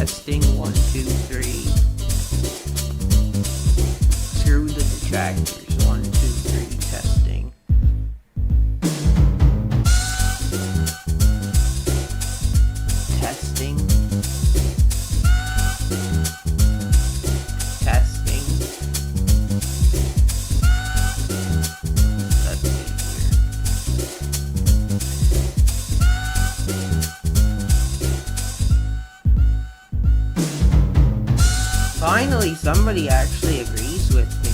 Testing, 1, 2, 3. Screw the detractors, 1, 2, 3, testing. Testing. Testing. Let's see here. Finally, somebody actually agrees with me.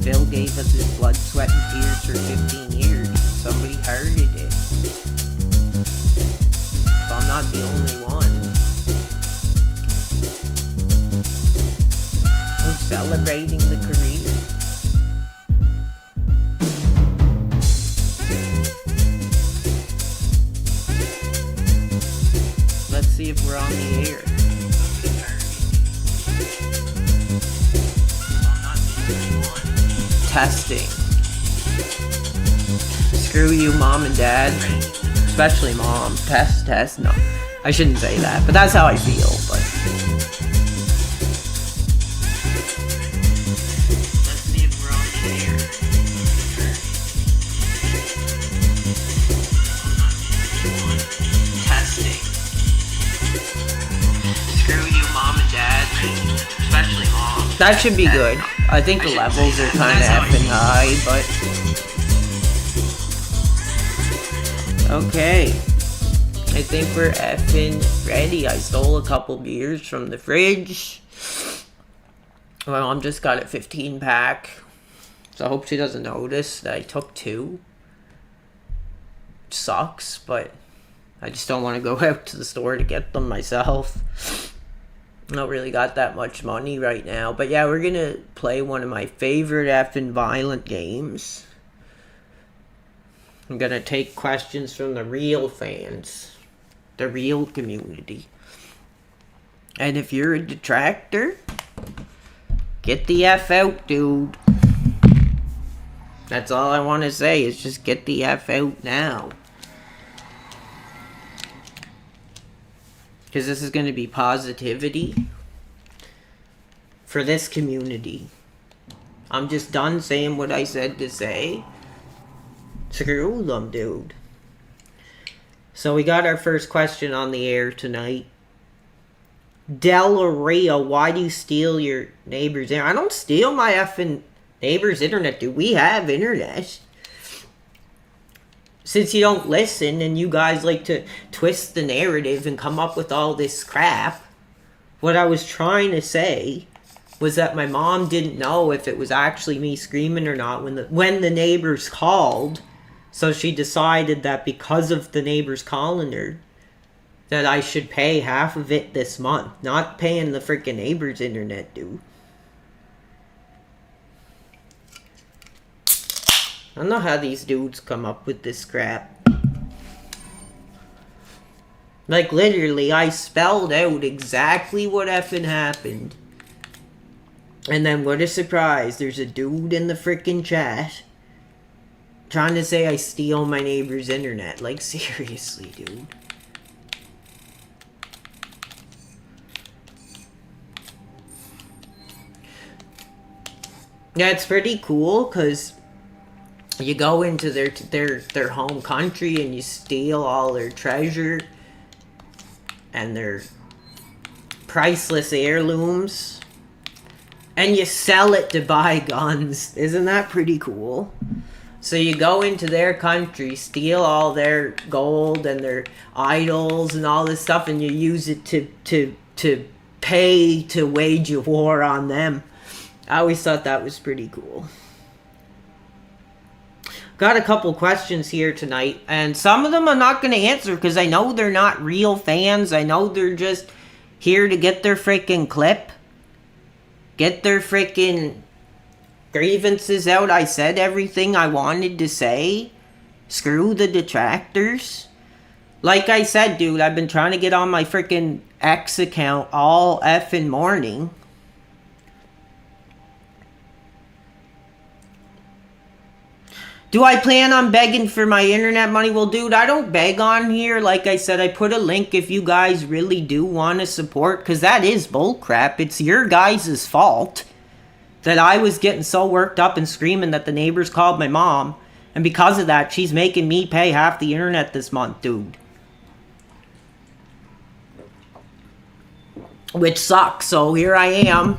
Phil gave us his blood, sweat, and tears for 15 years. Somebody heard it. So I'm not the only one who's celebrating the career. Let's see if we're on the air. Testing. Screw you, mom and dad. Especially mom. Test. No, I shouldn't say that, but that's how I feel. But let's see if we're on the air. Testing. Screw you, mom and dad. Especially mom. That should be good. I think the levels are kind of effing high, but okay. I think we're effing ready. I stole a couple beers from the fridge. My mom just got a 15 pack, so I hope she doesn't notice that I took 2. It sucks, but I just don't want to go out to the store to get them myself. Not really got that much money right now. But yeah, we're gonna play one of my favorite effing violent games. I'm gonna take questions from the real fans. The real community. And if you're a detractor, get the F out, dude. That's all I want to say, is just get the F out now. Because this is going to be positivity for this community. I'm just done saying what I said to say. Screw them, dude. So we got our first question on the air tonight. Delaria, why do you steal your neighbor's internet? I don't steal my effing neighbor's internet, dude. We have internet. Since you don't listen and you guys like to twist the narrative and come up with all this crap, what I was trying to say was that my mom didn't know if it was actually me screaming or not when the neighbors called. So she decided that because of the neighbors calling her, that I should pay half of it this month. Not paying the freaking neighbor's internet, dude. I don't know how these dudes come up with this crap. Like, literally, I spelled out exactly what effing happened. And then, what a surprise, there's a dude in the freaking chat trying to say I steal my neighbor's internet. Like, seriously, dude. Yeah, it's pretty cool, because you go into their home country and you steal all their treasure and their priceless heirlooms and you sell it to buy guns. Isn't that pretty cool? So you go into their country, steal all their gold and their idols and all this stuff, and you use it to pay to wage a war on them. I always thought that was pretty cool. Got a couple questions here tonight, and some of them I'm not going to answer because I know they're not real fans. I know they're just here to get their freaking clip. Get their freaking grievances out. I said everything I wanted to say. Screw the detractors. Like I said, dude, I've been trying to get on my freaking X account all effing morning. Do I plan on begging for my internet money? Well, dude, I don't beg on here. Like I said, I put a link if you guys really do want to support, because that is bullcrap. It's your guys' fault that I was getting so worked up and screaming that the neighbors called my mom. And because of that, she's making me pay half the internet this month, dude. Which sucks. So here I am,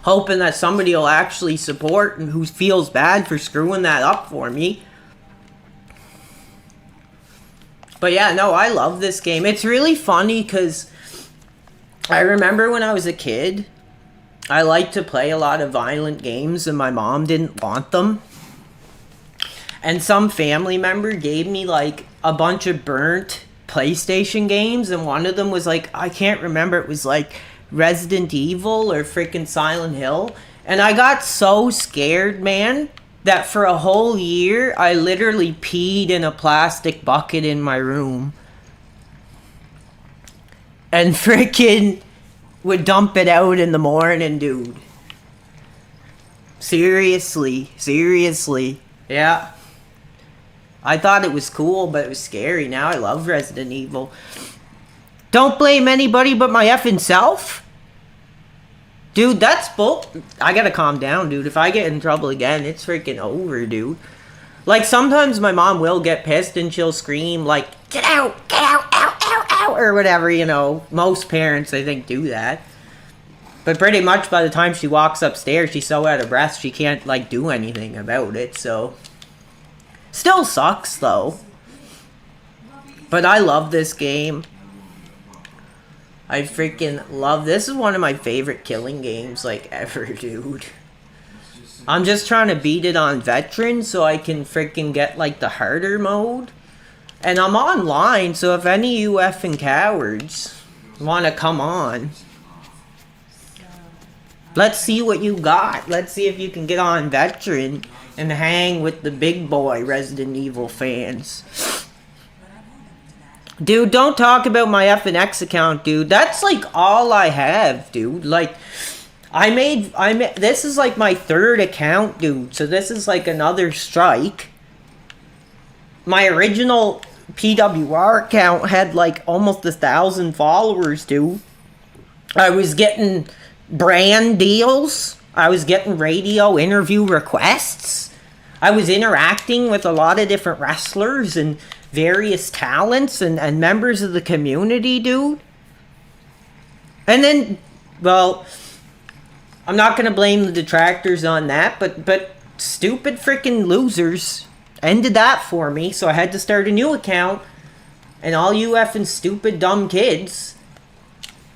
hoping that somebody will actually support and who feels bad for screwing that up for me. But yeah, no, I love this game. It's really funny because I remember when I was a kid, I liked to play a lot of violent games and my mom didn't want them. And some family member gave me like a bunch of burnt PlayStation games, and one of them was like, I can't remember, it was like Resident Evil or freaking Silent Hill. And I got so scared, man, that for a whole year I literally peed in a plastic bucket in my room and freaking would dump it out in the morning, dude. Seriously. Yeah. I thought it was cool, but it was scary. Now I love Resident Evil. Don't blame anybody but my effing self? Dude, that's bull. I gotta calm down, dude. If I get in trouble again, it's freaking over, dude. Like, sometimes my mom will get pissed and she'll scream, like, get out, ow, ow, ow, or whatever, you know. Most parents, I think, do that. But pretty much by the time she walks upstairs, she's so out of breath, she can't, like, do anything about it, so. Still sucks, though. But I love this game. I freaking love this. Is one of my favorite killing games, like, ever, dude. I'm just trying to beat it on veteran so I can freaking get, like, the harder mode. And I'm online, so if any of you effing cowards want to come on, let's see what you got. Let's see if you can get on veteran and hang with the big boy Resident Evil fans. Dude, don't talk about my FNX account, dude. That's, like, all I have, dude. Like, I made, this is, like, my third account, dude. So this is, like, another strike. My original PWR account had, like, almost 1,000 followers, dude. I was getting brand deals. I was getting radio interview requests. I was interacting with a lot of different wrestlers and various talents and members of the community, dude. And then, well, I'm not going to blame the detractors on that, but stupid freaking losers ended that for me, so I had to start a new account, and all you effing stupid dumb kids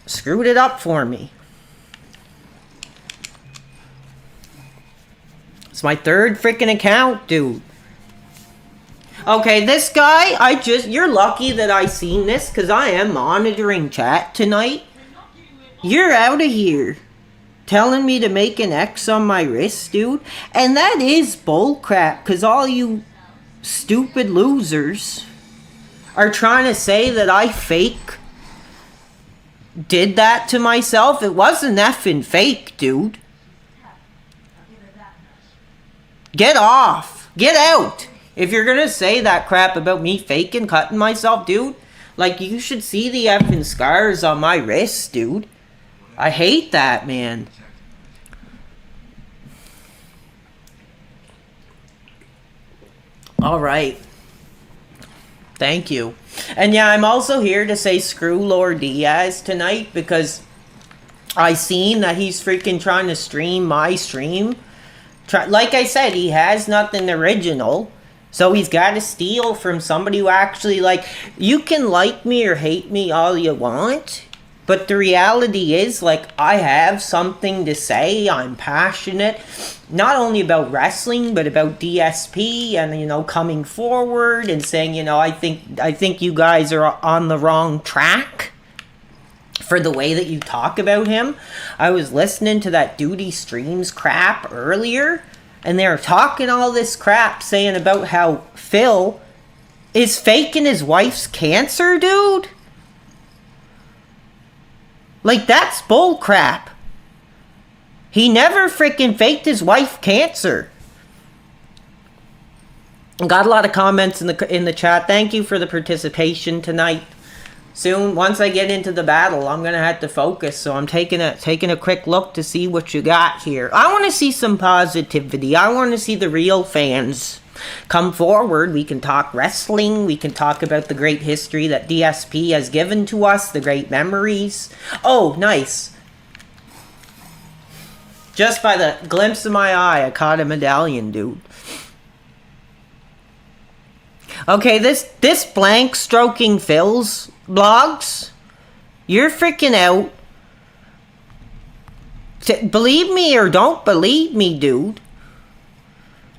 screwed it up for me. It's my third freaking account, dude. Okay, this guy, you're lucky that I seen this, because I am monitoring chat tonight. You're out of here. Telling me to make an X on my wrist, dude. And that is bullcrap, because all you stupid losers are trying to say that I did that to myself. It wasn't effing fake, dude. Get off. Get out. If you're gonna say that crap about me faking cutting myself, dude, like, you should see the effing scars on my wrist, dude. I hate that, man. Alright. Thank you. And yeah, I'm also here to say screw Lord Diaz tonight, because I seen that he's freaking trying to stream my stream. Like I said, he has nothing original. So he's got to steal from somebody who actually, like, you can like me or hate me all you want, but the reality is, like, I have something to say. I'm passionate, not only about wrestling, but about DSP and, you know, coming forward and saying, you know, I think you guys are on the wrong track for the way that you talk about him. I was listening to that Duty Streams crap earlier, and they were talking all this crap saying about how Phil is faking his wife's cancer, dude. Like, that's bull crap. He never freaking faked his wife's cancer. Got a lot of comments in the chat. Thank you for the participation tonight. Soon, once I get into the battle, I'm gonna have to focus. So I'm taking a quick look to see what you got here. I want to see some positivity. I want to see the real fans come forward. We can talk wrestling. We can talk about the great history that DSP has given to us, the great memories. Oh, nice. Just by the glimpse of my eye, I caught a medallion, dude. Okay, this blank stroking Phil's blogs, you're freaking out. Believe me or don't believe me, dude.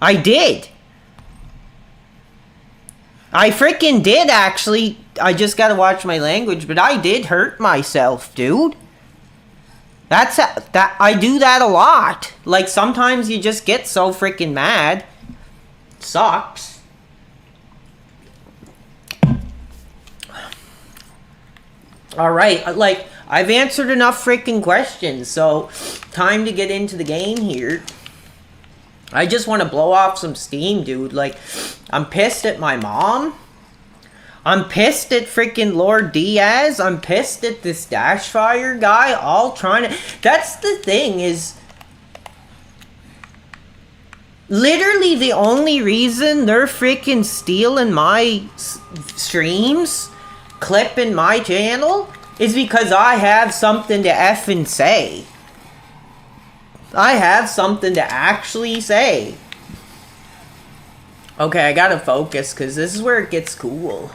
I did. I freaking did, actually. I just gotta watch my language, but I did hurt myself, dude. I do that a lot. Like, sometimes you just get so freaking mad. Sucks. Alright, like, I've answered enough freaking questions, so time to get into the game here. I just want to blow off some steam, dude. Like, I'm pissed at my mom. I'm pissed at freaking Lord Diaz. I'm pissed at this Dashfire guy, all trying to... That's the thing, is... Literally the only reason they're freaking stealing my streams, clipping my channel, is because I have something to effing say. I have something to actually say. Okay, I gotta focus, because this is where it gets cool.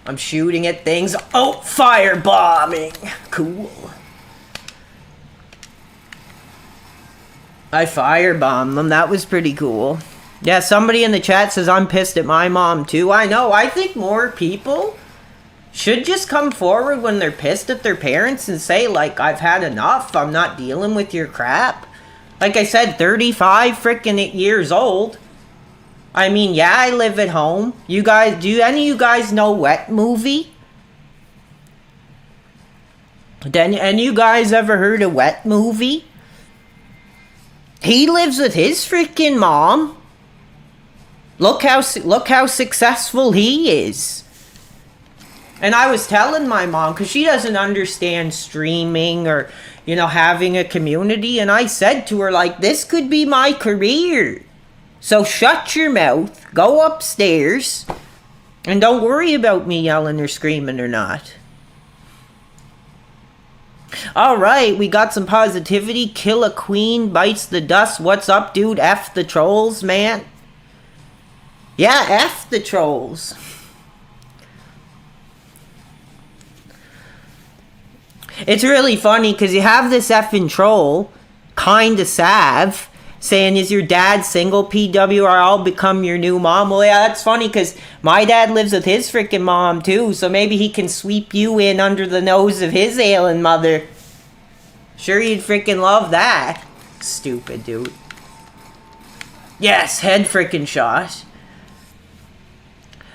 I'm shooting at things. Oh, firebombing. Cool. I firebombed them. That was pretty cool. Yeah, somebody in the chat says I'm pissed at my mom too. I know. I think more people should just come forward when they're pissed at their parents and say, like, I've had enough. I'm not dealing with your crap. Like I said, 35 freaking years old. I mean, yeah, I live at home. You guys, do any of you guys know Wet Movie? Any of you guys ever heard of Wet Movie? He lives with his freaking mom. Look how successful he is. And I was telling my mom, because she doesn't understand streaming or, you know, having a community. And I said to her, like, this could be my career. So shut your mouth, go upstairs, and don't worry about me yelling or screaming or not. Alright, we got some positivity. Kill a queen, bites the dust. What's up, dude? F the trolls, man. Yeah, F the trolls. It's really funny because you have this effing troll, kinda sav, saying, is your dad single, PW, or I'll become your new mom? Well, yeah, that's funny because my dad lives with his freaking mom too, so maybe he can sweep you in under the nose of his ailing mother. Sure, you'd freaking love that. Stupid, dude. Yes, head freaking shot.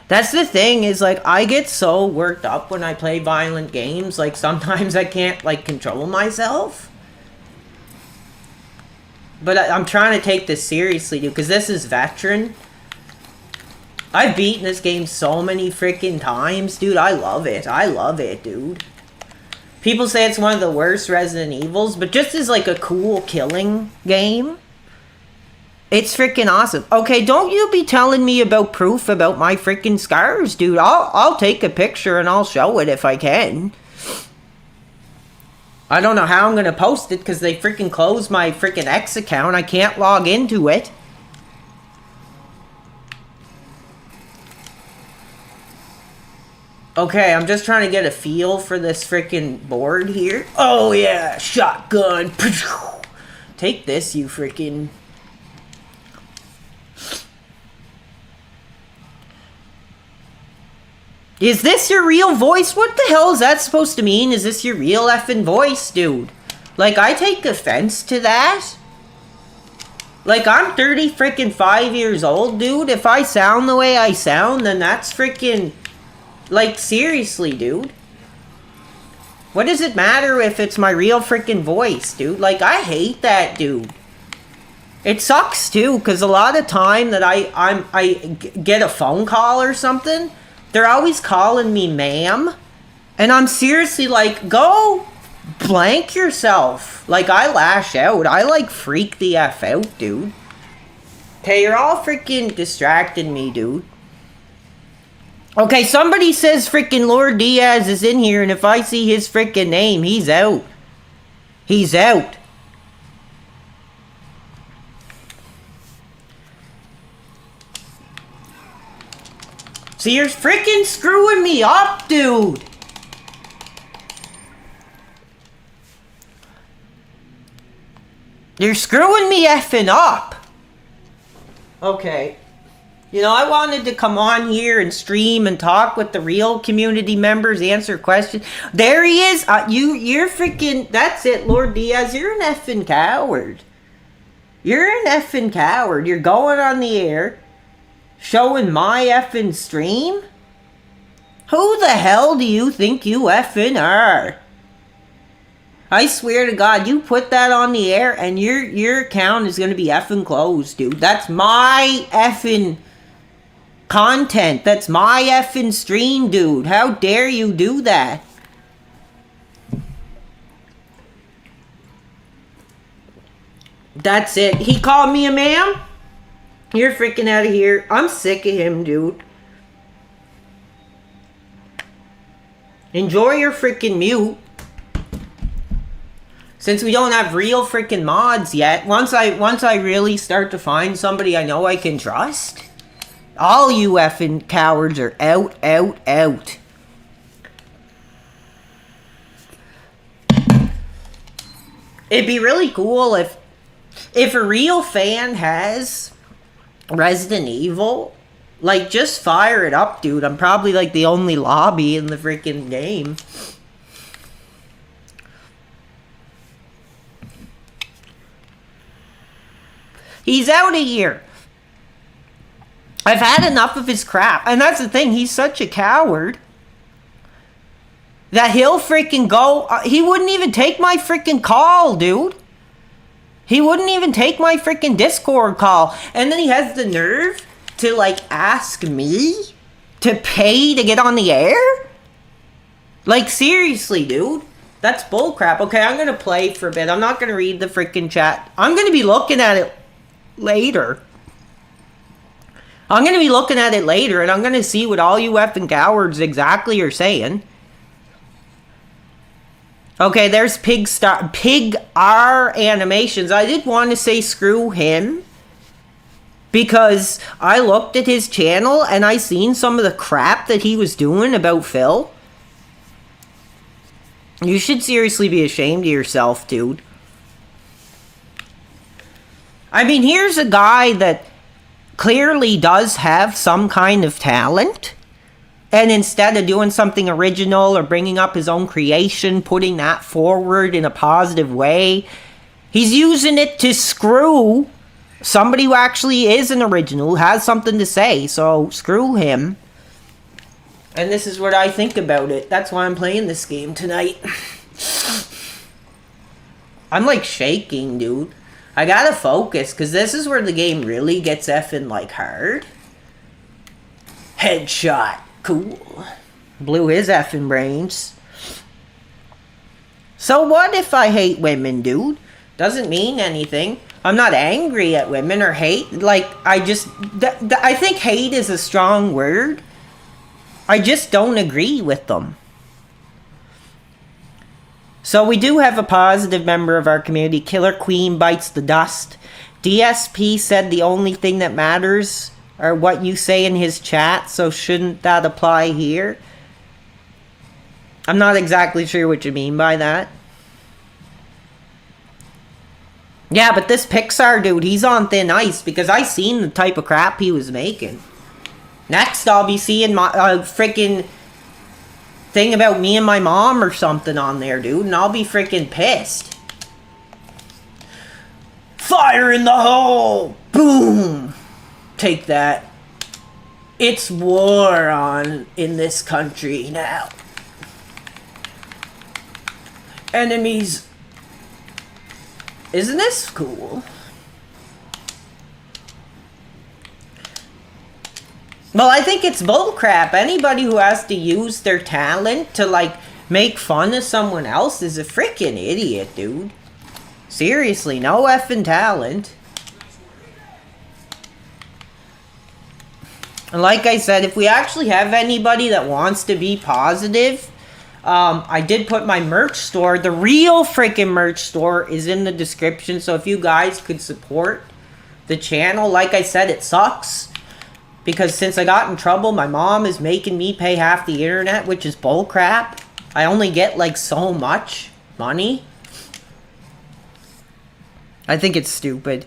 That's the thing, is, like, I get so worked up when I play violent games. Like, sometimes I can't, like, control myself. But I'm trying to take this seriously, dude, because this is veteran. I've beaten this game so many freaking times, dude. I love it. I love it, dude. People say it's one of the worst Resident Evils, but just as, like, a cool killing game, it's freaking awesome. Okay, don't you be telling me about proof about my freaking scars, dude. I'll take a picture and I'll show it if I can. I don't know how I'm going to post it because they freaking closed my freaking X account. I can't log into it. Okay, I'm just trying to get a feel for this freaking board here. Oh yeah, shotgun. Take this, you freaking... Is this your real voice? What the hell is that supposed to mean? Is this your real effing voice, dude? Like, I take offense to that. Like, I'm 30 freaking 5 years old, dude. If I sound the way I sound, then that's freaking... Like, seriously, dude. What does it matter if it's my real freaking voice, dude? Like, I hate that, dude. It sucks too, because a lot of time that I get a phone call or something, they're always calling me ma'am, and I'm seriously like, go blank yourself. Like, I lash out. I like freak the F out, dude. Okay, you're all freaking distracting me, dude. Okay, somebody says freaking Lord Diaz is in here, and if I see his freaking name, he's out. He's out. So you're freaking screwing me up, dude. You're screwing me effing up. Okay. You know, I wanted to come on here and stream and talk with the real community members, answer questions. There he is. You're freaking... That's it, Lord Diaz. You're an effing coward. You're an effing coward. You're going on the air, showing my effing stream? Who the hell do you think you effing are? I swear to God, you put that on the air and your account is going to be effing closed, dude. That's my effing content. That's my effing stream, dude. How dare you do that? That's it. He called me a ma'am? You're freaking out of here. I'm sick of him, dude. Enjoy your freaking mute. Since we don't have real freaking mods yet, once I really start to find somebody I know I can trust, all you effing cowards are out, out, out. It'd be really cool if a real fan has Resident Evil, like, just fire it up, dude. I'm probably like the only lobby in the freaking game. He's out of here. I've had enough of his crap. And that's the thing, he's such a coward that he'll freaking go... he wouldn't even take my freaking call, dude. He wouldn't even take my freaking Discord call. And then he has the nerve to, like, ask me to pay to get on the air? Like, seriously, dude. That's bullcrap. Okay, I'm going to play for a bit. I'm not going to read the freaking chat. I'm going to be looking at it later. I'm going to be looking at it later, and I'm going to see what all you effing cowards exactly are saying. Okay, there's Pig R Animations. I did want to say screw him, because I looked at his channel and I seen some of the crap that he was doing about Phil. You should seriously be ashamed of yourself, dude. I mean, here's a guy that clearly does have some kind of talent, and instead of doing something original or bringing up his own creation, putting that forward in a positive way, he's using it to screw somebody who actually is an original, who has something to say. So screw him. And this is what I think about it. That's why I'm playing this game tonight. I'm like shaking, dude. I gotta focus, because this is where the game really gets effing, like, hard. Headshot. Cool. Blew his effing brains. So what if I hate women, dude? Doesn't mean anything. I'm not angry at women or hate. Like, I just... I think hate is a strong word. I just don't agree with them. So we do have a positive member of our community. Killer Queen bites the dust. DSP said the only thing that matters are what you say in his chat, so shouldn't that apply here? I'm not exactly sure what you mean by that. Yeah, but this Pixar dude, he's on thin ice, because I seen the type of crap he was making. Next, I'll be seeing my freaking thing about me and my mom or something on there, dude, and I'll be freaking pissed. Fire in the hole! Boom! Take that. It's war on in this country now. Enemies. Isn't this cool? Well, I think it's bullcrap. Anybody who has to use their talent to, like, make fun of someone else is a freaking idiot, dude. Seriously, no effing talent. And like I said, if we actually have anybody that wants to be positive, I did put my merch store. The real freaking merch store is in the description. So if you guys could support the channel, like I said, it sucks. Because since I got in trouble, my mom is making me pay half the internet, which is bullcrap. I only get, like, so much money. I think it's stupid.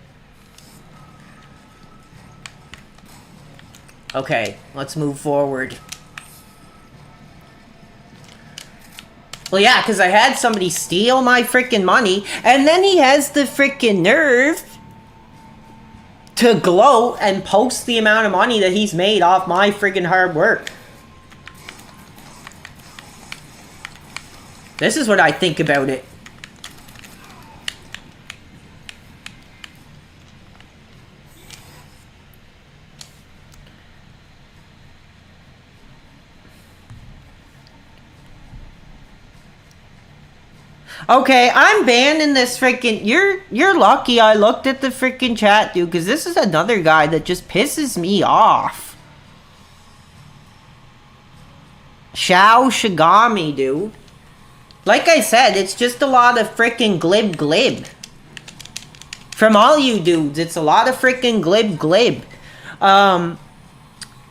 Okay, let's move forward. Well, yeah, because I had somebody steal my freaking money, and then he has the freaking nerve to gloat and post the amount of money that he's made off my freaking hard work. This is what I think about it. Okay, I'm banning this freaking... You're lucky I looked at the freaking chat, dude, because this is another guy that just pisses me off. Shao Shigami, dude. Like I said, it's just a lot of freaking glib. From all you dudes, it's a lot of freaking glib.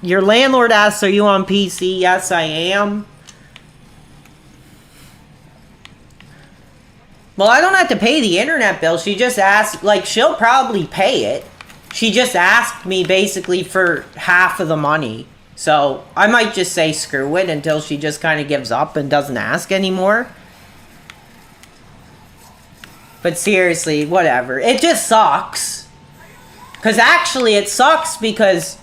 Your landlord asks, are you on PC? Yes, I am. Well, I don't have to pay the internet bill. She just asked, like, she'll probably pay it. She just asked me basically for half of the money. So, I might just say screw it until she just kind of gives up and doesn't ask anymore. But seriously, whatever. It just sucks. Because actually, it sucks because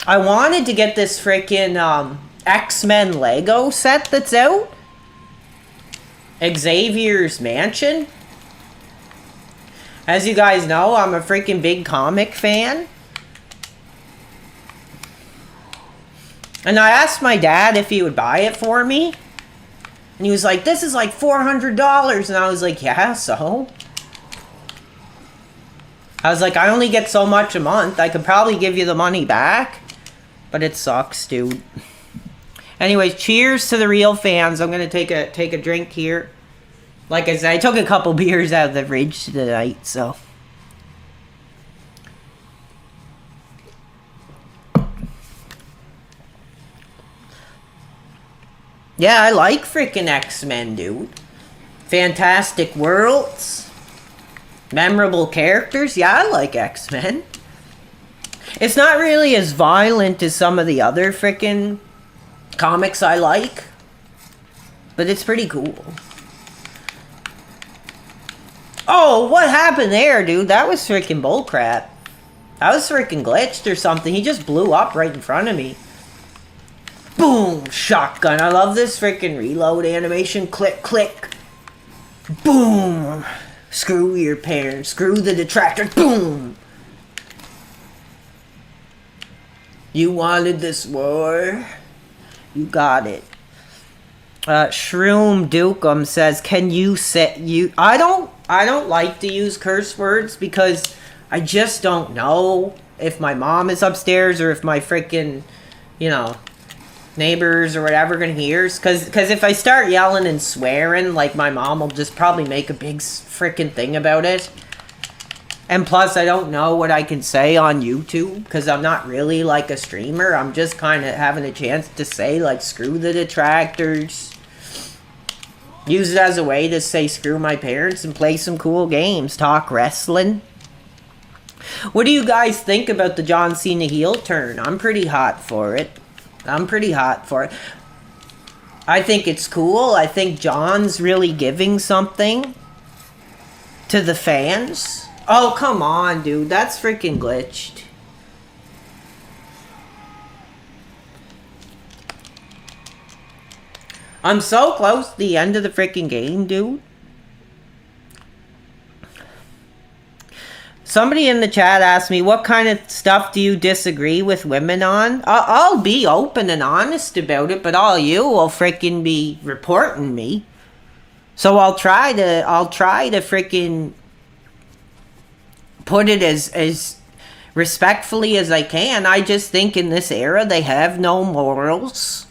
I wanted to get this freaking X-Men Lego set that's out. Xavier's Mansion. As you guys know, I'm a freaking big comic fan. And I asked my dad if he would buy it for me. And he was like, this is like $400. And I was like, yeah, so? I was like, I only get so much a month. I could probably give you the money back. But it sucks, dude. Anyways, cheers to the real fans. I'm going to take a drink here. Like I said, I took a couple beers out of the fridge tonight, so. Yeah, I like freaking X-Men, dude. Fantastic worlds. Memorable characters. Yeah, I like X-Men. It's not really as violent as some of the other freaking comics I like, but it's pretty cool. Oh, what happened there, dude? That was freaking bullcrap. That was freaking glitched or something. He just blew up right in front of me. Boom! Shotgun. I love this freaking reload animation. Click, click. Boom! Screw your parents. Screw the detractors. Boom! You wanted this war? You got it. Shroom Dukem says, can you say you... I don't like to use curse words because I just don't know if my mom is upstairs or if my freaking, you know, neighbors or whatever gonna hear. Because if I start yelling and swearing, like, my mom will just probably make a big freaking thing about it. And plus, I don't know what I can say on YouTube because I'm not really like a streamer. I'm just kind of having a chance to say, like, screw the detractors. Use it as a way to say screw my parents and play some cool games. Talk wrestling. What do you guys think about the John Cena heel turn? I'm pretty hot for it. I think it's cool. I think John's really giving something to the fans. Oh, come on, dude. That's freaking glitched. I'm so close to the end of the freaking game, dude. Somebody in the chat asked me, what kind of stuff do you disagree with women on? I'll be open and honest about it, but all you will freaking be reporting me. So I'll try to freaking put it as respectfully as I can. I just think in this era they have no morals.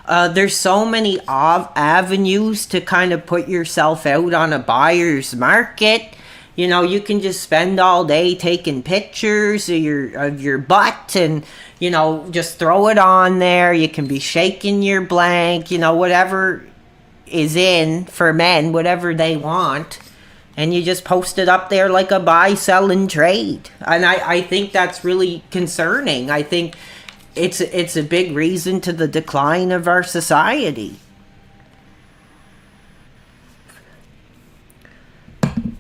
There's so many avenues to kind of put yourself out on a buyer's market. You know, you can just spend all day taking pictures of your butt and, you know, just throw it on there. You can be shaking your blank, you know, whatever is in for men, whatever they want. And you just post it up there like a buy, sell, and trade. And I think that's really concerning. I think it's a big reason to the decline of our society.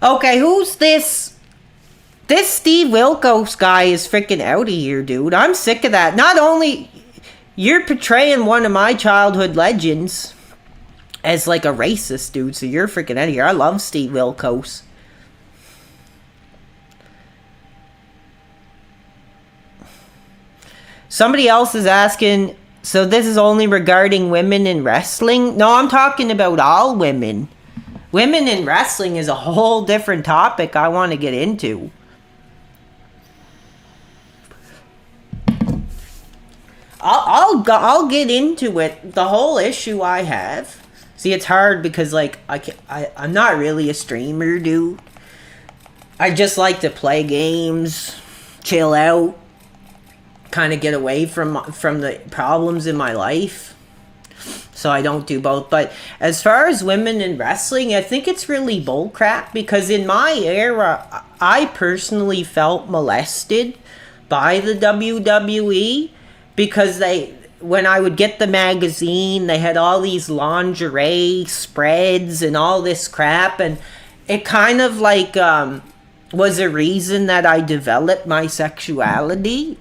Okay, who's this? This Steve Wilkos guy is freaking out of here, dude. I'm sick of that. Not only you're portraying one of my childhood legends as like a racist dude, so you're freaking out of here. I love Steve Wilkos. Somebody else is asking, so this is only regarding women in wrestling? No, I'm talking about all women. Women in wrestling is a whole different topic I want to get into. I'll get into it. The whole issue I have. See, it's hard because like I'm not really a streamer, dude. I just like to play games, chill out, kind of get away from the problems in my life. So I don't do both. But as far as women in wrestling, I think it's really bullcrap because in my era, I personally felt molested by the WWE because when I would get the magazine, they had all these lingerie spreads and all this crap, and it kind of like was a reason that I developed my sexuality.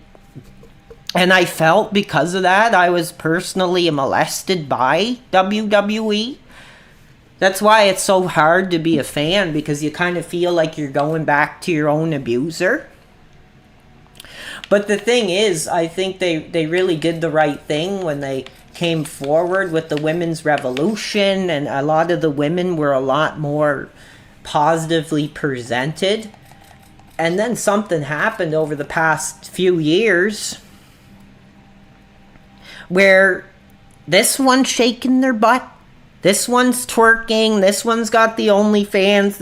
And I felt because of that, I was personally molested by WWE. That's why it's so hard to be a fan, because you kind of feel like you're going back to your own abuser. But the thing is, I think they really did the right thing when they came forward with the women's revolution, and a lot of the women were a lot more positively presented. And then something happened over the past few years where this one's shaking their butt, this one's twerking, this one's got the OnlyFans,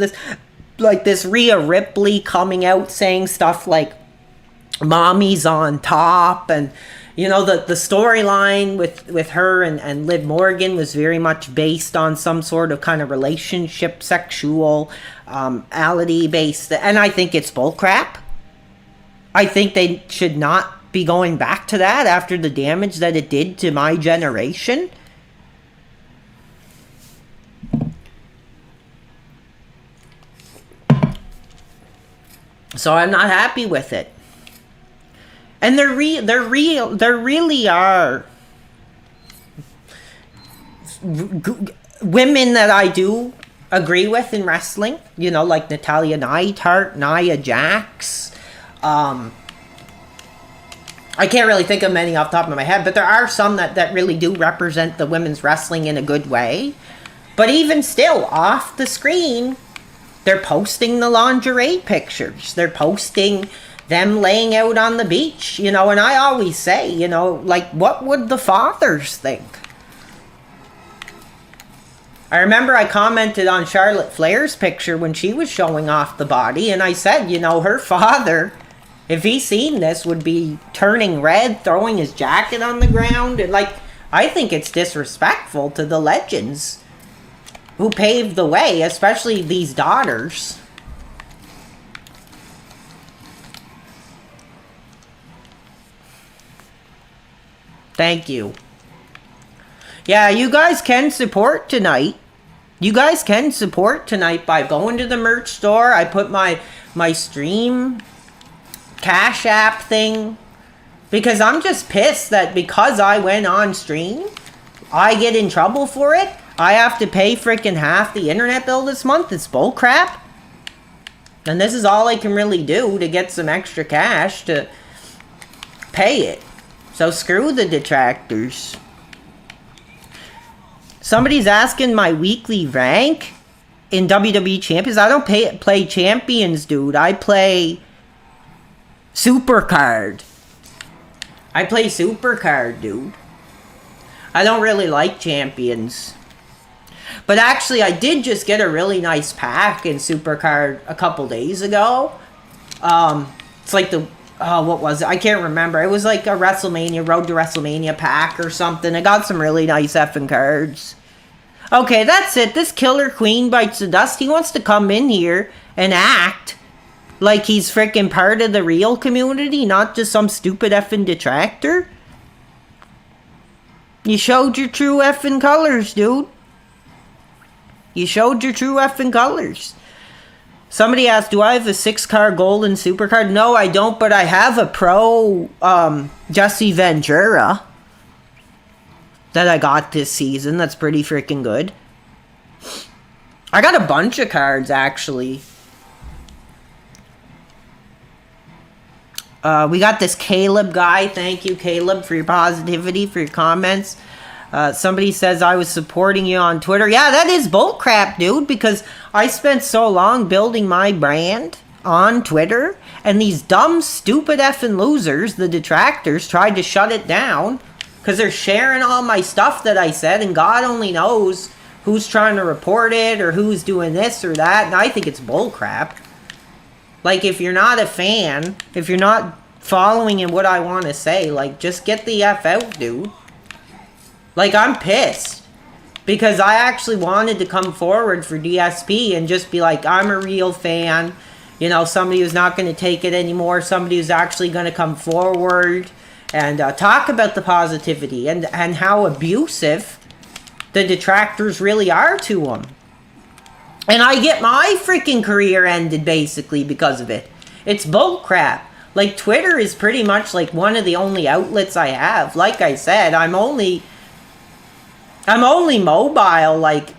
this Rhea Ripley coming out saying stuff like mommy's on top, and you know the storyline with her and Liv Morgan was very much based on some sort of kind of relationship, sexual ality based, and I think it's bullcrap. I think they should not be going back to that after the damage that it did to my generation. So I'm not happy with it. And there really are women that I do agree with in wrestling. You know, like Natalya Neidhart, Nia Jax. I can't really think of many off the top of my head, but there are some that really do represent the women's wrestling in a good way. But even still, off the screen, they're posting the lingerie pictures. They're posting them laying out on the beach, you know, and I always say, you know, like, what would the fathers think? I remember I commented on Charlotte Flair's picture when she was showing off the body, and I said, you know, her father, if he seen this, would be turning red, throwing his jacket on the ground. And like, I think it's disrespectful to the legends who paved the way, especially these daughters. Thank you. Yeah, you guys can support tonight. You guys can support tonight by going to the merch store. I put my stream Cash App thing, because I'm just pissed that because I went on stream, I get in trouble for it. I have to pay freaking half the internet bill this month. It's bullcrap. And this is all I can really do to get some extra cash to pay it. So screw the detractors. Somebody's asking my weekly rank in WWE Champions. I don't play Champions, dude. I play Supercard. I play Supercard, dude. I don't really like Champions. But actually, I did just get a really nice pack in Supercard a couple days ago. It's like the... what was it? I can't remember. It was like a WrestleMania, Road to WrestleMania pack or something. I got some really nice effing cards. Okay, that's it. This Killer Queen bites the dust. He wants to come in here and act like he's freaking part of the real community, not just some stupid effing detractor. You showed your true effing colors, dude. You showed your true effing colors. Somebody asked, do I have a 6-card golden supercard? No, I don't, but I have a pro Jesse Ventura that I got this season. That's pretty freaking good. I got a bunch of cards, actually. We got this Caleb guy. Thank you, Caleb, for your positivity, for your comments. Somebody says I was supporting you on Twitter. Yeah, that is bullcrap, dude, because I spent so long building my brand on Twitter, and these dumb, stupid effing losers, the detractors, tried to shut it down because they're sharing all my stuff that I said, and God only knows who's trying to report it or who's doing this or that, and I think it's bullcrap. Like, if you're not a fan, if you're not following in what I want to say, like, just get the F out, dude. Like, I'm pissed. Because I actually wanted to come forward for DSP and just be like, I'm a real fan. You know, somebody who's not going to take it anymore. Somebody who's actually going to come forward and talk about the positivity and how abusive the detractors really are to them. And I get my freaking career ended, basically, because of it. It's bullcrap. Like, Twitter is pretty much, like, one of the only outlets I have. Like I said, I'm only mobile, like,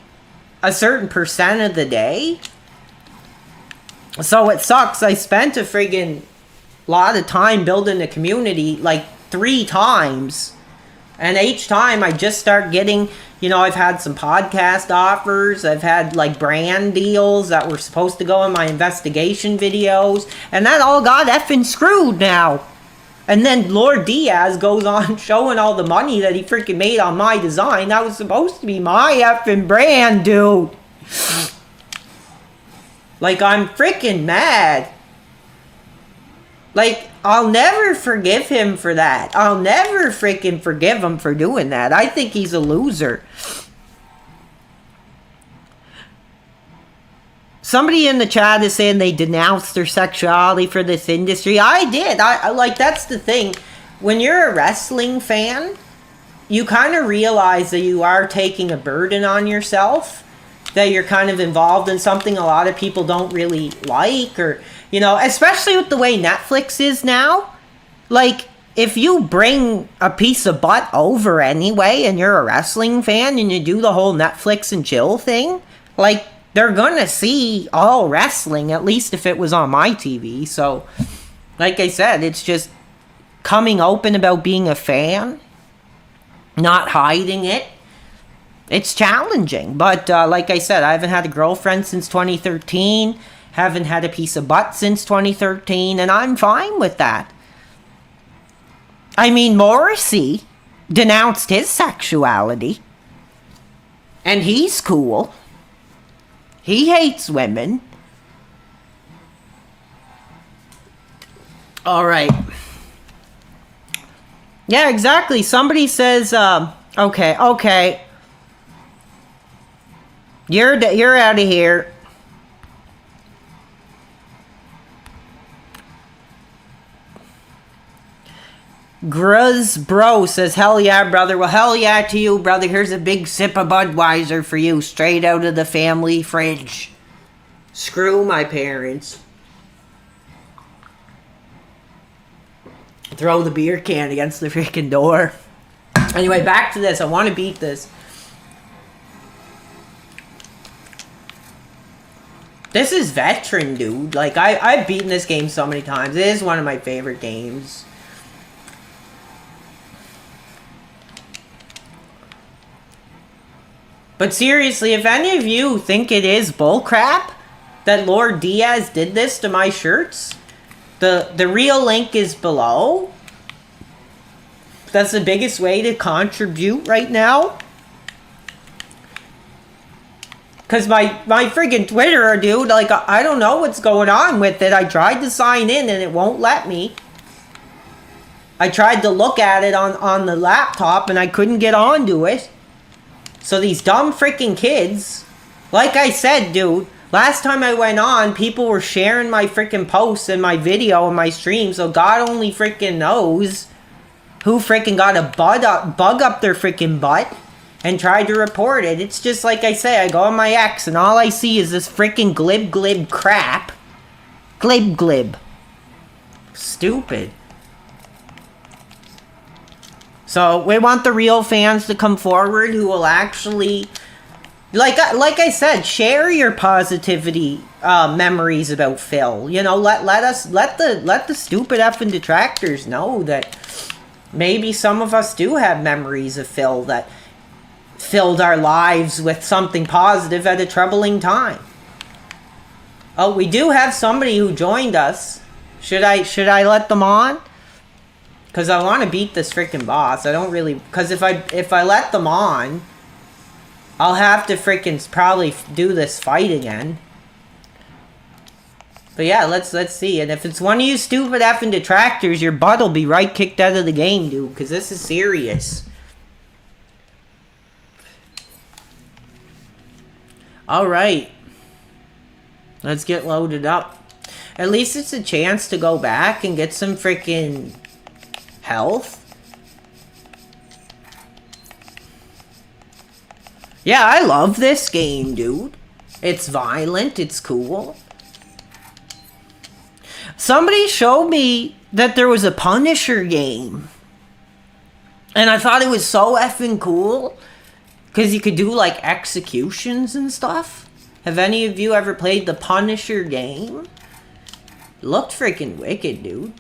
a certain percent of the day. So it sucks. I spent a friggin' lot of time building a community, like, 3 times. And each time I just start getting, you know, I've had some podcast offers. I've had, like, brand deals that were supposed to go in my investigation videos. And that all got effing screwed now. And then Lord Diaz goes on showing all the money that he freaking made on my design. That was supposed to be my effing brand, dude. Like, I'm freaking mad. Like, I'll never forgive him for that. I'll never freaking forgive him for doing that. I think he's a loser. Somebody in the chat is saying they denounced their sexuality for this industry. I did. I like, that's the thing. When you're a wrestling fan, you kind of realize that you are taking a burden on yourself. That you're kind of involved in something a lot of people don't really like. Or, you know, especially with the way Netflix is now. Like, if you bring a piece of butt over anyway and you're a wrestling fan and you do the whole Netflix and chill thing, like, they're gonna see all wrestling, at least if it was on my TV. So, like I said, it's just coming open about being a fan, not hiding it. It's challenging. But like I said, I haven't had a girlfriend since 2013, haven't had a piece of butt since 2013, and I'm fine with that. I mean, Morrissey denounced his sexuality, and he's cool. He hates women. All right. Yeah, exactly. Somebody says, okay. You're out of here. Gruz Bro says, hell yeah, brother. Well, hell yeah to you, brother. Here's a big sip of Budweiser for you, straight out of the family fridge. Screw my parents. Throw the beer can against the freaking door. Anyway, back to this. I want to beat this. This is veteran, dude. Like, I've beaten this game so many times. It is one of my favorite games. But seriously, if any of you think it is bullcrap that Lord Diaz did this to my shirts, the real link is below. That's the biggest way to contribute right now. Because my friggin' Twitter, dude, like, I don't know what's going on with it. I tried to sign in and it won't let me. I tried to look at it on the laptop and I couldn't get onto it. So these dumb freaking kids, like I said, dude, last time I went on, people were sharing my freaking posts and my video and my stream, so God only freaking knows who freaking got a bug up their freaking butt and tried to report it. It's just like I say, I go on my X and all I see is this freaking glib crap. Glib. Stupid. So we want the real fans to come forward who will actually, like I said, share your positivity memories about Phil. You know, let the stupid effing detractors know that maybe some of us do have memories of Phil that filled our lives with something positive at a troubling time. Oh, we do have somebody who joined us. Should I let them on? Because I want to beat this freaking boss. I don't really... Because if I let them on, I'll have to freaking probably do this fight again. But yeah, let's see. And if it's one of you stupid effing detractors, your butt will be right kicked out of the game, dude. Because this is serious. Alright. Let's get loaded up. At least it's a chance to go back and get some freaking health. Yeah, I love this game, dude. It's violent, it's cool. Somebody showed me that there was a Punisher game. And I thought it was so effing cool. Because you could do, like, executions and stuff. Have any of you ever played the Punisher game? It looked freaking wicked, dude.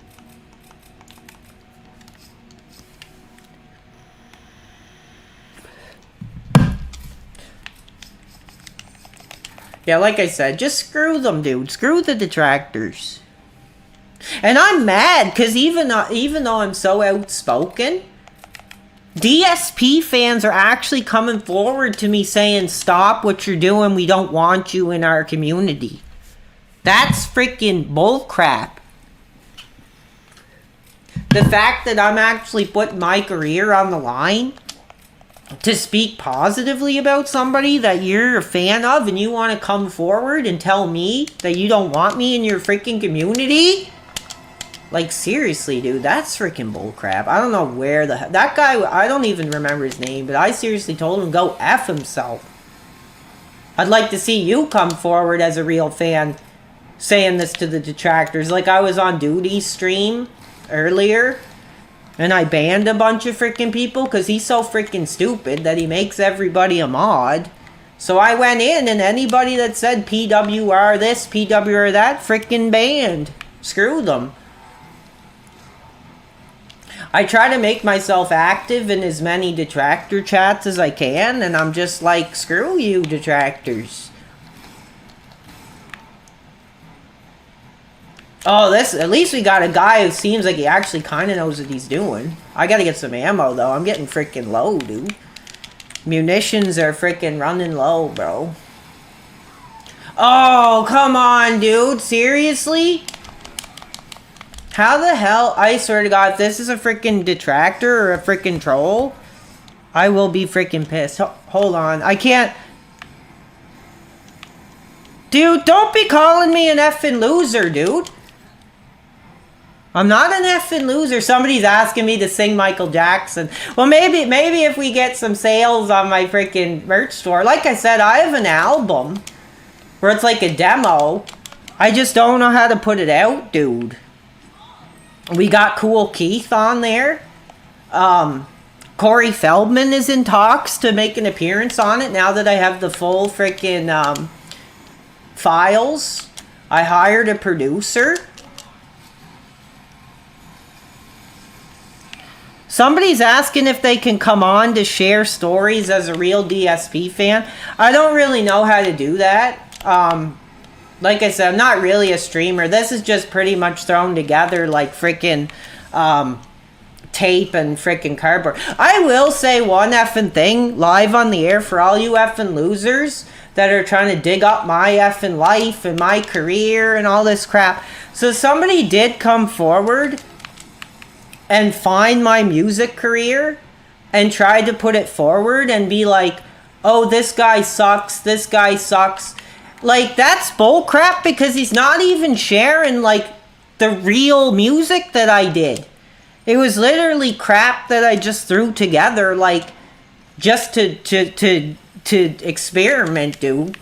Yeah, like I said, just screw them, dude. Screw the detractors. And I'm mad, because even though I'm so outspoken, DSP fans are actually coming forward to me saying, stop what you're doing, we don't want you in our community. That's freaking bullcrap. The fact that I'm actually putting my career on the line to speak positively about somebody that you're a fan of and you want to come forward and tell me that you don't want me in your freaking community? Like, seriously, dude, that's freaking bullcrap. I don't know where that guy, I don't even remember his name, but I seriously told him go F himself. I'd like to see you come forward as a real fan saying this to the detractors. Like, I was on Duty's stream earlier, and I banned a bunch of freaking people because he's so freaking stupid that he makes everybody a mod. So I went in, and anybody that said PWR this, PWR that, freaking banned. Screw them. I try to make myself active in as many detractor chats as I can, and I'm just like, screw you, detractors. Oh, at least we got a guy who seems like he actually kind of knows what he's doing. I gotta get some ammo, though. I'm getting freaking low, dude. Munitions are freaking running low, bro. Oh, come on, dude. Seriously? How the hell? I swear to God, if this is a freaking detractor or a freaking troll, I will be freaking pissed. Hold on. I can't... Dude, don't be calling me an effing loser, dude. I'm not an effing loser. Somebody's asking me to sing Michael Jackson. Well, maybe if we get some sales on my freaking merch store. Like I said, I have an album where it's like a demo. I just don't know how to put it out, dude. We got Cool Keith on there. Corey Feldman is in talks to make an appearance on it now that I have the full freaking files. I hired a producer. Somebody's asking if they can come on to share stories as a real DSP fan. I don't really know how to do that. Like I said, I'm not really a streamer. This is just pretty much thrown together like freaking tape and freaking cardboard. I will say one effing thing live on the air for all you effing losers that are trying to dig up my effing life and my career and all this crap. So somebody did come forward and find my music career and tried to put it forward and be like, oh, this guy sucks, this guy sucks. Like, that's bullcrap because he's not even sharing, like, the real music that I did. It was literally crap that I just threw together, like, just to experiment, dude.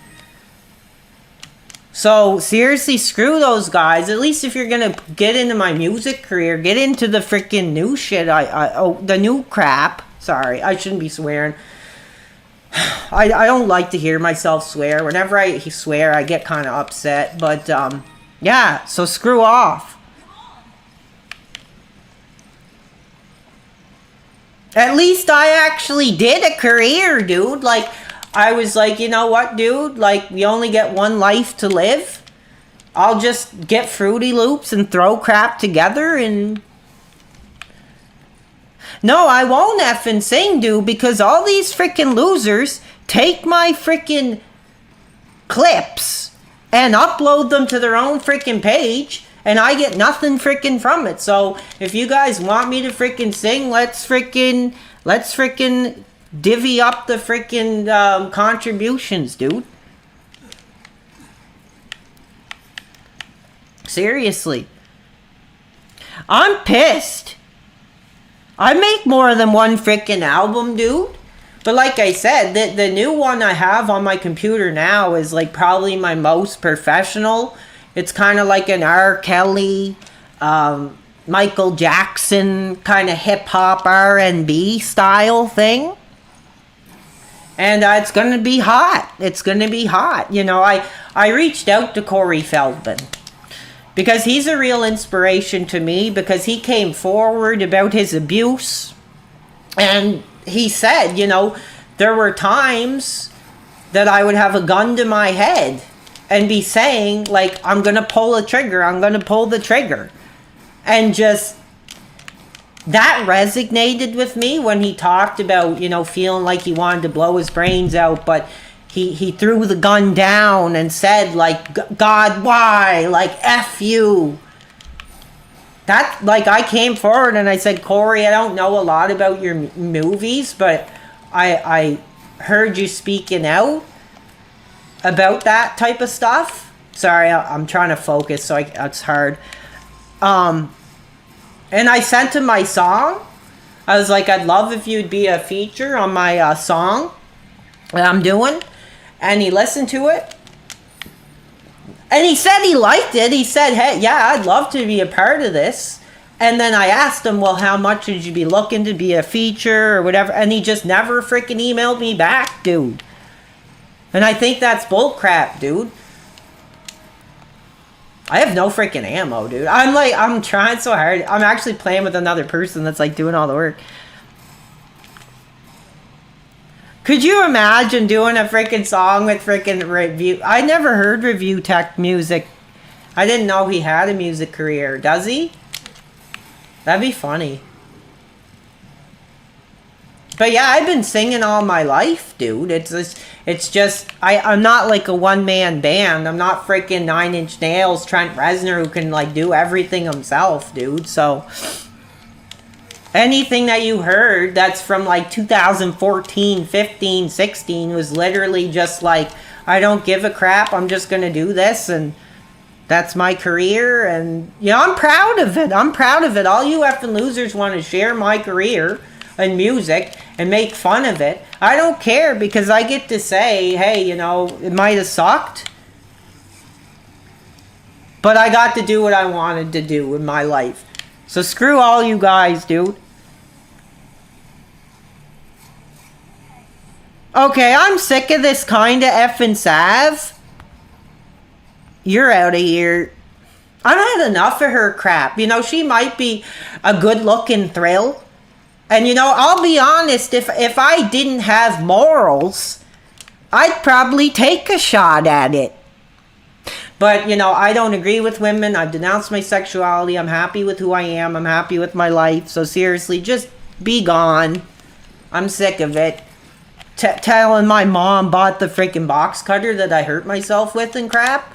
So, seriously, screw those guys. At least if you're gonna get into my music career, get into the freaking new shit. The new crap. Sorry, I shouldn't be swearing. I don't like to hear myself swear. Whenever I swear, I get kind of upset. But, yeah, so screw off. At least I actually did a career, dude. Like, I was like, you know what, dude? Like, you only get one life to live. I'll just get Fruity Loops and throw crap together and... No, I won't effing sing, dude, because all these freaking losers take my freaking clips and upload them to their own freaking page, and I get nothing freaking from it. So, if you guys want me to freaking sing, let's freaking divvy up the freaking contributions, dude. Seriously. I'm pissed. I make more than one freaking album, dude. But like I said, the new one I have on my computer now is like probably my most professional. It's kind of like an R. Kelly, Michael Jackson kind of hip-hop R&B style thing. And it's going to be hot. It's going to be hot. You know, I reached out to Corey Feldman. Because he's a real inspiration to me. Because he came forward about his abuse. And he said, you know, there were times that I would have a gun to my head. And be saying, like, I'm going to pull a trigger. I'm going to pull the trigger. And just... that resonated with me when he talked about, you know, feeling like he wanted to blow his brains out, but he threw the gun down and said, like, God, why? Like, F you. That, like, I came forward and I said, Corey, I don't know a lot about your movies, but I heard you speaking out about that type of stuff. Sorry, I'm trying to focus, so it's hard. And I sent him my song. I was like, I'd love if you'd be a feature on my song that I'm doing. And he listened to it. And he said he liked it. He said, hey, yeah, I'd love to be a part of this. And then I asked him, well, how much would you be looking to be a feature or whatever? And he just never freaking emailed me back, dude. And I think that's bullcrap, dude. I have no freaking ammo, dude. I'm trying so hard. I'm actually playing with another person that's like doing all the work. Could you imagine doing a freaking song with freaking Review? I never heard Review Tech music. I didn't know he had a music career. Does he? That'd be funny. But yeah, I've been singing all my life, dude. It's just I'm not like a one-man band. I'm not freaking Nine Inch Nails, Trent Reznor, who can like do everything himself, dude. So anything that you heard that's from like 2014, 15, 16 was literally just like, I don't give a crap. I'm just going to do this and that's my career. And, you know, I'm proud of it. I'm proud of it. All you effing losers want to share my career and music and make fun of it. I don't care because I get to say, hey, you know, it might have sucked, but I got to do what I wanted to do in my life. So screw all you guys, dude. Okay, I'm sick of this kind of effing salve. You're out of here. I've had enough of her crap. You know, she might be a good looking thrill. And you know, I'll be honest, if I didn't have morals, I'd probably take a shot at it. But, you know, I don't agree with women. I've denounced my sexuality. I'm happy with who I am. I'm happy with my life. So seriously, just be gone. I'm sick of it. Telling my mom bought the freaking box cutter that I hurt myself with and crap.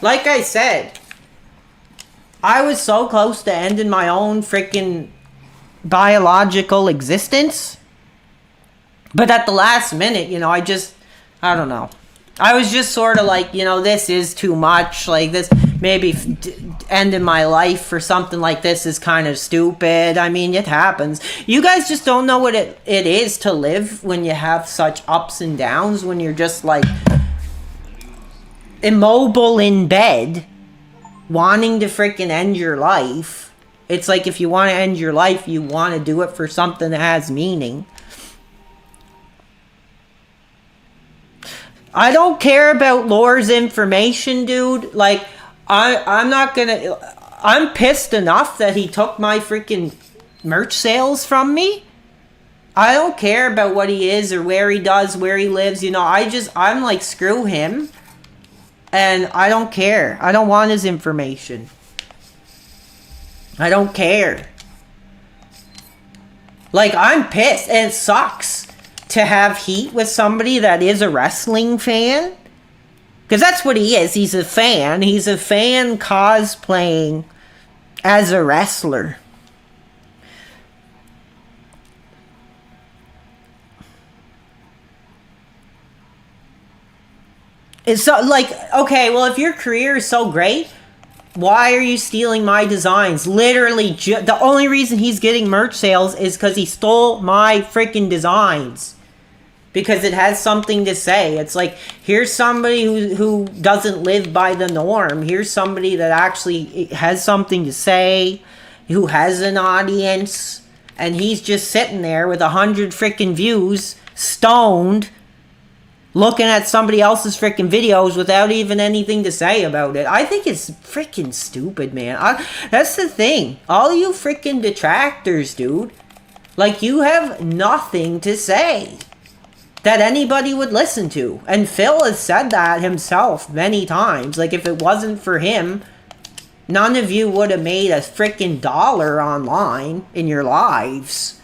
Like I said, I was so close to ending my own freaking biological existence. But at the last minute, you know, I don't know. I was just sort of like, you know, this is too much. Like, this, maybe ending my life for something like this is kind of stupid. I mean, it happens. You guys just don't know what it is to live when you have such ups and downs, when you're just like immobile in bed, wanting to freaking end your life. It's like, if you want to end your life, you want to do it for something that has meaning. I don't care about Laura's information, dude. Like, I'm not gonna... I'm pissed enough that he took my freaking merch sales from me. I don't care about what he is or where he does, where he lives. You know, I'm like, screw him. And I don't care. I don't want his information. I don't care. Like, I'm pissed. And it sucks to have heat with somebody that is a wrestling fan. Because that's what he is. He's a fan. He's a fan cosplaying as a wrestler. It's so, like, okay, well, if your career is so great, why are you stealing my designs? Literally, the only reason he's getting merch sales is because he stole my freaking designs. Because it has something to say. It's like, here's somebody who doesn't live by the norm. Here's somebody that actually has something to say, who has an audience, and he's just sitting there with 100 freaking views, stoned, looking at somebody else's freaking videos without even anything to say about it. I think it's freaking stupid, man. That's the thing. All you freaking detractors, dude. Like, you have nothing to say that anybody would listen to. And Phil has said that himself many times. Like, if it wasn't for him, none of you would have made a freaking dollar online in your lives.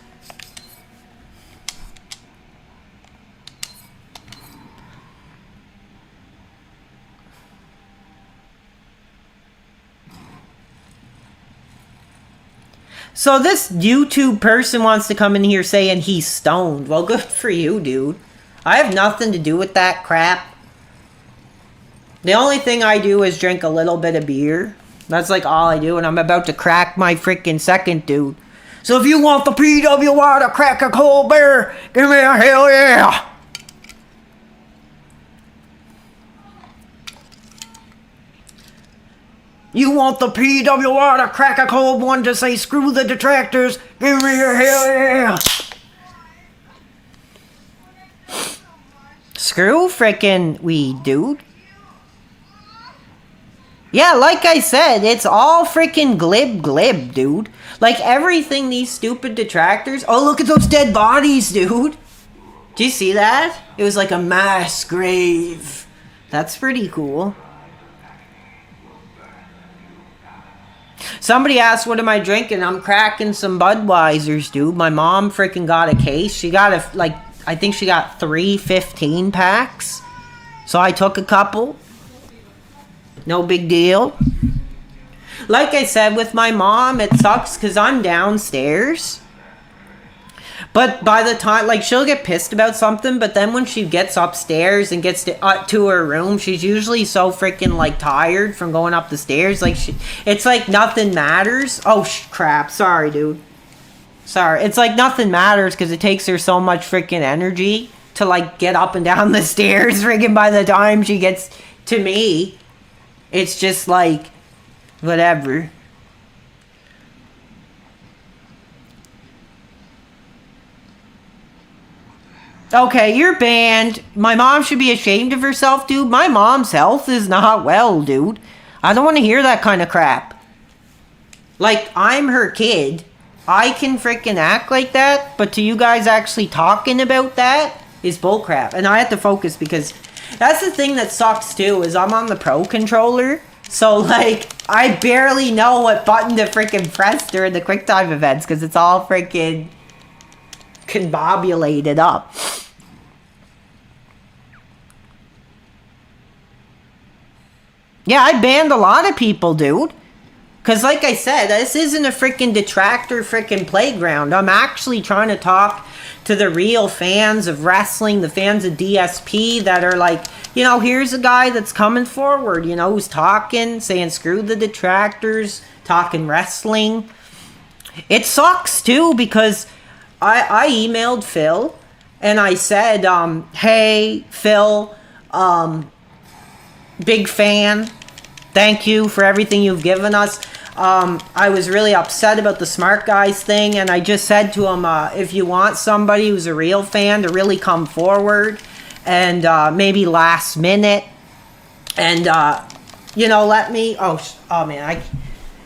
So this YouTube person wants to come in here saying he's stoned. Well, good for you, dude. I have nothing to do with that crap. The only thing I do is drink a little bit of beer. That's like all I do, and I'm about to crack my freaking second, dude. So if you want the PWI to crack a cold beer, give me a hell yeah! You want the PWI to crack a cold one to say screw the detractors? Give me a hell yeah! Screw frickin' weed, dude. Yeah, like I said, it's all frickin' glib, dude. Like, everything these stupid detractors... Oh, look at those dead bodies, dude! Do you see that? It was like a mass grave. That's pretty cool. Somebody asked, what am I drinking? I'm cracking some Budweisers, dude. My mom freaking got a case. She got I think she got 3 15 packs. So I took a couple. No big deal. Like I said, with my mom, it sucks because I'm downstairs. But by the time, like, she'll get pissed about something, but then when she gets upstairs and gets to her room, she's usually so freaking, like, tired from going up the stairs. Like, it's like nothing matters. Oh, crap. Sorry, dude. Sorry. It's like nothing matters because it takes her so much freaking energy to, like, get up and down the stairs. Freaking by the time she gets to me, it's just like, whatever. Okay, you're banned. My mom should be ashamed of herself, dude. My mom's health is not well, dude. I don't want to hear that kind of crap. Like, I'm her kid. I can freaking act like that, but to you guys actually talking about that is bullcrap. And I have to focus because that's the thing that sucks too, is I'm on the Pro controller. So, like, I barely know what button to freaking press during the QuickTime events because it's all freaking combobulated up. Yeah, I banned a lot of people, dude. Because like I said, this isn't a freaking detractor freaking playground. I'm actually trying to talk to the real fans of wrestling, the fans of DSP that are like, you know, here's a guy that's coming forward, you know, who's talking, saying screw the detractors, talking wrestling. It sucks too because I emailed Phil and I said, hey, Phil, big fan. Thank you for everything you've given us. I was really upset about the Smart Guys thing, and I just said to him, if you want somebody who's a real fan to really come forward and maybe last minute and, you know, let me... Oh man,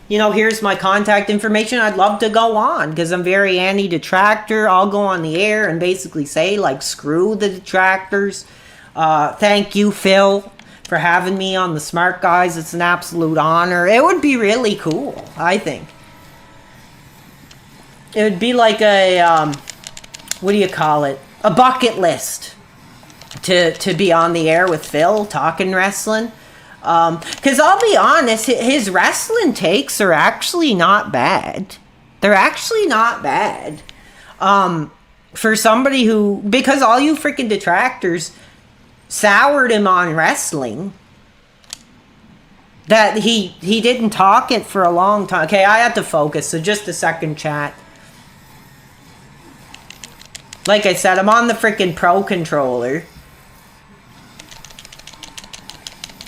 you know, here's my contact information. I'd love to go on because I'm very anti-detractor. I'll go on the air and basically say, like, screw the detractors. Thank you, Phil, for having me on the Smart Guys. It's an absolute honor. It would be really cool, I think. It would be like a, what do you call it? A bucket list to be on the air with Phil talking wrestling. Because I'll be honest, his wrestling takes are actually not bad. They're actually not bad. For somebody who, because all you freaking detractors soured him on wrestling, that he didn't talk it for a long time. Okay, I have to focus, so just a second, chat. Like I said, I'm on the freaking Pro controller,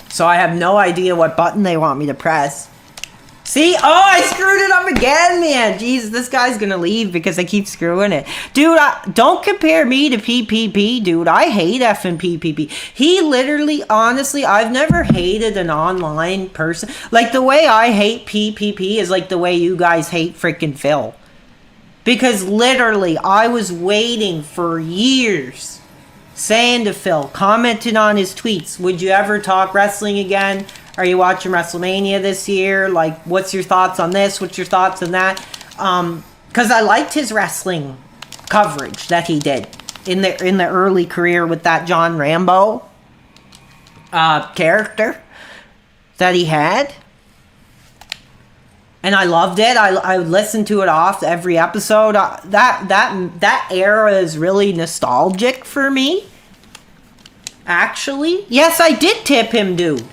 so I have no idea what button they want me to press. See? Oh, I screwed it up again, man. Jeez, this guy's gonna leave because I keep screwing it. Dude, don't compare me to PPP, dude. I hate effing PPP. He literally, honestly, I've never hated an online person. Like, the way I hate PPP is like the way you guys hate freaking Phil. Because literally, I was waiting for years, saying to Phil, commenting on his tweets, would you ever talk wrestling again? Are you watching WrestleMania this year? Like, what's your thoughts on this? What's your thoughts on that? Because I liked his wrestling coverage that he did in the early career with that John Rambo character that he had. And I loved it. I listened to it off every episode. That era is really nostalgic for me. Actually. Yes, I did tip him, dude.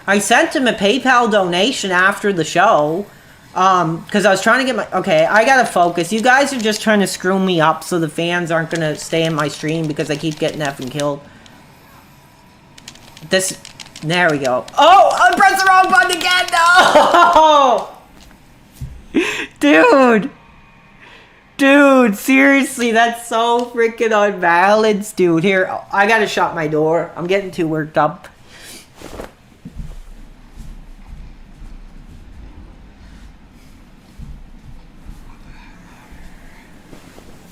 I sent him a PayPal donation after the show. Because I was trying to get my... Okay, I gotta focus. You guys are just trying to screw me up so the fans aren't gonna stay in my stream because I keep getting effing killed. There we go. Oh! I pressed the wrong button again! No! Dude, seriously, that's so freaking unbalanced, dude. Here, I gotta shut my door. I'm getting too worked up.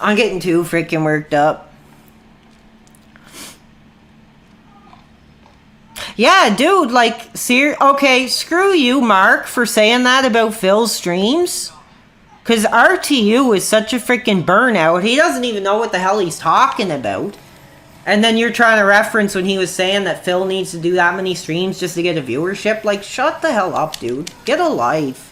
I'm getting too freaking worked up. Yeah, dude, like, okay, screw you, Mark, for saying that about Phil's streams. Because RTU is such a freaking burnout. He doesn't even know what the hell he's talking about. And then you're trying to reference when he was saying that Phil needs to do that many streams just to get a viewership. Like, shut the hell up, dude. Get a life.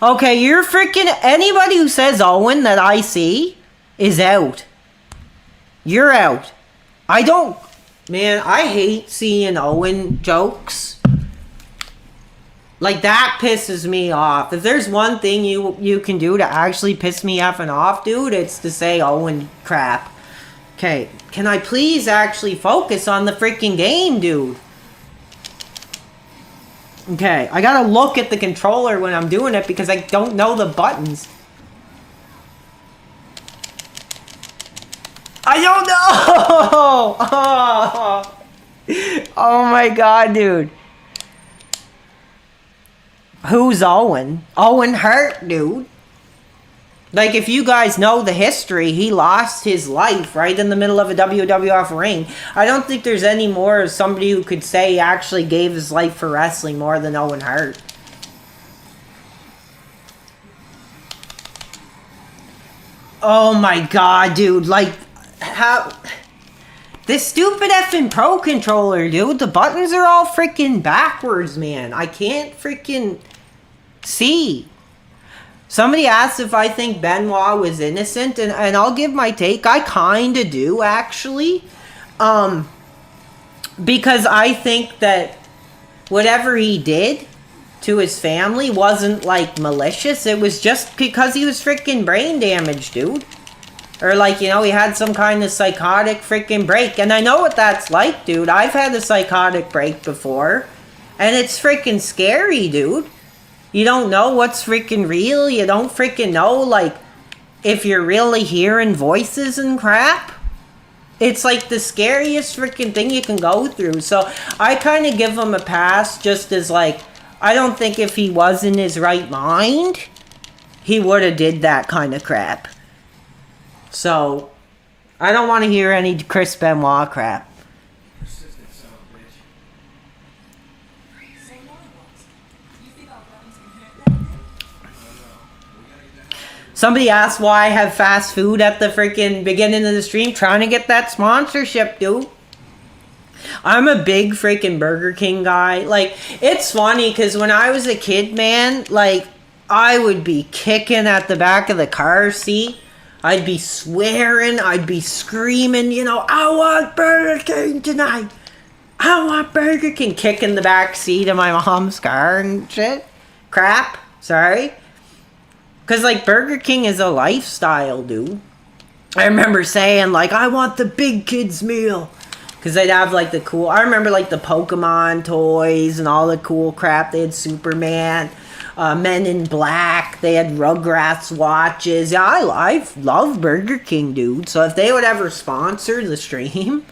Okay, you're freaking... Anybody who says Owen that I see is out. You're out. I don't... Man, I hate seeing Owen jokes. Like, that pisses me off. If there's one thing you can do to actually piss me effing off, dude, it's to say Owen crap. Okay, can I please actually focus on the freaking game, dude? Okay, I gotta look at the controller when I'm doing it because I don't know the buttons. I don't know. Oh my god, dude. Who's Owen? Owen Hart, dude. Like, if you guys know the history, he lost his life right in the middle of a WWF ring. I don't think there's any more of somebody who could say he actually gave his life for wrestling more than Owen Hart. Oh my god, dude. Like, how... This stupid effing Pro Controller, dude. The buttons are all freaking backwards, man. I can't freaking see. Somebody asked if I think Benoit was innocent, and I'll give my take. I kind of do, actually. Because I think that whatever he did to his family wasn't, like, malicious. It was just because he was freaking brain damaged, dude. Or, like, you know, he had some kind of psychotic freaking break. And I know what that's like, dude. I've had a psychotic break before. And it's freaking scary, dude. You don't know what's freaking real. You don't freaking know, like, if you're really hearing voices and crap. It's, like, the scariest freaking thing you can go through. So, I kind of give him a pass just as, like, I don't think if he was in his right mind, he would have did that kind of crap. So, I don't want to hear any Chris Benoit crap. Somebody asked why I have fast food at the freaking beginning of the stream. Trying to get that sponsorship, dude. I'm a big freaking Burger King guy. Like, it's funny because when I was a kid, man, like, I would be kicking at the back of the car seat. I'd be swearing. I'd be screaming, you know, I want Burger King tonight. I want Burger King. Kicking the back seat of my mom's car and shit. Crap. Sorry. Because, like, Burger King is a lifestyle, dude. I remember saying, like, I want the big kids meal. Because they'd have, like, the cool... I remember, like, the Pokemon toys and all the cool crap. They had Superman, Men in Black. They had Rugrats watches. Yeah, I love Burger King, dude. So if they would ever sponsor the stream,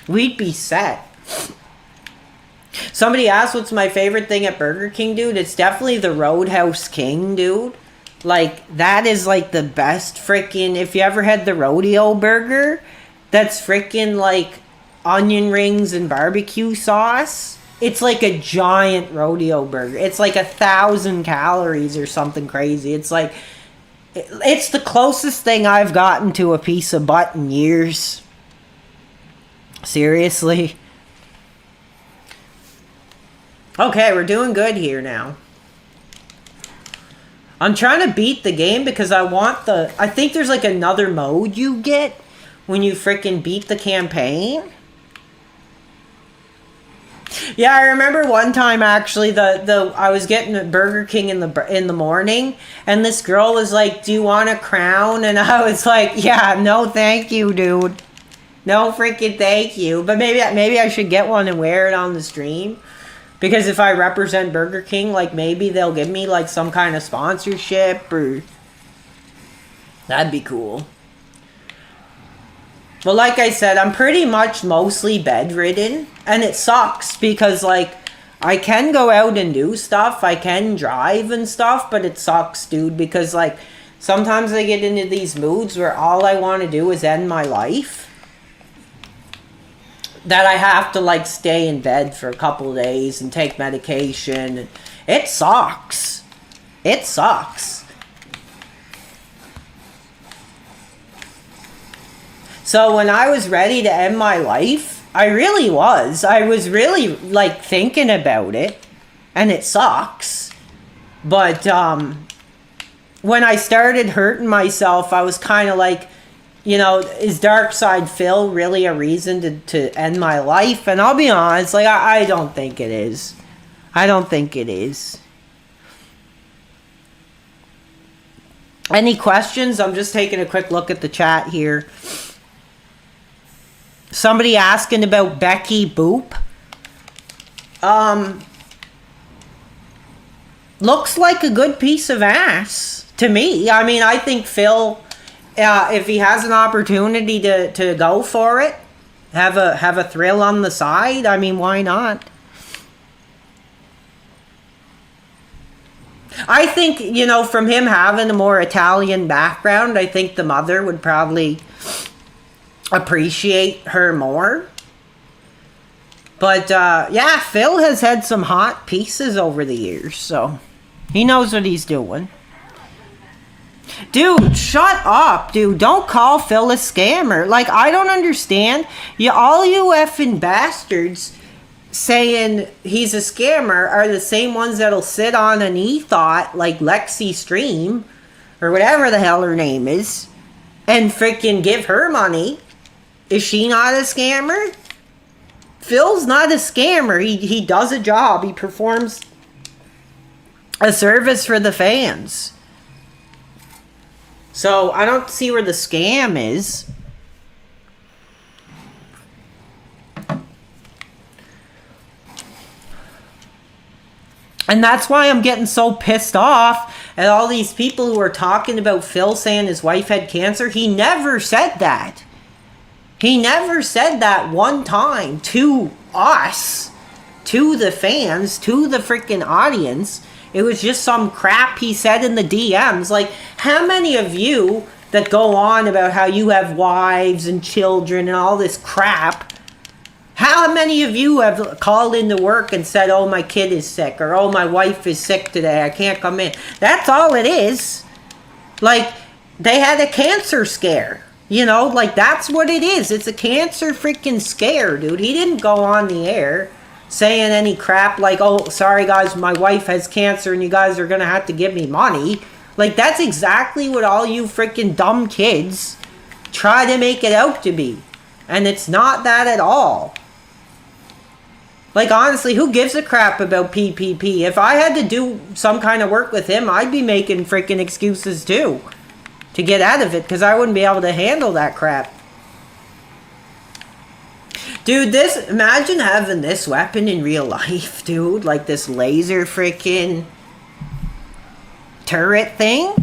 we'd be set. Somebody asked what's my favorite thing at Burger King, dude. It's definitely the Roadhouse King, dude. Like, that is, like, the best freaking... If you ever had the rodeo burger, that's freaking, like, onion rings and barbecue sauce. It's like a giant rodeo burger. It's like 1,000 calories or something crazy. It's like... It's the closest thing I've gotten to a piece of butt in years. Seriously. Okay, we're doing good here now. I'm trying to beat the game because I want the... I think there's like another mode you get when you freaking beat the campaign. Yeah, I remember one time actually I was getting a Burger King in the morning, and this girl was like, "Do you want a crown?" And I was like, "Yeah, no, thank you, dude. No freaking thank you." But maybe I should get one and wear it on the stream. Because if I represent Burger King, like, maybe they'll give me, like, some kind of sponsorship, or... That'd be cool. But like I said, I'm pretty much mostly bedridden, and it sucks, because, like, I can go out and do stuff, I can drive and stuff, but it sucks, dude, because, like, sometimes I get into these moods where all I want to do is end my life. That I have to, like, stay in bed for a couple of days and take medication. It sucks. It sucks. So when I was ready to end my life, I really was. I was really, like, thinking about it. And it sucks. But, when I started hurting myself, I was kind of like... You know, is Dark Side Phil really a reason to end my life? And I'll be honest, like, I don't think it is. I don't think it is. Any questions? I'm just taking a quick look at the chat here. Somebody asking about Becky Boop. Looks like a good piece of ass to me. I mean, I think Phil if he has an opportunity to go for it, have a thrill on the side, I mean, why not? I think, you know, from him having a more Italian background, I think the mother would probably appreciate her more. But, yeah, Phil has had some hot pieces over the years, so he knows what he's doing. Dude, shut up, dude. Don't call Phil a scammer. Like, I don't understand. All you effing bastards saying he's a scammer are the same ones that'll sit on an e-thought like Lexi Stream or whatever the hell her name is and freaking give her money. Is she not a scammer? Phil's not a scammer. He does a job. He performs a service for the fans. So I don't see where the scam is. And that's why I'm getting so pissed off at all these people who are talking about Phil saying his wife had cancer. He never said that. He never said that one time to us, to the fans, to the freaking audience. It was just some crap he said in the DMs. Like, how many of you that go on about how you have wives and children and all this crap, how many of you have called into work and said, oh, my kid is sick, or oh, my wife is sick today, I can't come in? That's all it is. Like, they had a cancer scare. You know, like, that's what it is. It's a cancer freaking scare, dude. He didn't go on the air saying any crap like, oh, sorry guys, my wife has cancer and you guys are gonna have to give me money. Like, that's exactly what all you freaking dumb kids try to make it out to be. And it's not that at all. Like, honestly, who gives a crap about PPP? If I had to do some kind of work with him, I'd be making freaking excuses too to get out of it, because I wouldn't be able to handle that crap. Dude, imagine having this weapon in real life, dude. Like this laser freaking turret thing.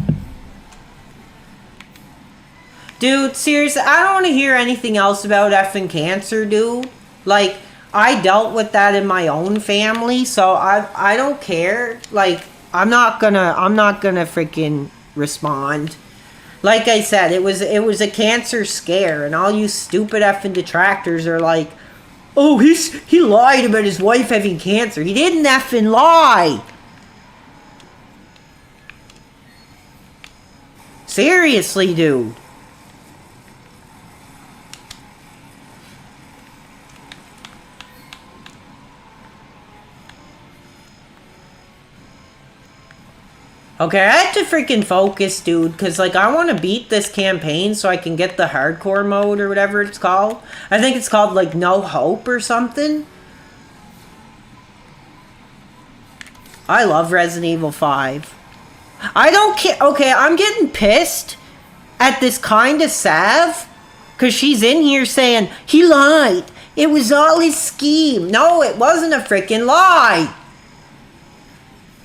Dude, seriously, I don't want to hear anything else about effing cancer, dude. Like, I dealt with that in my own family, so I don't care. Like, I'm not gonna freaking respond. Like I said, it was a cancer scare, and all you stupid effing detractors are like, oh, he lied about his wife having cancer. He didn't effing lie. Seriously, dude. Okay, I have to freaking focus, dude, because, like, I want to beat this campaign so I can get the hardcore mode or whatever it's called. I think it's called, like, No Hope or something. I love Resident Evil 5. I don't care. Okay, I'm getting pissed at this kind of Sav, because she's in here saying, he lied. It was all his scheme. No, it wasn't a freaking lie.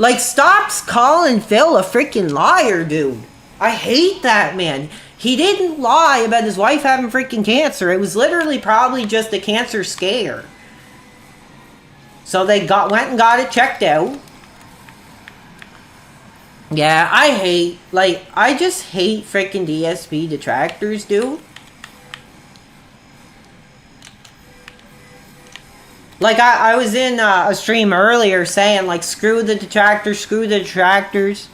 Like, stop calling Phil a freaking liar, dude. I hate that, man. He didn't lie about his wife having freaking cancer. It was literally probably just a cancer scare. So they went and got it checked out. Yeah, I just hate freaking DSP detractors, dude. Like, I was in a stream earlier saying, like, screw the detractors, screw the detractors.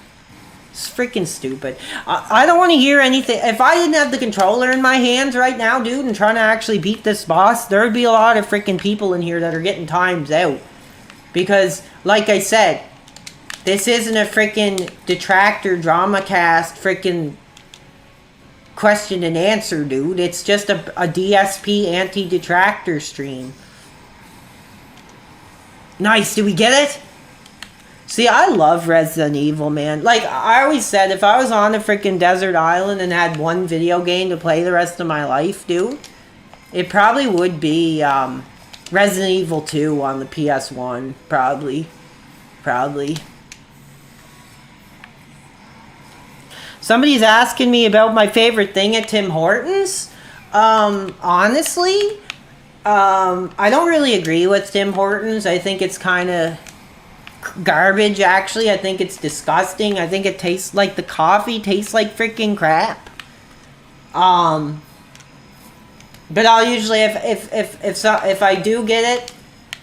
It's freaking stupid. I don't want to hear anything. If I didn't have the controller in my hands right now, dude, and trying to actually beat this boss, there would be a lot of freaking people in here that are getting times out. Because, like I said, this isn't a freaking detractor drama cast freaking question and answer, dude. It's just a DSP anti-detractor stream. Nice, do we get it? See, I love Resident Evil, man. Like, I always said, if I was on a freaking desert island and had one video game to play the rest of my life, dude, it probably would be Resident Evil 2 on the PS1. Probably. Somebody's asking me about my favorite thing at Tim Hortons. Honestly, I don't really agree with Tim Hortons. I think it's kind of garbage, actually. I think it's disgusting. I think it tastes like the coffee tastes like freaking crap. But I'll usually, if I do get it,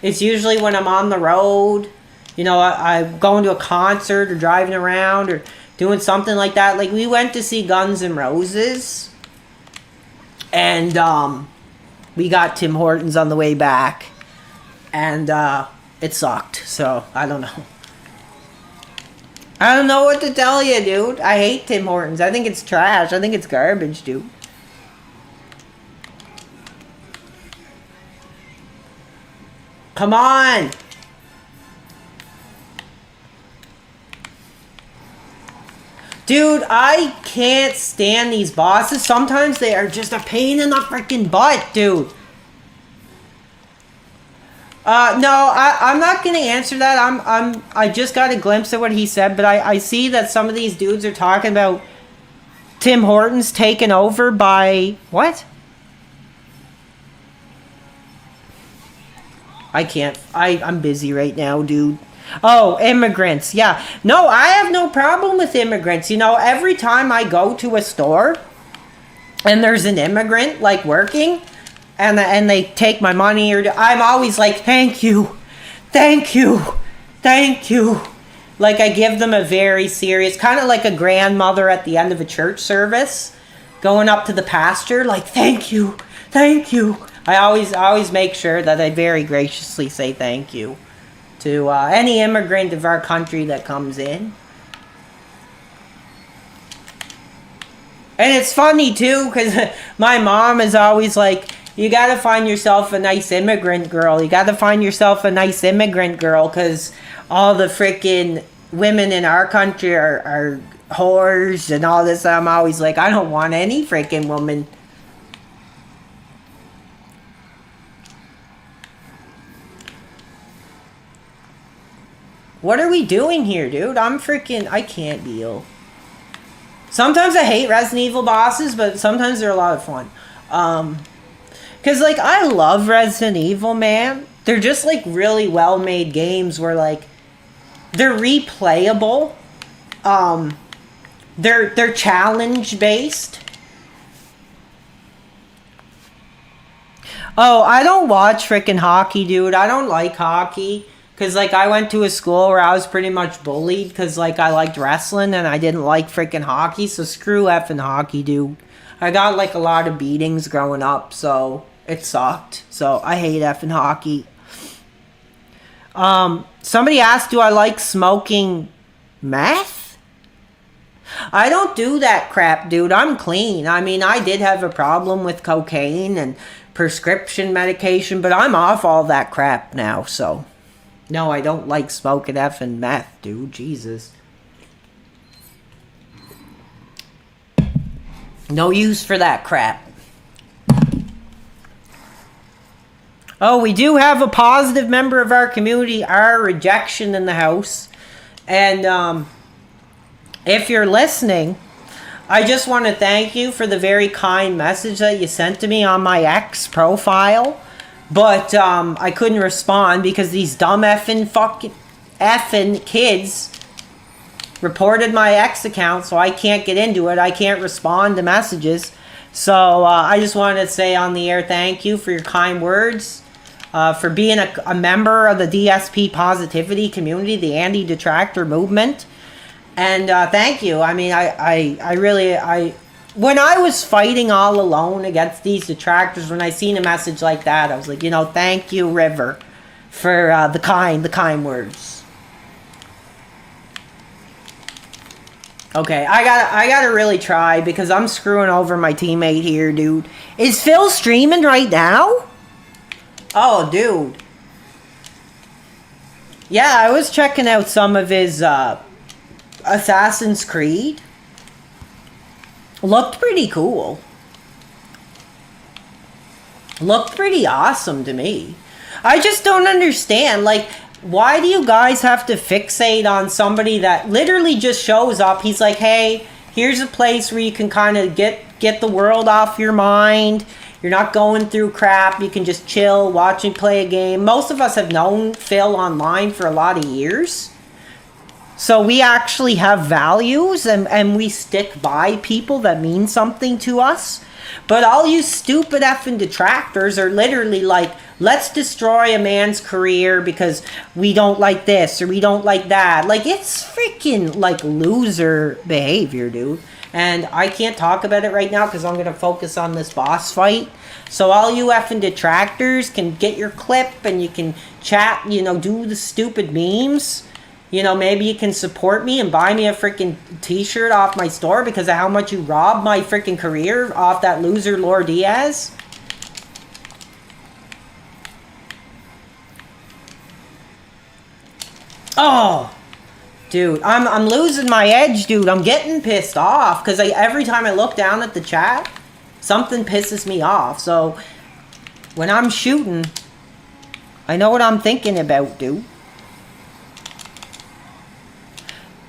it's usually when I'm on the road. You know, I'm going to a concert or driving around or doing something like that. Like, we went to see Guns N' Roses. And, we got Tim Hortons on the way back. And, it sucked. So, I don't know. I don't know what to tell you, dude. I hate Tim Hortons. I think it's trash. I think it's garbage, dude. Come on! Dude, I can't stand these bosses. Sometimes they are just a pain in the freaking butt, dude. No, I'm not gonna answer that. I just got a glimpse of what he said, but I see that some of these dudes are talking about Tim Hortons taken over by what? I can't. I'm busy right now, dude. Oh, immigrants. Yeah. No, I have no problem with immigrants. You know, every time I go to a store and there's an immigrant, like, working, and they take my money, or I'm always like, thank you. Thank you. Thank you. Like, I give them a very serious, kind of like a grandmother at the end of a church service, going up to the pastor, like, thank you. Thank you. I always make sure that I very graciously say thank you to any immigrant of our country that comes in. And it's funny, too, because my mom is always like, you got to find yourself a nice immigrant girl. You got to find yourself a nice immigrant girl, because all the freaking women in our country are whores and all this. I'm always like, I don't want any freaking woman. What are we doing here, dude? I can't deal. Sometimes I hate Resident Evil bosses, but sometimes they're a lot of fun. Because, like, I love Resident Evil, man. They're just, like, really well-made games where, like, they're replayable. They're challenge-based. Oh, I don't watch freaking hockey, dude. I don't like hockey. Because, like, I went to a school where I was pretty much bullied because, like, I liked wrestling and I didn't like freaking hockey. So screw effing hockey, dude. I got, like, a lot of beatings growing up, so it sucked. So I hate effing hockey. Somebody asked, do I like smoking meth? I don't do that crap, dude. I'm clean. I mean, I did have a problem with cocaine and prescription medication, but I'm off all that crap now, so... No, I don't like smoking effing meth, dude. Jesus. No use for that crap. Oh, we do have a positive member of our community, our rejection in the house. And if you're listening, I just want to thank you for the very kind message that you sent to me on my ex profile. But I couldn't respond because these dumb effing kids reported my ex account, so I can't get into it. I can't respond to messages. So I just wanted to say on the air thank you for your kind words, for being a member of the DSP positivity community, the anti-detractor movement. And thank you. I mean, I really... When I was fighting all alone against these detractors, when I seen a message like that, I was like, you know, thank you, River, for the kind words. Okay, I gotta really try because I'm screwing over my teammate here, dude. Is Phil streaming right now? Oh, dude. Yeah, I was checking out some of his Assassin's Creed. Looked pretty cool. Looked pretty awesome to me. I just don't understand, like, why do you guys have to fixate on somebody that literally just shows up? He's like, hey, Here's a place where you can kind of get the world off your mind. You're not going through crap. You can just chill, watch and play a game. Most of us have known Phil online for a lot of years. So we actually have values and we stick by people that mean something to us. But all you stupid effing detractors are literally like, let's destroy a man's career because we don't like this or we don't like that. Like, it's freaking like loser behavior, dude. And I can't talk about it right now because I'm going to focus on this boss fight. So all you effing detractors can get your clip and you can chat, you know, do the stupid memes. You know, maybe you can support me and buy me a freaking t-shirt off my store because of how much you robbed my freaking career off that loser Lord Diaz. Oh, dude, I'm losing my edge, dude. I'm getting pissed off because every time I look down at the chat, something pisses me off. So when I'm shooting, I know what I'm thinking about, dude.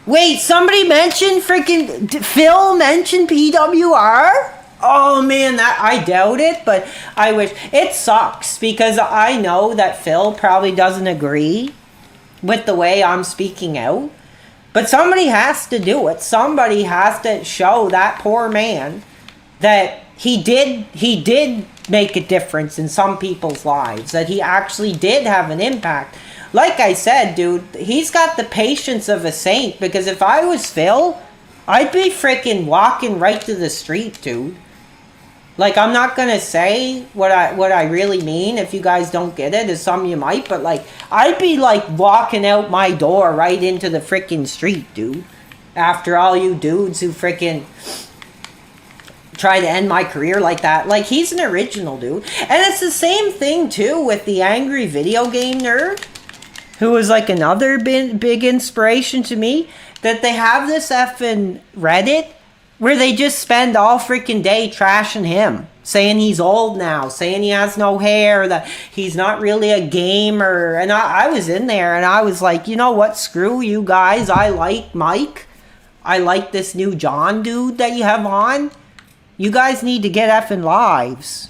Wait, somebody mentioned freaking Phil mentioned PWR? Oh man, that I doubt it, but I wish. It sucks because I know that Phil probably doesn't agree with the way I'm speaking out. But somebody has to do it. Somebody has to show that poor man that he did make a difference in some people's lives, that he actually did have an impact. Like I said, dude, he's got the patience of a saint, because if I was Phil, I'd be freaking walking right to the street, dude. Like, I'm not gonna say what I really mean. If you guys don't get it, as some of you might, but like, I'd be like walking out my door right into the freaking street, dude. After all you dudes who freaking try to end my career like that. Like, he's an original, dude. And it's the same thing too with the angry video game nerd, who was like another big inspiration to me. That they have this effing Reddit where they just spend all freaking day trashing him, saying he's old now, saying he has no hair, that he's not really a gamer. And I was in there and I was like, you know what, screw you guys. I like Mike. I like this new John dude that you have on. You guys need to get effing lives.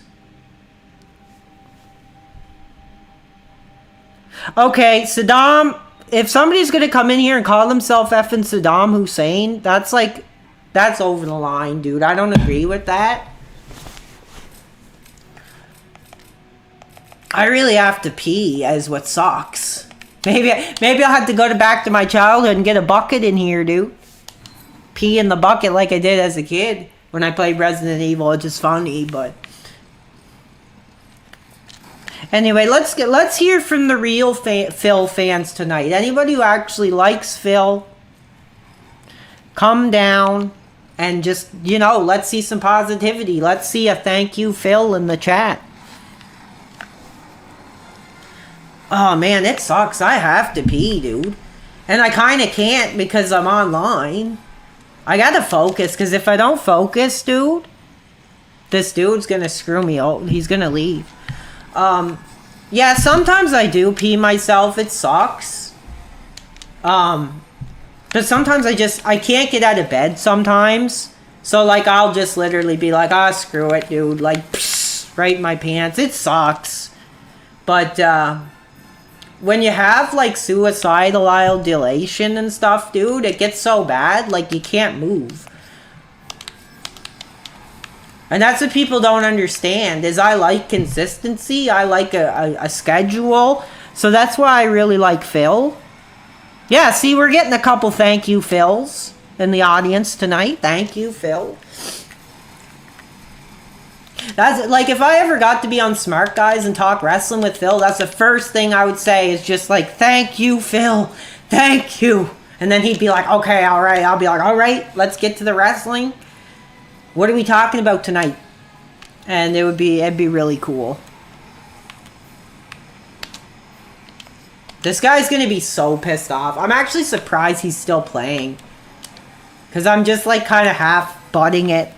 Okay, Saddam, if somebody's going to come in here and call himself effing Saddam Hussein, that's like, that's over the line, dude. I don't agree with that. I really have to pee, as what sucks. Maybe I'll have to go back to my childhood and get a bucket in here, dude. Pee in the bucket like I did as a kid when I played Resident Evil. It's just funny, but anyway, let's hear from the real Phil fans tonight. Anybody who actually likes Phil, come down and just, you know, let's see some positivity. Let's see a thank you, Phil, in the chat. Oh man, it sucks. I have to pee, dude. And I kind of can't because I'm online. I gotta focus, because if I don't focus, dude, this dude's gonna screw me out. He's gonna leave. Yeah, sometimes I do pee myself. It sucks. But sometimes I can't get out of bed sometimes. So, like, I'll just literally be like, ah, screw it, dude. Like, psh, right in my pants. It sucks. But, when you have, like, suicidal ideation and stuff, dude, it gets so bad, like, you can't move. And that's what people don't understand, is I like consistency. I like a schedule. So that's why I really like Phil. Yeah, see, we're getting a couple thank you, Phils, in the audience tonight. Thank you, Phil. That's like, if I ever got to be on Smart Guys and talk wrestling with Phil, that's the first thing I would say is just like, thank you, Phil. Thank you. And then he'd be like, okay, all right. I'll be like, all right, let's get to the wrestling. What are we talking about tonight? And it'd be really cool. This guy's gonna be so pissed off. I'm actually surprised he's still playing, because I'm just like kind of half butting it,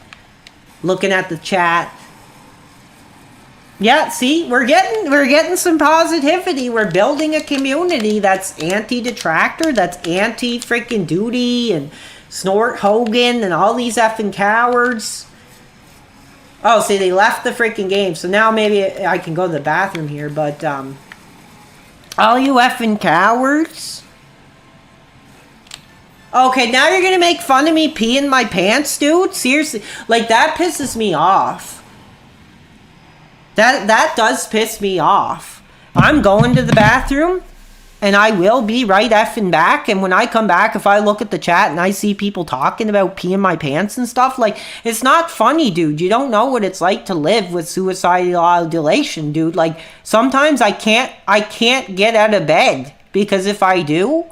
looking at the chat. Yeah, see, we're getting some positivity. We're building a community that's anti-detractor, that's anti-freaking duty and Snort Hogan and all these effing cowards. Oh, see, they left the freaking game. So now maybe I can go to the bathroom here. But, all you effing cowards. Okay, now you're gonna make fun of me peeing my pants, dude? Seriously. Like, that pisses me off. That does piss me off. I'm going to the bathroom. And I will be right effing back. And when I come back, if I look at the chat and I see people talking about peeing my pants and stuff, like, it's not funny, dude. You don't know what it's like to live with suicidal ideation, dude. Like, sometimes I can't get out of bed. Because if I do,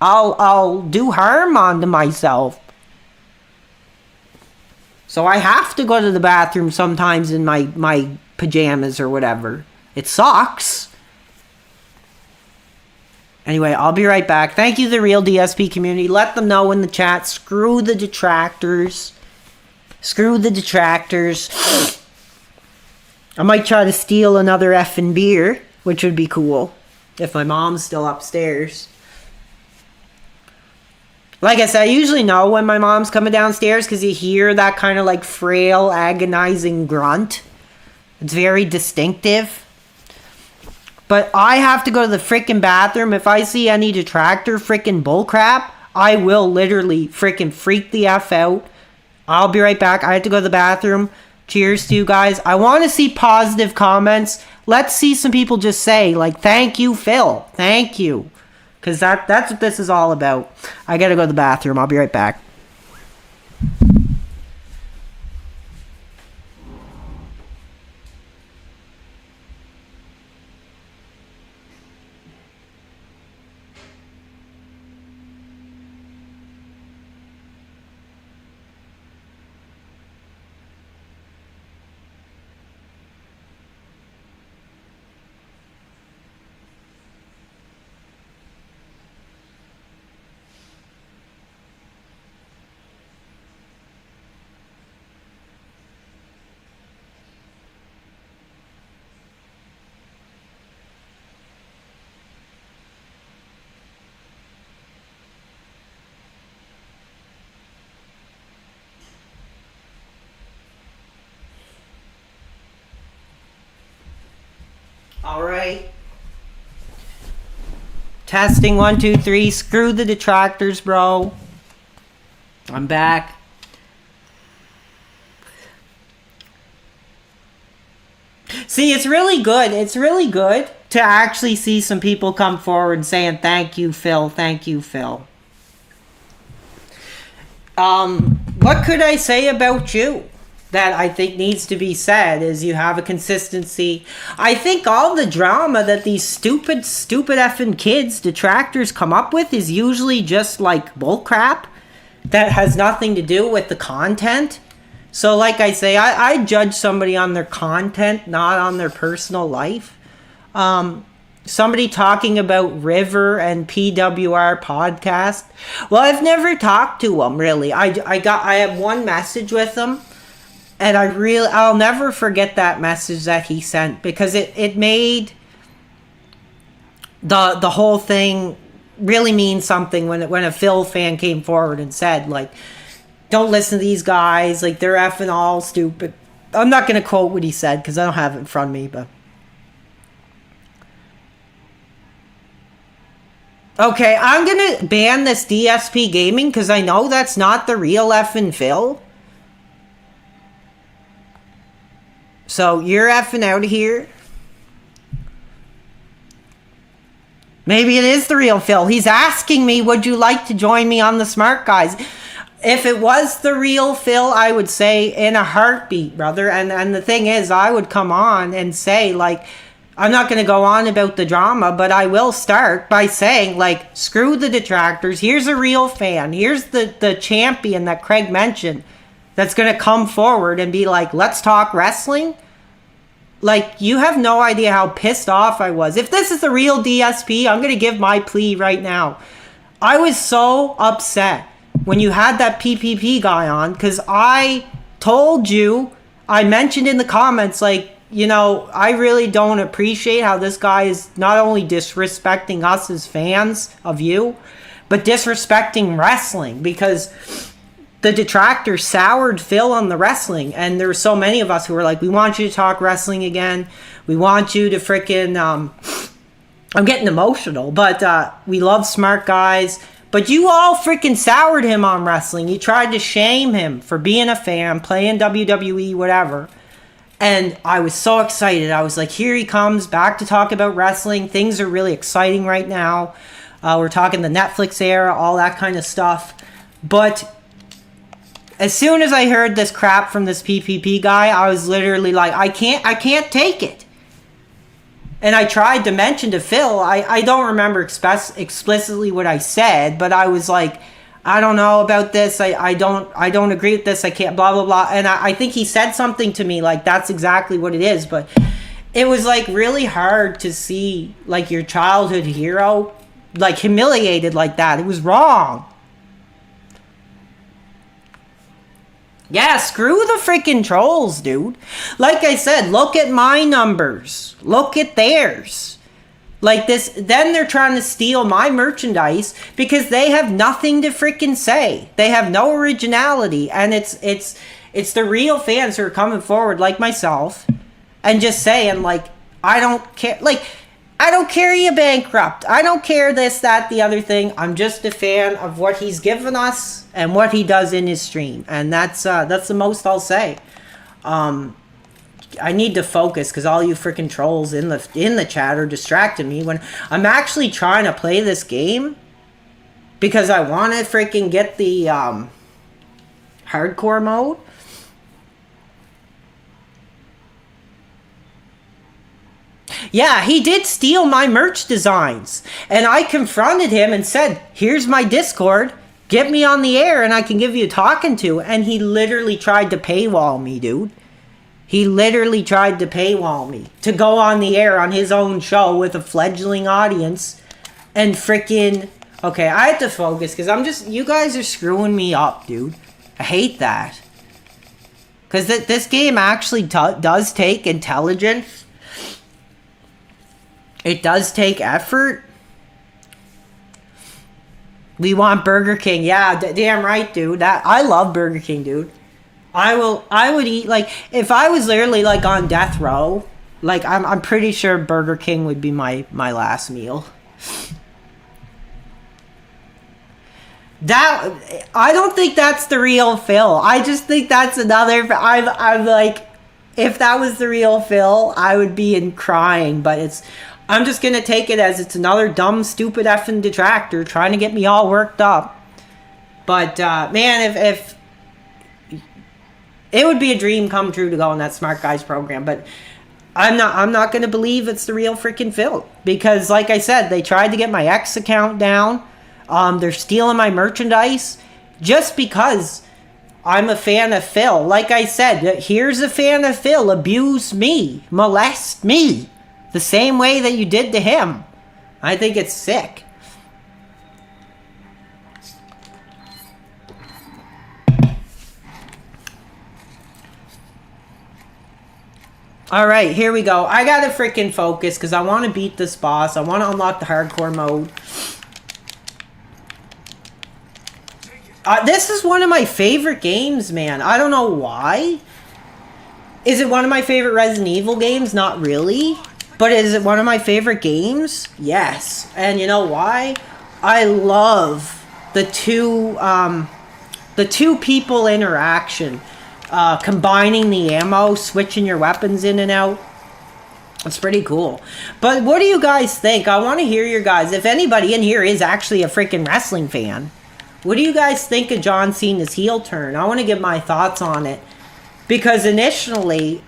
I'll do harm onto myself. So I have to go to the bathroom sometimes in my pajamas or whatever. It sucks. Anyway, I'll be right back. Thank you, the real DSP community. Let them know in the chat. Screw the detractors. Screw the detractors. I might try to steal another effing beer, which would be cool. If my mom's still upstairs. Like I said, I usually know when my mom's coming downstairs because you hear that kind of like frail, agonizing grunt. It's very distinctive. But I have to go to the freaking bathroom. If I see any detractor freaking bullcrap, I will literally freaking freak the F out. I'll be right back. I have to go to the bathroom. Cheers to you guys. I want to see positive comments. Let's see some people just say, like, thank you, Phil. Thank you. Because that's what this is all about. I got to go to the bathroom. I'll be right back. Alright. Testing 1, 2, 3. Screw the detractors, bro. I'm back. See, it's really good. It's really good to actually see some people come forward saying, thank you, Phil. Thank you, Phil. What could I say about you that I think needs to be said is you have a consistency. I think all the drama that these stupid effing kids, detractors, come up with is usually just like bullcrap that has nothing to do with the content. So like I say, I judge somebody on their content, not on their personal life. Somebody talking about River and PWR podcast. Well, I've never talked to him really. I have one message with him. And I'll never forget that message that he sent because it made the whole thing really mean something when a Phil fan came forward and said, like, don't listen to these guys, like, they're effing all stupid. I'm not going to quote what he said because I don't have it in front of me, but. Okay, I'm going to ban this DSP gaming because I know that's not the real effing Phil. So, you're effing out of here. Maybe it is the real Phil. He's asking me, would you like to join me on the Smart Guys? If it was the real Phil, I would say in a heartbeat, brother. And the thing is, I would come on and say, like, I'm not going to go on about the drama, but I will start by saying, like, screw the detractors. Here's a real fan. Here's the champion that Craig mentioned that's going to come forward and be like, let's talk wrestling. Like, you have no idea how pissed off I was. If this is the real DSP, I'm going to give my plea right now. I was so upset when you had that PPP guy on because I told you, I mentioned in the comments, like, you know, I really don't appreciate how this guy is not only disrespecting us as fans of you, but disrespecting wrestling, because the detractors soured Phil on the wrestling, and there were so many of us who were like, we want you to talk wrestling again. We want you to freaking, I'm getting emotional, but we love smart guys. But you all freaking soured him on wrestling. You tried to shame him for being a fan, playing WWE, whatever. And I was so excited. I was like, here he comes, back to talk about wrestling. Things are really exciting right now. We're talking the Netflix era, all that kind of stuff. But as soon as I heard this crap from this PPP guy, I was literally like, I can't take it. And I tried to mention to Phil, I don't remember explicitly what I said, but I was like, I don't know about this. I don't agree with this. I can't, blah, blah, blah. And I think he said something to me like, that's exactly what it is. But it was like really hard to see like your childhood hero like humiliated like that. It was wrong. Yeah, screw the freaking trolls, dude. Like I said, look at my numbers. Look at theirs. Like this, then they're trying to steal my merchandise because they have nothing to freaking say. They have no originality, and it's the real fans who are coming forward like myself and just saying like, I don't care. Like, I don't care you bankrupt. I don't care this, that, the other thing. I'm just a fan of what he's given us and what he does in his stream. And that's the most I'll say. I need to focus because all you freaking trolls in the chat are distracting me when I'm actually trying to play this game because I want to freaking get the hardcore mode. Yeah, he did steal my merch designs. And I confronted him and said, here's my Discord. Get me on the air and I can give you a talking to. And he literally tried to paywall me, dude. He literally tried to paywall me to go on the air on his own show with a fledgling audience. And freaking... Okay, I have to focus because you guys are screwing me up, dude. I hate that. Because this game actually does take intelligence. It does take effort. We want Burger King. Yeah, damn right, dude. I love Burger King, dude. I would eat, like, if I was literally, like, on death row, like, I'm pretty sure Burger King would be my last meal. I don't think that's the real Phil. I just think that's another, I'm like, if that was the real Phil, I would be crying, but I'm just going to take it as it's another dumb, stupid effing detractor trying to get me all worked up. But, man, if it would be a dream come true to go on that Smart Guys program, but I'm not going to believe it's the real freaking Phil. Because, like I said, they tried to get my X account down. They're stealing my merchandise just because I'm a fan of Phil. Like I said, here's a fan of Phil. Abuse me. Molest me. The same way that you did to him. I think it's sick. Alright, here we go. I gotta freaking focus because I want to beat this boss. I want to unlock the hardcore mode. This is one of my favorite games, man. I don't know why. Is it one of my favorite Resident Evil games? Not really. But is it one of my favorite games? Yes. And you know why? I love the two people interaction. Combining the ammo, switching your weapons in and out. It's pretty cool. But what do you guys think? I want to hear your guys. If anybody in here is actually a freaking wrestling fan, what do you guys think of John Cena's heel turn? I want to give my thoughts on it. Because initially,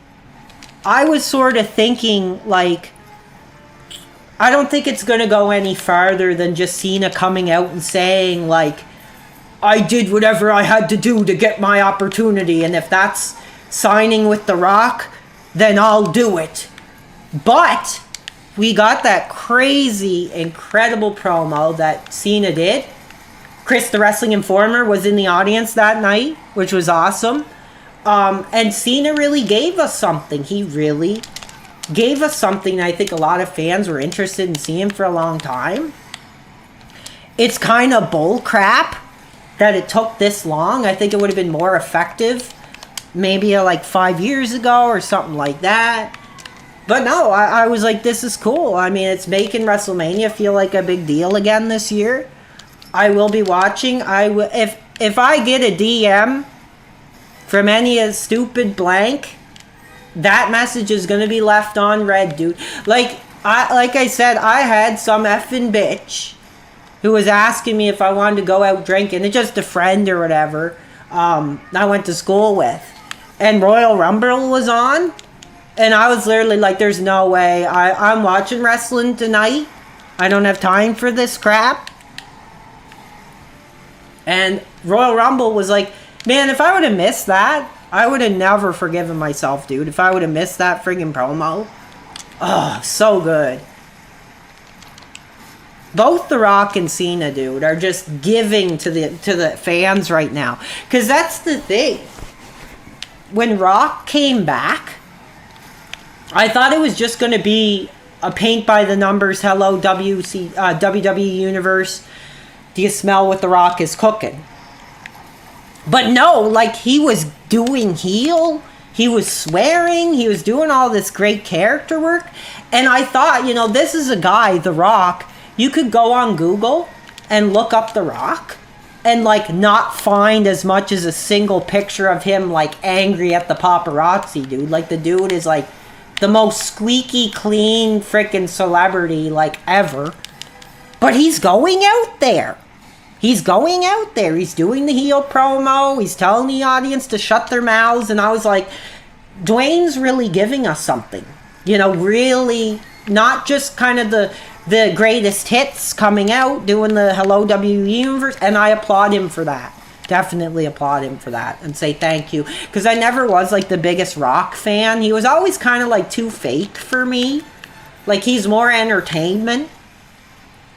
I was sort of thinking, like, I don't think it's going to go any farther than just Cena coming out and saying, like, I did whatever I had to do to get my opportunity, and if that's signing with The Rock, then I'll do it. But we got that crazy, incredible promo that Cena did. Chris, the Wrestling Informer, was in the audience that night, which was awesome. And Cena really gave us something. He really gave us something that I think a lot of fans were interested in seeing for a long time. it's kind of bull crap that it took this long. I think it would have been more effective maybe like 5 years ago or something like that. But no, I was like, this is cool. I mean, it's making WrestleMania feel like a big deal again this year. I will be watching. If I get a DM from any stupid blank, that message is going to be left on red, dude. Like I said, I had some effing bitch who was asking me if I wanted to go out drinking. It's just a friend or whatever I went to school with. And Royal Rumble was on. And I was literally like, there's no way. I'm watching wrestling tonight. I don't have time for this crap. And Royal Rumble was like, man, if I would have missed that, I would have never forgiven myself, dude. If I would have missed that friggin' promo. Oh, so good. Both The Rock and Cena, dude, are just giving to the fans right now. Because that's the thing. When Rock came back, I thought it was just going to be a paint by the numbers, hello, WWE Universe, do you smell what The Rock is cooking? But no, like, he was doing heel, he was swearing, he was doing all this great character work, and I thought, you know, this is a guy, The Rock, you could go on Google and look up The Rock, and, like, not find as much as a single picture of him, like, angry at the paparazzi, dude. Like, the dude is, like, the most squeaky clean freaking celebrity, like, ever. But he's going out there. He's going out there. He's doing the heel promo. He's telling the audience to shut their mouths. And I was like, Dwayne's really giving us something. You know, really, not just kind of the greatest hits coming out, doing the Hello WWE Universe. And I applaud him for that. Definitely applaud him for that and say thank you. Because I never was like the biggest Rock fan. He was always kind of like too fake for me. Like, he's more entertainment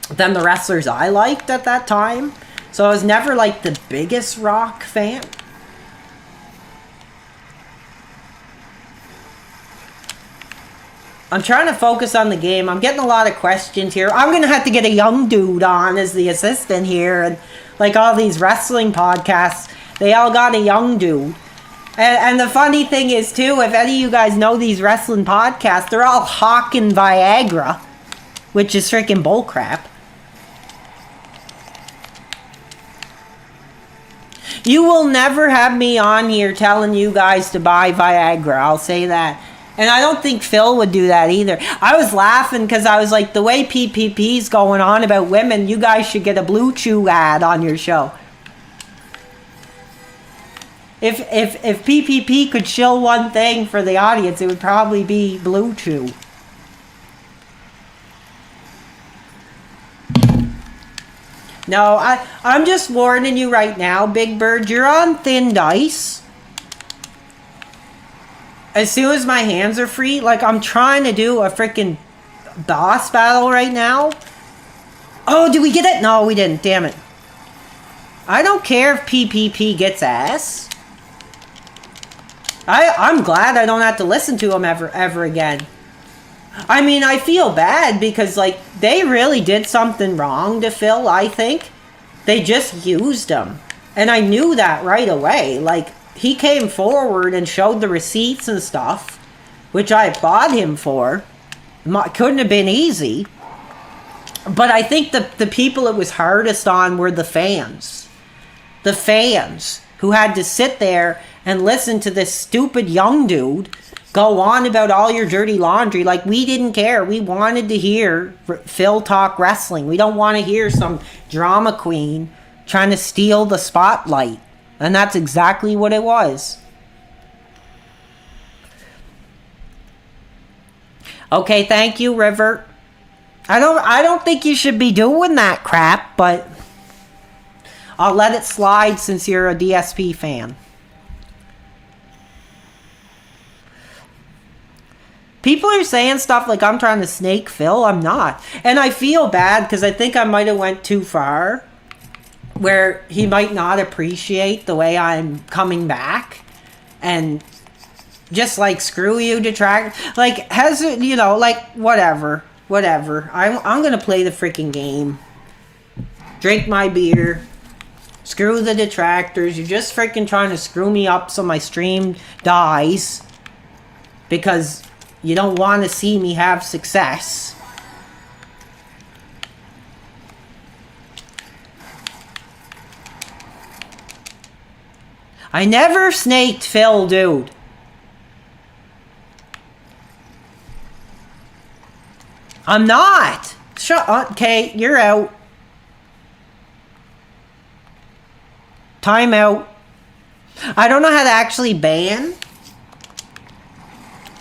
than the wrestlers I liked at that time. So I was never like the biggest Rock fan. I'm trying to focus on the game. I'm getting a lot of questions here. I'm going to have to get a young dude on as the assistant here. And like all these wrestling podcasts, they all got a young dude. And the funny thing is, too, if any of you guys know these wrestling podcasts, they're all hawking Viagra, which is freaking bullcrap. You will never have me on here telling you guys to buy Viagra. I'll say that. And I don't think Phil would do that either. I was laughing because I was like, the way PPP's going on about women, you guys should get a Blue Chew ad on your show. If PPP could shill one thing for the audience, it would probably be Blue Chew. No, I'm just warning you right now, Big Bird, you're on thin ice. As soon as my hands are free, like, I'm trying to do a freaking boss battle right now. Oh, did we get it? No, we didn't. Damn it. I don't care if PPP gets ass. I'm glad I don't have to listen to him ever again. I mean, I feel bad because, like, they really did something wrong to Phil, I think. They just used him. And I knew that right away. Like, he came forward and showed the receipts and stuff, which I applaud him for. Couldn't have been easy. But I think the people it was hardest on were the fans. The fans who had to sit there and listen to this stupid young dude go on about all your dirty laundry. Like, we didn't care. We wanted to hear Phil talk wrestling. We don't want to hear some drama queen trying to steal the spotlight. And that's exactly what it was. Okay, thank you, River. I don't think you should be doing that crap, but I'll let it slide since you're a DSP fan. People are saying stuff like I'm trying to snake Phil. I'm not. And I feel bad because I think I might have went too far where he might not appreciate the way I'm coming back. And just like, screw you, detractor. Like, has it, you know, like, whatever. I'm going to play the freaking game. drink my beer. Screw the detractors. You're just freaking trying to screw me up so my stream dies. Because you don't want to see me have success. I never snaked Phil, dude. I'm not. Shut up. Okay, you're out. Time out. I don't know how to actually ban.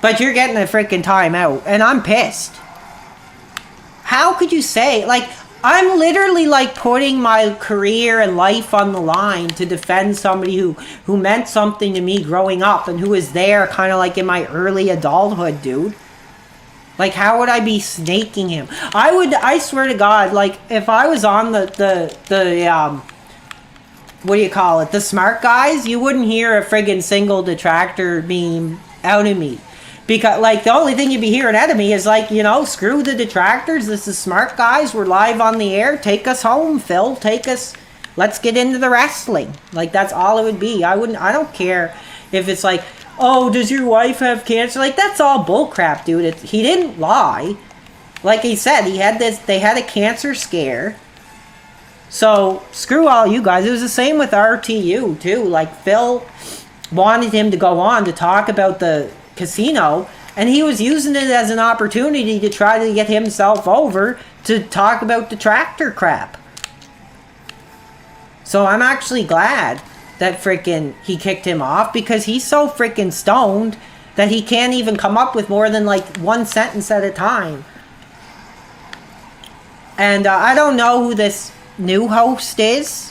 But you're getting a freaking timeout. And I'm pissed. How could you say... Like, I'm literally, like, putting my career and life on the line to defend somebody who meant something to me growing up and who was there kind of like in my early adulthood, dude. Like, how would I be snaking him? I swear to God, like, if I was on the what do you call it? The smart guys, you wouldn't hear a friggin' single detractor beam out of me. Because, like, the only thing you'd be hearing out of me is, like, you know, screw the detractors. This is smart guys. We're live on the air. Take us home, Phil. Take us. Let's get into the wrestling. Like, that's all it would be. I don't care if it's like, oh, does your wife have cancer? Like, that's all bullcrap, dude. He didn't lie. Like he said, they had a cancer scare. So, screw all you guys. It was the same with RTU, too. Like, Phil wanted him to go on to talk about the casino, and he was using it as an opportunity to try to get himself over to talk about the tractor crap. So I'm actually glad that freaking he kicked him off, because he's so freaking stoned that he can't even come up with more than like one sentence at a time. And I don't know who this new host is,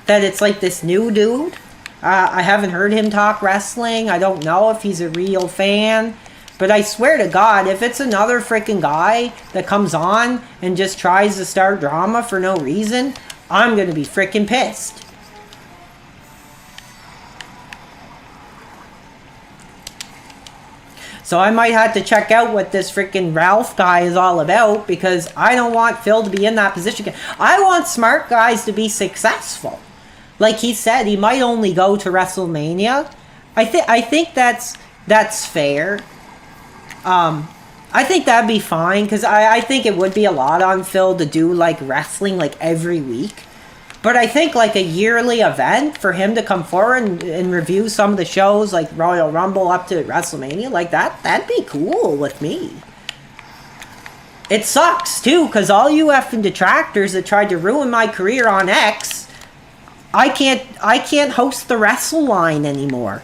that it's like this new dude. I haven't heard him talk wrestling. I don't know if he's a real fan. But I swear to God, if it's another freaking guy that comes on and just tries to start drama for no reason, I'm going to be freaking pissed. So I might have to check out what this freaking Ralph guy is all about, because I don't want Phil to be in that position. I want smart guys to be successful. Like he said, he might only go to WrestleMania. I think that's fair. I think that'd be fine, because I think it would be a lot on Phil to do like wrestling like every week. But I think like a yearly event for him to come forward and review some of the shows like Royal Rumble up to WrestleMania, like that'd be cool with me. It sucks too, because all you effing detractors that tried to ruin my career on X, I can't host the Wrestle Line anymore.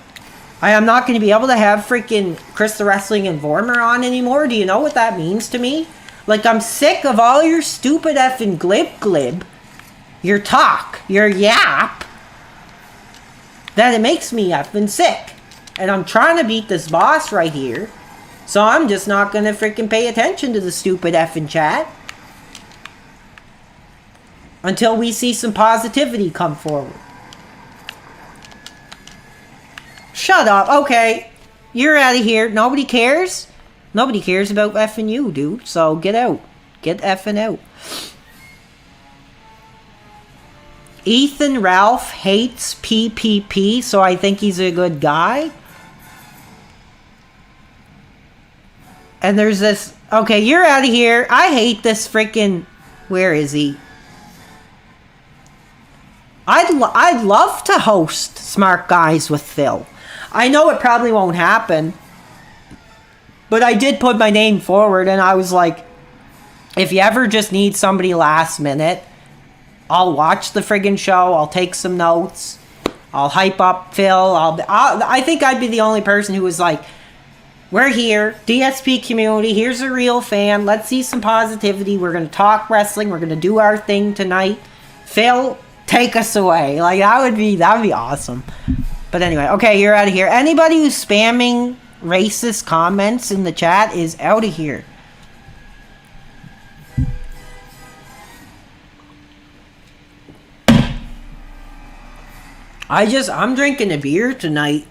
I am not going to be able to have freaking Chris the Wrestling Informer on anymore. Do you know what that means to me? Like, I'm sick of all your stupid effing glib, your talk, your yap, that it makes me effing sick. And I'm trying to beat this boss right here, so I'm just not going to freaking pay attention to the stupid effing chat until we see some positivity come forward. Shut up. Okay. You're out of here. Nobody cares? Nobody cares about effing you, dude. So get out. Get effing out. Ethan Ralph hates PPP, so I think he's a good guy. And there's this... Okay, you're out of here. I hate this freaking... Where is he? I'd love to host Smart Guys with Phil. I know it probably won't happen, but I did put my name forward, and I was like, if you ever just need somebody last minute, I'll watch the friggin' show, I'll take some notes, I'll hype up Phil, I think I'd be the only person who was like, we're here, DSP community, here's a real fan, let's see some positivity, we're gonna talk wrestling, we're gonna do our thing tonight, Phil, take us away. Like, that would be awesome. But anyway, okay, you're out of here. Anybody who's spamming racist comments in the chat is out of here. I'm drinking a beer tonight.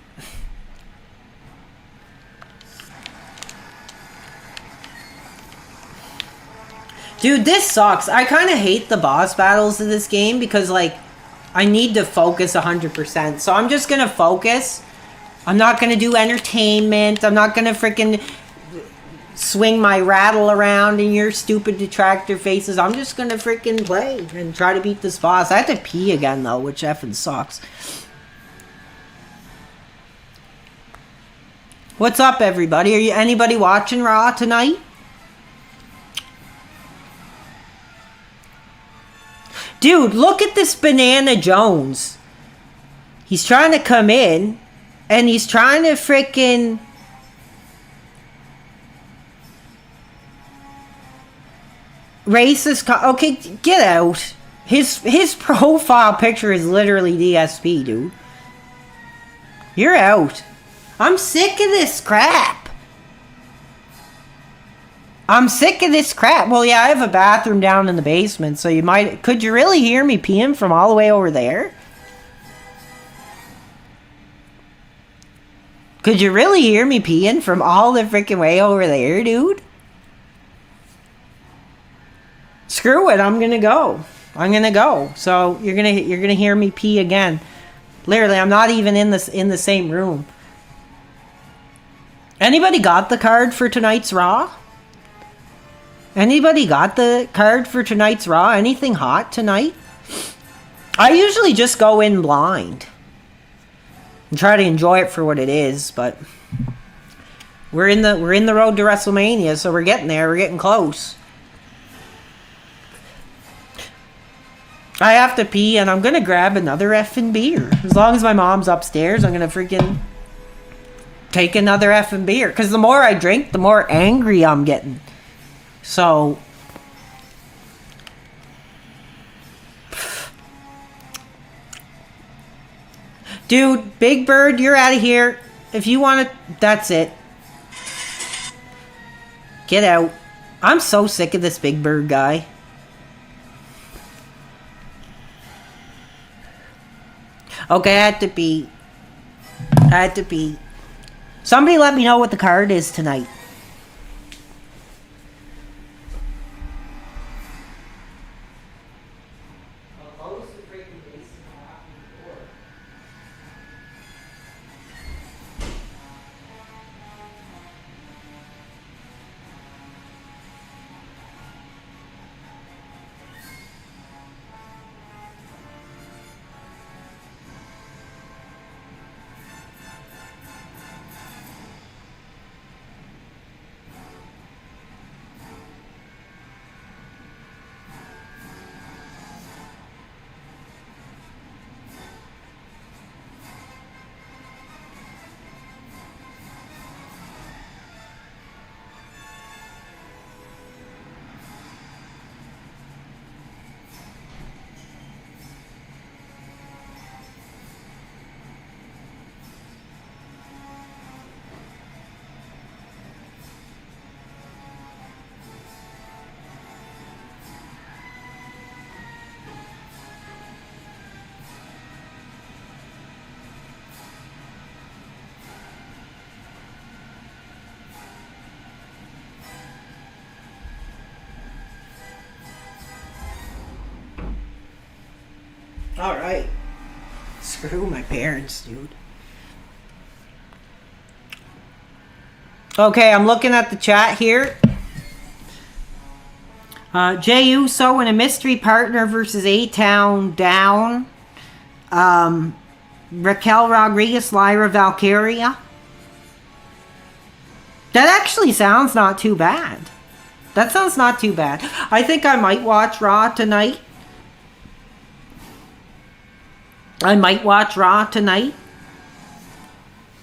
Dude, this sucks. I kind of hate the boss battles in this game because, like, I need to focus 100%. So I'm just going to focus. I'm not going to do entertainment. I'm not going to freaking swing my rattle around in your stupid detractor faces. I'm just going to freaking play and try to beat this boss. I have to pee again, though, which effing sucks. What's up, everybody? Are you anybody watching Raw tonight? Dude, look at this Banana Jones. He's trying to come in, and he's trying to freaking... racist... Okay, get out. His profile picture is literally DSP, dude. You're out. I'm sick of this crap. I'm sick of this crap. Well, yeah, I have a bathroom down in the basement, so you might... Could you really hear me peeing from all the way over there? Could you really hear me peeing from all the freaking way over there, dude? Screw it, I'm gonna go. I'm gonna go. So you're gonna hear me pee again. Literally, I'm not even in the same room. Anybody got the card for tonight's Raw? Anybody got the card for tonight's Raw? Anything hot tonight? I usually just go in blind and try to enjoy it for what it is, but we're in the road to WrestleMania, so we're getting there. We're getting close. I have to pee, and I'm gonna grab another effing beer. As long as my mom's upstairs, I'm gonna freaking take another effing beer. Because the more I drink, the more angry I'm getting. So, dude, Big Bird, you're out of here. If you want to, that's it. Get out. I'm so sick of this Big Bird guy. Okay, I had to pee. Somebody let me know what the card is tonight. Alright. Screw my parents, dude. Okay, I'm looking at the chat here. Jey Uso and a mystery partner versus A-Town down. Raquel Rodriguez, Lyra Valkyria. That actually sounds not too bad. That sounds not too bad. I think I might watch Raw tonight. I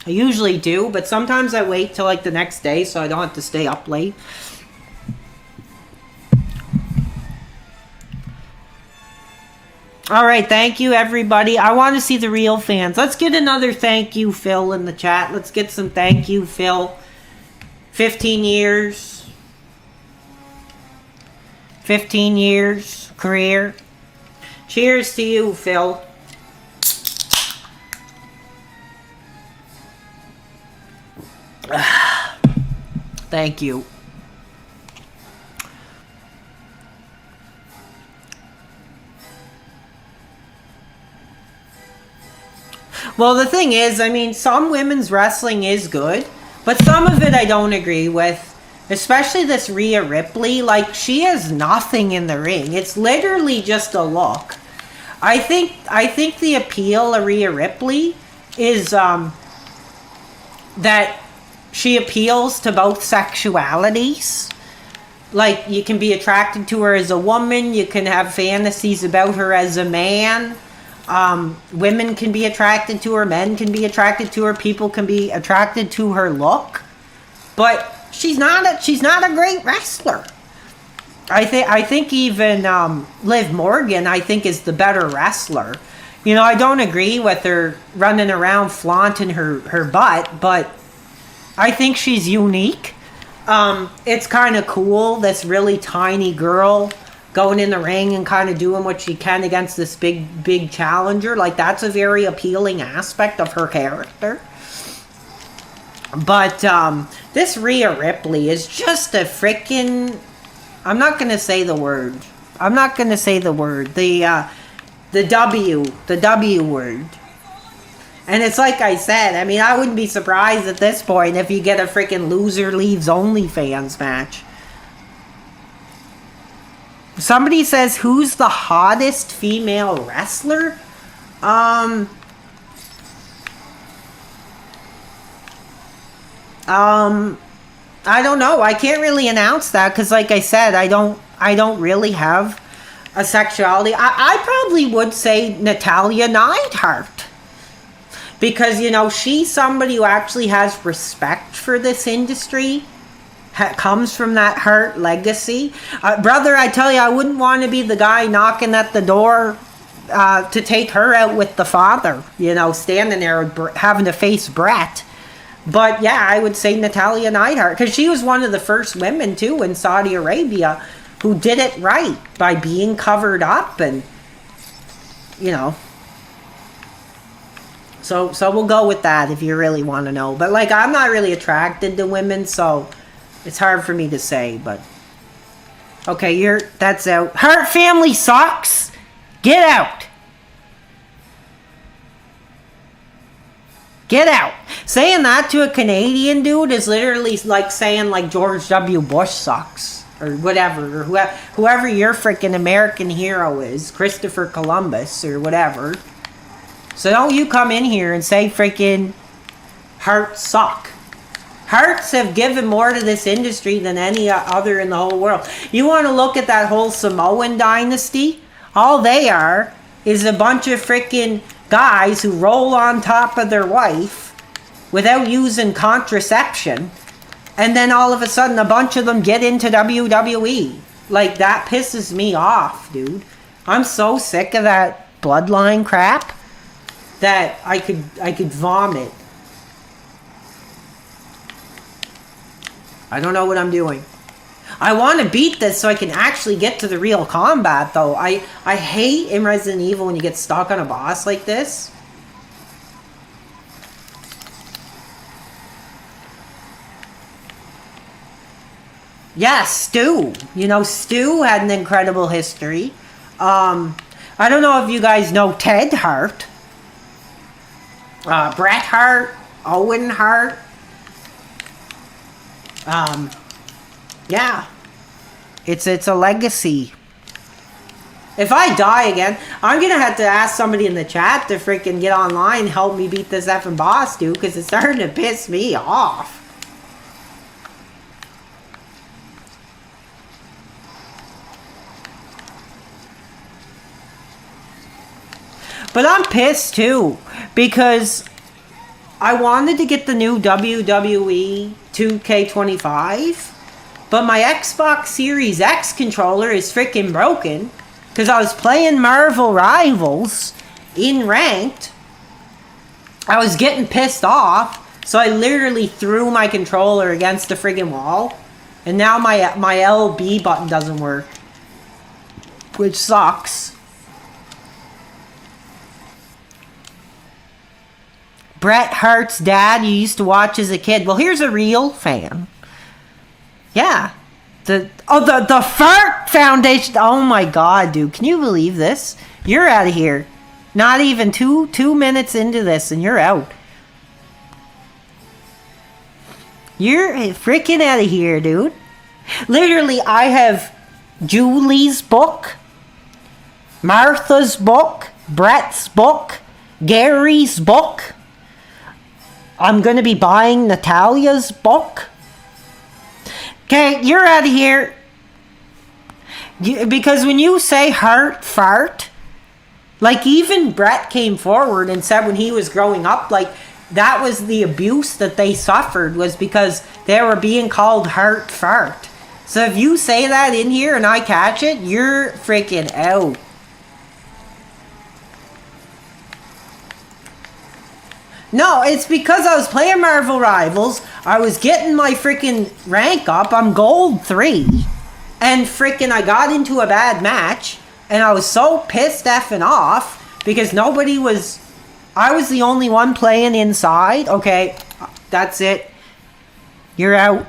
usually do, but sometimes I wait till like the next day so I don't have to stay up late. Alright, thank you everybody. I want to see the real fans. Let's get another thank you, Phil, in the chat. Let's get some thank you, Phil. 15 years. 15 years career. Cheers to you, Phil. Thank you. Well, the thing is, I mean, some women's wrestling is good, but some of it I don't agree with. Especially this Rhea Ripley. Like, she has nothing in the ring. It's literally just a look. I think the appeal of Rhea Ripley is that she appeals to both sexualities. Like, you can be attracted to her as a woman. You can have fantasies about her as a man. Women can be attracted to her. Men can be attracted to her. People can be attracted to her look. But she's not a great wrestler. I think even Liv Morgan, I think, is the better wrestler. You know, I don't agree with her running around flaunting her butt, but I think she's unique. It's kind of cool, this really tiny girl going in the ring and kind of doing what she can against this big challenger. Like, that's a very appealing aspect of her character. But this Rhea Ripley is just a freaking... I'm not going to say the word. The W word. And it's like I said, I mean, I wouldn't be surprised at this point if you get a freaking loser leaves OnlyFans match. Somebody says, who's the hottest female wrestler? I don't know. I can't really announce that because, like I said, I don't really have a sexuality. I probably would say Natalya Neidhart. Because, you know, she's somebody who actually has respect for this industry. Comes from that Hart legacy. Brother, I tell you, I wouldn't want to be the guy knocking at the door to take her out with the father. You know, standing there having to face Brett. But yeah, I would say Natalya Neidhart. Because she was one of the first women, too, in Saudi Arabia who did it right by being covered up and, you know. So we'll go with that if you really want to know. But, like, I'm not really attracted to women, so it's hard for me to say, but... Okay, that's out. Hart family sucks! Get out! Get out! Saying that to a Canadian dude is literally like saying, like, George W. Bush sucks. Or whatever. Or whoever your freaking American hero is. Christopher Columbus or whatever. So don't you come in here and say freaking Harts suck. Harts have given more to this industry than any other in the whole world. You want to look at that whole Samoan dynasty? All they are is a bunch of freaking guys who roll on top of their wife without using contraception. And then all of a sudden a bunch of them get into WWE. Like, that pisses me off, dude. I'm so sick of that bloodline crap that I could vomit. I don't know what I'm doing. I want to beat this so I can actually get to the real combat, though. I hate in Resident Evil when you get stuck on a boss like this. Yeah, Stu. You know, Stu had an incredible history. I don't know if you guys know Ted Hart. Bret Hart. Owen Hart. Yeah. It's a legacy. If I die again, I'm gonna have to ask somebody in the chat to freaking get online and help me beat this effing boss, dude, because it's starting to piss me off. But I'm pissed too, because I wanted to get the new WWE 2K25, but my Xbox Series X controller is freaking broken, because I was playing Marvel Rivals in Ranked. I was getting pissed off, so I literally threw my controller against the friggin' wall, and now my LB button doesn't work, which sucks. Bret Hart's dad you used to watch as a kid. Well, here's a real fan. Yeah. The Fart Foundation. Oh my god, dude. Can you believe this? You're out of here. Not even two minutes into this and you're out. You're freaking out of here, dude. Literally, I have Julie's book, Martha's book, Brett's book, Gary's book. I'm going to be buying Natalia's book. Okay, you're out of here. Because when you say heart fart, like even Brett came forward and said when he was growing up, like that was the abuse that they suffered was because they were being called heart fart. So if you say that in here and I catch it, you're freaking out. No, it's because I was playing Marvel Rivals. I was getting my freaking rank up. I'm gold 3. And freaking I got into a bad match. And I was so pissed effing off because nobody was... I was the only one playing inside. Okay, that's it. You're out.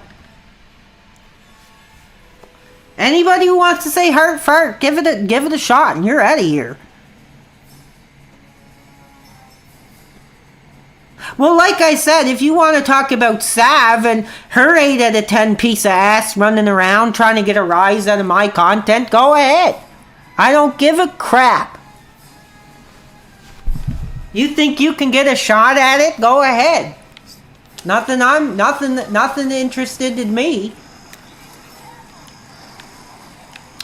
Anybody who wants to say heart fart, give it a shot and you're out of here. Well, like I said, if you want to talk about Sav and her 8 out of 10 piece of ass running around trying to get a rise out of my content, go ahead. I don't give a crap. You think you can get a shot at it? Go ahead. Nothing interested in me.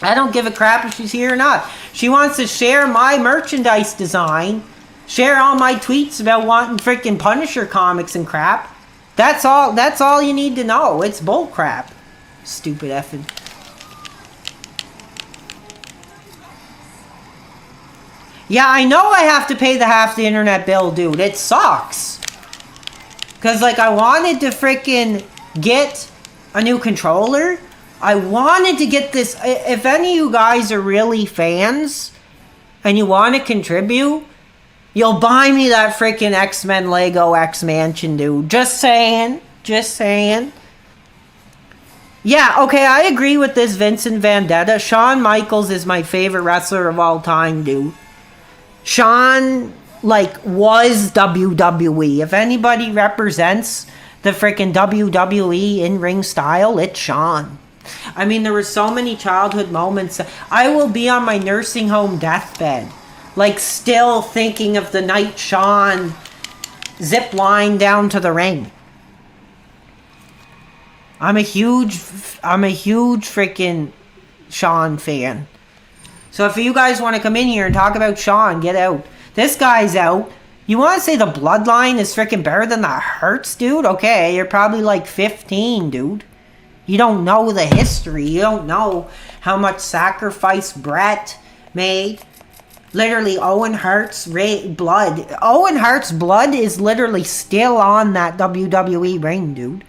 I don't give a crap if she's here or not. She wants to share my merchandise design. Share all my tweets about wanting freaking Punisher comics and crap. That's all you need to know. It's bull crap. Stupid effing. Yeah, I know I have to pay the half the internet bill, dude. It sucks. Because, like, I wanted to freaking get a new controller. I wanted to get this. If any of you guys are really fans and you want to contribute, you'll buy me that freaking X-Men Lego X-Mansion, dude. Just saying. Just saying. Yeah, okay, I agree with this Vincent Vendetta. Shawn Michaels is my favorite wrestler of all time, dude. Shawn, like, was WWE. If anybody represents the freaking WWE in-ring style, it's Shawn. I mean, there were so many childhood moments. I will be on my nursing home deathbed, like, still thinking of the night Shawn zip line down to the ring. I'm a huge freaking Shawn fan. So if you guys want to come in here and talk about Shawn, get out. This guy's out. You want to say the bloodline is freaking better than the Hurts, dude? Okay, you're probably like 15, dude. You don't know the history. You don't know how much sacrifice Brett made. Literally, Owen Hart's blood. Owen Hart's blood is literally still on that WWE ring, dude.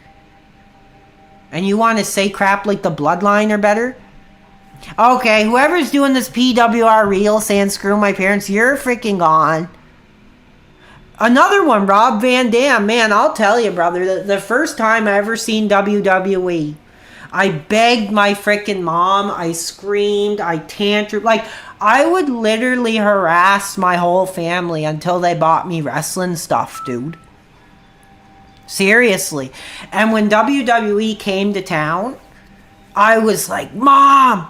And you want to say crap like the bloodline are better? Okay, whoever's doing this PWR reel saying screw my parents, you're freaking gone. Another one, Rob Van Dam. Man, I'll tell you, brother, the first time I ever seen WWE, I begged my freaking mom. I screamed. I tantrum. Like, I would literally harass my whole family until they bought me wrestling stuff, dude. Seriously. And when WWE came to town, I was like, Mom,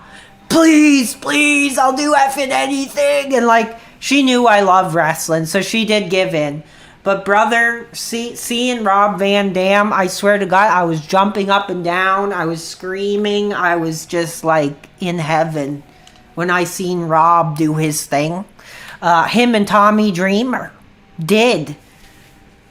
please, please, I'll do effing anything. And like, she knew I love wrestling, so she did give in. But brother, seeing Rob Van Dam, I swear to God, I was jumping up and down. I was screaming. I was just like in heaven when I seen Rob do his thing. Him and Tommy Dreamer did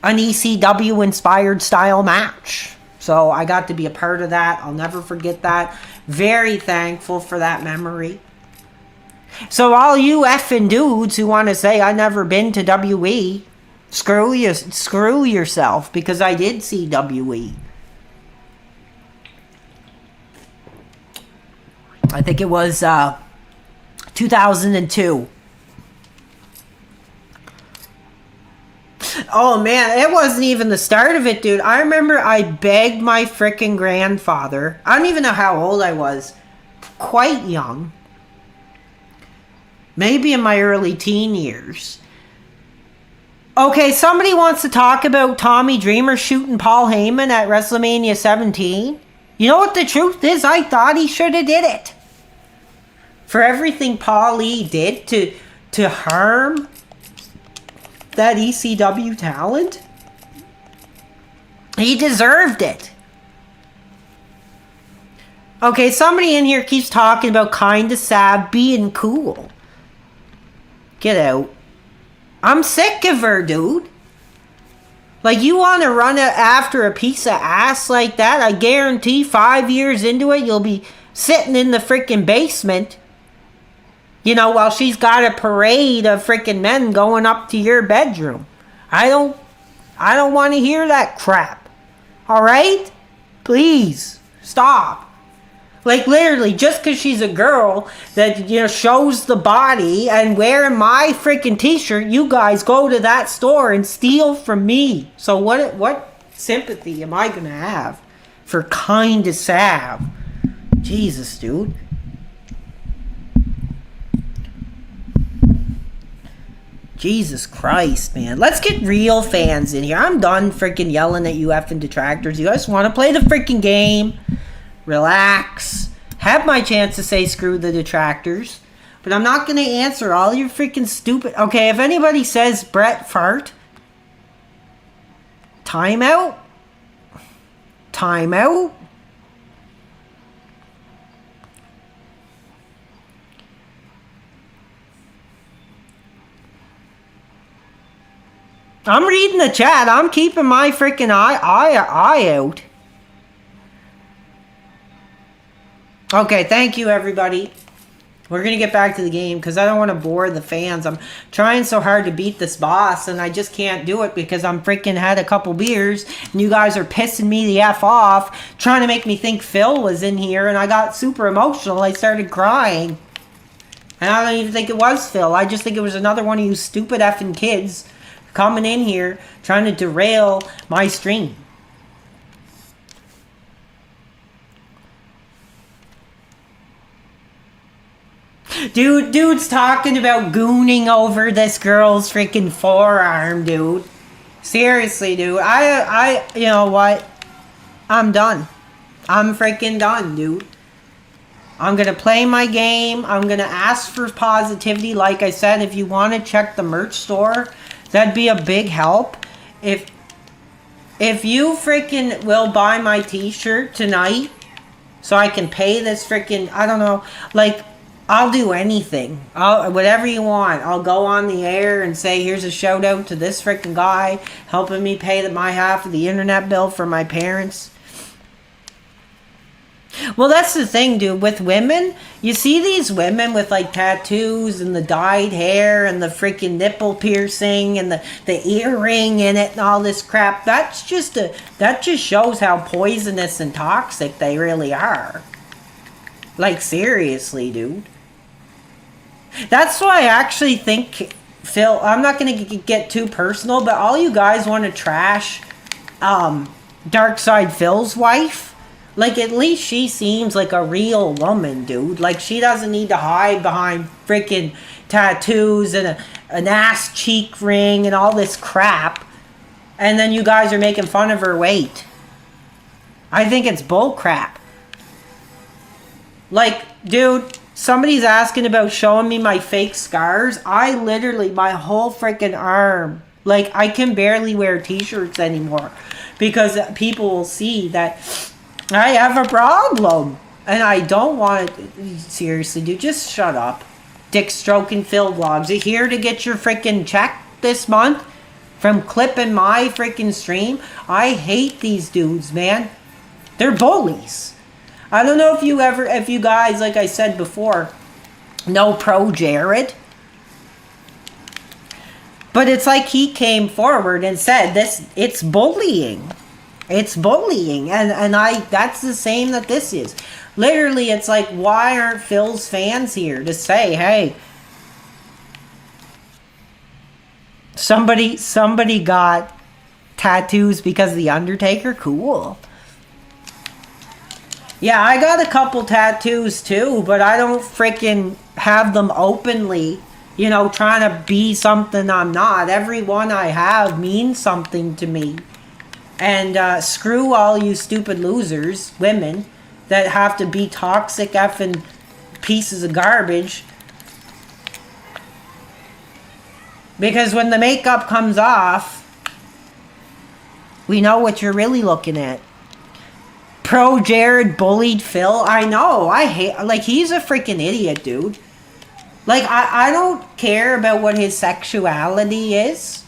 an ECW-inspired style match. So I got to be a part of that. I'll never forget that. Very thankful for that memory. So all you effing dudes who want to say I never been to WE, screw yourself, because I did see WE. I think it was 2002. Oh man, it wasn't even the start of it, dude. I remember I begged my frickin' grandfather. I don't even know how old I was. Quite young. Maybe in my early teen years. Okay, somebody wants to talk about Tommy Dreamer shooting Paul Heyman at WrestleMania 17. You know what the truth is? I thought he should have did it. For everything Paul Lee did to harm that ECW talent, he deserved it. Okay, somebody in here keeps talking about Kinda Sad being cool. Get out. I'm sick of her, dude. Like, you want to run after a piece of ass like that? I guarantee 5 years into it, you'll be sitting in the freaking basement. You know, while she's got a parade of freaking men going up to your bedroom. I don't want to hear that crap. Alright? Please, stop. Like, literally, just because she's a girl that, you know, shows the body and wearing my freaking t-shirt, you guys go to that store and steal from me. So what sympathy am I going to have for Kinda Sav? Jesus, dude. Jesus Christ, man. Let's get real fans in here. I'm done freaking yelling at you effing detractors. You guys want to play the freaking game. Relax. Have my chance to say screw the detractors. But I'm not going to answer all your freaking stupid... Okay, if anybody says Bret Fart, timeout. Timeout. I'm reading the chat. I'm keeping my freaking eye out. Okay, thank you, everybody. We're going to get back to the game because I don't want to bore the fans. I'm trying so hard to beat this boss, and I just can't do it because I'm freaking had a couple beers, and you guys are pissing me the F off, trying to make me think Phil was in here, and I got super emotional. I started crying. And I don't even think it was Phil. I just think it was another one of you stupid effing kids coming in here trying to derail my stream. Dude's talking about gooning over this girl's freaking forearm, dude. Seriously, dude. You know what? I'm done. I'm freaking done, dude. I'm going to play my game. I'm going to ask for positivity. Like I said, if you want to check the merch store, that'd be a big help. If you freaking will buy my t-shirt tonight so I can pay this freaking, I don't know, like, I'll do anything. Whatever you want. I'll go on the air and say, here's a shout out to this freaking guy helping me pay my half of the internet bill for my parents. Well, that's the thing, dude. With women, you see these women with like tattoos and the dyed hair and the freaking nipple piercing and the earring in it and all this crap. That just shows how poisonous and toxic they really are. Like, seriously, dude. That's why I actually think, Phil, I'm not going to get too personal, but all you guys want to trash Dark Side Phil's wife. Like, at least she seems like a real woman, dude. Like, she doesn't need to hide behind freaking tattoos and an ass cheek ring and all this crap. And then you guys are making fun of her weight. I think it's bull crap. Like, dude, somebody's asking about showing me my fake scars. I literally, my whole freaking arm, like, I can barely wear t-shirts anymore because people will see that I have a problem. And I don't want it. Seriously, dude, just shut up. Dick stroking Phil vlogs. You here to get your freaking check this month from clipping my freaking stream? I hate these dudes, man. They're bullies. I don't know if you guys, like I said before, know Pro Jared. But it's like he came forward and said, it's bullying. It's bullying. And that's the same that this is. Literally, it's like, why aren't Phil's fans here to say, hey, somebody got tattoos because of The Undertaker? Cool. Yeah, I got a couple tattoos too, but I don't freaking have them openly you know, trying to be something I'm not. Every one I have means something to me. And screw all you stupid losers, women, that have to be toxic effing pieces of garbage. Because when the makeup comes off, we know what you're really looking at. Pro Jared bullied Phil. I know. I hate... Like, he's a freaking idiot, dude. Like, I don't care about what his sexuality is.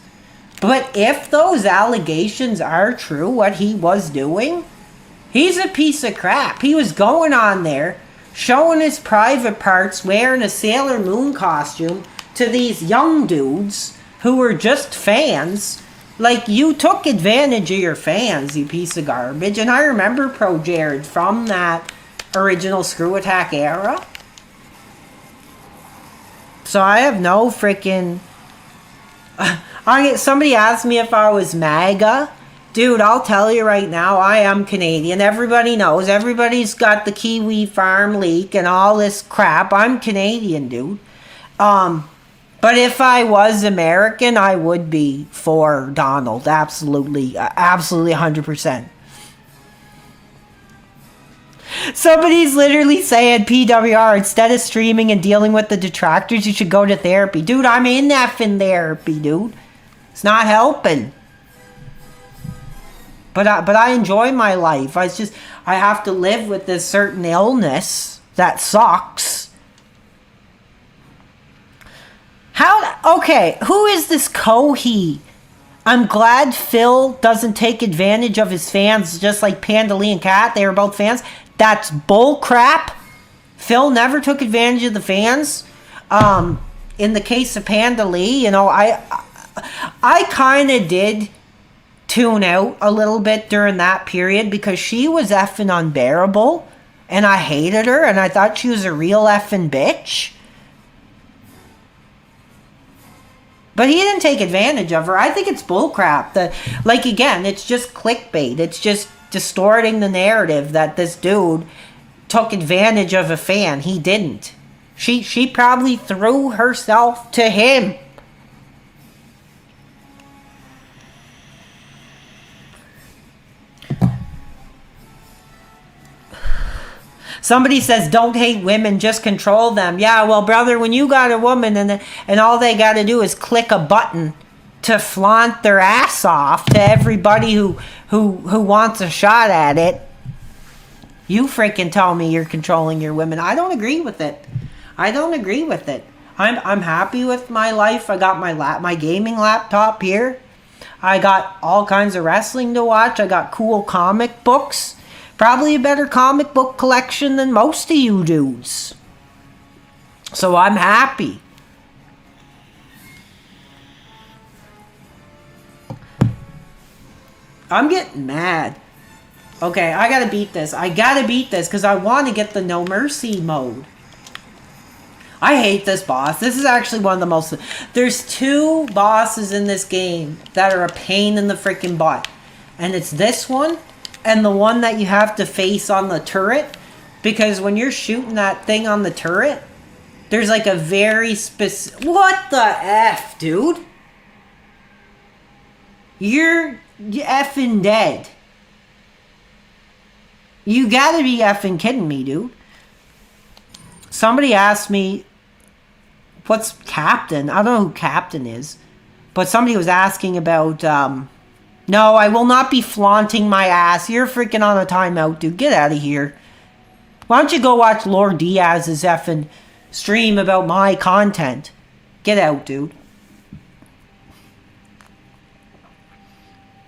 But if those allegations are true, what he was doing, he's a piece of crap. He was going on there, showing his private parts, wearing a Sailor Moon costume to these young dudes who were just fans. Like, you took advantage of your fans, you piece of garbage. And I remember Pro Jared from that original Screw Attack era. So I have no freaking... Somebody asked me if I was MAGA. Dude, I'll tell you right now, I am Canadian. Everybody knows. Everybody's got the Kiwi farm leak and all this crap. I'm Canadian, dude. But if I was American, I would be for Donald. Absolutely. Absolutely 100%. Somebody's literally saying, PWR, instead of streaming and dealing with the detractors, you should go to therapy. Dude, I'm in effing therapy, dude. It's not helping. But I enjoy my life. I have to live with this certain illness that sucks. Okay, who is this Kohi? I'm glad Phil doesn't take advantage of his fans, just like Panda Lee and Kat. They were both fans. That's bull crap. Phil never took advantage of the fans. In the case of Panda Lee, you know, I kind of did tune out a little bit during that period because she was effing unbearable and I hated her and I thought she was a real effing bitch. But he didn't take advantage of her. I think it's bullcrap. Like, again, it's just clickbait. It's just distorting the narrative that this dude took advantage of a fan. He didn't. She probably threw herself to him. Somebody says, don't hate women, just control them. Yeah, well, brother, when you got a woman and all they got to do is click a button to flaunt their ass off to everybody who wants a shot at it, you freaking tell me you're controlling your women. I don't agree with it. I don't agree with it. I'm happy with my life. I got my gaming laptop here. I got all kinds of wrestling to watch. I got cool comic books. Probably a better comic book collection than most of you dudes. So I'm happy. I'm getting mad. Okay, I gotta beat this. I gotta beat this because I want to get the No Mercy mode. I hate this boss. This is actually one of the most... There's 2 bosses in this game that are a pain in the freaking butt. And it's this one and the one that you have to face on the turret. Because when you're shooting that thing on the turret, there's like a very specific... What the F, dude? You're effing dead. You gotta be effing kidding me, dude. Somebody asked me, what's Captain? I don't know who Captain is. But somebody was asking about, no, I will not be flaunting my ass. You're freaking on a timeout, dude. Get out of here. Why don't you go watch Lord Diaz's effing stream about my content? Get out, dude.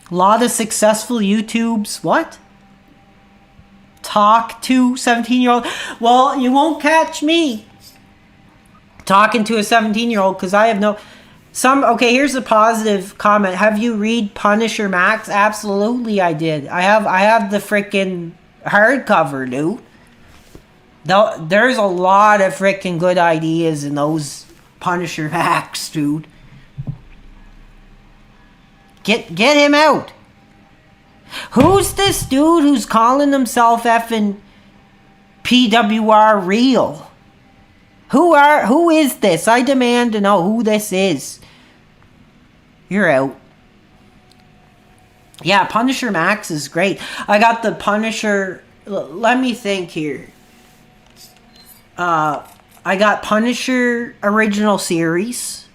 A lot of successful YouTubes. What? Talk to 17-year-old. Well, you won't catch me talking to a 17-year-old because I have no... Okay, here's a positive comment. Have you read Punisher Max? Absolutely, I did. I have the freaking hardcover, dude. There's a lot of freaking good ideas in those Punisher Max, dude. Get him out. Who's this dude who's calling himself effing PWR real? Who is this? I demand to know who this is. You're out. Yeah, Punisher Max is great. I got the Punisher. Let me think here. I got Punisher Original Series,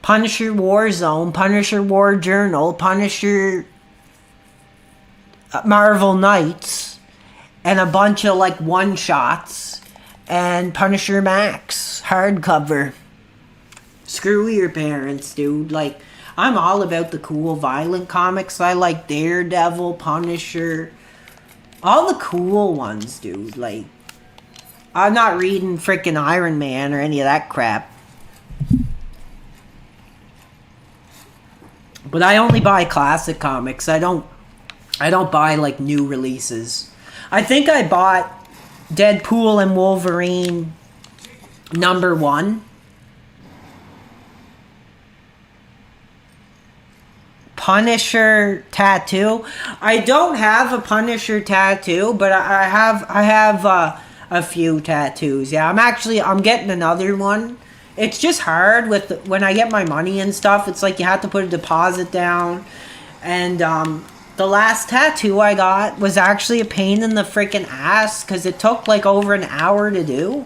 Punisher Warzone, Punisher War Journal, Punisher Marvel Knights, and a bunch of like one-shots, and Punisher Max hardcover. Screw your parents, dude. Like, I'm all about the cool, violent comics. I like Daredevil, Punisher, all the cool ones, dude. Like, I'm not reading freaking Iron Man or any of that crap. But I only buy classic comics. I don't buy like new releases. I think I bought Deadpool and Wolverine #1. Punisher tattoo. I don't have a Punisher tattoo, but I have a few tattoos. Yeah, I'm getting another one. It's just hard when I get my money and stuff. It's like you have to put a deposit down, and the last tattoo I got was actually a pain in the freaking ass because it took like over an hour to do.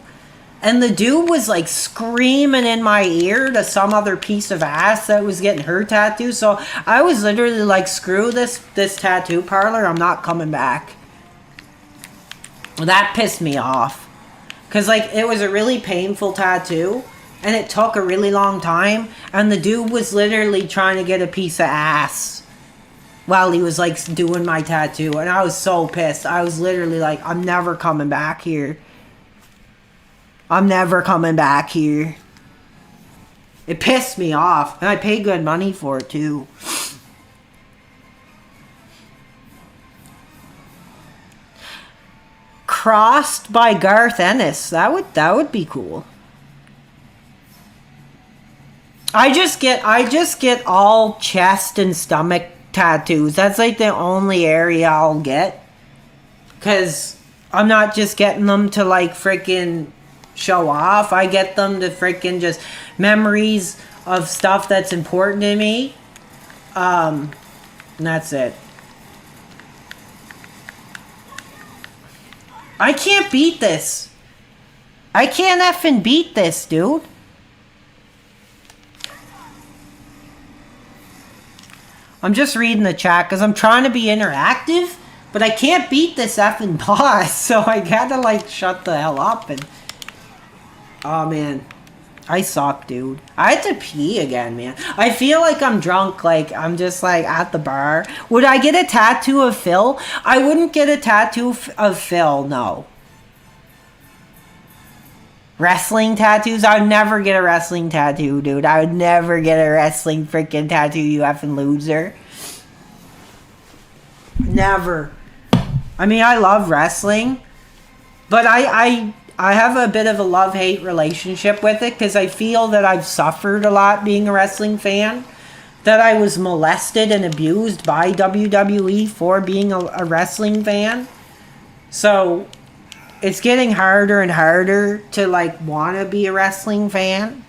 And the dude was like screaming in my ear to some other piece of ass that was getting her tattoo. So I was literally like, screw this tattoo parlor. I'm not coming back. That pissed me off. Because like it was a really painful tattoo. And it took a really long time. And the dude was literally trying to get a piece of ass while he was like doing my tattoo. And I was so pissed. I was literally like, I'm never coming back here. I'm never coming back here. It pissed me off. And I paid good money for it too. Crossed by Garth Ennis. That would be cool. I just get all chest and stomach tattoos. That's like the only area I'll get. 'Cause I'm not just getting them to like freaking show off. I get them to freaking just memories of stuff that's important to me. And that's it. I can't beat this. I can't effing beat this, dude. I'm just reading the chat because I'm trying to be interactive, but I can't beat this effing boss, so I gotta like shut the hell up and... Oh man, I suck, dude. I had to pee again, man. I feel like I'm drunk, like I'm just like at the bar. Would I get a tattoo of Phil? I wouldn't get a tattoo of Phil, no. Wrestling tattoos? I would never get a wrestling tattoo, dude. I would never get a wrestling freaking tattoo, you effing loser. Never. I mean, I love wrestling, but I have a bit of a love-hate relationship with it because I feel that I've suffered a lot being a wrestling fan. That I was molested and abused by WWE for being a wrestling fan. So it's getting harder and harder to like want to be a wrestling fan.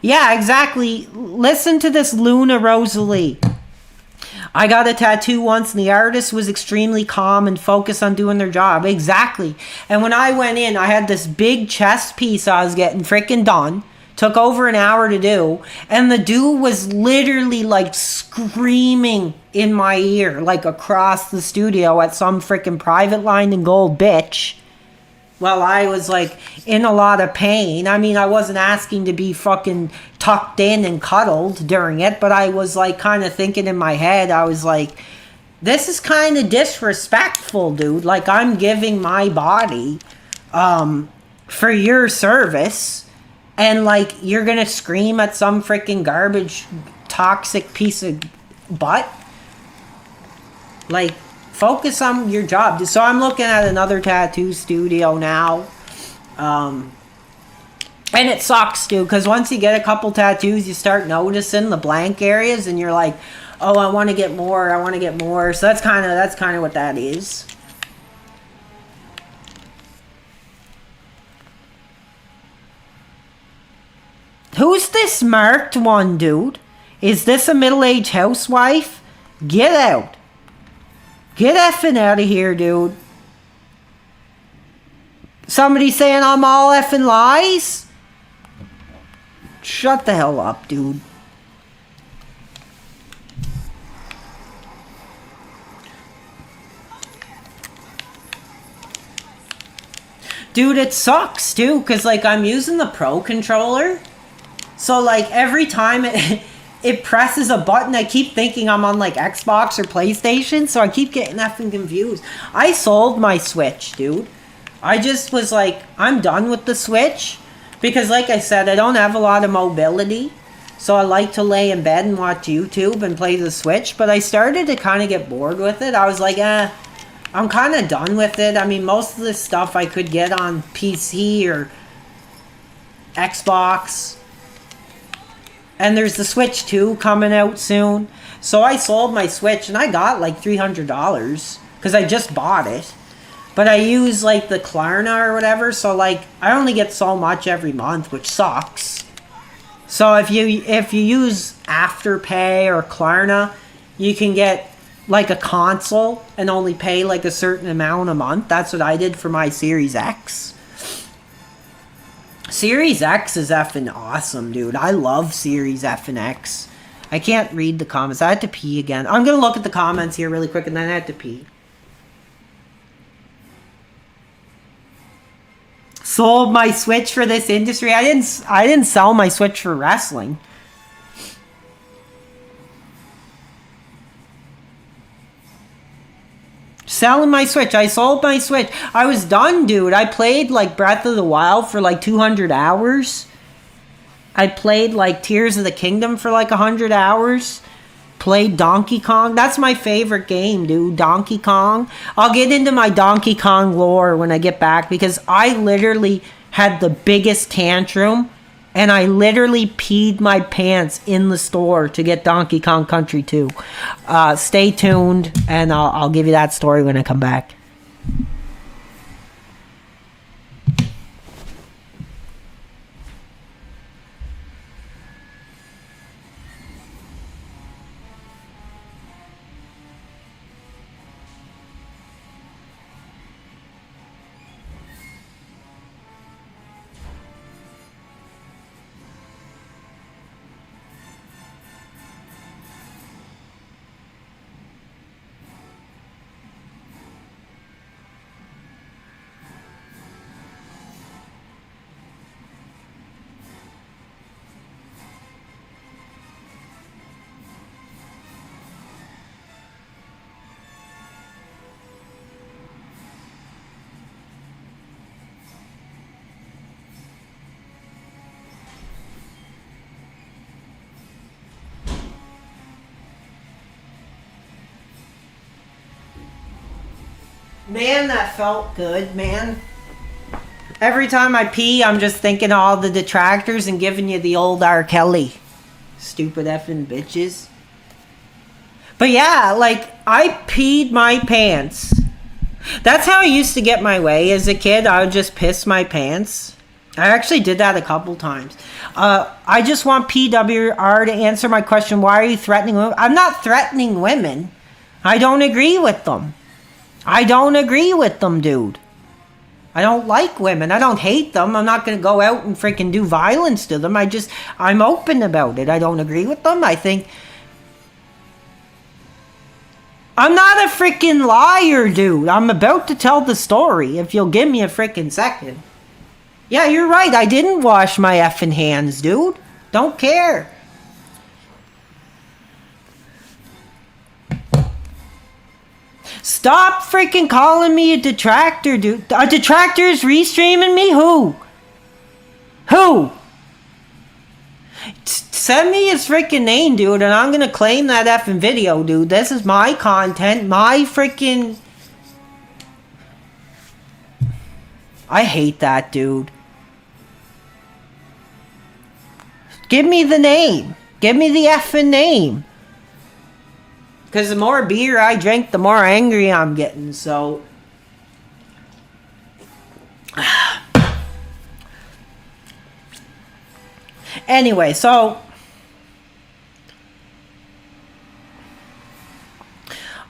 Yeah, exactly. Listen to this, Luna Rosalie. I got a tattoo once and the artist was extremely calm and focused on doing their job. Exactly. And when I went in, I had this big chest piece I was getting freaking done. Took over an hour to do. And the dude was literally like screaming in my ear, like across the studio at some freaking private line in gold bitch. Well, I was like in a lot of pain. I mean, I wasn't asking to be fucking tucked in and cuddled during it, but I was like kind of thinking in my head, I was like, this is kind of disrespectful, dude. Like, I'm giving my body for your service, and like you're gonna scream at some freaking garbage toxic piece of butt. Like, focus on your job. So I'm looking at another tattoo studio now. And it sucks, dude, because once you get a couple tattoos, you start noticing the blank areas, and you're like, Oh, I want to get more. I want to get more. So that's kind of what that is. Who's this marked one, dude? Is this a middle-aged housewife? Get out. Get effing out of here, dude. Somebody saying I'm all effing lies? Shut the hell up, dude. Dude, it sucks, too, because, like, I'm using the Pro controller. So, like, every time it presses a button, I keep thinking I'm on, like, Xbox or PlayStation, so I keep getting effing confused. I sold my Switch, dude. I just was like, I'm done with the Switch. Because, like I said, I don't have a lot of mobility. So I like to lay in bed and watch YouTube and play the Switch. But I started to kind of get bored with it. I was like, I'm kind of done with it. I mean, most of this stuff I could get on PC or Xbox. And there's the Switch 2 coming out soon. So I sold my Switch and I got like $300 because I just bought it. But I use like the Klarna or whatever, so like I only get so much every month, which sucks. So if you use Afterpay or Klarna, you can get like a console and only pay like a certain amount a month. That's what I did for my Series X. Series X is effing awesome, dude. I love Series F and X. I can't read the comments. I had to pee again. I'm gonna look at the comments here really quick and then I had to pee. Sold my Switch for this industry. I didn't sell my Switch for wrestling. Selling my Switch. I sold my Switch. I was done, dude. I played like Breath of the Wild for like 200 hours. I played like Tears of the Kingdom for like 100 hours. Played Donkey Kong. That's my favorite game, dude. Donkey Kong. I'll get into my Donkey Kong lore when I get back because I literally had the biggest tantrum and I literally peed my pants in the store to get Donkey Kong Country 2. Stay tuned and I'll give you that story when I come back. Man, that felt good, man. Every time I pee, I'm just thinking of all the detractors and giving you the old R. Kelly. Stupid effing bitches. But yeah, like, I peed my pants. That's how I used to get my way as a kid. I would just piss my pants. I actually did that a couple times. I just want PWR to answer my question. Why are you threatening women? I'm not threatening women. I don't agree with them. I don't agree with them, dude. I don't like women. I don't hate them. I'm not going to go out and freaking do violence to them. I'm open about it. I don't agree with them. I think... I'm not a freaking liar, dude. I'm about to tell the story if you'll give me a freaking second. Yeah, you're right. I didn't wash my effing hands, dude. Don't care. Stop freaking calling me a detractor, dude. A detractor is restreaming me? Who? Who? Send me his freaking name, dude, and I'm gonna claim that effing video, dude. This is my content, my freaking... I hate that, dude. Give me the name. Give me the effing name. Because the more beer I drink, the more angry I'm getting, so... Anyway, so...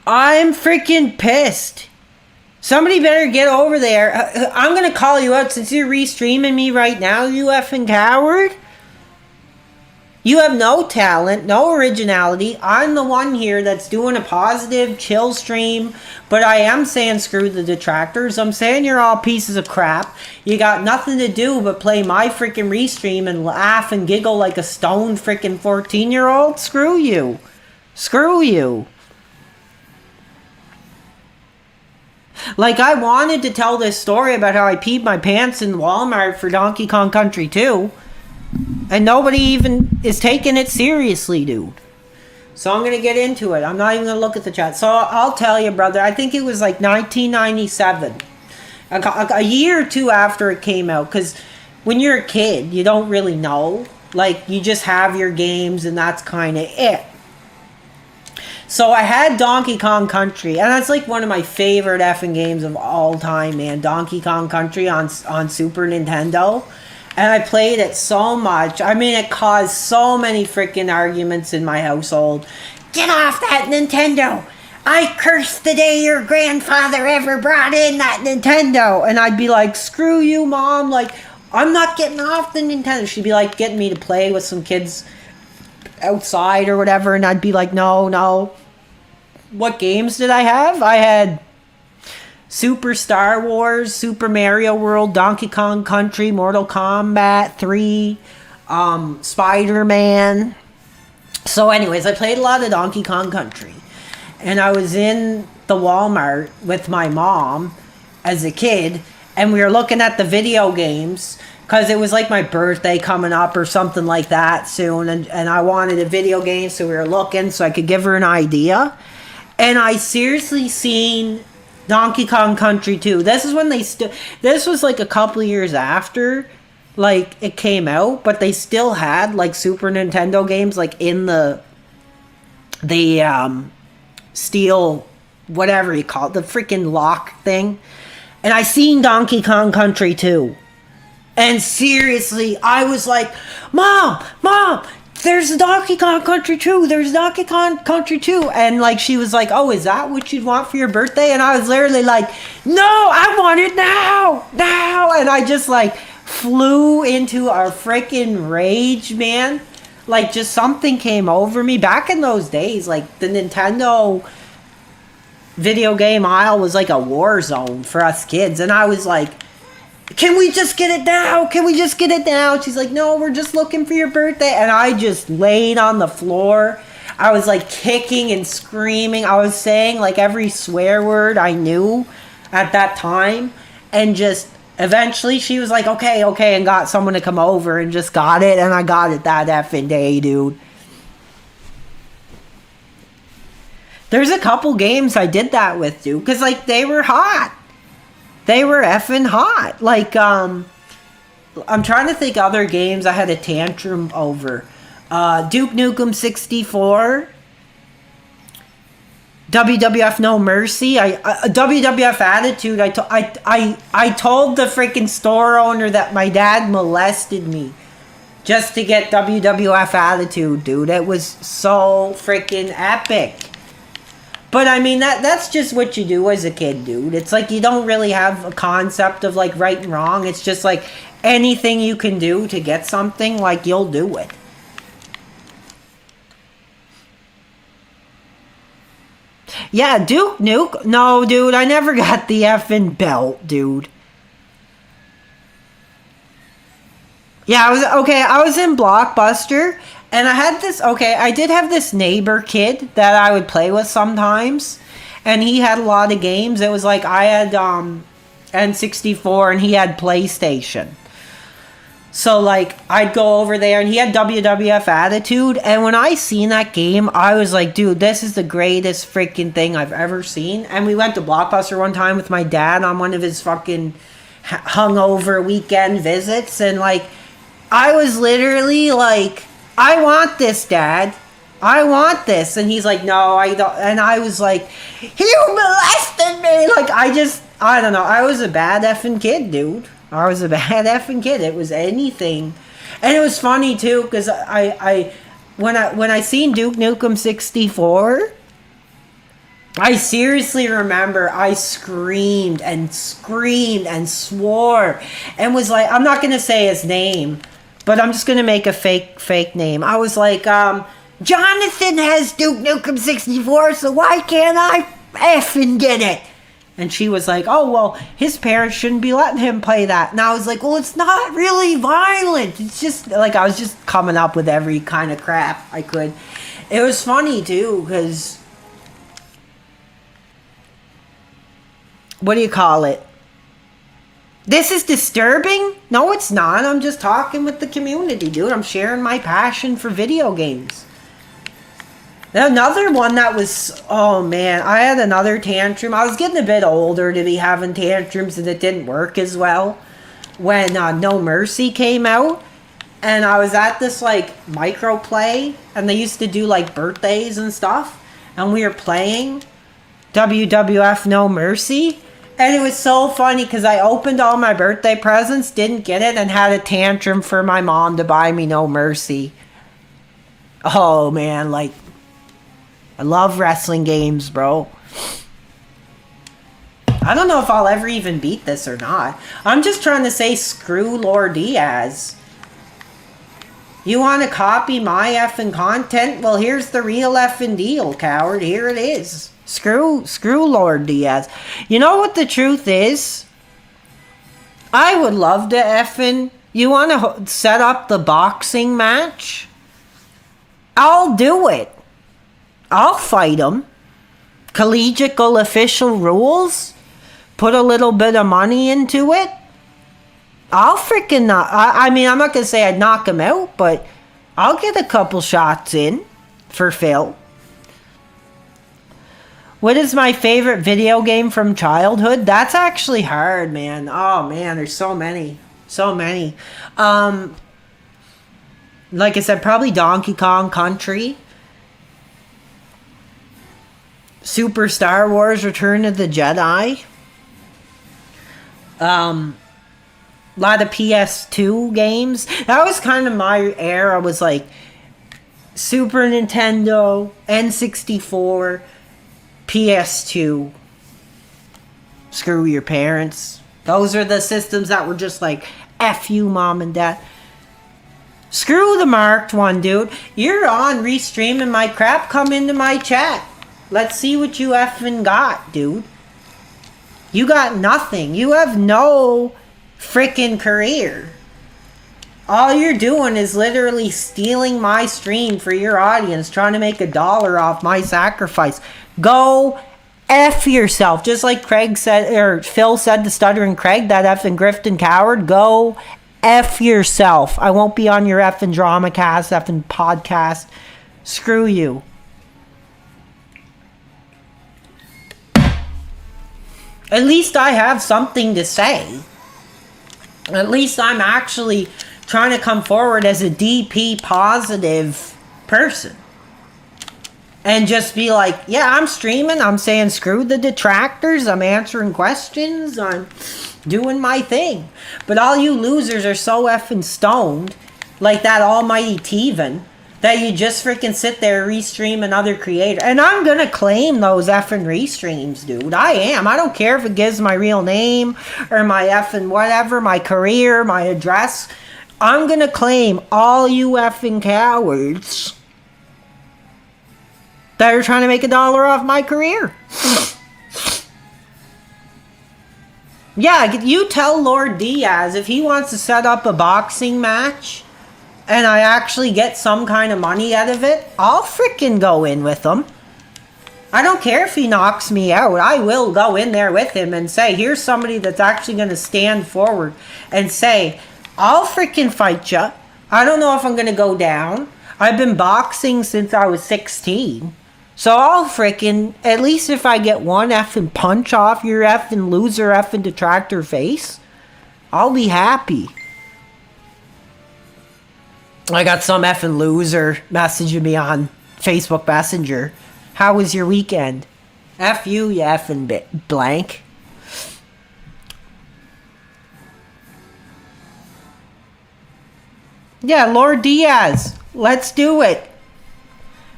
I'm freaking pissed. Somebody better get over there. I'm gonna call you out since you're restreaming me right now, you effing coward. You have no talent, no originality. I'm the one here that's doing a positive, chill stream. But I am saying screw the detractors. I'm saying you're all pieces of crap. You got nothing to do but play my freaking restream and laugh and giggle like a stoned freaking 14-year-old. Screw you. Screw you. Like, I wanted to tell this story about how I peed my pants in Walmart for Donkey Kong Country 2. And nobody even is taking it seriously, dude. So I'm going to get into it. I'm not even going to look at the chat. So I'll tell you, brother. I think it was like 1997. A year or two after it came out. Because when you're a kid, you don't really know. Like, you just have your games and that's kind of it. So I had Donkey Kong Country. And that's like one of my favorite effing games of all time, man. Donkey Kong Country on Super Nintendo. And I played it so much. I mean, it caused so many freaking arguments in my household. Get off that Nintendo! I curse the day your grandfather ever brought in that Nintendo! And I'd be like, screw you, Mom. Like, I'm not getting off the Nintendo. She'd be like, getting me to play with some kids outside or whatever. And I'd be like, no. What games did I have? I had... Super Star Wars, Super Mario World, Donkey Kong Country, Mortal Kombat 3, Spider-Man. So anyways, I played a lot of Donkey Kong Country. And I was in the Walmart with my mom as a kid. And we were looking at the video games. Because it was like my birthday coming up or something like that soon. And I wanted a video game, so we were looking so I could give her an idea. And I seriously seen... Donkey Kong Country 2. This is when they still... This was like a couple years after, like, it came out. But they still had, like, Super Nintendo games, like, in the steel... Whatever you call it. The freaking lock thing. And I seen Donkey Kong Country 2. And seriously, I was like, Mom! There's Donkey Kong Country 2. There's Donkey Kong Country 2. And, like, she was like, oh, is that what you'd want for your birthday? And I was literally like, no, I want it now. And I just, like, flew into a freaking rage, man. Like, just something came over me. Back in those days, like, the Nintendo video game aisle was like a war zone for us kids. And I was like, can we just get it now? Can we just get it now? She's like, no, we're just looking for your birthday. And I just laid on the floor. I was like kicking and screaming. I was saying like every swear word I knew at that time. And just eventually she was like, okay. And got someone to come over and just got it. And I got it that effing day, dude. There's a couple games I did that with, dude. Because like they were hot. They were effing hot. Like, I'm trying to think other games I had a tantrum over. Duke Nukem 64. WWF No Mercy. WWF Attitude. I told the freaking store owner that my dad molested me just to get WWF Attitude, dude. It was so freaking epic. But I mean, that's just what you do as a kid, dude. It's like you don't really have a concept of like right and wrong. It's just like anything you can do to get something, like you'll do it. Yeah, Duke Nuke. No, dude, I never got the effing belt, dude. Yeah, I was in Blockbuster. And I had this, I did have this neighbor kid that I would play with sometimes. And he had a lot of games. It was like I had N64 and he had PlayStation. So like I'd go over there and he had WWF Attitude. And when I seen that game, I was like, dude, this is the greatest freaking thing I've ever seen. And we went to Blockbuster one time with my dad on one of his fucking hungover weekend visits. And like I was literally like, I want this, Dad. I want this. And he's like, no, I don't. And I was like, you molested me. Like, I don't know. I was a bad effing kid, dude. I was a bad effing kid. It was anything. And it was funny, too, because when I seen Duke Nukem 64, I seriously remember I screamed and swore and was like, I'm not going to say his name, but I'm just going to make a fake name. I was like, Jonathan has Duke Nukem 64, so why can't I effing get it? And she was like, oh, well, his parents shouldn't be letting him play that. And I was like, well, it's not really violent. It's just, like, I was just coming up with every kind of crap I could. It was funny, too, because, what do you call it? This is disturbing? No, it's not. I'm just talking with the community, dude. I'm sharing my passion for video games. Another one that was, oh man, I had another tantrum. I was getting a bit older to be having tantrums and it didn't work as well. When No Mercy came out, and I was at this like microplay, and they used to do like birthdays and stuff, and we were playing WWF No Mercy, and it was so funny because I opened all my birthday presents, didn't get it, and had a tantrum for my mom to buy me No Mercy. Oh man, like, I love wrestling games, bro. I don't know if I'll ever even beat this or not. I'm just trying to say screw Lord Diaz. You want to copy my effing content? Well, here's the real effing deal, coward. Here it is. Screw Lord Diaz. You know what the truth is? I would love to effing... You want to set up the boxing match? I'll do it. I'll fight him. Collegial official rules. Put a little bit of money into it. I'll freaking not. I mean, I'm not going to say I'd knock him out, but I'll get a couple shots in for Phil. What is my favorite video game from childhood? That's actually hard, man. Oh, man, there's so many. So many. Like I said, probably Donkey Kong Country. Super Star Wars Return of the Jedi. A lot of PS2 games. That was kind of my era. Was like Super Nintendo, N64, PS2. Screw your parents. Those are the systems that were just like, F you, mom and dad. Screw the marked one, dude. You're on restreaming my crap. Come into my chat. Let's see what you effing got, dude. You got nothing. You have no freaking career. All you're doing is literally stealing my stream for your audience, trying to make $1 off my sacrifice. Go F yourself. Just like Craig said, or Phil said to Stuttering Craig, that effing Grifton coward. Go F yourself. I won't be on your effing drama cast, effing podcast. Screw you. At least I have something to say. At least I'm actually trying to come forward as a DP positive person. And just be like, yeah, I'm streaming. I'm saying screw the detractors. I'm answering questions. I'm doing my thing. But all you losers are so effing stoned, like that almighty Teven, that you just freaking sit there, restream another creator. And I'm going to claim those effing restreams, dude. I am. I don't care if it gives my real name or my effing whatever, my career, my address. I'm going to claim all you effing cowards that are trying to make $1 off my career. Yeah, you tell Lord Diaz if he wants to set up a boxing match and I actually get some kind of money out of it, I'll freaking go in with him. I don't care if he knocks me out. I will go in there with him and say, here's somebody that's actually going to stand forward and say, I'll freaking fight you. I don't know if I'm going to go down. I've been boxing since I was 16. So I'll freaking, at least if I get one effing punch off your effing loser effing detractor face, I'll be happy. I got some effing loser messaging me on Facebook Messenger. How was your weekend? F you effing blank. Yeah, Lord Diaz. Let's do it.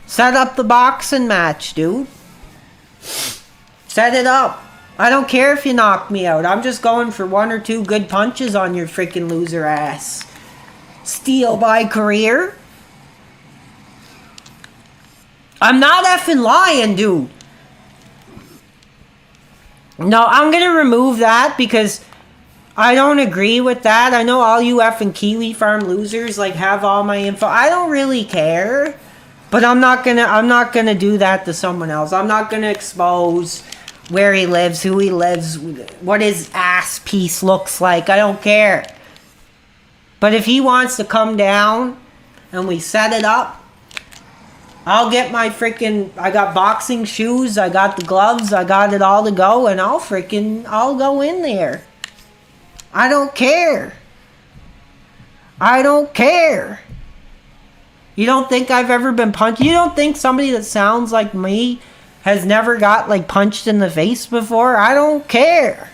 Set up the boxing match, dude. Set it up. I don't care if you knock me out. I'm just going for 1 or 2 good punches on your freaking loser ass. Steal my career? I'm not effing lying, dude. No, I'm going to remove that because I don't agree with that. I know all you effing Kiwi Farm losers like have all my info. I don't really care. But I'm not gonna do that to someone else. I'm not gonna expose where he lives, who he lives, what his ass piece looks like. I don't care. But if he wants to come down and we set it up, I'll get my freaking, I got boxing shoes, I got the gloves, I got it all to go, and I'll go in there. I don't care. I don't care. You don't think I've ever been punched? You don't think somebody that sounds like me has never got like punched in the face before? I don't care.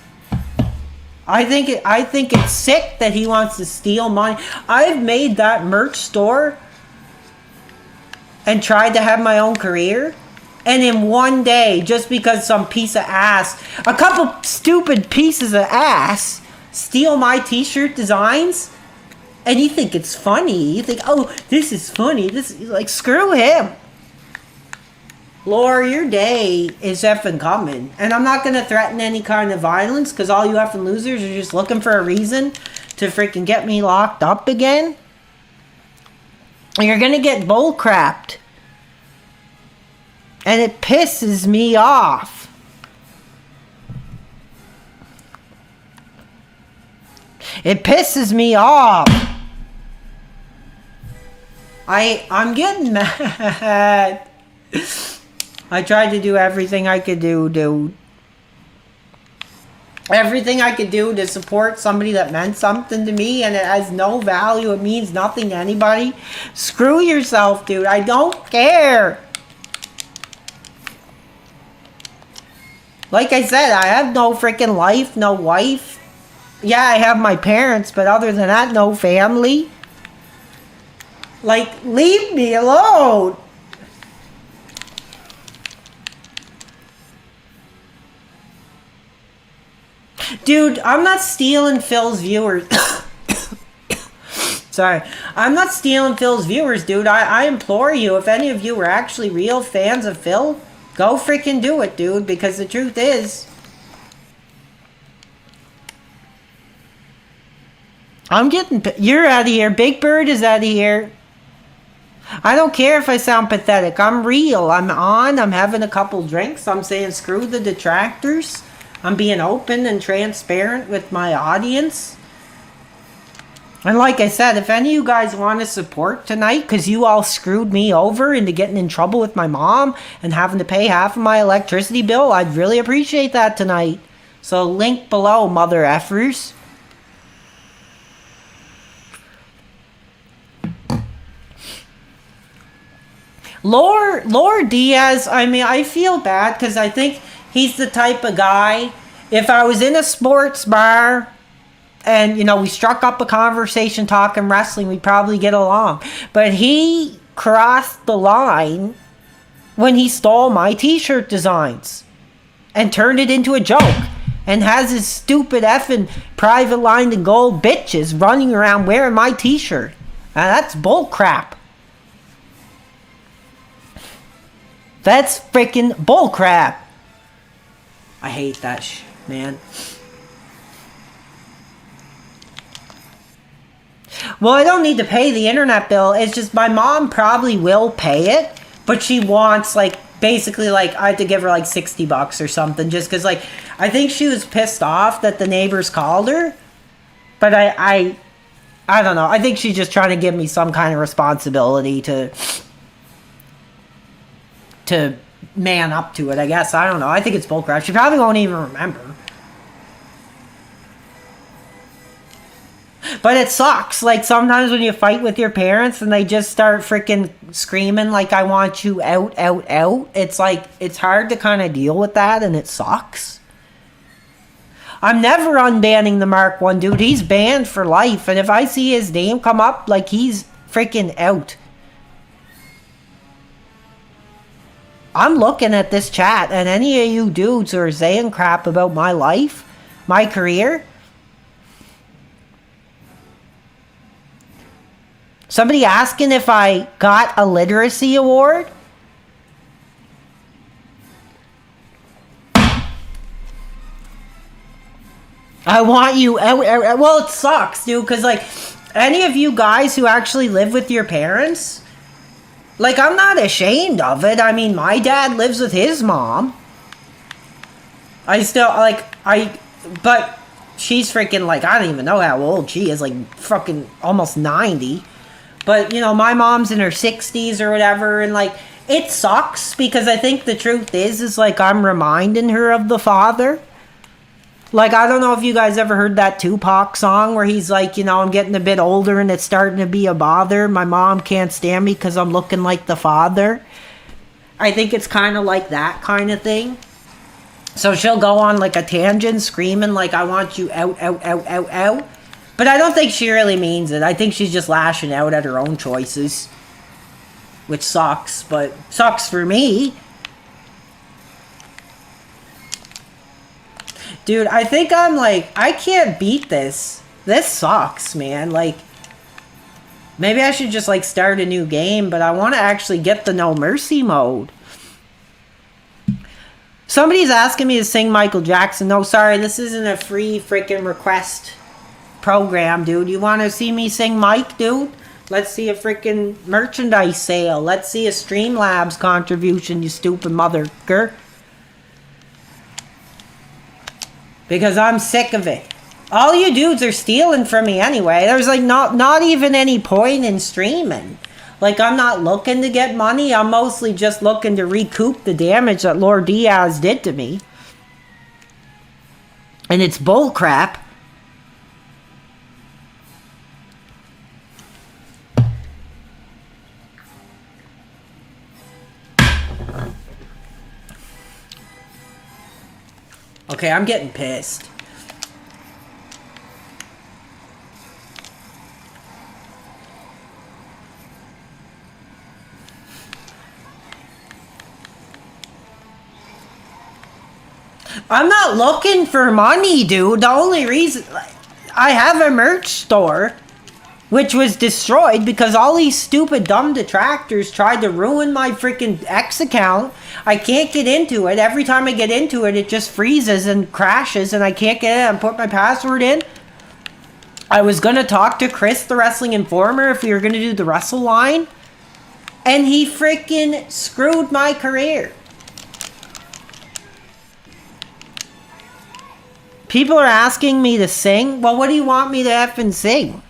I think it's sick that he wants to steal money. I've made that merch store and tried to have my own career, and in one day, just because some piece of ass, a couple stupid pieces of ass steal my t-shirt designs. And you think it's funny. You think, oh, this is funny. This is like, screw him. Laura, your day is effing coming. And I'm not going to threaten any kind of violence because all you effing losers are just looking for a reason to freaking get me locked up again. You're going to get bull crapped. And it pisses me off. It pisses me off. I'm getting mad. I tried to do everything I could do, dude. Everything I could do to support somebody that meant something to me, and it has no value. It means nothing to anybody. Screw yourself, dude. I don't care. Like I said, I have no freaking life, no wife. Yeah, I have my parents, but other than that, no family. Like, leave me alone. Dude, I'm not stealing Phil's viewers. Sorry. I'm not stealing Phil's viewers, dude. I implore you, if any of you are actually real fans of Phil, go freaking do it, dude. Because the truth is, I'm getting... You're out of here. Big Bird is out of here. I don't care if I sound pathetic. I'm real. I'm on. I'm having a couple drinks. I'm saying screw the detractors. I'm being open and transparent with my audience. And like I said, if any of you guys want to support tonight because you all screwed me over into getting in trouble with my mom and having to pay half of my electricity bill, I'd really appreciate that tonight. So link below, mother effers. Lord Diaz, I mean, I feel bad because I think he's the type of guy, if I was in a sports bar and, you know, we struck up a conversation talking wrestling, we'd probably get along. But he crossed the line when he stole my t-shirt designs and turned it into a joke and has his stupid effing private line to gold bitches running around wearing my t-shirt. Now, that's bull crap. That's freaking bullcrap. I hate that man. Well, I don't need to pay the internet bill. It's just my mom probably will pay it, but she wants, like, basically, like, I had to give her, like, $60 or something just because, like, I think she was pissed off that the neighbors called her. But I don't know. I think she's just trying to give me some kind of responsibility to man up to it, I guess. I don't know. I think it's bullcrap. She probably won't even remember. But it sucks. Like, sometimes when you fight with your parents and they just start freaking screaming, like, I want you out, out, out. It's like, it's hard to kind of deal with that, and it sucks. I'm never unbanning the Mark 1, dude. He's banned for life. And if I see his name come up, like, he's freaking out. I'm looking at this chat, and any of you dudes who are saying crap about my life, my career. Somebody asking if I got a literacy award. I want you out. Well, it sucks, dude, because, like, any of you guys who actually live with your parents, like, I'm not ashamed of it. I mean, my dad lives with his mom. I still, like, but she's freaking, like, I don't even know how old she is, like, fucking almost 90. But, you know, my mom's in her 60s or whatever, and, like, it sucks, because I think the truth is, like, I'm reminding her of the father. Like, I don't know if you guys ever heard that Tupac song where he's like, you know, I'm getting a bit older and it's starting to be a bother. My mom can't stand me because I'm looking like the father. I think it's kind of like that kind of thing. So she'll go on like a tangent screaming like, I want you out, out, out, out, out. But I don't think she really means it. I think she's just lashing out at her own choices. Which sucks, but sucks for me. Dude, I think I'm like, I can't beat this. This sucks, man. Like, maybe I should just like start a new game, but I want to actually get the No Mercy mode. Somebody's asking me to sing Michael Jackson. No, sorry, this isn't a free freaking request program, dude. You want to see me sing Mike, dude? Let's see a freaking merchandise sale. Let's see a Streamlabs contribution, you stupid motherfucker. Because I'm sick of it. All you dudes are stealing from me anyway. There's like not even any point in streaming. Like, I'm not looking to get money. I'm mostly just looking to recoup the damage that Lord Diaz did to me. And it's bullcrap. Okay, I'm getting pissed. I'm not looking for money, dude. The only reason... I have a merch store, which was destroyed because all these stupid dumb detractors tried to ruin my freaking X account. I can't get into it. Every time I get into it, it just freezes and crashes and I can't get in and put my password in. I was going to talk to Chris, the Wrestling Informer, if we were going to do the Wrestle line. And he freaking screwed my career. People are asking me to sing. Well, what do you want me to effing sing?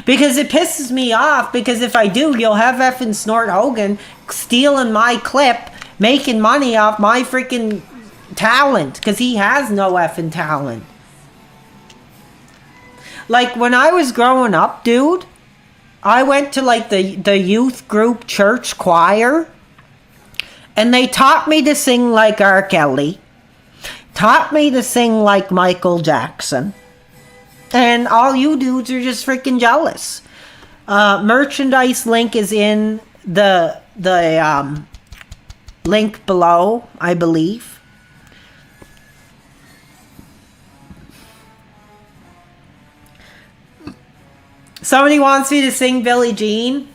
Because it pisses me off, because if I do, you'll have effing Snort Hogan stealing my clip, making money off my freaking talent, because he has no effing talent. Like, when I was growing up, dude, I went to, like, the youth group church choir, and they taught me to sing like R. Kelly, taught me to sing like Michael Jackson. And all you dudes are just freaking jealous. Merchandise link is in the link below, I believe. Somebody wants me to sing Billie Jean.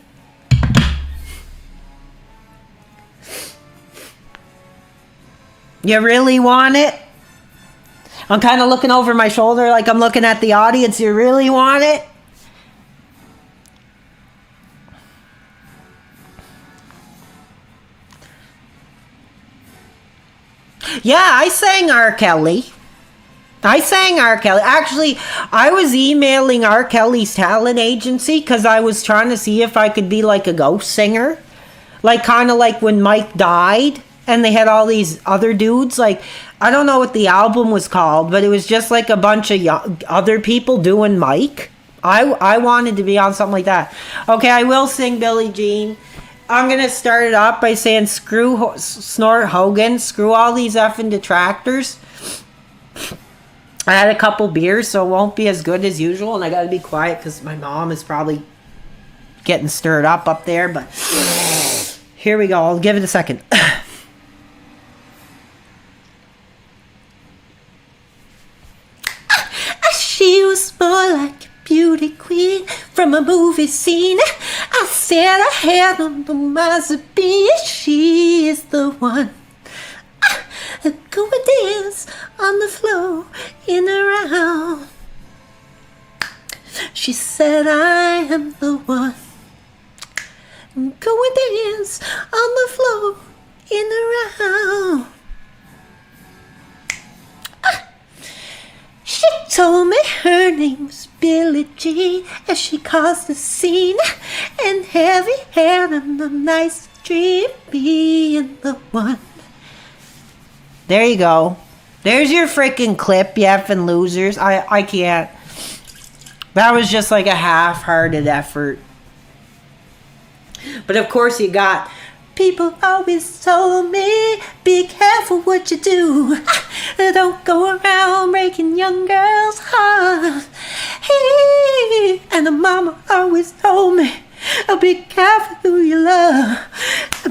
You really want it? I'm kind of looking over my shoulder like I'm looking at the audience. You really want it? Yeah, I sang R. Kelly. Actually, I was emailing R. Kelly's talent agency because I was trying to see if I could be like a ghost singer. Like, kind of like when Mike died. and they had all these other dudes. Like, I don't know what the album was called, but it was just like a bunch of other people doing Mike. I wanted to be on something like that. Okay, I will sing Billie Jean. I'm going to start it off by saying screw Snort Hogan, screw all these effing detractors. I had a couple beers, so it won't be as good as usual, and I got to be quiet because my mom is probably getting stirred up there, but here we go. I'll give it a second. She was more like a beauty queen from a movie scene. I said I had on the Mazepin. She is the one. Go and dance on the floor in a round. She said I am the one. Go and dance on the floor in a round. She told me her name was Billie Jean, and she caused a scene, and heavy hair and a nice dream, being the one. There you go. There's your freaking clip, you effing losers. I can't. That was just like a half-hearted effort. But of course you got, people always told me, be careful what you do. Don't go around breaking young girls' hearts. Hey, and the mama always told me, be careful who you love.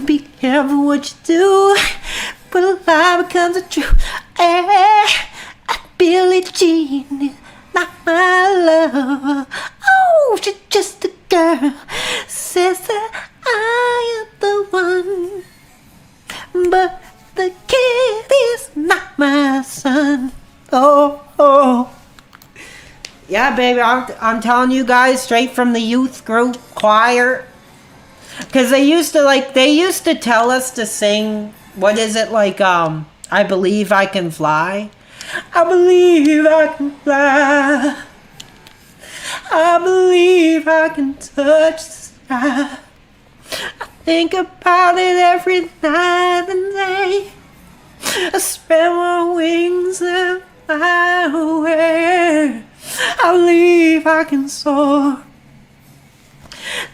Be careful what you do. But a lie becomes a truth. Billie Jean is not my love. Oh, she's just a girl. Says that I am the one. But the kid is not my son. Oh. Yeah, baby, I'm telling you guys straight from the youth group choir. Because they used to tell us to sing, what is it, like, I believe I can fly. I believe I can fly. I believe I can touch the sky. I think about it every night and day. I spread my wings and fly away. I believe I can soar.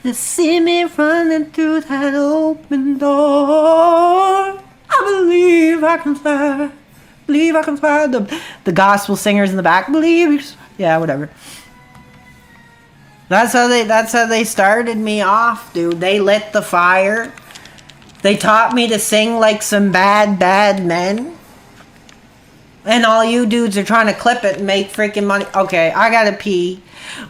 They see me running through that open door. I believe I can fly. Believe I can fly. The gospel singers in the back. Believe. Yeah, whatever. That's how they started me off, dude. They lit the fire. They taught me to sing like some bad men. And all you dudes are trying to clip it and make freaking money. Okay, I gotta pee.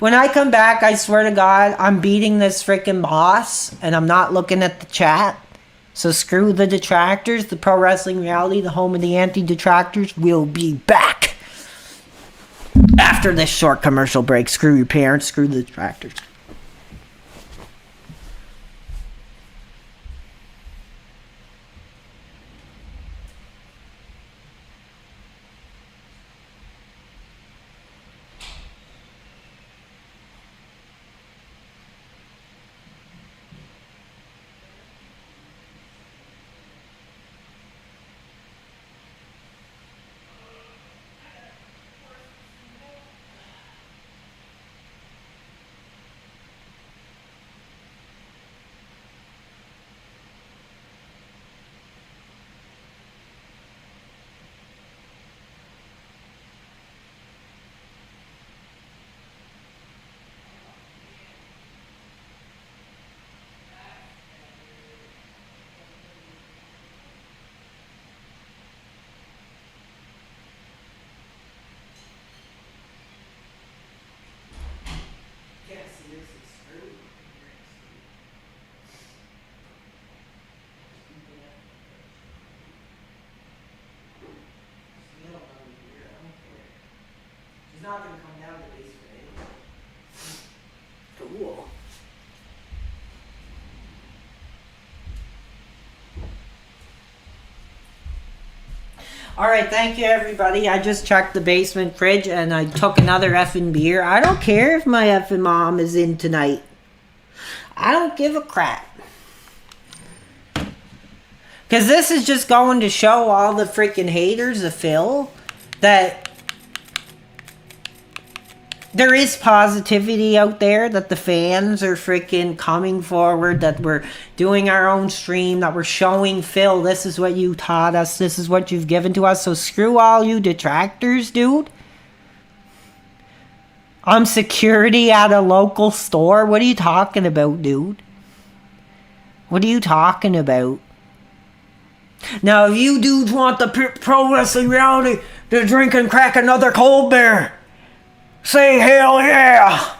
When I come back, I swear to God, I'm beating this freaking boss. And I'm not looking at the chat. So screw the detractors. The Pro Wrestling Reality, the home of the anti-detractors, will be back. After this short commercial break. Screw your parents. Screw the detractors. Not gonna come down to base for me. Cool. Alright, thank you everybody. I just checked the basement fridge and I took another effing beer. I don't care if my effing mom is in tonight. I don't give a crap. Because this is just going to show all the freaking haters of Phil that there is positivity out there, that the fans are freaking coming forward, that we're doing our own stream, that we're showing Phil, this is what you taught us, this is what you've given to us. So screw all you detractors, dude. I'm security at a local store. What are you talking about, dude? What are you talking about? Now, if you dudes want the pro wrestling reality to drink and crack another cold beer, say hell yeah.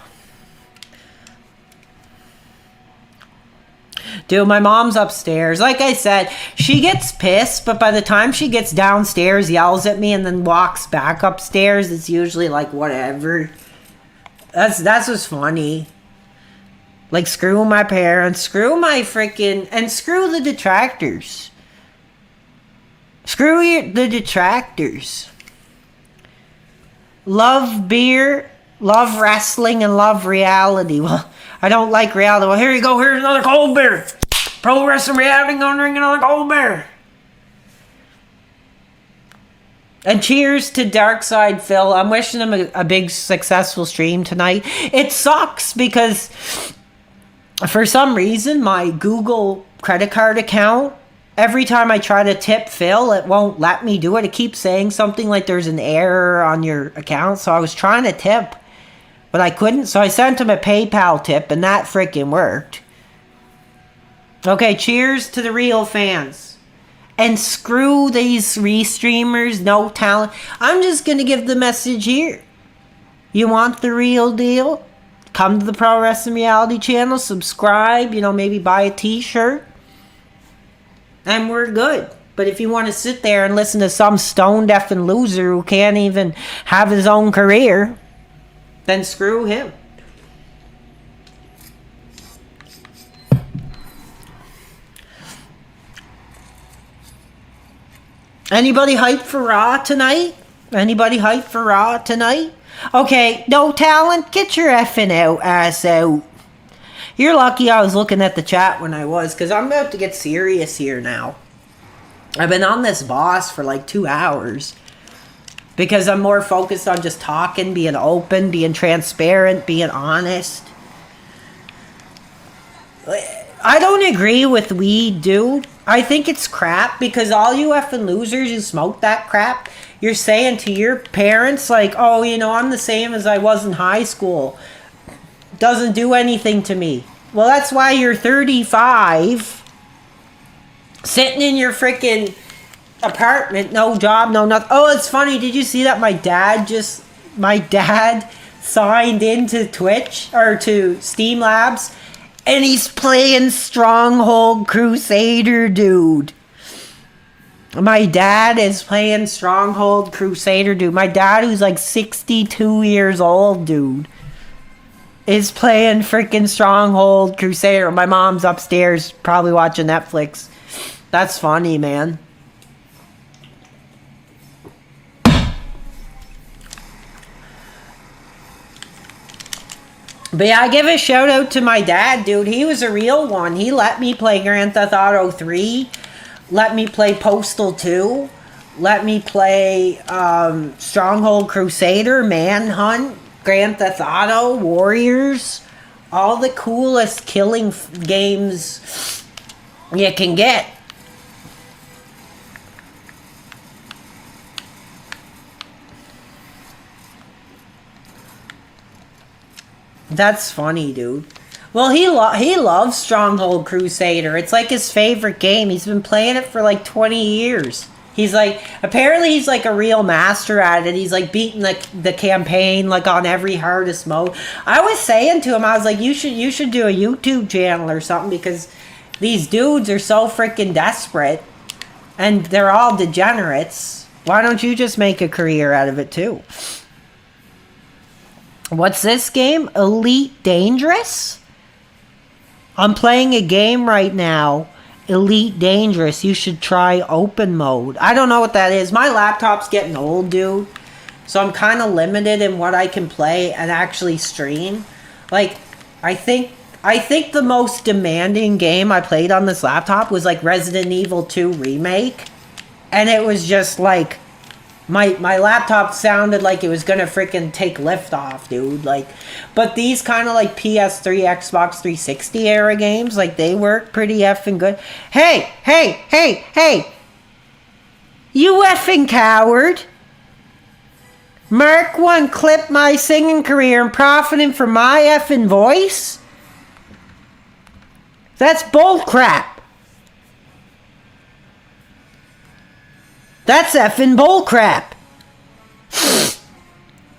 Dude, my mom's upstairs. Like I said, she gets pissed, but by the time she gets downstairs, yells at me, and then walks back upstairs, it's usually like, whatever. That's what's funny. Like, screw my parents, screw my freaking, and screw the detractors. Screw the detractors. Love beer, love wrestling, and love reality. Well, I don't like reality. Well, here you go. Here's another cold beer. Pro wrestling reality, gonna drink another cold beer. And cheers to Darkside Phil. I'm wishing him a big successful stream tonight. It sucks because for some reason my Google credit card account, every time I try to tip Phil, it won't let me do it. It keeps saying something like there's an error on your account. So I was trying to tip, but I couldn't. So I sent him a PayPal tip, and that freaking worked. Okay, cheers to the real fans. And screw these restreamers, no talent. I'm just going to give the message here. You want the real deal? Come to the Pro Wrestling Reality channel, subscribe, maybe buy a t-shirt. And we're good. But if you want to sit there and listen to some stone effing loser who can't even have his own career, then screw him. Anybody hyped for Raw tonight? Anybody hyped for Raw tonight? Okay, no talent, get your effing ass out. You're lucky I was looking at the chat when I was, because I'm about to get serious here now. I've been on this boss for like 2 hours. Because I'm more focused on just talking, being open, being transparent, being honest. I don't agree with weed, dude. I think it's crap, because all you effing losers who smoke that crap, you're saying to your parents, like, oh, I'm the same as I was in high school. Doesn't do anything to me. Well, that's why you're 35, sitting in your freaking apartment, no job, no nothing. Oh, it's funny, did you see that my dad signed into Twitch, or to Steam Labs, and he's playing Stronghold Crusader, dude. My dad is playing Stronghold Crusader, dude. My dad, who's like 62 years old, dude, is playing freaking Stronghold Crusader. My mom's upstairs probably watching Netflix. That's funny, man. But yeah, I give a shout out to my dad, dude. He was a real one. He let me play Grand Theft Auto 3. Let me play Postal 2. Let me play Stronghold Crusader, Manhunt, Grand Theft Auto, Warriors. All the coolest killing games you can get. That's funny, dude. Well, he loves Stronghold Crusader. It's like his favorite game. He's been playing it for like 20 years. Apparently he's like a real master at it. He's like beating the campaign like on every hardest mode. I was saying to him, I was like, you should do a YouTube channel or something, because these dudes are so freaking desperate and they're all degenerates. Why don't you just make a career out of it too? What's this game? Elite Dangerous? I'm playing a game right now. Elite Dangerous. You should try open mode. I don't know what that is. My laptop's getting old, dude. So I'm kind of limited in what I can play and actually stream. Like, I think I think the most demanding game I played on this laptop was like Resident Evil 2 Remake. And it was just like, my laptop sounded like it was gonna freaking take lift off, dude. Like, but these kind of like PS3, Xbox 360 era games, like they work pretty effing good. Hey! You effing coward! Mark 1 clipped my singing career and profiting from my effing voice? That's bullcrap. That's effing bullcrap.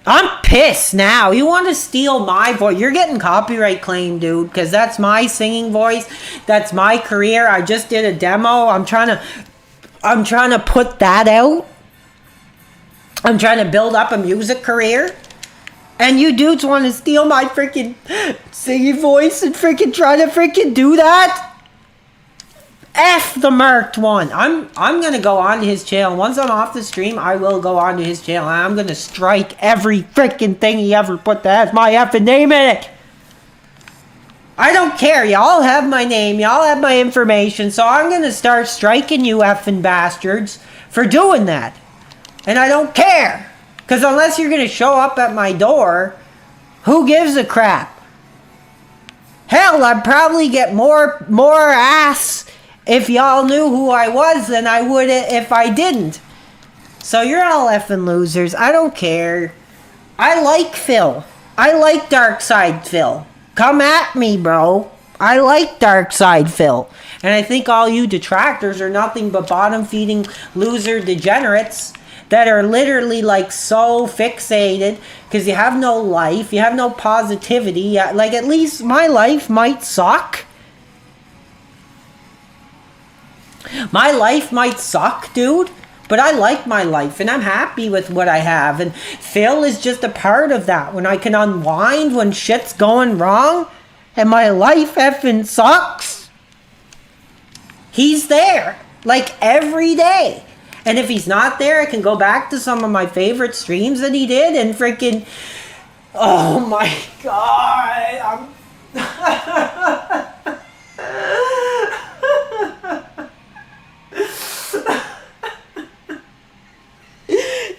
I'm pissed now. You want to steal my voice? You're getting copyright claim, dude, because that's my singing voice. That's my career. I just did a demo. I'm trying to put that out. I'm trying to build up a music career. And you dudes want to steal my freaking singing voice and freaking try to freaking do that? F the marked one. I'm gonna go onto his channel. Once I'm off the stream, I will go onto his channel. And I'm gonna strike every freaking thing he ever put that has my effing name in it. I don't care. Y'all have my name. Y'all have my information. So I'm gonna start striking you effing bastards for doing that. And I don't care. Because unless you're gonna show up at my door, who gives a crap? Hell, I'd probably get more ass if y'all knew who I was than I would if I didn't. So you're all effing losers. I don't care. I like Phil. I like Dark Side Phil. Come at me, bro. I like Dark Side Phil. And I think all you detractors are nothing but bottom-feeding loser degenerates that are literally like so fixated because you have no life. You have no positivity. Like, at least my life might suck. My life might suck, dude, but I like my life and I'm happy with what I have. And Phil is just a part of that. When I can unwind when shit's going wrong and my life effing sucks, he's there, like, every day. And if he's not there, I can go back to some of my favorite streams that he did and freaking, oh my god,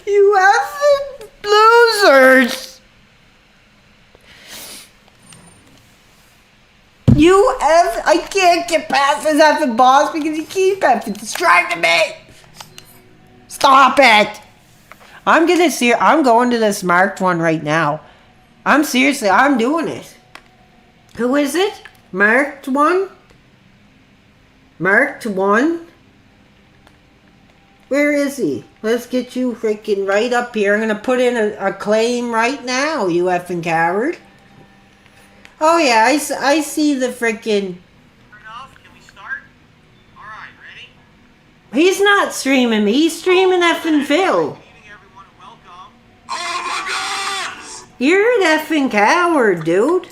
You effing losers! I can't get past this effing boss because he keeps effing distracting me! Stop it! I'm going to this marked one right now. I'm doing it. Who is it? Marked one? Marked one? Where is he? Let's get you freaking right up here. I'm going to put in a claim right now, you effing coward. Oh yeah, I see the freaking... Can we start? Alright, ready? He's not streaming me. He's streaming effing Phil. Everyone, welcome. Oh my god! You're an effing coward, dude.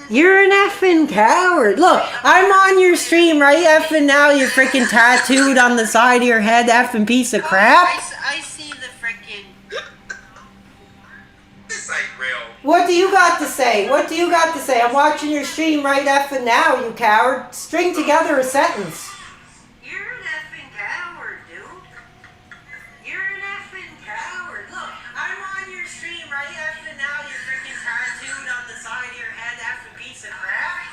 You're an effing coward. Look, I'm on your stream right effing now. You're freaking tattooed on the side of your head, effing piece of crap. I see the freaking... This ain't real. What do you got to say? What do you got to say? I'm watching your stream right effing now, you coward. String together a sentence. You're an effing coward, dude. You're an effing coward. Look, I'm on your stream right effing now. You're freaking tattooed on the side of your head, effing piece of crap.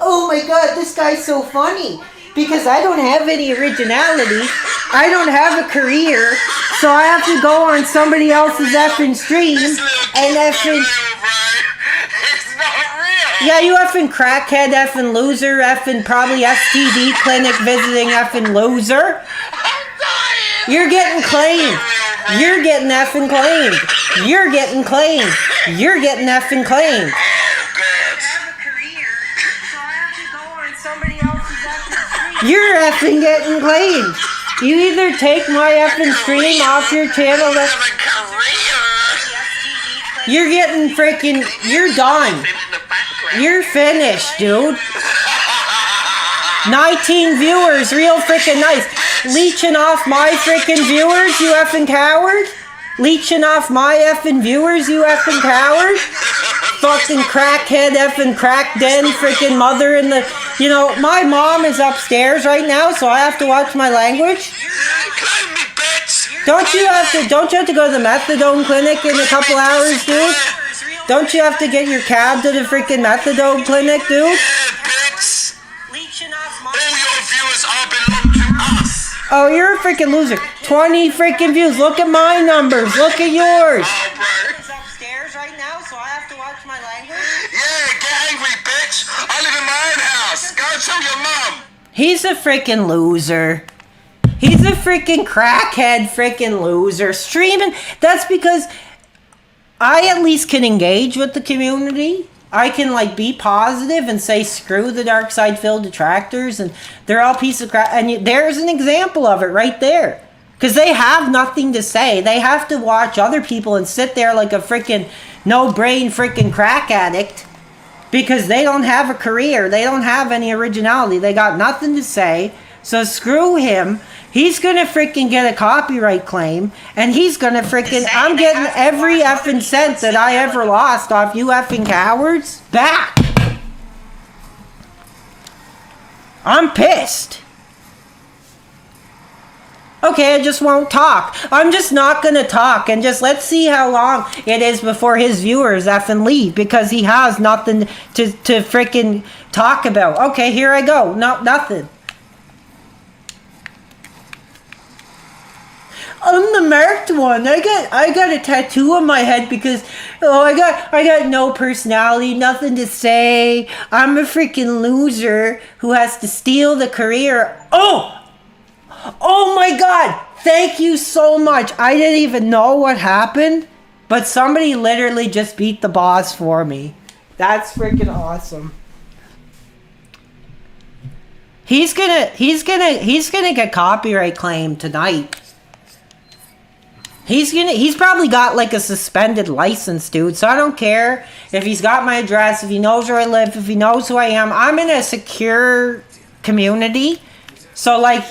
Oh my god, this guy's so funny. Because I don't have any originality. I don't have a career. So I have to go on somebody else's effing stream and effing... It's not real! Yeah, you effing crackhead, effing loser, effing probably STD clinic visiting effing loser. I'm dying! You're getting claimed. You're getting effing claimed. You're getting claimed. You're getting effing claimed. You're effing getting claimed. You either take my effing stream off your channel. You're getting freaking... You're done. You're finished, dude. 19 viewers, real freaking nice. Leeching off my freaking viewers, you effing coward. Leeching off my effing viewers, you effing coward. fucking crackhead effing crack den freaking mother in the, you know, my mom is upstairs right now, so I have to watch my language. Claim me, bitch. Don't you have to go to the methadone clinic in a couple hours, dude? Don't you have to get your cab to the freaking methadone clinic, dude? Yeah, bitch. All your viewers all belong to us. Oh, you're a freaking loser. 20 freaking views. Look at my numbers. Look at yours. Oh, bro. Upstairs right now, so I have to watch my language. Yeah, get angry, bitch. I live in my own house. Go and tell your mum. He's a freaking loser. He's a freaking crackhead freaking loser. Streaming. That's because I at least can engage with the community. I can like be positive and say screw the dark side filled detractors and they're all piece of crap. And there's an example of it right there. Because they have nothing to say. They have to watch other people and sit there like a freaking no brain freaking crack addict. Because they don't have a career. They don't have any originality. They got nothing to say. So screw him. He's gonna freaking get a copyright claim, and he's gonna freaking. I'm getting every effing cent that I ever lost off you effing cowards back. I'm pissed. Okay, I just won't talk. I'm just not gonna talk, and just let's see how long it is before his viewers effing leave because he has nothing to freaking talk about. Okay, here I go. Nothing. I'm the marked one. I got a tattoo on my head because I got no personality, nothing to say. I'm a freaking loser who has to steal the career. Oh my God! Thank you so much. I didn't even know what happened, but somebody literally just beat the boss for me. That's freaking awesome. He's gonna get copyright claim tonight. He's probably got like a suspended license, dude. So I don't care if he's got my address, if he knows where I live, if he knows who I am. I'm in a secure community. So like,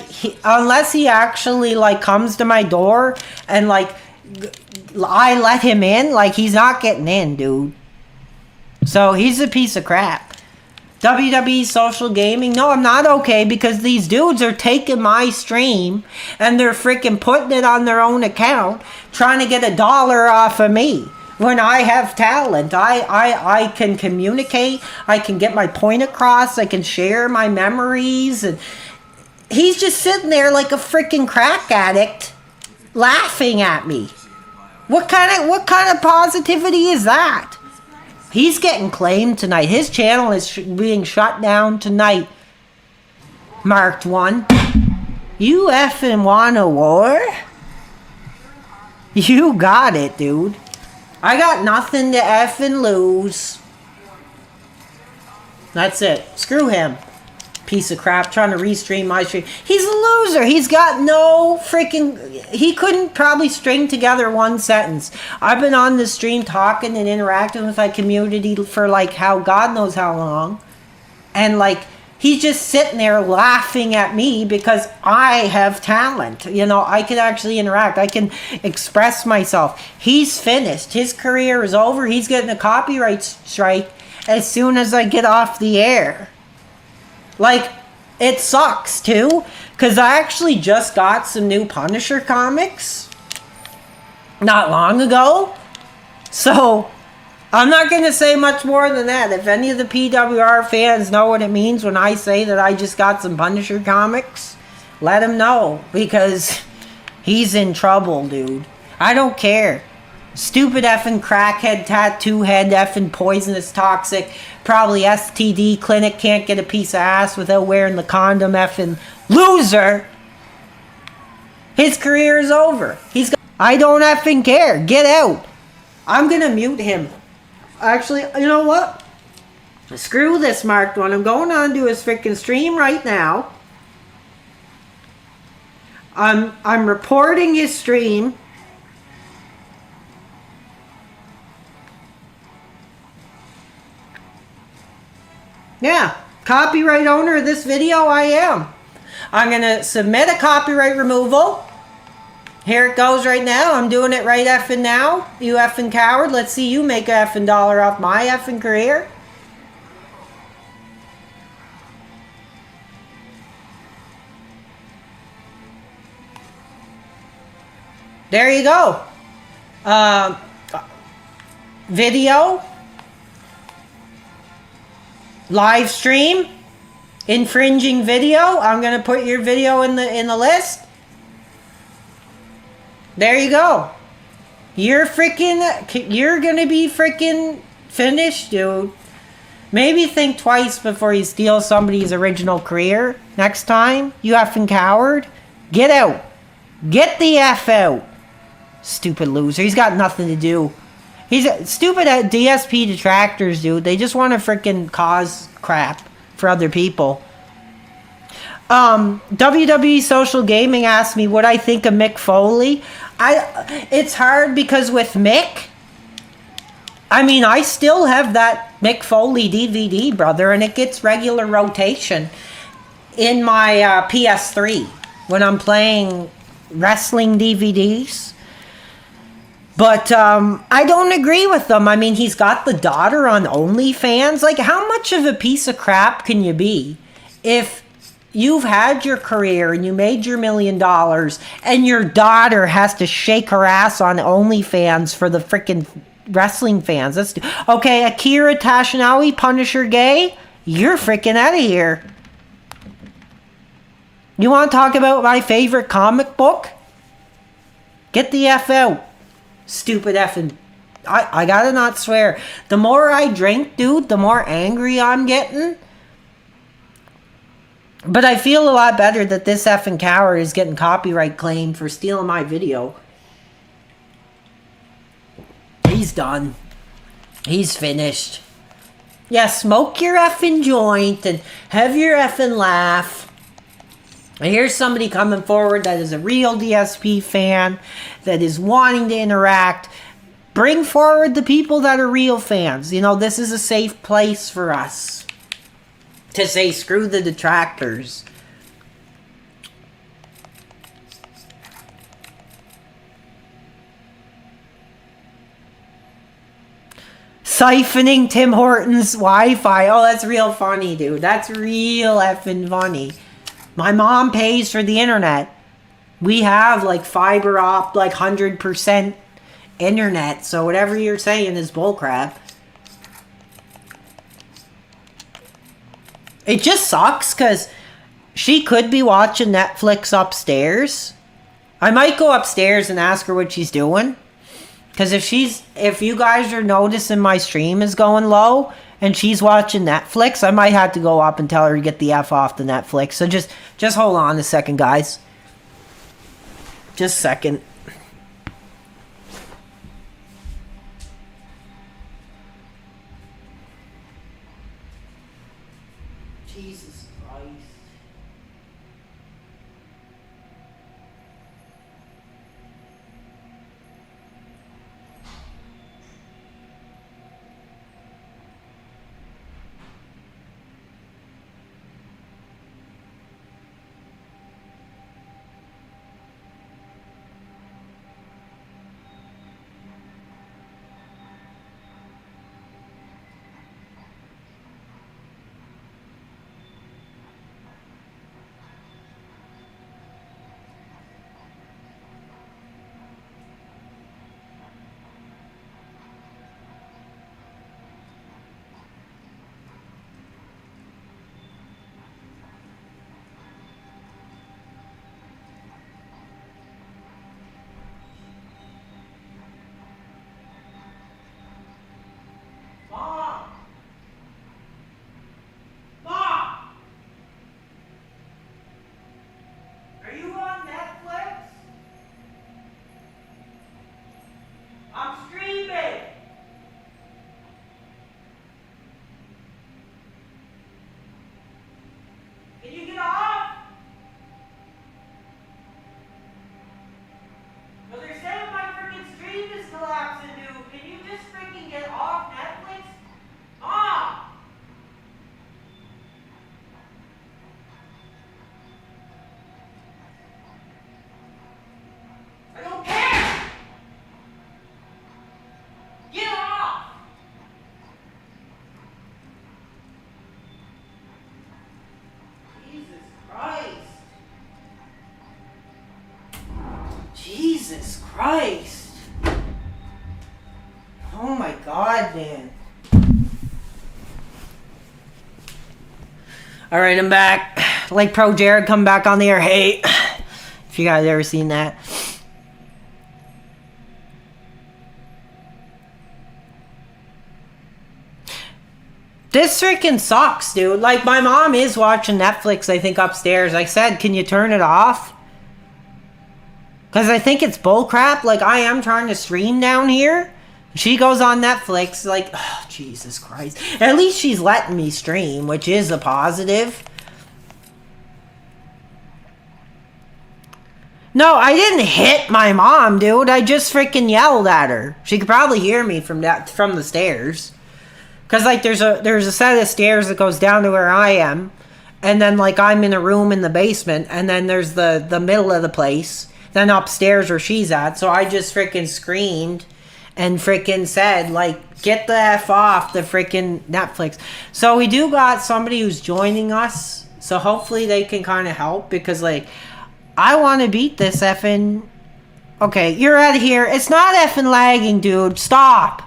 unless he actually like comes to my door and like I let him in, like he's not getting in, dude. So he's a piece of crap. WWE social gaming. No, I'm not okay because these dudes are taking my stream and they're freaking putting it on their own account trying to get $1 off of me when I have talent. I can communicate. I can get my point across. I can share my memories. And he's just sitting there like a freaking crack addict laughing at me. What kind of positivity is that? He's getting claimed tonight. His channel is being shut down tonight. Marked one. You effing want a war? You got it, dude. I got nothing to effing lose. That's it. Screw him. Piece of crap trying to restream my stream. He's a loser. He's got no freaking... He couldn't probably string together one sentence. I've been on the stream talking and interacting with my community for like how God knows how long. And like, he's just sitting there laughing at me because I have talent. You know, I can actually interact. I can express myself. He's finished. His career is over. He's getting a copyright strike as soon as I get off the air. Like, it sucks, too, because I actually just got some new Punisher comics not long ago. So, I'm not going to say much more than that. If any of the PWR fans know what it means when I say that I just got some Punisher comics, let him know, because he's in trouble, dude. I don't care. Stupid effing crackhead, tattoo head, effing poisonous, toxic, probably STD clinic, can't get a piece of ass without wearing the condom, effing loser. His career is over. I don't effing care. Get out. I'm gonna mute him. Actually, you know what? Screw this marked one. I'm going on to his freaking stream right now. I'm reporting his stream. Yeah, copyright owner of this video, I am. I'm going to submit a copyright removal. Here it goes right now. I'm doing it right effing now. You effing coward. Let's see you make a effing dollar off my effing career. There you go. Video. Live stream. Infringing video. I'm gonna put your video in the list. There you go. You're gonna be freaking finished, dude. Maybe think twice before you steal somebody's original career. Next time, you effing coward. Get out. Get the F out. Stupid loser. He's got nothing to do. He's stupid at DSP detractors, dude. They just want to freaking cause crap for other people. WWE Social Gaming asked me what I think of Mick Foley. It's hard because with Mick, I mean, I still have that Mick Foley DVD, brother, and it gets regular rotation in my PS3 when I'm playing wrestling DVDs. But I don't agree with them. I mean, he's got the daughter on OnlyFans. Like, how much of a piece of crap can you be if you've had your career and you made your $1 million and your daughter has to shake her ass on OnlyFans for the freaking wrestling fans? Okay, Akira Tashinawi, Punisher gay? You're freaking out of here. You want to talk about my favorite comic book? Get the F out. Stupid effing. I gotta not swear. The more I drink, dude, the more angry I'm getting. But I feel a lot better that this effing coward is getting copyright claim for stealing my video. He's done. He's finished. Yeah, smoke your effing joint and have your effing laugh. And here's somebody coming forward that is a real DSP fan, that is wanting to interact. Bring forward the people that are real fans. You know, this is a safe place for us to say screw the detractors. Siphoning Tim Hortons Wi-Fi. Oh, that's real funny, dude. That's real effing funny. My mom pays for the internet. We have like fiber op, like 100% internet. So whatever you're saying is bullcrap. It just sucks because she could be watching Netflix upstairs. I might go upstairs and ask her what she's doing. Because if you guys are noticing my stream is going low and she's watching Netflix, I might have to go up and tell her to get the F off the Netflix. So just hold on a second, guys. Just a second. Jesus Christ. Jesus Christ. Oh my God, man. Alright, I'm back. Like Pro Jared come back on the air. Hey, if you guys ever seen that. This freaking sucks, dude. Like, my mom is watching Netflix, I think, upstairs. I said, can you turn it off? Because I think it's bullcrap. Like, I am trying to stream down here. She goes on Netflix, like, oh, Jesus Christ. At least she's letting me stream, which is a positive. No, I didn't hit my mom, dude. I just freaking yelled at her. She could probably hear me from the stairs. Because, like, there's a set of stairs that goes down to where I am. And then, like, I'm in a room in the basement. And then there's the middle of the place. Then upstairs where she's at. So I just freaking screamed and freaking said, like, get the F off the freaking Netflix. So we do got somebody who's joining us. So hopefully they can kind of help. Because, like, I want to beat this effing... Okay, you're out of here. It's not effing lagging, dude. Stop.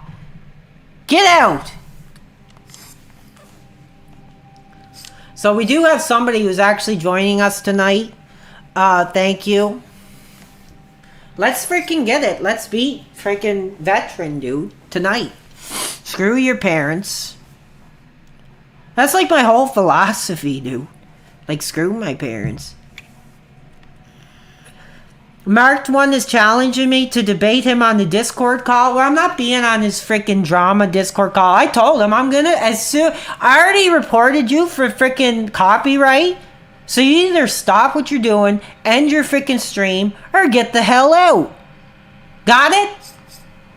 Get out. So we do have somebody who's actually joining us tonight. Thank you. Let's freaking get it. Let's beat freaking veteran, dude, tonight. Screw your parents. That's like my whole philosophy, dude. Like, screw my parents. Marked One is challenging me to debate him on the Discord call. Well, I'm not being on his freaking drama Discord call. I told him I'm gonna, I already reported you for freaking copyright. So you either stop what you're doing, end your freaking stream, or get the hell out. Got it?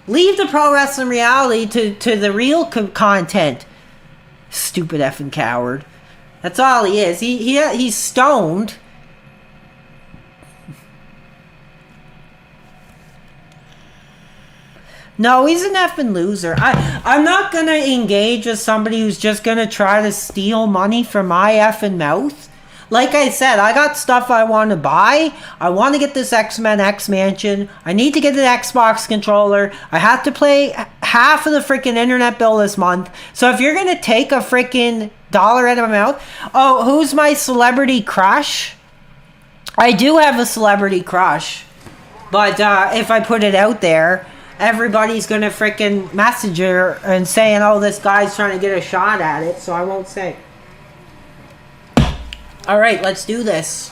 Leave the pro wrestling reality to the real content. Stupid effing coward. That's all he is. He's stoned. No, he's an effing loser. I'm not going to engage with somebody who's just going to try to steal money from my effing mouth. Like I said, I got stuff I want to buy. I want to get this X-Men X-Mansion. I need to get an Xbox controller. I have to pay half of the freaking internet bill this month. So if you're going to take a freaking dollar out of my mouth... Oh, who's my celebrity crush? I do have a celebrity crush. But if I put it out there... Everybody's gonna freaking message her and saying, oh, this guy's trying to get a shot at it, so I won't say. Alright, let's do this.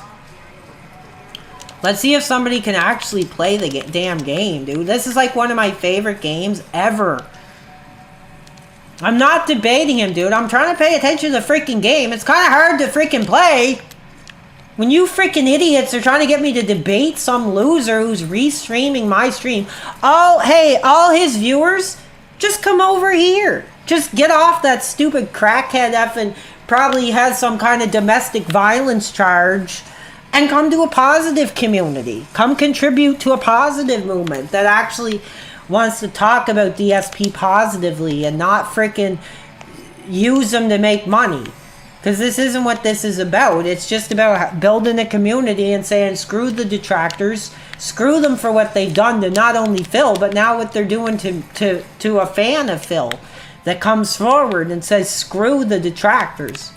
Let's see if somebody can actually play the damn game, dude. This is like one of my favorite games ever. I'm not debating him, dude. I'm trying to pay attention to the freaking game. It's kind of hard to freaking play. When you freaking idiots are trying to get me to debate some loser who's restreaming my stream. Oh, hey, all his viewers, just come over here. Just get off that stupid crackhead effing probably has some kind of domestic violence charge and come to a positive community. Come contribute to a positive movement that actually wants to talk about DSP positively and not freaking use them to make money. Because this isn't what this is about. It's just about building a community and saying, screw the detractors. Screw them for what they've done to not only Phil, but now what they're doing to a fan of Phil that comes forward and says, screw the detractors.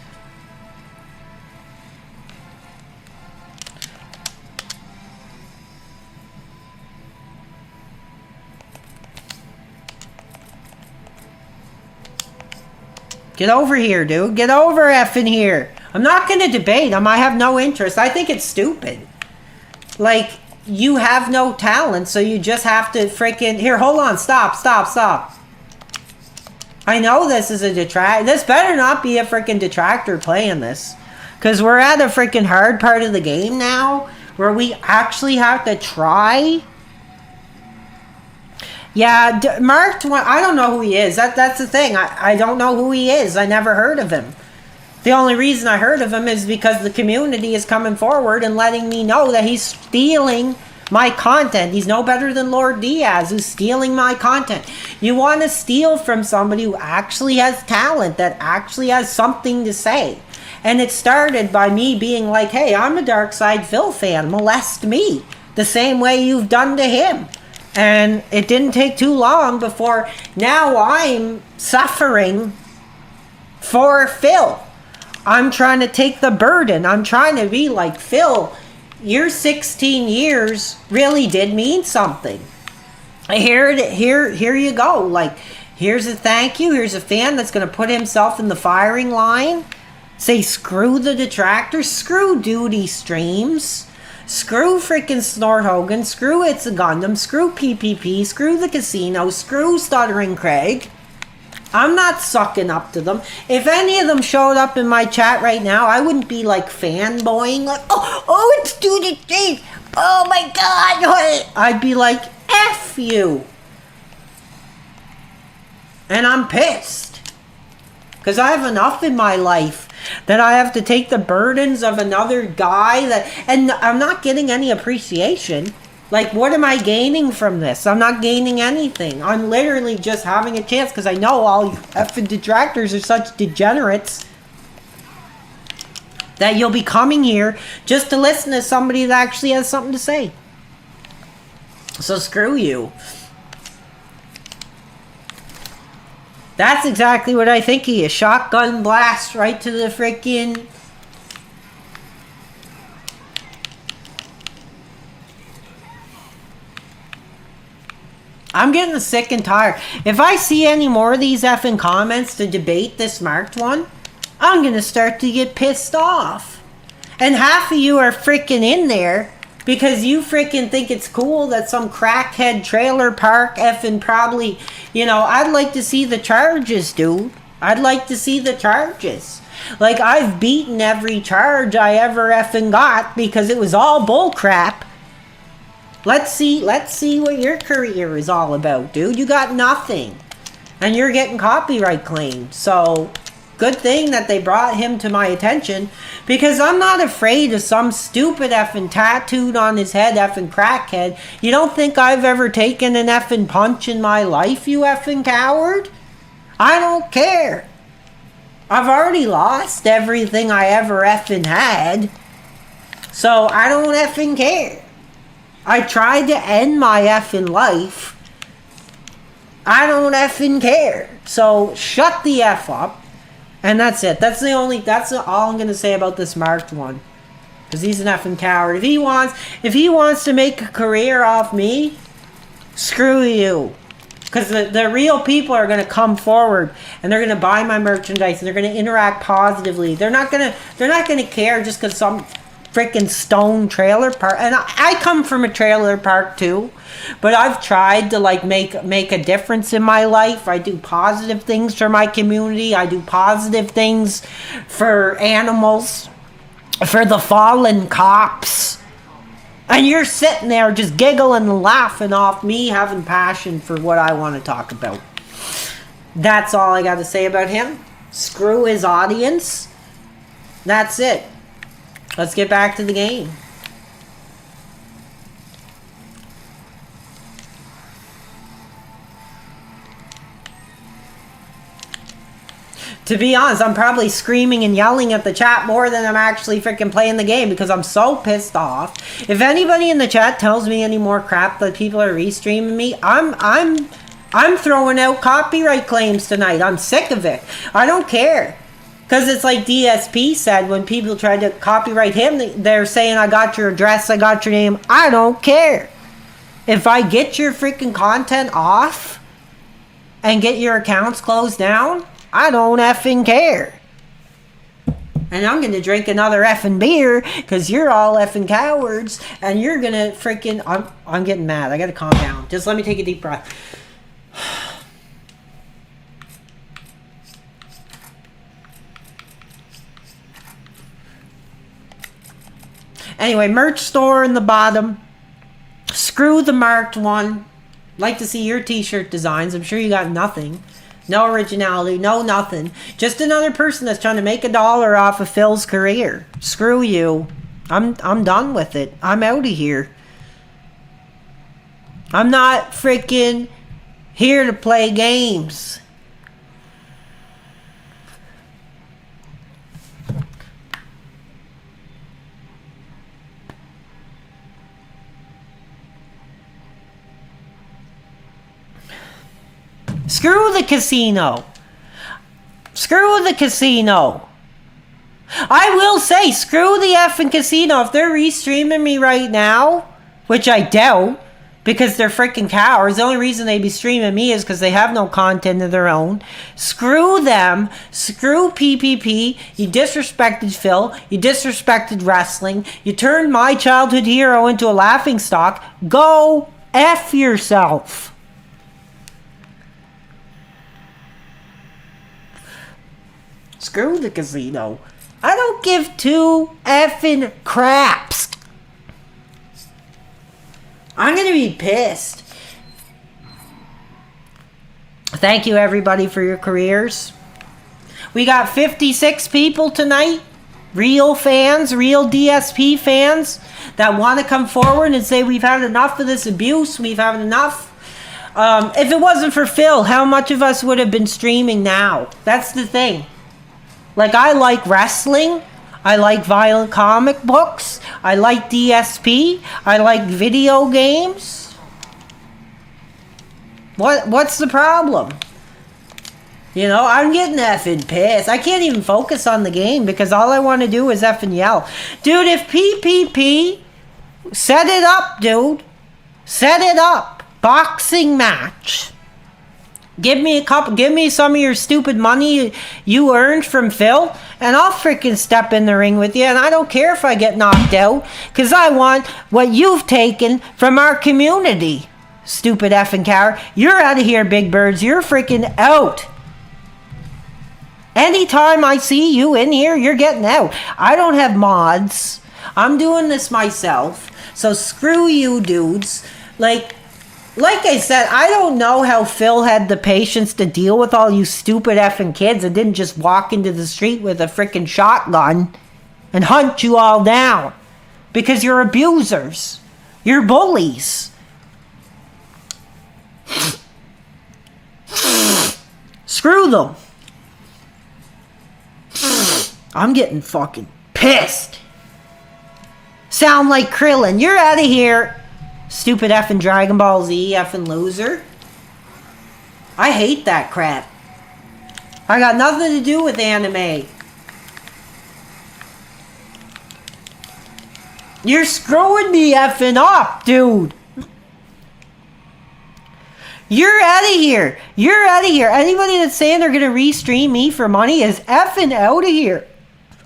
Get over here, dude. Get over effing here. I'm not going to debate him. I have no interest. I think it's stupid. Like, you have no talent, so you just have to freaking... Here, hold on. Stop. I know this is a detractor. This better not be a freaking detractor playing this. Because we're at a freaking hard part of the game now, where we actually have to try... Yeah, Marked One, I don't know who he is. That's the thing. I don't know who he is. I never heard of him. The only reason I heard of him is because the community is coming forward and letting me know that he's stealing my content. He's no better than Lord Diaz, who's stealing my content. You want to steal from somebody who actually has talent, that actually has something to say. And it started by me being like, hey, I'm a Dark Side Phil fan. Molest me. the same way you've done to him. And it didn't take too long before now I'm suffering for Phil. I'm trying to take the burden. I'm trying to be like, Phil, your 16 years really did mean something. Here you go. Like, here's a thank you. Here's a fan that's going to put himself in the firing line. Say, screw the detractors. Screw duty streams. Screw freaking Snort Hogan. Screw It's a Gundam. Screw PPP. Screw the casino. Screw Stuttering Craig. I'm not sucking up to them. If any of them showed up in my chat right now, I wouldn't be like fanboying, like, oh, it's duty streams. Oh my God. I'd be like, F you. And I'm pissed. Because I have enough in my life that I have to take the burdens of another guy and I'm not getting any appreciation. Like, what am I gaining from this? I'm not gaining anything. I'm literally just having a chance because I know all you effing detractors are such degenerates that you'll be coming here just to listen to somebody that actually has something to say. So screw you. That's exactly what I think he is. Shotgun blast right to the freaking... I'm getting sick and tired. If I see any more of these effing comments to debate this marked one, I'm going to start to get pissed off. And half of you are freaking in there because you freaking think it's cool that some crackhead trailer park effing probably, I'd like to see the charges, dude. I'd like to see the charges. Like, I've beaten every charge I ever effing got because it was all bullcrap. Let's see what your career is all about, dude. You got nothing. And you're getting copyright claims. So, good thing that they brought him to my attention. Because I'm not afraid of some stupid effing tattooed on his head effing crackhead. You don't think I've ever taken an effing punch in my life, you effing coward? I don't care. I've already lost everything I ever effing had. So, I don't effing care. I tried to end my effing life. I don't effing care. So shut the F up. And that's it. That's all I'm going to say about this marked one. Because he's an effing coward. If he wants to make a career off me, screw you. Because the real people are going to come forward and they're going to buy my merchandise and they're going to interact positively. They're not going to care just because some freaking stone trailer park, and I come from a trailer park too, but I've tried to like make a difference in my life. I do positive things for my community. I do positive things for animals, for the fallen cops, and you're sitting there just giggling and laughing off me having passion for what I want to talk about. That's all I got to say about him. Screw his audience. That's it. Let's get back to the game. To be honest, I'm probably screaming and yelling at the chat more than I'm actually freaking playing the game because I'm so pissed off. If anybody in the chat tells me any more crap that people are restreaming me, I'm throwing out copyright claims tonight. I'm sick of it. I don't care. Because it's like DSP said when people tried to copyright him, they're saying, I got your address, I got your name. I don't care. If I get your freaking content off and get your accounts closed down, I don't effing care. And I'm going to drink another effing beer because you're all effing cowards and you're going to freaking... I'm getting mad. I got to calm down. Just let me take a deep breath. Anyway, merch store in the bottom. Screw the marked one. Like to see your t-shirt designs. I'm sure you got nothing. No originality. No nothing. Just another person that's trying to make $1 off of Phil's career. Screw you. I'm done with it. I'm out of here. I'm not freaking here to play games. Screw the casino. Screw the casino. I will say, screw the effing casino. If they're restreaming me right now, which I doubt, because they're freaking cowards. The only reason they'd be streaming me is because they have no content of their own. Screw them. Screw PPP. You disrespected Phil. You disrespected wrestling. You turned my childhood hero into a laughingstock. Go F yourself. Screw the casino. I don't give two effing craps. I'm going to be pissed. Thank you, everybody, for your careers. We got 56 people tonight. Real fans, real DSP fans that want to come forward and say we've had enough of this abuse. We've had enough. If it wasn't for Phil, how much of us would have been streaming now? That's the thing. Like, I like wrestling. I like violent comic books. I like DSP. I like video games. What's the problem? You know, I'm getting effing pissed. I can't even focus on the game because all I want to do is effing yell. Dude, if PPP, set it up, dude. Set it up. Boxing match. Give me some of your stupid money you earned from Phil, and I'll freaking step in the ring with you, and I don't care if I get knocked out, because I want what you've taken from our community. Stupid effing coward. You're out of here, Big Birds. You're freaking out. Anytime I see you in here, you're getting out. I don't have mods. I'm doing this myself. So screw you, dudes. Like I said, I don't know how Phil had the patience to deal with all you stupid effing kids and didn't just walk into the street with a freaking shotgun and hunt you all down. Because you're abusers. You're bullies. Screw them. I'm getting fucking pissed. Sound like Krillin. You're out of here. Stupid effing Dragon Ball Z effing loser. I hate that crap. I got nothing to do with anime. You're screwing me effing up, dude. You're out of here. You're out of here. Anybody that's saying they're going to restream me for money is effing out of here.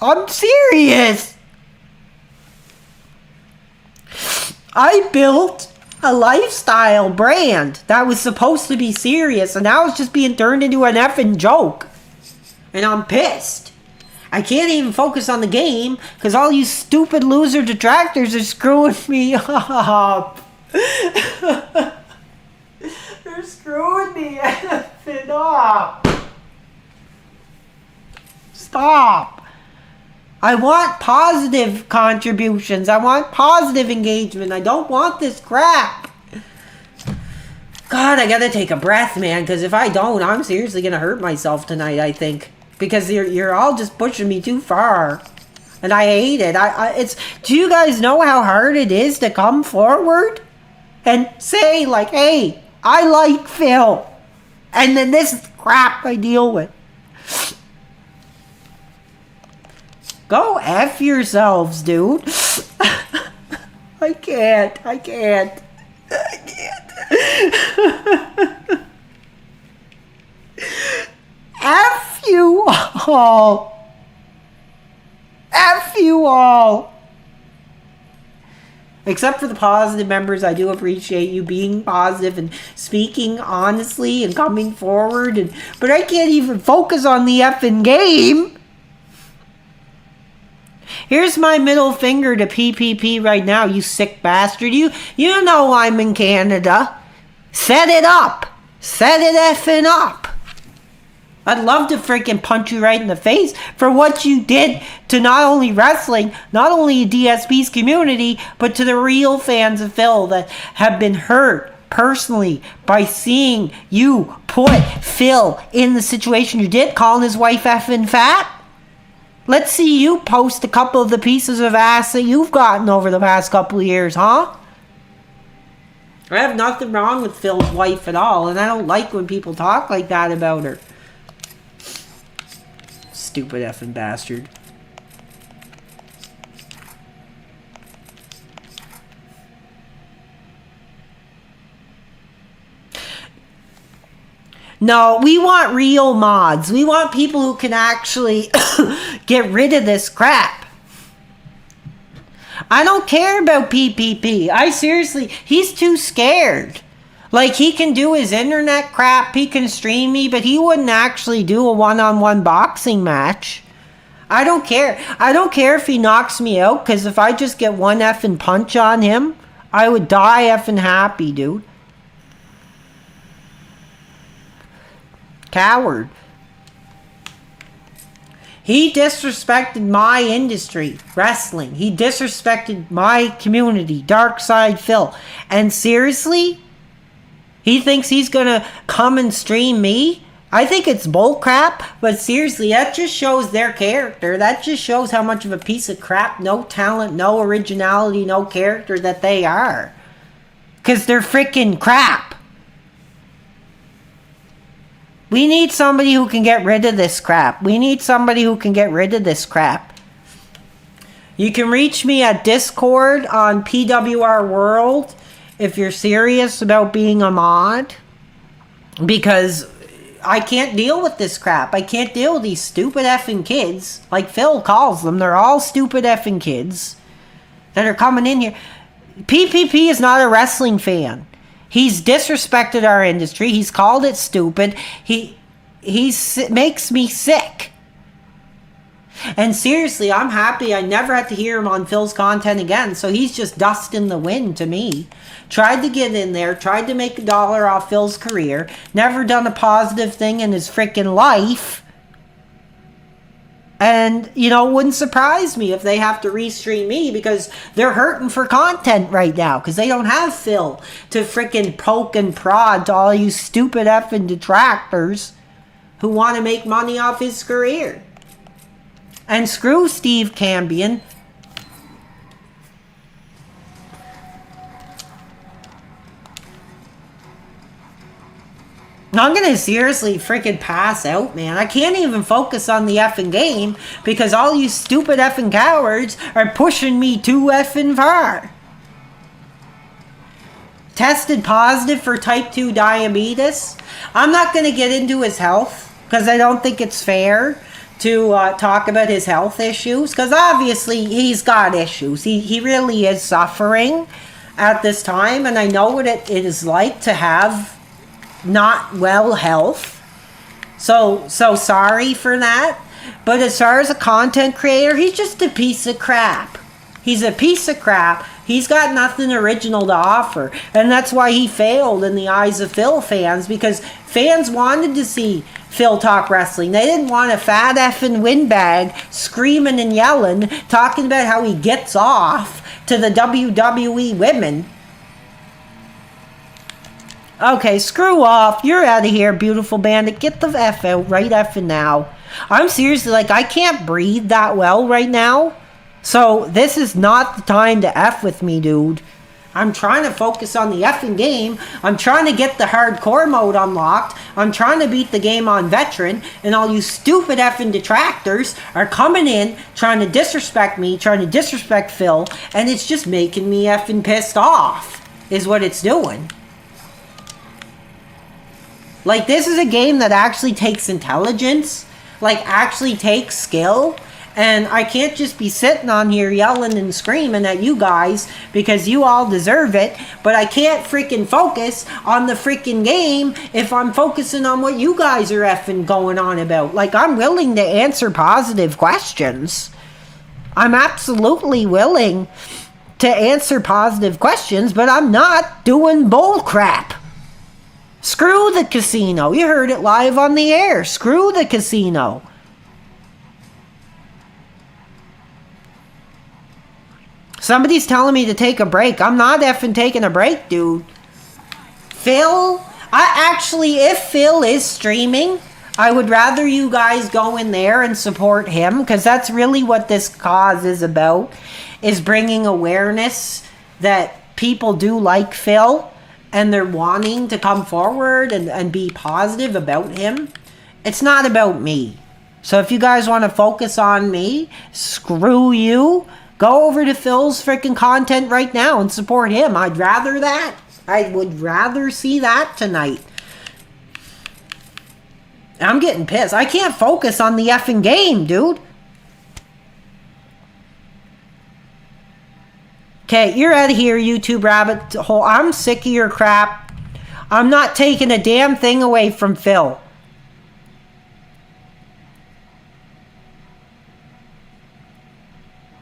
I'm serious. I built a lifestyle brand that was supposed to be serious, and now it's just being turned into an effing joke. And I'm pissed. I can't even focus on the game because all you stupid loser detractors are screwing me up. They're screwing me effing up. Stop. I want positive contributions. I want positive engagement. I don't want this crap. God, I gotta take a breath, man, because if I don't, I'm seriously gonna hurt myself tonight, I think. Because you're all just pushing me too far. And I hate it. Do you guys know how hard it is to come forward and say, like, hey, I like Phil. And then this crap I deal with. Go F yourselves, dude. I can't. F you all. F you all. Except for the positive members, I do appreciate you being positive and speaking honestly and coming forward. But I can't even focus on the effing game. Here's my middle finger to PPP right now, you sick bastard. You know I'm in Canada. Set it up. Set it effing up. I'd love to freaking punch you right in the face for what you did to not only wrestling, not only DSP's community, but to the real fans of Phil that have been hurt personally by seeing you put Phil in the situation you did, calling his wife effing fat. Let's see you post a couple of the pieces of ass that you've gotten over the past couple of years, huh? I have nothing wrong with Phil's wife at all, and I don't like when people talk like that about her. Stupid effing bastard. No, we want real mods. We want people who can actually get rid of this crap. I don't care about PPP. I seriously, he's too scared. Like, he can do his internet crap, he can stream me, but he wouldn't actually do a one-on-one boxing match. I don't care. I don't care if he knocks me out, because if I just get one effing punch on him, I would die effing happy, dude. Coward. He disrespected my industry, wrestling. He disrespected my community, Dark Side Phil. And seriously, he thinks he's gonna come and stream me? I think it's bullcrap, but seriously, that just shows their character. That just shows how much of a piece of crap, no talent, no originality, no character that they are. Because they're freaking crap. We need somebody who can get rid of this crap. We need somebody who can get rid of this crap. You can reach me at Discord on PWR World if you're serious about being a mod. Because I can't deal with this crap. I can't deal with these stupid effing kids. Like Phil calls them. They're all stupid effing kids that are coming in here. PPP is not a wrestling fan. He's disrespected our industry. He's called it stupid. He makes me sick. And seriously, I'm happy I never had to hear him on Phil's content again. So he's just dust in the wind to me. Tried to get in there. Tried to make $1 off Phil's career. Never done a positive thing in his freaking life. And, you know, it wouldn't surprise me if they have to restream me because they're hurting for content right now because they don't have Phil to freaking poke and prod to all you stupid effing detractors who want to make money off his career. And screw Steve Cambion. I'm gonna seriously freaking pass out, man. I can't even focus on the effing game because all you stupid effing cowards are pushing me too effing far. Tested positive for type 2 diabetes. I'm not gonna get into his health because I don't think it's fair to talk about his health issues because obviously he's got issues. He really is suffering at this time, and I know what it is like to have not well health. So sorry for that. But as far as a content creator, he's just a piece of crap. He's a piece of crap. He's got nothing original to offer. And that's why he failed in the eyes of Phil fans, because fans wanted to see Phil talk wrestling. They didn't want a fat effing windbag screaming and yelling, talking about how he gets off to the WWE women. Okay, screw off. You're out of here, beautiful bandit. Get the F out right effing now. I'm seriously, like, I can't breathe that well right now. So, this is not the time to F with me, dude. I'm trying to focus on the effing game. I'm trying to get the hardcore mode unlocked. I'm trying to beat the game on veteran. And all you stupid effing detractors are coming in, trying to disrespect me, trying to disrespect Phil. And it's just making me effing pissed off, is what it's doing. Like, this is a game that actually takes intelligence, like, actually takes skill, and I can't just be sitting on here yelling and screaming at you guys because you all deserve it, but I can't freaking focus on the freaking game if I'm focusing on what you guys are effing going on about. Like, I'm willing to answer positive questions. I'm absolutely willing to answer positive questions, but I'm not doing bull crap. Screw the casino. You heard it live on the air. Screw the casino. Somebody's telling me to take a break. I'm not effing taking a break, dude. Phil, if Phil is streaming, I would rather you guys go in there and support him, because that's really what this cause is about, is bringing awareness that people do like Phil. and they're wanting to come forward and be positive about him, it's not about me. So if you guys want to focus on me, screw you. Go over to Phil's freaking content right now and support him. I'd rather that. I would rather see that tonight. I'm getting pissed. I can't focus on the effing game, dude. Okay, you're out of here, YouTube rabbit hole. I'm sick of your crap. I'm not taking a damn thing away from Phil.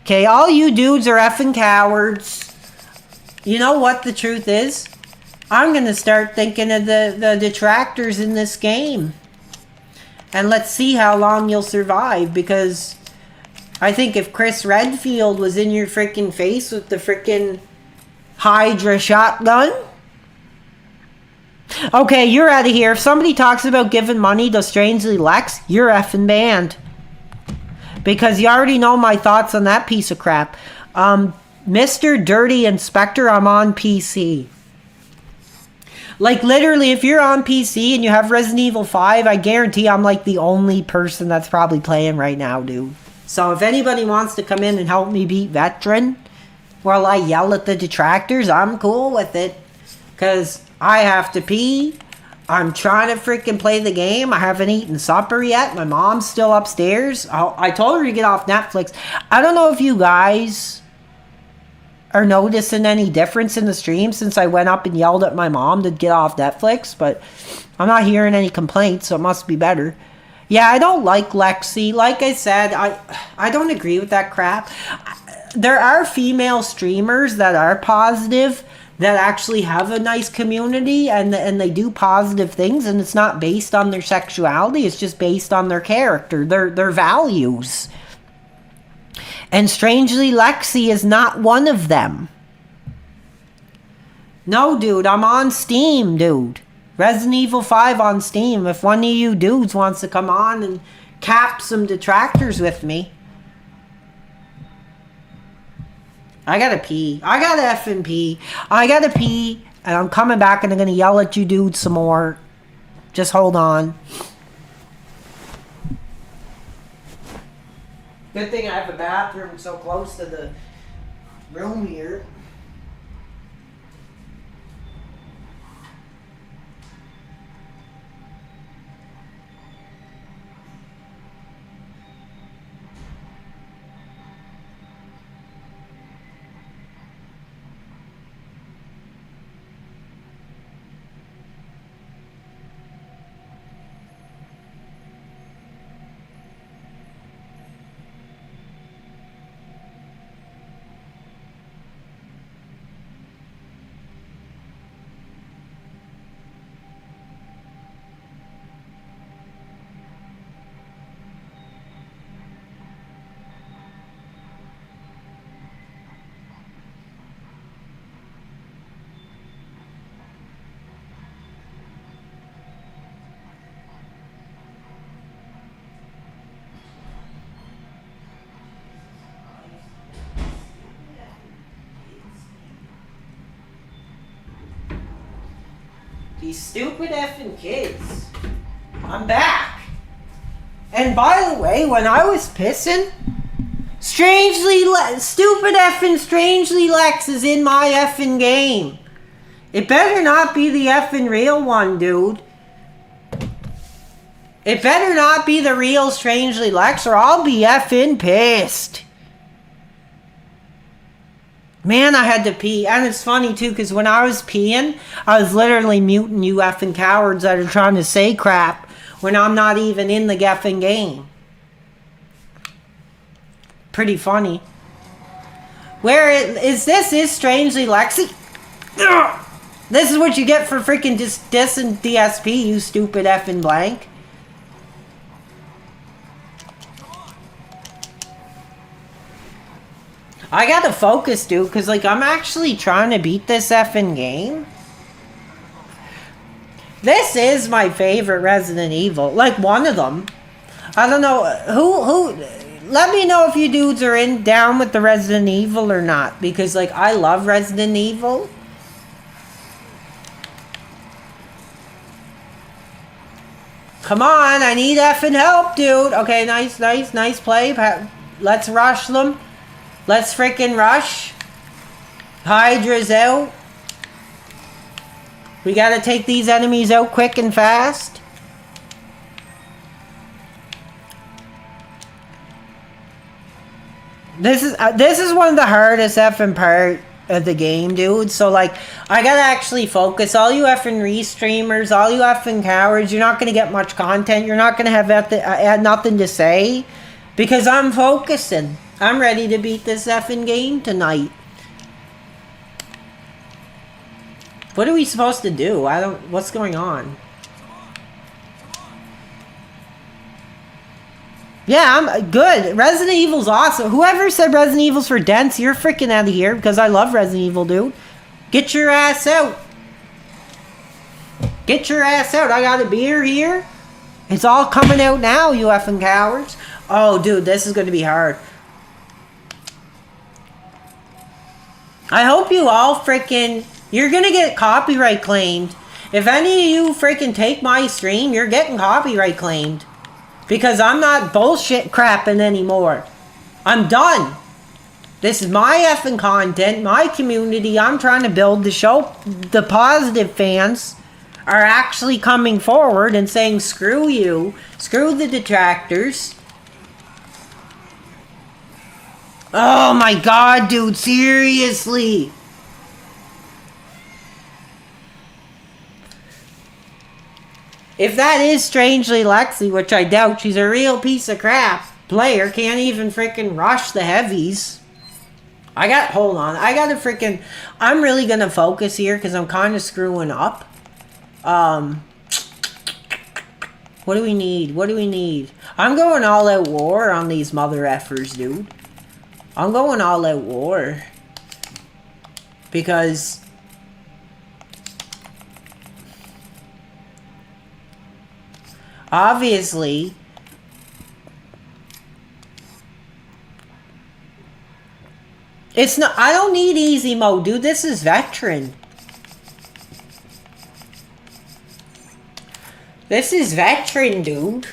Okay, all you dudes are effing cowards. You know what the truth is? I'm going to start thinking of the detractors in this game. And let's see how long you'll survive, because I think if Chris Redfield was in your freaking face with the freaking Hydra shotgun. Okay, you're out of here. If somebody talks about giving money to Strangely Lex, you're effing banned. Because you already know my thoughts on that piece of crap. Mr. Dirty Inspector, I'm on PC. Like, literally, if you're on PC and you have Resident Evil 5, I guarantee I'm, like, the only person that's probably playing right now, dude. So if anybody wants to come in and help me beat Veteran while I yell at the detractors, I'm cool with it. Because I have to pee. I'm trying to freaking play the game. I haven't eaten supper yet. My mom's still upstairs. I told her to get off Netflix. I don't know if you guys are noticing any difference in the stream since I went up and yelled at my mom to get off Netflix, but I'm not hearing any complaints, so it must be better. Yeah, I don't like Lexi. Like I said, I don't agree with that crap. There are female streamers that are positive, that actually have a nice community, and they do positive things, and it's not based on their sexuality, it's just based on their character, their values. And strangely, Lexi is not one of them. No, dude, I'm on Steam, dude. Resident Evil 5 on Steam. If one of you dudes wants to come on and cap some detractors with me. I gotta pee. I gotta effing pee. I gotta pee. And I'm coming back and I'm gonna yell at you dudes some more. Just hold on. Good thing I have a bathroom so close to the room here. These stupid effing kids. I'm back. And by the way, when I was pissing, stupid effing Strangely Lex is in my effing game. It better not be the effing real one, dude. It better not be the real Strangely Lex, or I'll be effing pissed. Man, I had to pee. And it's funny, too, because when I was peeing, I was literally muting you effing cowards that are trying to say crap when I'm not even in the effing game. Pretty funny. Where is this? Is Strangely Lexi? Ugh. This is what you get for freaking dissing DSP, you stupid effing blank. I gotta focus, dude, because, like, I'm actually trying to beat this effing game. This is my favorite Resident Evil. Like, one of them. I don't know. Who... Let me know if you dudes are down with the Resident Evil or not. Because, like, I love Resident Evil. Come on, I need effing help, dude. Okay, nice play. Let's rush them. Let's freaking rush. Hydra's out. We gotta take these enemies out quick and fast. This is one of the hardest effing part of the game, dude. So, like, I gotta actually focus. All you effing restreamers, all you effing cowards, you're not gonna get much content. You're not gonna have nothing to say. Because I'm focusing. I'm ready to beat this effing game tonight. What are we supposed to do? What's going on? Yeah, I'm good. Resident Evil's awesome. Whoever said Resident Evil's for dense, you're freaking out of here because I love Resident Evil, dude. Get your ass out. Get your ass out. I got a beer here. It's all coming out now, you effing cowards. Oh, dude, this is going to be hard. I hope you all freaking... You're going to get copyright claimed. If any of you freaking take my stream, you're getting copyright claimed. Because I'm not bullshit crapping anymore. I'm done. This is my effing content, my community. I'm trying to build the show. The positive fans are actually coming forward and saying, screw you. Screw the detractors. Oh my god, dude. Seriously. If that is Strangely Lexi, which I doubt, she's a real piece of crap player, can't even freaking rush the heavies. Hold on, I'm really gonna focus here because I'm kind of screwing up. What do we need? I'm going all out war on these mother effers, dude. I'm going all out war. Because... obviously, it's not. I don't need easy mode, dude. This is veteran. This is veteran, dude.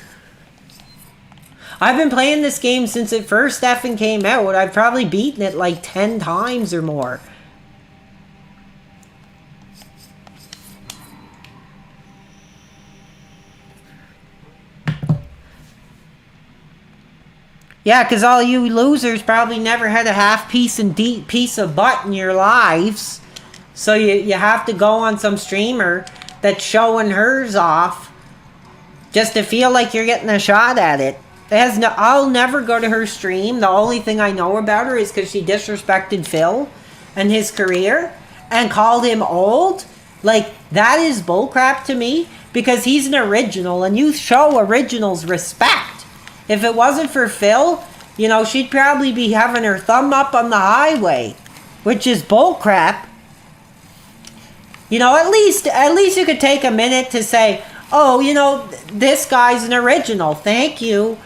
I've been playing this game since it first effing came out. I've probably beaten it like 10 times or more. Yeah, because all you losers probably never had a half piece of butt in your lives. So you have to go on some streamer that's showing hers off just to feel like you're getting a shot at it. I'll never go to her stream. The only thing I know about her is because she disrespected Phil and his career and called him old. Like, that is bullcrap to me because he's an original and you show originals respect. If it wasn't for Phil, you know, she'd probably be having her thumb up on the highway, which is bullcrap. You know, at least you could take a minute to say, oh, you know, this guy's an original. Thank you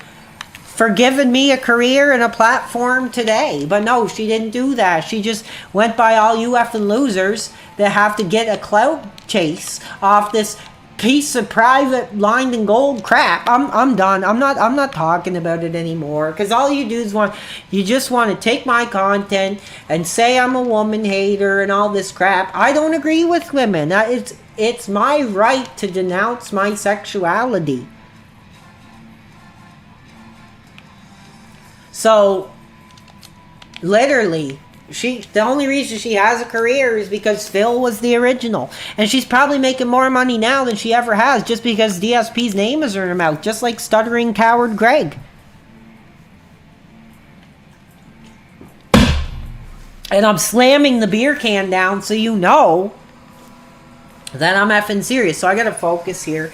for giving me a career and a platform today. But no, she didn't do that. She just went by all you effing losers that have to get a clout chase off this piece of private lined in gold crap. I'm done. I'm not talking about it anymore because all you do is you just want to take my content and say I'm a woman hater and all this crap. I don't agree with women. It's my right to denounce my sexuality. So literally, the only reason she has a career is because Phil was the original. And she's probably making more money now than she ever has just because DSP's name is in her mouth. Just like stuttering coward Greg. And I'm slamming the beer can down so you know that I'm effing serious. So I gotta focus here.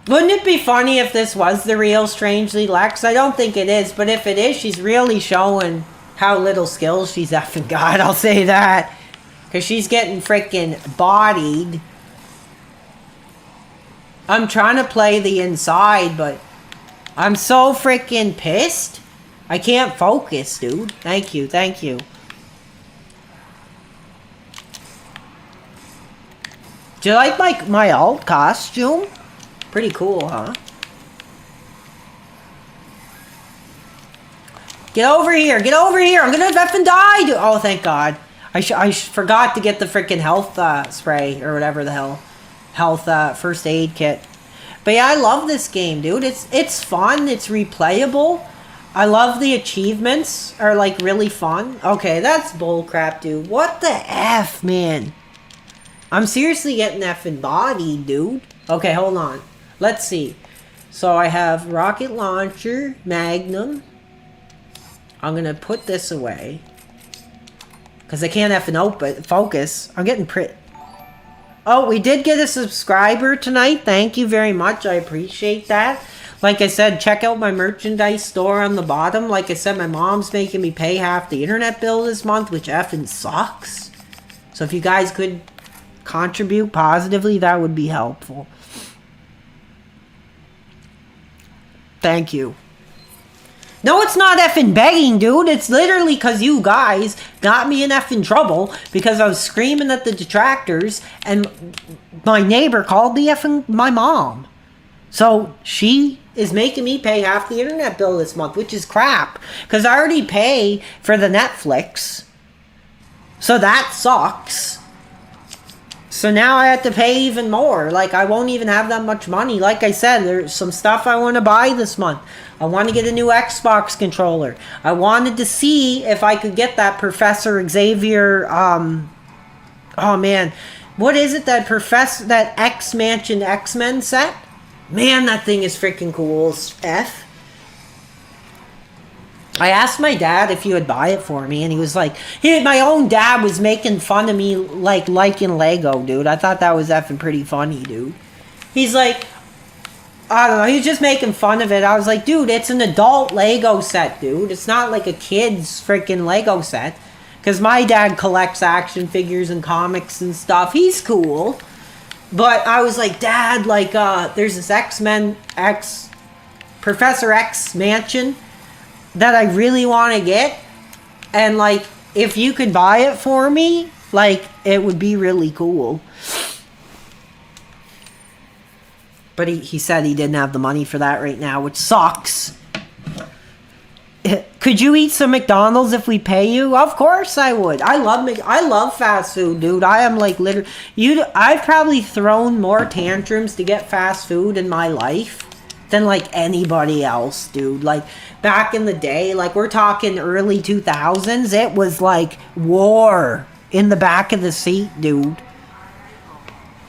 Wouldn't it be funny if this was the real Strangely Lex? I don't think it is. But if it is, she's really showing how little skills she's effing got, I'll say that. Because she's getting freaking bodied. I'm trying to play the inside, but I'm so freaking pissed. I can't focus, dude. Thank you. Do you like my alt costume? Pretty cool, huh? Get over here! Get over here! I'm gonna effing die! Oh, thank God. I forgot to get the freaking health spray or whatever the hell. Health first aid kit. But yeah, I love this game, dude. It's fun. It's replayable. I love the achievements are like really fun. Okay, that's bullcrap, dude. What the F, man? I'm seriously getting effing bodied, dude. Okay, hold on. Let's see. So I have rocket launcher, magnum. I'm gonna put this away. Because I can't effing focus. I'm getting Oh, we did get a subscriber tonight. Thank you very much. I appreciate that. Like I said, check out my merchandise store on the bottom. Like I said, my mom's making me pay half the internet bill this month, which effing sucks. So if you guys could contribute positively, that would be helpful. Thank you. No, it's not effing begging, dude. It's literally because you guys got me in effing trouble because I was screaming at the detractors and my neighbor called my mom. So she is making me pay half the internet bill this month, which is crap. Because I already pay for the Netflix. So that sucks. So now I have to pay even more. Like, I won't even have that much money. Like I said, there's some stuff I want to buy this month. I want to get a new Xbox controller. I wanted to see if I could get that Professor Xavier, oh man. What is it, that X-Mansion X-Men set? Man, that thing is freaking cool as F. I asked my dad if he would buy it for me, and he was like, my own dad was making fun of me liking Lego, dude. I thought that was effing pretty funny, dude. He's like, I don't know, he was just making fun of it. I was like, dude, it's an adult Lego set, dude. It's not like a kid's freaking Lego set. Because my dad collects action figures and comics and stuff. He's cool. But I was like, Dad, like, there's this Professor X mansion that I really want to get, and like, if you could buy it for me, like, it would be really cool. But he said he didn't have the money for that right now, which sucks. Could you eat some McDonald's if we pay you? Of course I would. I love fast food, dude. I am like literally, I've probably thrown more tantrums to get fast food in my life than like anybody else, dude. Like, back in the day, like, we're talking early 2000s, it was like war in the back of the seat, dude.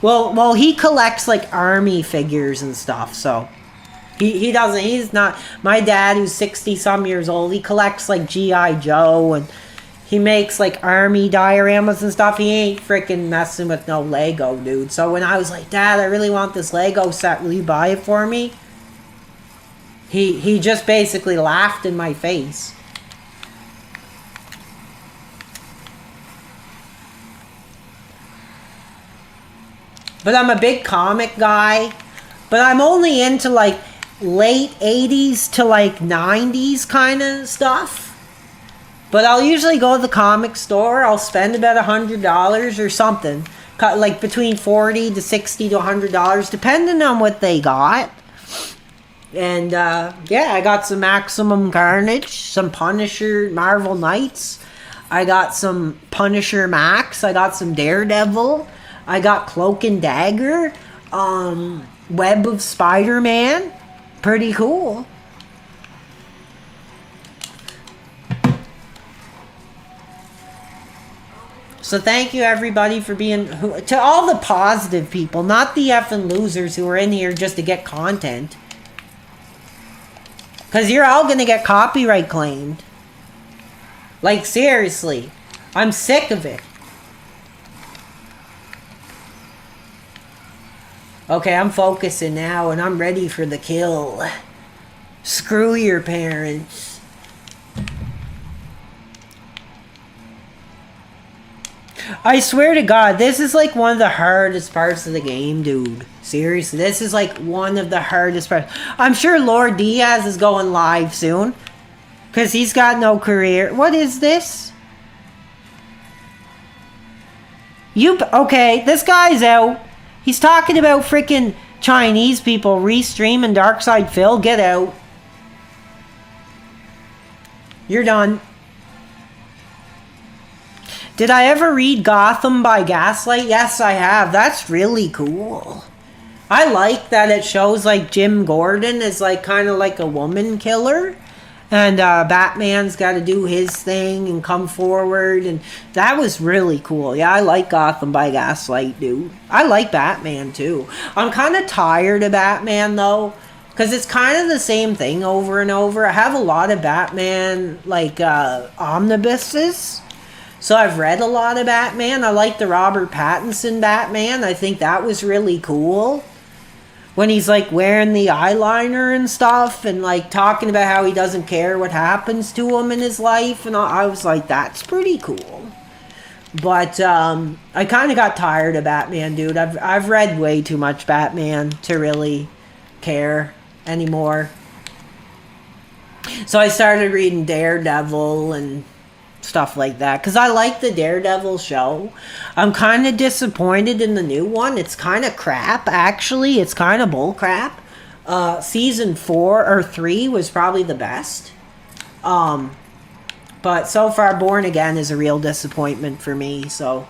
Well, he collects like army figures and stuff, so he doesn't, he's not, my dad, who's 60 some years old, he collects like G.I. Joe, and he makes like army dioramas and stuff. He ain't freaking messing with no Lego, dude. So when I was like, Dad, I really want this Lego set, will you buy it for me? He just basically laughed in my face. But I'm a big comic guy. But I'm only into like late 80s to like 90s kind of stuff. But I'll usually go to the comic store. I'll spend about $100 or something. Like between $40 to $60 to $100, depending on what they got. And, yeah, I got some Maximum Carnage, some Punisher Marvel Knights. I got some Punisher Max. I got some Daredevil. I got Cloak and Dagger. Web of Spider-Man. Pretty cool. So thank you, everybody, for being... to all the positive people, not the effing losers who are in here just to get content. Because you're all going to get copyright claimed. Like, seriously. I'm sick of it. Okay, I'm focusing now, and I'm ready for the kill. Screw your parents. I swear to God, this is like one of the hardest parts of the game, dude. Seriously, this is like one of the hardest parts. I'm sure Lord Diaz is going live soon. Because he's got no career. What is this? Okay, this guy's out. He's talking about freaking Chinese people restreaming Darkside Phil. Get out. You're done. Did I ever read Gotham by Gaslight? Yes, I have. That's really cool. I like that it shows like Jim Gordon is like kind of like a woman killer. And Batman's got to do his thing and come forward. And that was really cool. Yeah, I like Gotham by Gaslight, dude. I like Batman, too. I'm kind of tired of Batman, though. Because it's kind of the same thing over and over. I have a lot of Batman, like, omnibuses. So I've read a lot of Batman. I like the Robert Pattinson Batman. I think that was really cool. When he's like wearing the eyeliner and stuff and like talking about how he doesn't care what happens to him in his life. And I was like, that's pretty cool. But I kind of got tired of Batman, dude. I've read way too much Batman to really care anymore. So I started reading Daredevil and stuff like that because I like the Daredevil show. I'm kind of disappointed in the new one. It's kind of crap, actually. It's kind of bull crap. Season 4 or 3 was probably the best. But so far, Born Again is a real disappointment for me. So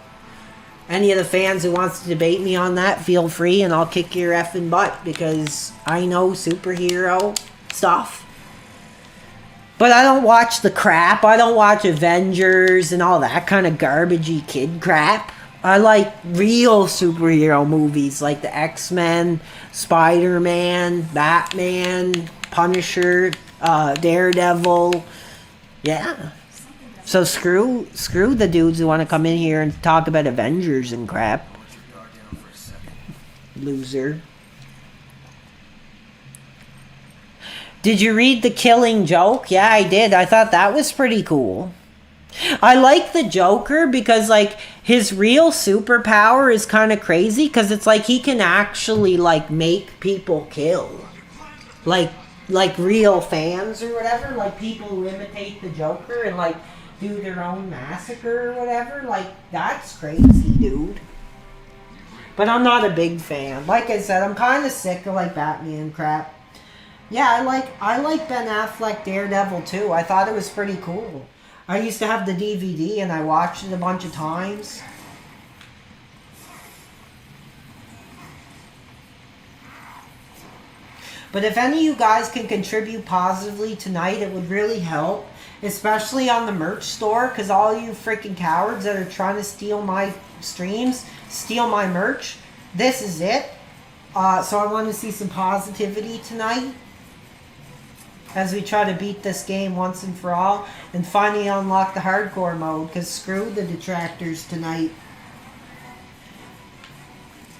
any of the fans who wants to debate me on that, feel free, and I'll kick your effing butt because I know superhero stuff. But I don't watch the crap. I don't watch Avengers and all that kind of garbagey kid crap. I like real superhero movies like the X-Men, Spider-Man, Batman, Punisher, Daredevil. Yeah. So screw the dudes who want to come in here and talk about Avengers and crap. Loser. Did you read The Killing Joke? Yeah, I did. I thought that was pretty cool. I like the Joker because, like, his real superpower is kind of crazy because it's like he can actually, like, make people kill. Like real fans or whatever. Like, people who imitate the Joker and, like, do their own massacre or whatever. Like, that's crazy, dude. But I'm not a big fan. Like I said, I'm kind of sick of, like, Batman crap. Yeah, I like Ben Affleck Daredevil too. I thought it was pretty cool. I used to have the DVD and I watched it a bunch of times. But if any of you guys can contribute positively tonight, it would really help. Especially on the merch store, because all you freaking cowards that are trying to steal my streams, steal my merch, this is it. So I want to see some positivity tonight as we try to beat this game once and for all and finally unlock the hardcore mode, because screw the detractors tonight.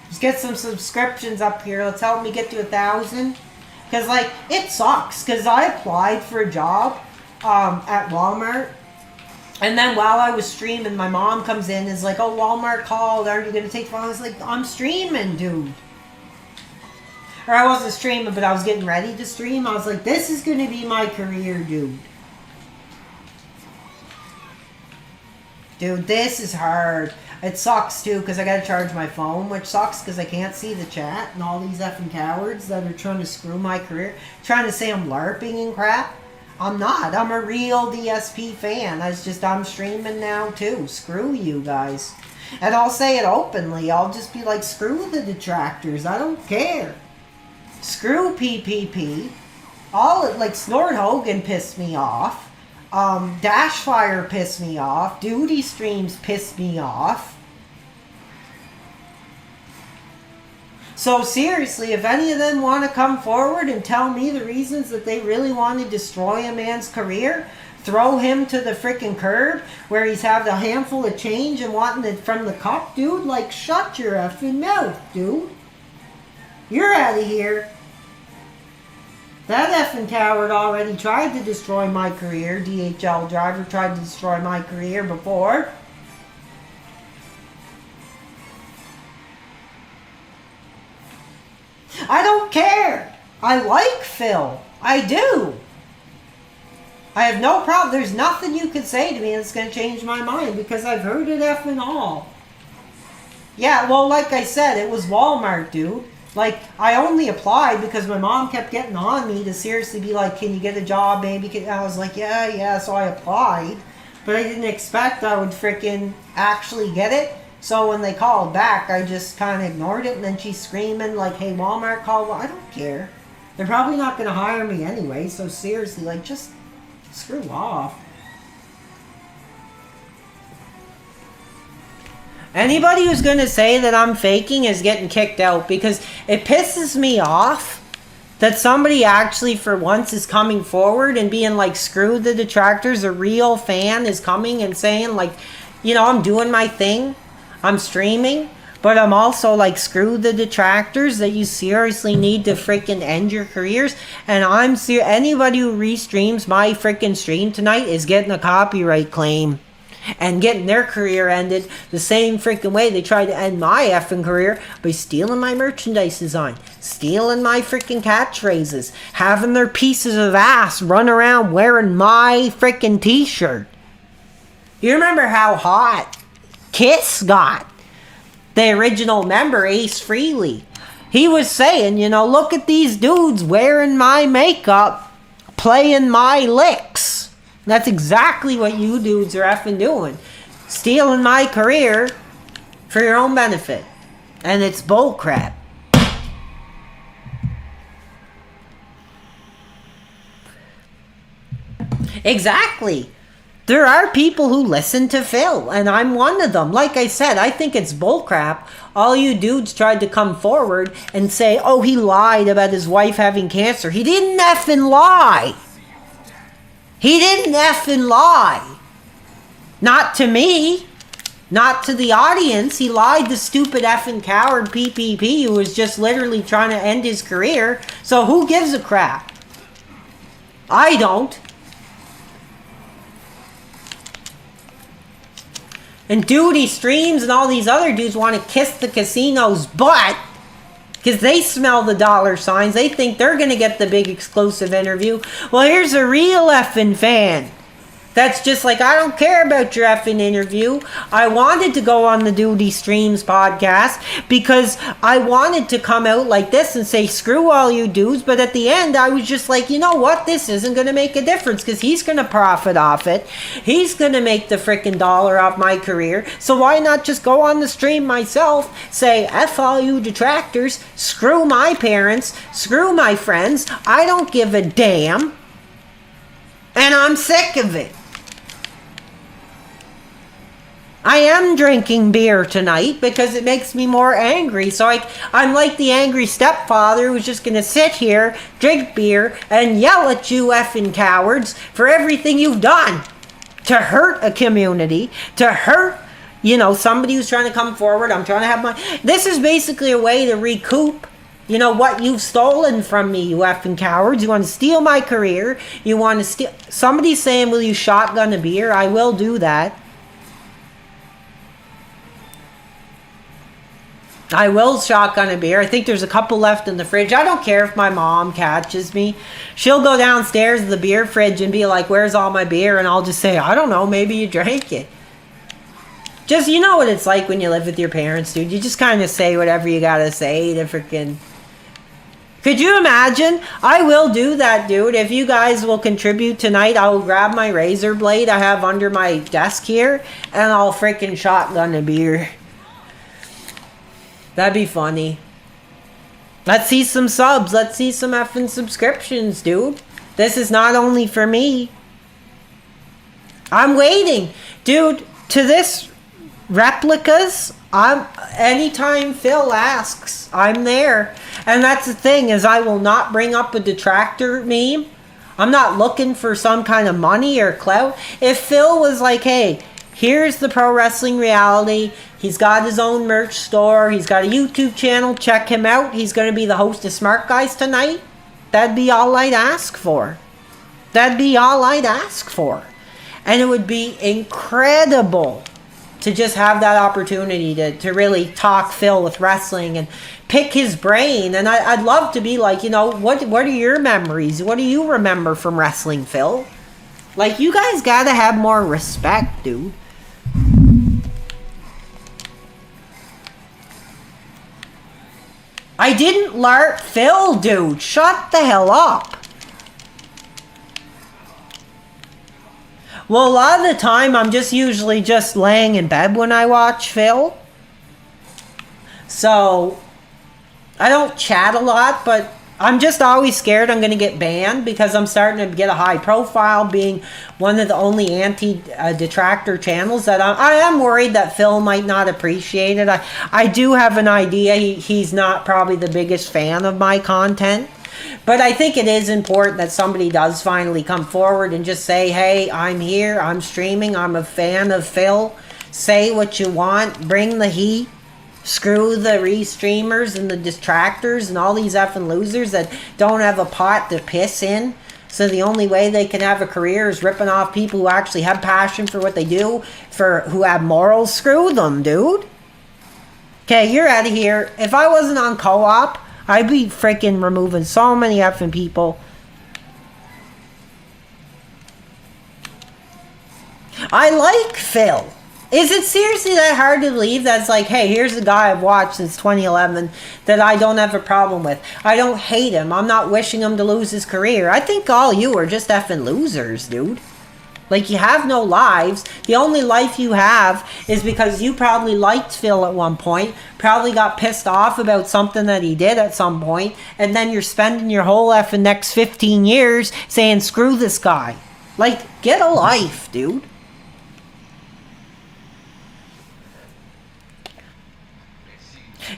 Let's get some subscriptions up here. Let's help me get to 1,000. Because, like, it sucks. Because I applied for a job at Walmart. And then while I was streaming, my mom comes in and is like, oh, Walmart called. Are you going to take phone? I was like, I'm streaming, dude. Or I wasn't streaming, but I was getting ready to stream. I was like, this is going to be my career, dude. Dude, this is hard. It sucks, too, because I got to charge my phone, which sucks because I can't see the chat and all these effing cowards that are trying to screw my career, trying to say I'm LARPing and crap. I'm not. I'm a real DSP fan. I'm streaming now, too. Screw you guys. And I'll say it openly. I'll just be like, screw the detractors. I don't care. Screw PPP. Snort Hogan pissed me off. Dashfire pissed me off. Duty streams pissed me off. So seriously, if any of them want to come forward and tell me the reasons that they really want to destroy a man's career, throw him to the freaking curb where he's had a handful of change and wanting it from the cup, dude, like, shut your effing mouth, dude. You're out of here. That effing coward already tried to destroy my career. DHL driver tried to destroy my career before. I don't care. I like Phil. I do. I have no problem. There's nothing you can say to me that's going to change my mind because I've heard it effing all. Yeah, well, like I said, it was Walmart, dude. Like, I only applied because my mom kept getting on me to seriously be like, can you get a job, baby? I was like, yeah, so I applied. But I didn't expect I would freaking actually get it. So when they called back, I just kind of ignored it. And then she's screaming like, hey, Walmart called. Well, I don't care. They're probably not going to hire me anyway. So seriously, like, just screw off. Anybody who's going to say that I'm faking is getting kicked out, because it pisses me off that somebody actually for once is coming forward and being like, screw the detractors. A real fan is coming and saying like, you know, I'm doing my thing. I'm streaming. But I'm also like, screw the detractors, that you seriously need to freaking end your careers. And anybody who restreams my freaking stream tonight is getting a copyright claim. And getting their career ended the same freaking way they tried to end my effing career by stealing my merchandise design, stealing my freaking catchphrases, having their pieces of ass run around wearing my freaking t-shirt. You remember how hot Kiss got the original member, Ace Frehley? He was saying, you know, look at these dudes wearing my makeup, playing my licks. That's exactly what you dudes are effing doing. Stealing my career for your own benefit. And it's bullcrap. Exactly. There are people who listen to Phil, and I'm one of them. Like I said, I think it's bullcrap. All you dudes tried to come forward and say, oh, he lied about his wife having cancer. He didn't effing lie. He didn't effing lie. Not to me. Not to the audience. He lied to stupid effing coward PPP who was just literally trying to end his career. So who gives a crap? I don't. And Duty Streams and all these other dudes want to kiss the casino's butt because they smell the dollar signs. They think they're going to get the big exclusive interview. Well, here's a real effing fan that's just like, I don't care about your effing interview. I wanted to go on the Duty Streams podcast because I wanted to come out like this and say, screw all you dudes. But at the end, I was just like, you know what? This isn't going to make a difference because he's going to profit off it. He's going to make the freaking dollar off my career. So why not just go on the stream myself, say, F all you detractors, screw my parents, screw my friends. I don't give a damn. And I'm sick of it. I am drinking beer tonight because it makes me more angry. So I'm like the angry stepfather who's just going to sit here, drink beer, and yell at you effing cowards for everything you've done to hurt a community, to hurt, you know, somebody who's trying to come forward. I'm trying to have my... This is basically a way to recoup, you know, what you've stolen from me, you effing cowards. You want to steal my career. You want to steal... Somebody's saying, will you shotgun a beer? I will do that. I will shotgun a beer. I think there's a couple left in the fridge. I don't care if my mom catches me. She'll go downstairs to the beer fridge and be like, where's all my beer? And I'll just say, I don't know, maybe you drank it. Just, you know what it's like when you live with your parents, dude. You just kind of say whatever you gotta say to freaking... Could you imagine? I will do that, dude. If you guys will contribute tonight, I will grab my razor blade I have under my desk here, and I'll freaking shotgun a beer. That'd be funny. Let's see some subs. Let's see some effing subscriptions, dude. This is not only for me. I'm waiting. Dude, to this replicas, anytime Phil asks, I'm there. And that's the thing, is I will not bring up a detractor meme. I'm not looking for some kind of money or clout. If Phil was like, hey, here's the pro wrestling reality. He's got his own merch store. He's got a YouTube channel. Check him out. He's going to be the host of Smart Guys tonight. That'd be all I'd ask for. That'd be all I'd ask for. And it would be incredible to just have that opportunity to really talk Phil with wrestling and pick his brain. And I'd love to be like, you know, what are your memories? What do you remember from wrestling, Phil? Like, you guys got to have more respect, dude. I didn't LARP Phil, dude. Shut the hell up. Well, a lot of the time, I'm just usually just laying in bed when I watch Phil. So, I don't chat a lot, but I'm just always scared I'm going to get banned because I'm starting to get a high profile, being one of the only anti-detractor channels that I am worried that Phil might not appreciate it. I do have an idea he's not probably the biggest fan of my content, but I think it is important that somebody does finally come forward and just say, hey, I'm here, I'm streaming, I'm a fan of Phil. Say what you want, bring the heat. Screw the restreamers and the detractors and all these effing losers that don't have a pot to piss in. So the only way they can have a career is ripping off people who actually have passion for what they do, who have morals. Screw them, dude. Okay, you're out of here. If I wasn't on co-op, I'd be freaking removing so many effing people. I like Phil. Is it seriously that hard to believe that's like, hey, here's a guy I've watched since 2011 that I don't have a problem with. I don't hate him. I'm not wishing him to lose his career. I think all you are just effing losers, dude. Like, you have no lives. The only life you have is because you probably liked Phil at one point, probably got pissed off about something that he did at some point, and then you're spending your whole effing next 15 years saying, screw this guy. Like, get a life, dude.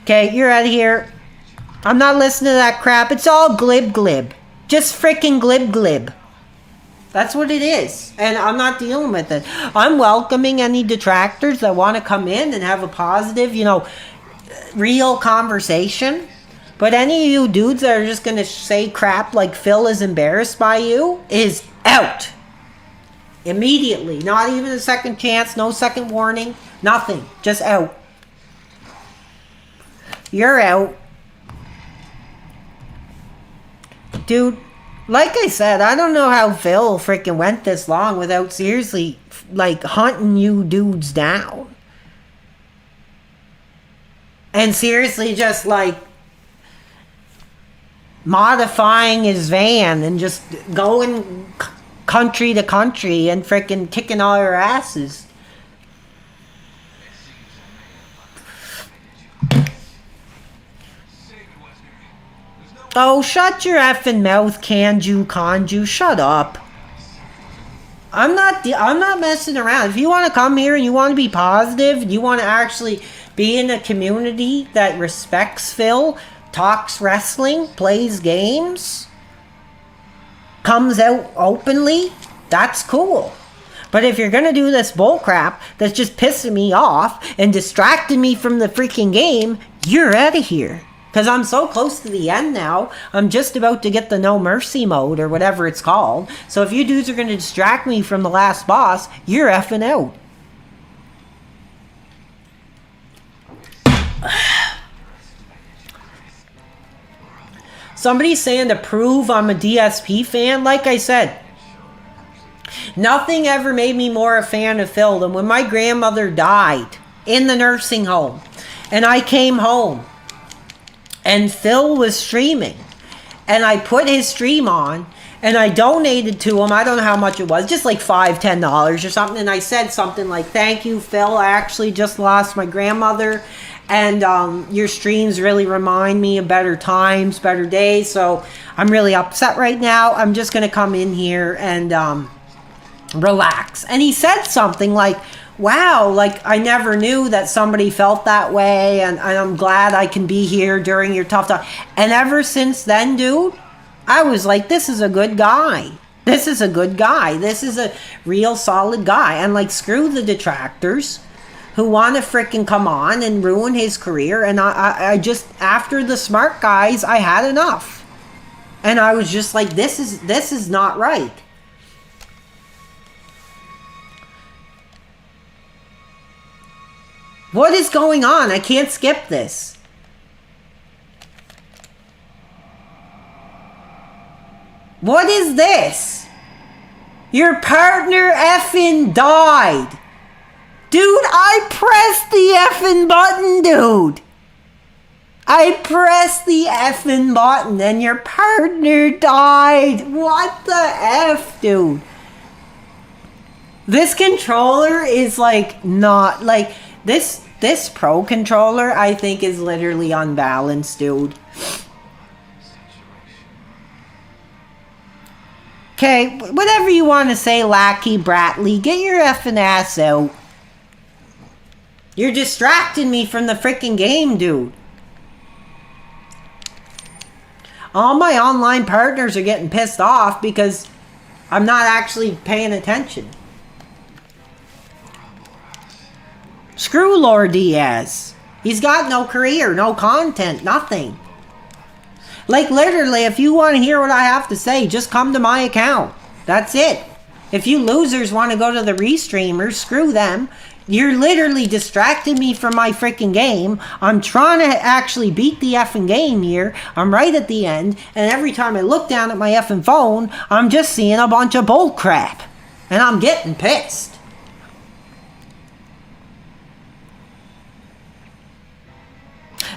Okay, you're out of here. I'm not listening to that crap. It's all glib glib. Just freaking glib glib. That's what it is. And I'm not dealing with it. I'm welcoming any detractors that want to come in and have a positive, real conversation. But any of you dudes that are just going to say crap like Phil is embarrassed by you is out. Immediately. Not even a second chance. No second warning. Nothing. Just out. You're out. Dude, like I said, I don't know how Phil freaking went this long without seriously, like, hunting you dudes down. And seriously just, like, modifying his van and just going country to country and freaking kicking all your asses. Oh, shut your effing mouth, Kanju. Shut up. I'm not messing around. If you want to come here and you want to be positive, you want to actually be in a community that respects Phil, talks wrestling, plays games, comes out openly, that's cool. But if you're going to do this bullcrap that's just pissing me off and distracting me from the freaking game, you're out of here. Because I'm so close to the end now, I'm just about to get the no mercy mode or whatever it's called. So if you dudes are going to distract me from the last boss, you're effing out. Somebody's saying to prove I'm a DSP fan. Like I said, nothing ever made me more a fan of Phil than when my grandmother died in the nursing home. And I came home. And Phil was streaming. And I put his stream on. And I donated to him. I don't know how much it was. Just like $5, $10 or something. And I said something like, thank you, Phil. I actually just lost my grandmother. And your streams really remind me of better times, better days. So I'm really upset right now. I'm just going to come in here and relax. And he said something like, wow, like I never knew that somebody felt that way, and I'm glad I can be here during your tough time. And ever since then, dude, I was like, this is a good guy. This is a good guy. This is a real solid guy. And like, screw the detractors who want to freaking come on and ruin his career. And I just, after the smart guys, I had enough. And I was just like, this is not right. What is going on? I can't skip this. What is this? Your partner effing died. Dude, I pressed the effing button, dude. I pressed the effing button and your partner died. What the F, dude? This controller is like not like this Pro controller I think is literally unbalanced, dude. Okay, whatever you want to say, Lackey Bratley, get your effing ass out. You're distracting me from the freaking game, dude. All my online partners are getting pissed off because I'm not actually paying attention. Screw Lord Diaz. He's got no career, no content, nothing. Like literally, if you want to hear what I have to say, just come to my account. That's it. If you losers want to go to the restreamers, screw them. You're literally distracting me from my freaking game. I'm trying to actually beat the effing game here. I'm right at the end. And every time I look down at my effing phone, I'm just seeing a bunch of bull crap. And I'm getting pissed.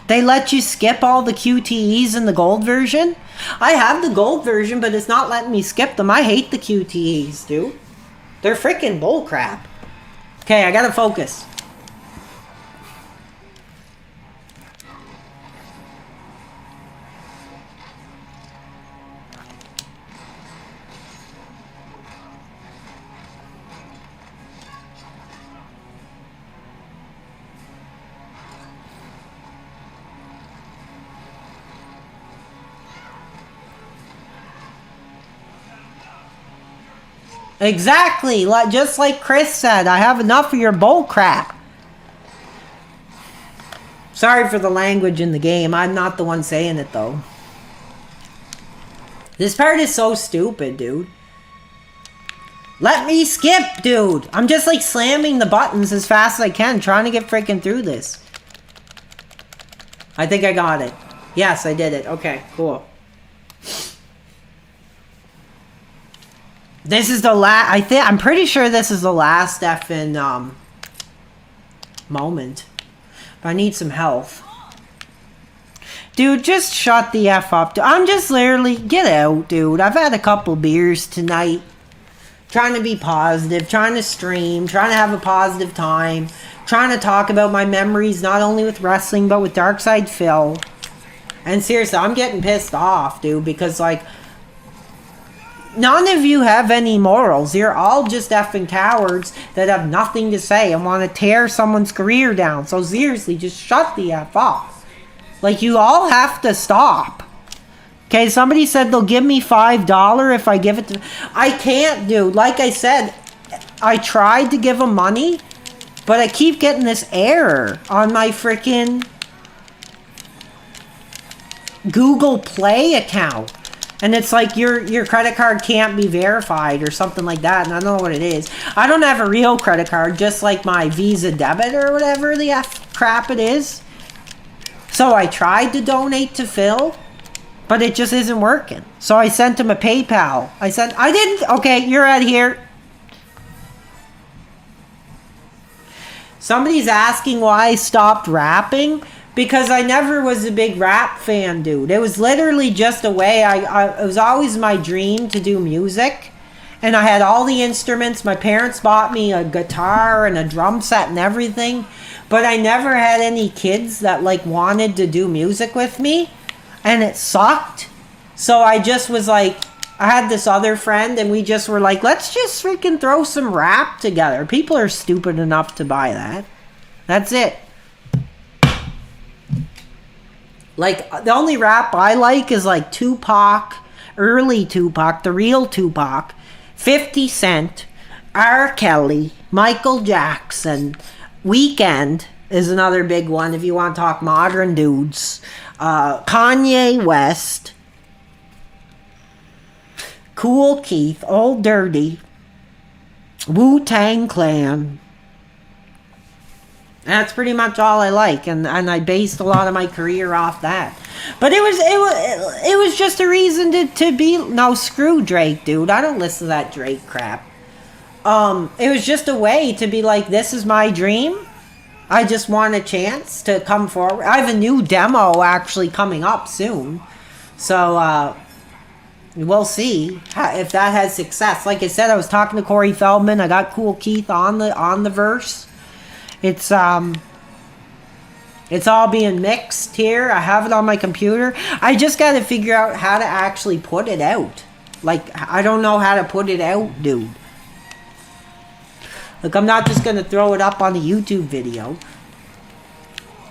They let you skip all the QTEs in the gold version? I have the gold version, but it's not letting me skip them. I hate the QTEs, dude. They're freaking bullcrap. Okay, I gotta focus. Exactly, just like Chris said, I have enough of your bull crap. Sorry for the language in the game. I'm not the one saying it, though. This part is so stupid, dude. Let me skip, dude. I'm just like slamming the buttons as fast as I can, trying to get freaking through this. I think I got it. Yes, I did it. Okay, cool. This is the last. I'm pretty sure this is the last effing moment. But I need some health. Dude, just shut the F up. I'm just literally get out, dude. I've had a couple beers tonight. Trying to be positive, trying to stream, trying to have a positive time, trying to talk about my memories not only with wrestling but with Darkside Phil. And seriously, I'm getting pissed off, dude, because like none of you have any morals. You're all just effing cowards that have nothing to say and want to tear someone's career down. So seriously, just shut the F up. Like, you all have to stop. Okay, somebody said they'll give me $5 if I give it to... I can't, dude. Like I said, I tried to give them money, but I keep getting this error on my freaking Google Play account. And it's like your credit card can't be verified or something like that. And I don't know what it is. I don't have a real credit card, just like my Visa debit or whatever the F crap it is. So I tried to donate to Phil, but it just isn't working. So I sent him a PayPal. Okay, you're out of here. Somebody's asking why I stopped rapping. Because I never was a big rap fan, dude. It was literally just a way. It was always my dream to do music. And I had all the instruments. My parents bought me a guitar and a drum set and everything. But I never had any kids that like wanted to do music with me. And it sucked. So I just was like, I had this other friend and we just were like, let's just freaking throw some rap together. People are stupid enough to buy that. That's it. Like, the only rap I like is like Tupac, early Tupac, the real Tupac, 50 Cent, R. Kelly, Michael Jackson, Weeknd is another big one if you want to talk modern dudes, Kanye West, Cool Keith, Old Dirty, Wu-Tang Clan. That's pretty much all I like, and I based a lot of my career off that. But it was just a reason to be... No, screw Drake, dude. I don't listen to that Drake crap. It was just a way to be like, this is my dream. I just want a chance to come forward. I have a new demo actually coming up soon. So, we'll see if that has success. Like I said, I was talking to Corey Feldman. I got Cool Keith on the verse. It's all being mixed here. I have it on my computer. I just got to figure out how to actually put it out. Like, I don't know how to put it out, dude. Like, I'm not just going to throw it up on a YouTube video.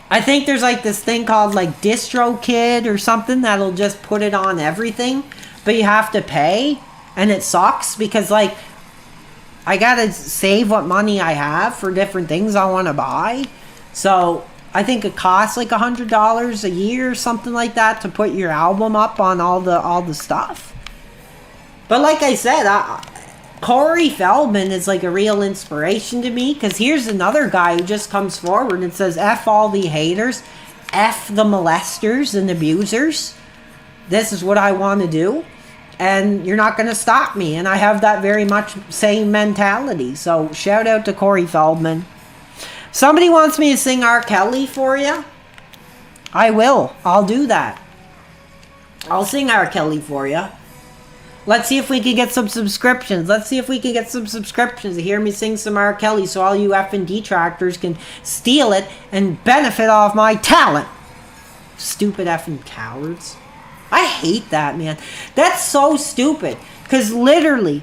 I think there's like this thing called like DistroKid or something that'll just put it on everything. But you have to pay. And it sucks because like, I got to save what money I have for different things I want to buy. So I think it costs like $100 a year or something like that to put your album up on all the stuff. But like I said, Corey Feldman is like a real inspiration to me, because here's another guy who just comes forward and says, F all the haters, F the molesters and abusers. This is what I want to do, and you're not going to stop me. And I have that very much same mentality. So shout out to Corey Feldman. Somebody wants me to sing R. Kelly for you. I will. I'll do that. I'll sing R. Kelly for you. Let's see if we can get some subscriptions. Let's see if we can get some subscriptions to hear me sing some R. Kelly, so all you effing detractors can steal it and benefit off my talent. Stupid effing cowards. I hate that, man. That's so stupid. Because literally,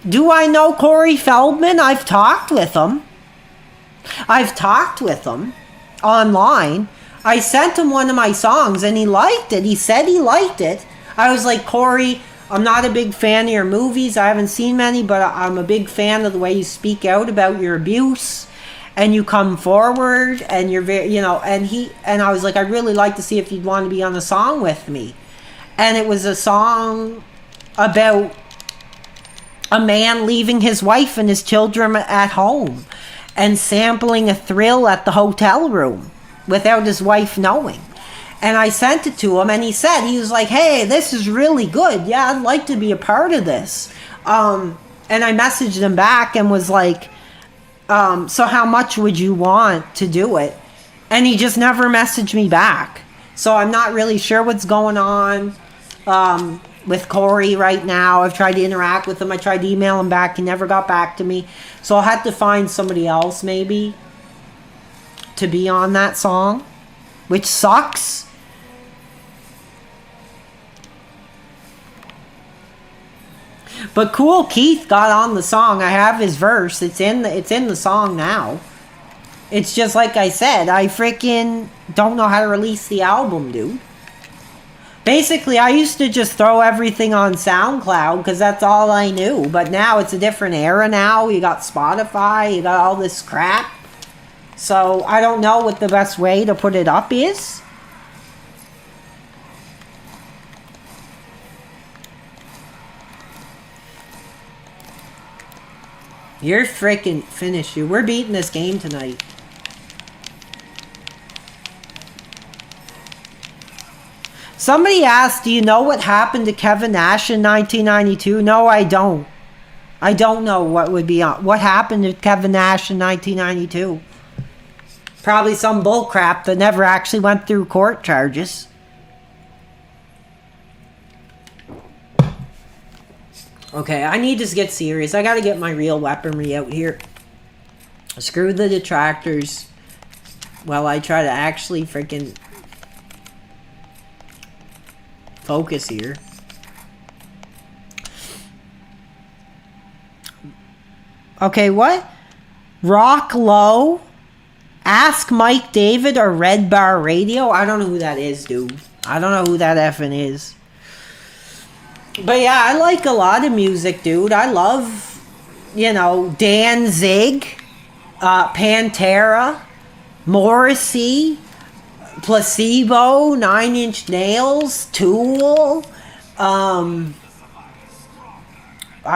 do I know Corey Feldman? I've talked with him. I've talked with him online. I sent him one of my songs and he liked it. He said he liked it. I was like, Corey, I'm not a big fan of your movies. I haven't seen many, but I'm a big fan of the way you speak out about your abuse, and you come forward, and you're very, you know, and I was like, I'd really like to see if you'd want to be on a song with me. And it was a song about a man leaving his wife and his children at home and sampling a thrill at the hotel room without his wife knowing. And I sent it to him, and he was like, hey, this is really good. Yeah, I'd like to be a part of this. And I messaged him back and was like, so how much would you want to do it? And he just never messaged me back. So I'm not really sure what's going on with Corey right now. I've tried to interact with him. I tried to email him back. He never got back to me. So I'll have to find somebody else maybe to be on that song, which sucks. But Cool Keith got on the song. I have his verse. It's in the song now. It's just like I said, I freaking don't know how to release the album, dude. Basically, I used to just throw everything on SoundCloud because that's all I knew. But now it's a different era now. You got Spotify, you got all this crap. So I don't know what the best way to put it up is. You're freaking finished, you. We're beating this game tonight. Somebody asked, do you know what happened to Kevin Nash in 1992? No, I don't. I don't know what happened to Kevin Nash in 1992. Probably some bullcrap that never actually went through court charges. Okay, I need to get serious. I gotta get my real weaponry out here. Screw the detractors while I try to actually freaking focus here. Okay, what? Rock Low? Ask Mike David or Red Bar Radio? I don't know who that is, dude. I don't know who that effing is. But yeah, I like a lot of music, dude. I love, Danzig, Pantera, Morrissey, Placebo, Nine Inch Nails, Tool, I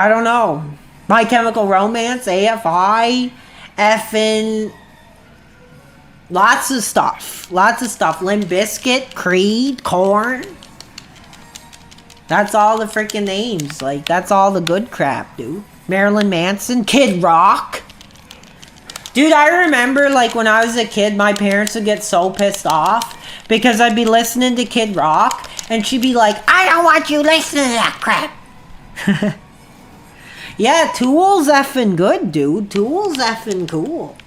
don't know. My Chemical Romance, AFI, effing lots of stuff. Limp Bizkit, Creed, Korn. That's all the freaking names. Like, that's all the good crap, dude. Marilyn Manson, Kid Rock. Dude, I remember, like, when I was a kid, my parents would get so pissed off because I'd be listening to Kid Rock, and she'd be like, I don't want you listening to that crap. Yeah, Tool's effing good, dude. Tool's effing cool.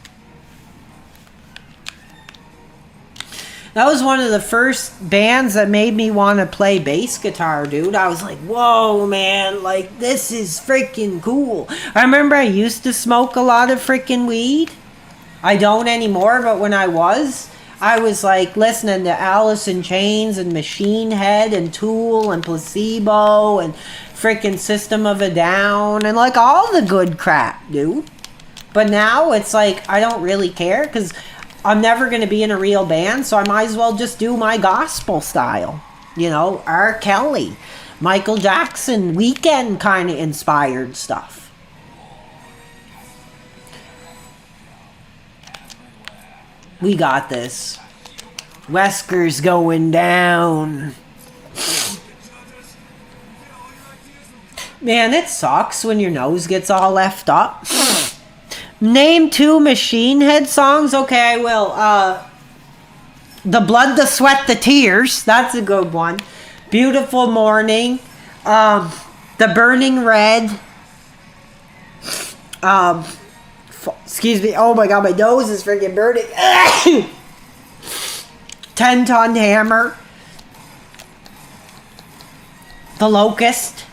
That was one of the first bands that made me want to play bass guitar, dude. I was like, whoa, man, like, this is freaking cool. I remember I used to smoke a lot of freaking weed. I don't anymore, but when I was like listening to Alice in Chains and Machine Head and Tool and Placebo and freaking System of a Down and like all the good crap, dude. But now it's like I don't really care because I'm never going to be in a real band, so I might as well just do my gospel style. You know, R. Kelly, Michael Jackson, Weekend kind of inspired stuff. We got this. Wesker's going down. Man, it sucks when your nose gets all left up. Name 2 Machine Head songs. Okay, I will. The Blood, the Sweat, the Tears. That's a good one. Beautiful Morning. The Burning Red. Excuse me. Oh my god, my nose is freaking burning. 10-Ton Hammer. The Locust.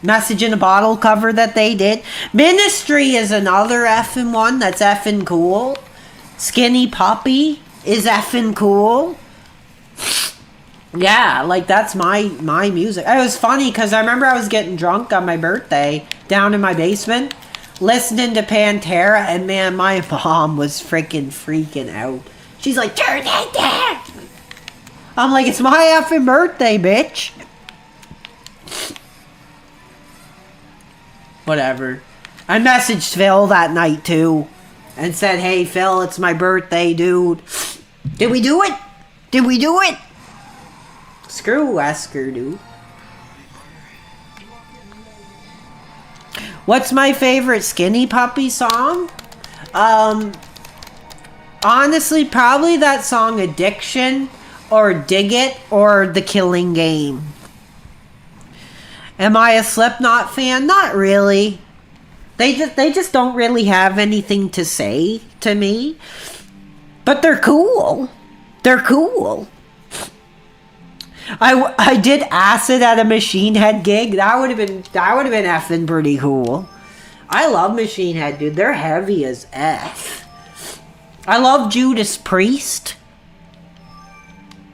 Message in a Bottle cover that they did. Ministry is another effing one that's effing cool. Skinny Puppy is effing cool. Yeah, like that's my music. It was funny because I remember I was getting drunk on my birthday down in my basement listening to Pantera, and man, my mom was freaking out. She's like, turn that down. I'm like, it's my effing birthday, bitch. Whatever. I messaged Phil that night too and said, hey Phil, it's my birthday, dude. Did we do it? Did we do it? Screw Wesker, dude. What's my favorite Skinny Puppy song? Honestly, probably that song Addiction or Dig It or The Killing Game. Am I a Slipknot fan? Not really. They just don't really have anything to say to me. But they're cool. They're cool. I did acid at a Machine Head gig. That would have been effing pretty cool. I love Machine Head, dude. They're heavy as F. I love Judas Priest.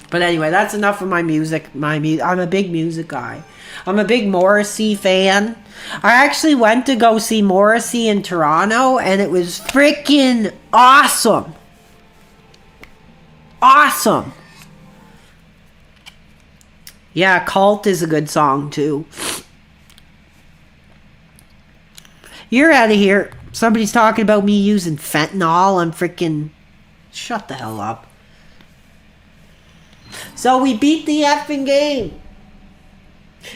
But anyway, that's enough of my music. I'm a big music guy. I'm a big Morrissey fan. I actually went to go see Morrissey in Toronto, and it was freaking awesome. Awesome. Yeah, Cult is a good song, too. You're out of here. Somebody's talking about me using fentanyl. I'm freaking... Shut the hell up. So we beat the effing game.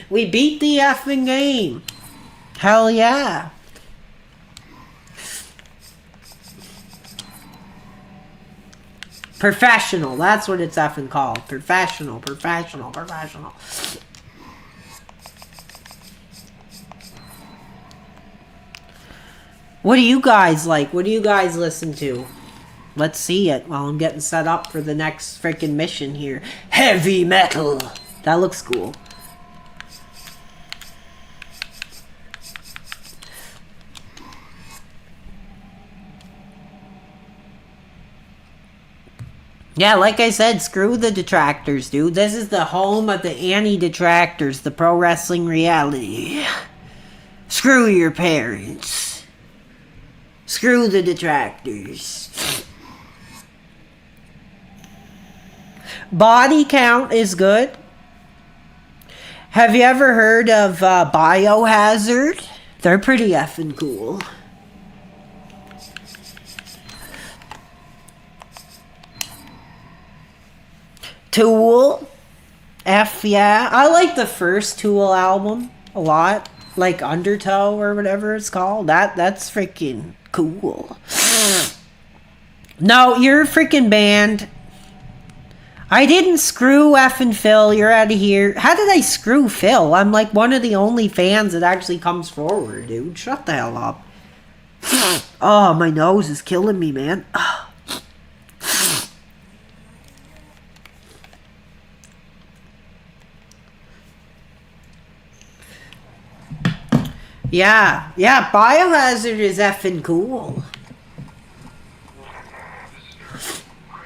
We beat the effing game. Hell yeah. Professional. That's what it's effing called. Professional. What do you guys like? What do you guys listen to? Let's see it while I'm getting set up for the next freaking mission here. Heavy metal. That looks cool. Yeah, like I said, screw the detractors, dude. This is the home of the anti-detractors, the pro wrestling reality. Screw your parents. Screw the detractors. Body Count is good. Have you ever heard of Biohazard? They're pretty effing cool. Tool. Yeah. I like the first Tool album a lot. Like Undertow or whatever it's called. That's freaking cool. No, you're freaking banned. I didn't screw effing Phil. You're out of here. How did I screw Phil? I'm like one of the only fans that actually comes forward, dude. Shut the hell up. Oh, my nose is killing me, man. Yeah, Biohazard is effing cool.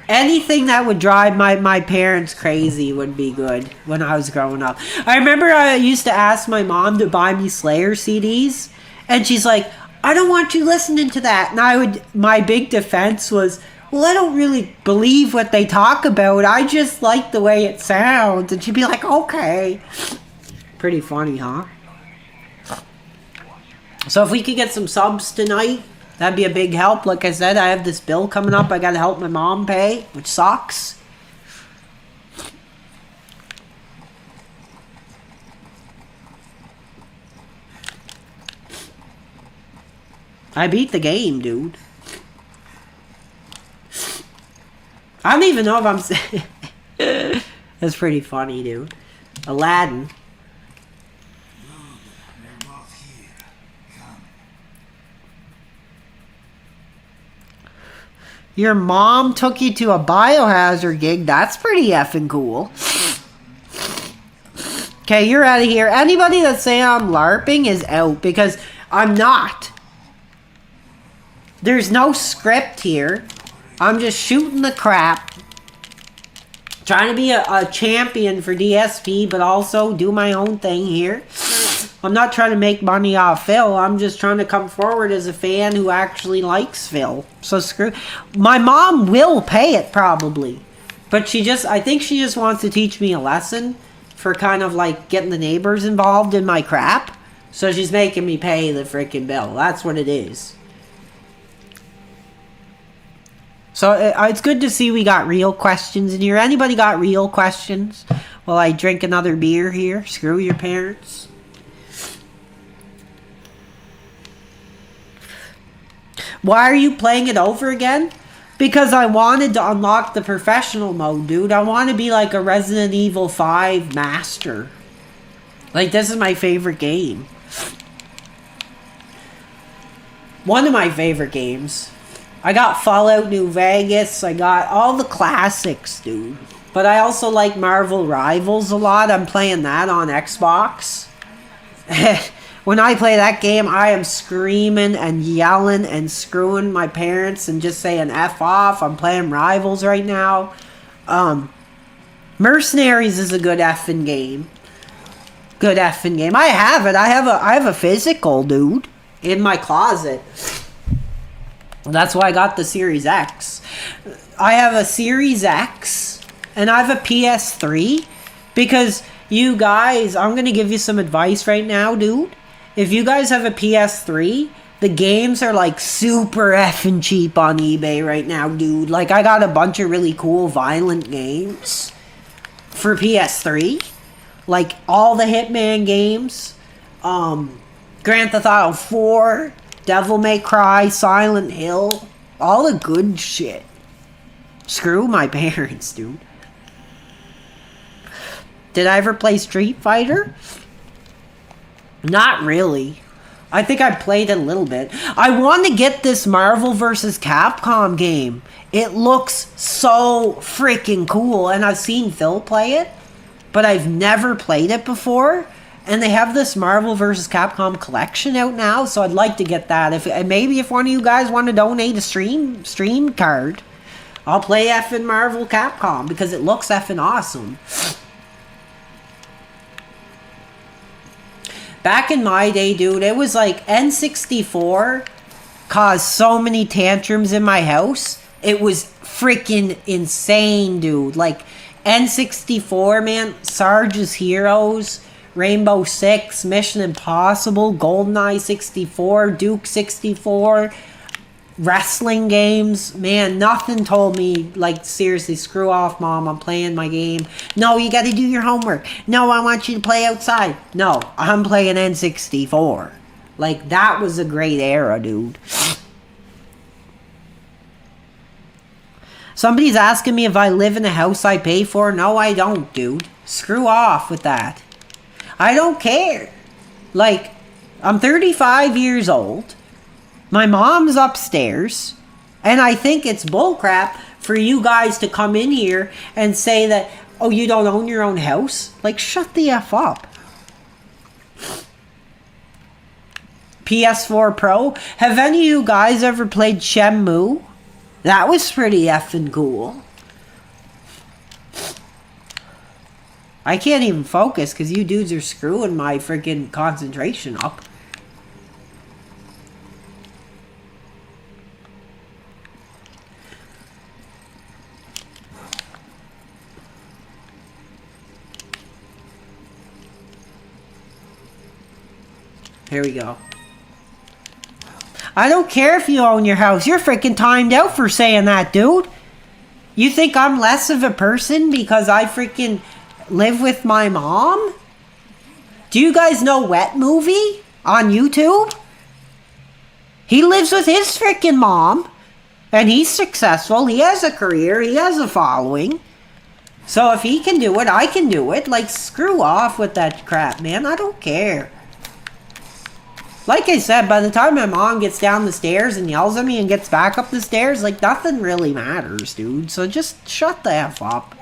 Anything that would drive my parents crazy would be good when I was growing up. I remember I used to ask my mom to buy me Slayer CDs, and she's like, I don't want you listening to that. And my big defense was, well, I don't really believe what they talk about. I just like the way it sounds. And she'd be like, okay. Pretty funny, huh? So if we could get some subs tonight, that'd be a big help. Like I said, I have this bill coming up I gotta help my mom pay, which sucks. I beat the game, dude. I don't even know if I'm saying... That's pretty funny, dude. Aladdin. Your mom took you to a Biohazard gig. That's pretty effing cool. Okay, you're out of here. Anybody that's saying I'm LARPing is out because I'm not. There's no script here. I'm just shooting the crap. Trying to be a champion for DSP, but also do my own thing here. I'm not trying to make money off Phil. I'm just trying to come forward as a fan who actually likes Phil. So screw... My mom will pay it, probably. But I think she just wants to teach me a lesson for kind of like getting the neighbors involved in my crap. So she's making me pay the freaking bill. That's what it is. So it's good to see we got real questions in here. Anybody got real questions? While I drink another beer here. Screw your parents. Why are you playing it over again? Because I wanted to unlock the professional mode, dude. I want to be like a Resident Evil 5 master. Like, this is my favorite game. One of my favorite games. I got Fallout New Vegas. I got all the classics, dude. But I also like Marvel Rivals a lot. I'm playing that on Xbox. When I play that game, I am screaming and yelling and screwing my parents and just saying F off. I'm playing Rivals right now. Mercenaries is a good effing game. Good effing game. I have it. I have a physical, dude, in my closet. That's why I got the Series X. I have a Series X and I have a PS3 because you guys, I'm going to give you some advice right now, dude. If you guys have a PS3, the games are like super effing cheap on eBay right now, dude. Like, I got a bunch of really cool violent games for PS3. Like, all the Hitman games. Grand Theft Auto 4, Devil May Cry, Silent Hill. All the good shit. Screw my parents, dude. Did I ever play Street Fighter? Not really. I think I played it a little bit. I want to get this Marvel vs. Capcom game. It looks so freaking cool. And I've seen Phil play it. But I've never played it before. And they have this Marvel vs. Capcom collection out now. So I'd like to get that. Maybe if one of you guys want to donate a stream card, I'll play effing Marvel Capcom. Because it looks effing awesome. Back in my day, dude, it was like N64 caused so many tantrums in my house. It was freaking insane, dude. Like, N64, man, Sarge's Heroes, Rainbow Six, Mission Impossible, GoldenEye 64, Duke 64, wrestling games. Man, nothing told me, like, seriously, screw off, Mom, I'm playing my game. No, you gotta do your homework. No, I want you to play outside. No, I'm playing N64. Like, that was a great era, dude. Somebody's asking me if I live in a house I pay for. No, I don't, dude. Screw off with that. I don't care. Like, I'm 35 years old. My mom's upstairs. And I think it's bullcrap for you guys to come in here and say that, oh, you don't own your own house? Like, shut the F up. PS4 Pro. Have any of you guys ever played Shenmue? That was pretty effing cool. I can't even focus because you dudes are screwing my freaking concentration up. Here we go. I don't care if you own your house. You're freaking timed out for saying that, dude. You think I'm less of a person because I freaking live with my mom? Do you guys know Wet Movie on YouTube? He lives with his freaking mom. And he's successful. He has a career. He has a following. So if he can do it, I can do it. Like, screw off with that crap, man. I don't care. Like I said, by the time my mom gets down the stairs and yells at me and gets back up the stairs, like, nothing really matters, dude. So just shut the F up.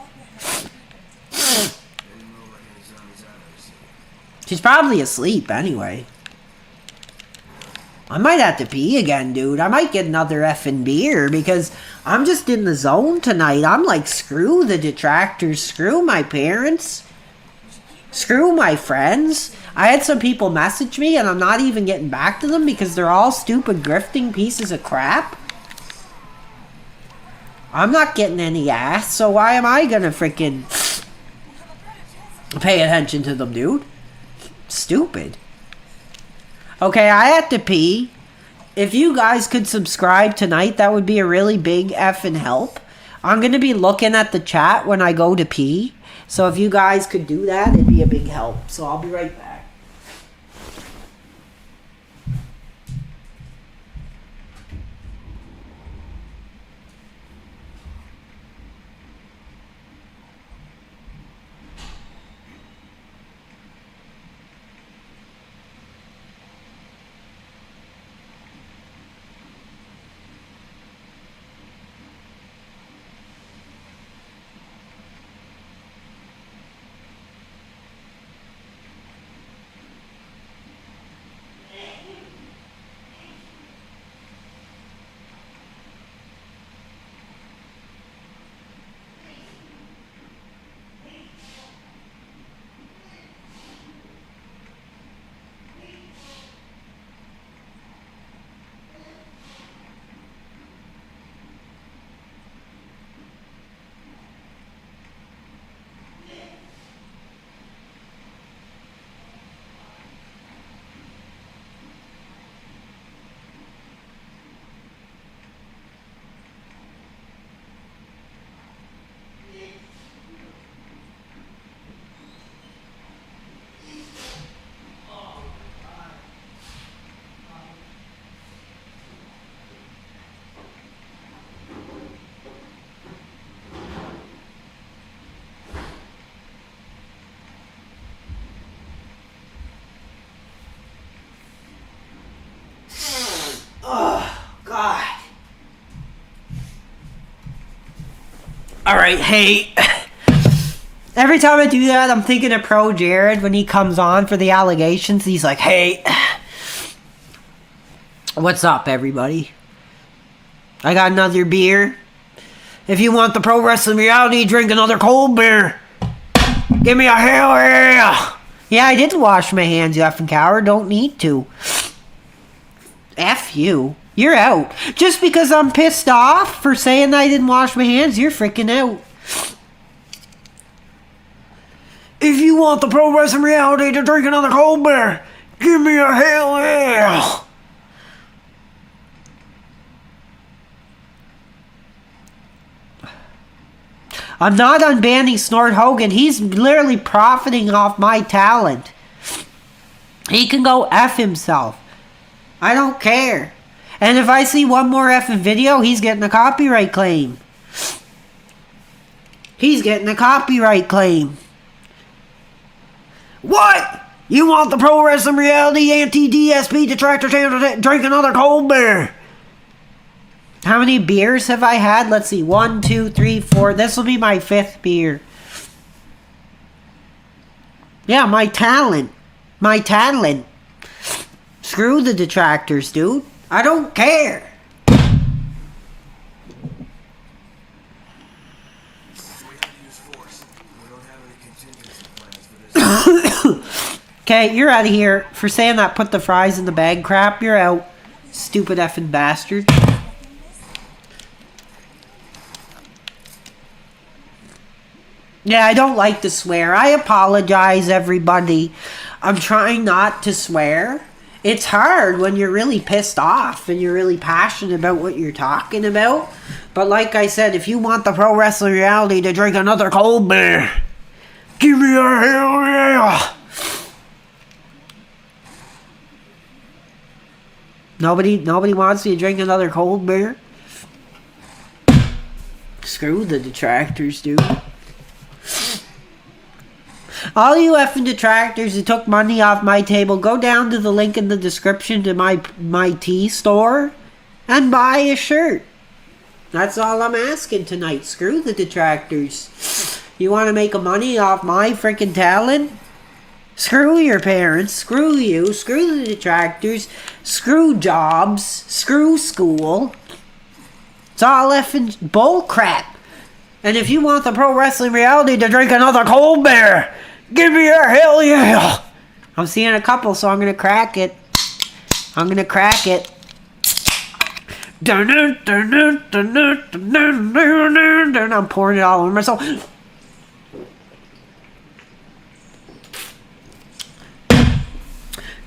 She's probably asleep anyway. I might have to pee again, dude. I might get another effing beer because I'm just in the zone tonight. I'm like, screw the detractors. Screw my parents. Screw my friends. I had some people message me and I'm not even getting back to them because they're all stupid grifting pieces of crap. I'm not getting any ass, so why am I gonna freaking pay attention to them, dude? Stupid. Okay, I had to pee. If you guys could subscribe tonight, that would be a really big effing help. I'm gonna be looking at the chat when I go to pee. So if you guys could do that, it'd be a big help. So I'll be right back. Alright, hey. Every time I do that, I'm thinking of Pro Jared when he comes on for the allegations. He's like, hey. What's up, everybody? I got another beer. If you want the pro wrestling reality, drink another cold beer. Give me a hell yeah. Yeah, I did wash my hands, you effing coward. Don't need to. F you. You're out. Just because I'm pissed off for saying I didn't wash my hands, you're freaking out. If you want the pro wrestling reality to drink another cold beer, give me a hell yeah. I'm not unbanning Snort Hogan. He's literally profiting off my talent. He can go F himself. I don't care. And if I see one more effing video, he's getting a copyright claim. He's getting a copyright claim. What? You want the pro wrestling reality anti-DSP detractor to drink another cold beer? How many beers have I had? Let's see. 1, 2, 3, 4. This will be my 5th beer. Yeah, my talent. My talent. Screw the detractors, dude. I don't care. Okay, you're out of here. For saying that, put the fries in the bag crap, you're out. Stupid effing bastard. Yeah, I don't like to swear. I apologize, everybody. I'm trying not to swear. It's hard when you're really pissed off and you're really passionate about what you're talking about. But like I said, if you want the pro wrestling reality to drink another cold beer, give me a hell yeah! Nobody wants me to drink another cold beer? Screw the detractors, dude. All you effing detractors who took money off my table, go down to the link in the description to my tea store and buy a shirt. That's all I'm asking tonight. Screw the detractors. You want to make money off my freaking talent? Screw your parents. Screw you. Screw the detractors. Screw jobs. Screw school. It's all effing bull crap. And if you want the pro wrestling reality to drink another cold beer, give me a hell yeah! I'm seeing a couple, so I'm gonna crack it. I'm pouring it all over myself.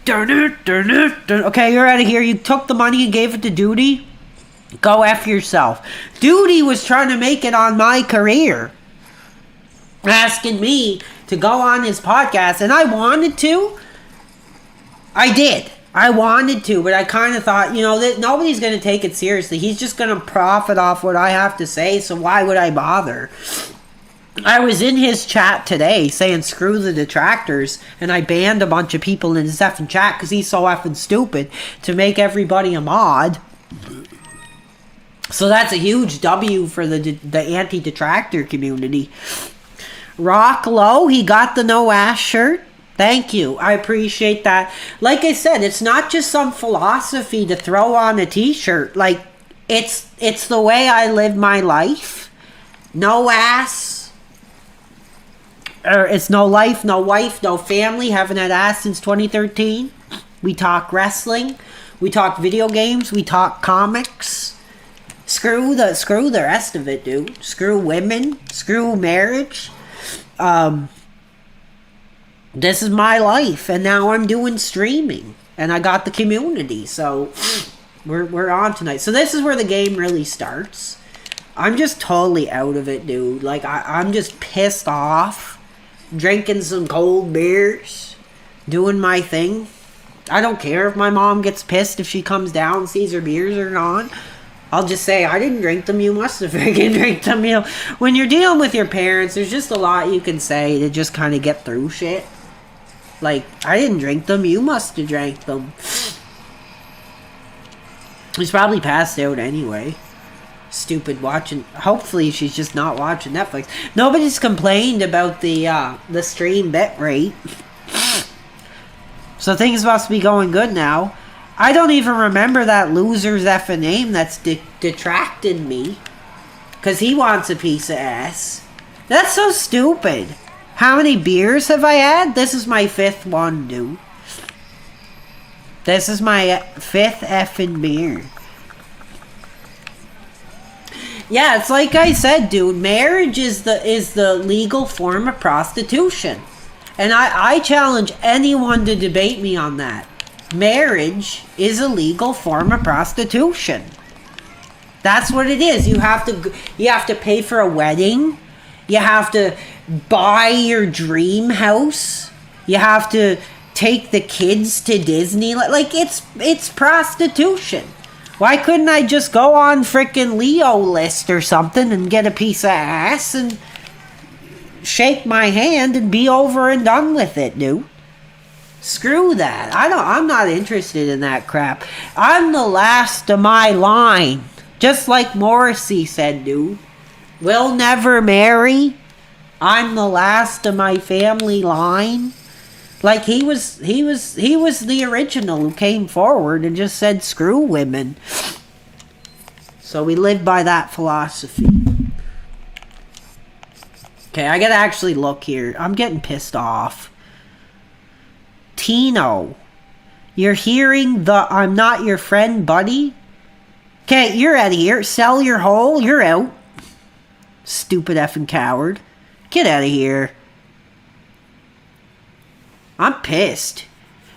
Okay, you're out of here. You took the money and gave it to Duty. Go F yourself. Duty was trying to make it on my career. Asking me to go on his podcast, and I wanted to. I did. I wanted to, but I kind of thought, that nobody's going to take it seriously. He's just going to profit off what I have to say, so why would I bother? I was in his chat today saying screw the detractors, and I banned a bunch of people in his effing chat because he's so effing stupid to make everybody a mod. So that's a huge W for the anti-detractor community. Rock Low, he got the no ass shirt. Thank you. I appreciate that. Like I said, it's not just some philosophy to throw on a t-shirt. Like, it's the way I live my life. No ass. It's no life, no wife, no family. Haven't had ass since 2013. We talk wrestling. We talk video games. We talk comics. Screw the rest of it, dude. Screw women. Screw marriage. This is my life, and now I'm doing streaming, and I got the community, so we're on tonight. So this is where the game really starts. I'm just totally out of it, dude. Like, I'm just pissed off, drinking some cold beers, doing my thing. I don't care if my mom gets pissed if she comes down and sees her beers are gone. I'll just say, I didn't drink them, you must have freaking drank them. When you're dealing with your parents, there's just a lot you can say to just kind of get through shit. Like, I didn't drink them, you must have drank them. He's probably passed out anyway. Stupid watching. Hopefully she's just not watching Netflix. Nobody's complained about the stream bit rate. So things must be going good now. I don't even remember that loser's effing name that's detracted me. Because he wants a piece of ass. That's so stupid. How many beers have I had? This is my 5th one, dude. This is my 5th effing beer. Yeah, it's like I said, dude. Marriage is the legal form of prostitution. And I challenge anyone to debate me on that. Marriage is a legal form of prostitution. That's what it is. You have to pay for a wedding. You have to buy your dream house. You have to take the kids to Disney. Like, it's prostitution. Why couldn't I just go on frickin' Leo list or something and get a piece of ass and shake my hand and be over and done with it, dude. Screw that. I'm not interested in that crap. I'm the last of my line. Just like Morrissey said, dude. We'll never marry. I'm the last of my family line. Like he was the original who came forward and just said screw women. So we live by that philosophy. Okay, I gotta actually look here. I'm getting pissed off. Tino, you're hearing the I'm not your friend, buddy? Okay, you're out of here. Sell your hole. You're out. Stupid effing coward. Get out of here. I'm pissed.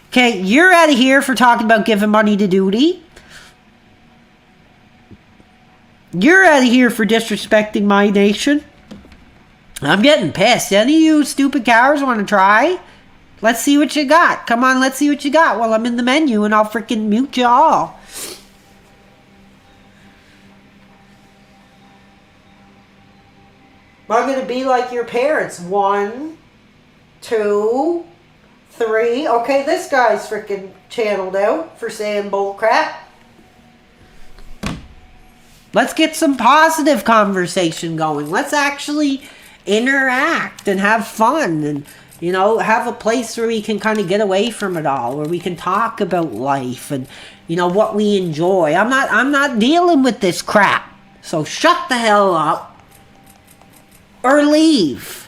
Okay, you're out of here for talking about giving money to duty. You're out of here for disrespecting my nation. I'm getting pissed. Any of you stupid cowards want to try? Let's see what you got. Come on, let's see what you got while I'm in the menu and I'll freaking mute you all. I'm going to be like your parents. 1, 2, 3. Okay, this guy's freaking channeled out for saying bullcrap. Let's get some positive conversation going. Let's actually interact and have fun and, you know, have a place where we can kind of get away from it all, where we can talk about life and, you know, what we enjoy. I'm not dealing with this crap. So shut the hell up or leave.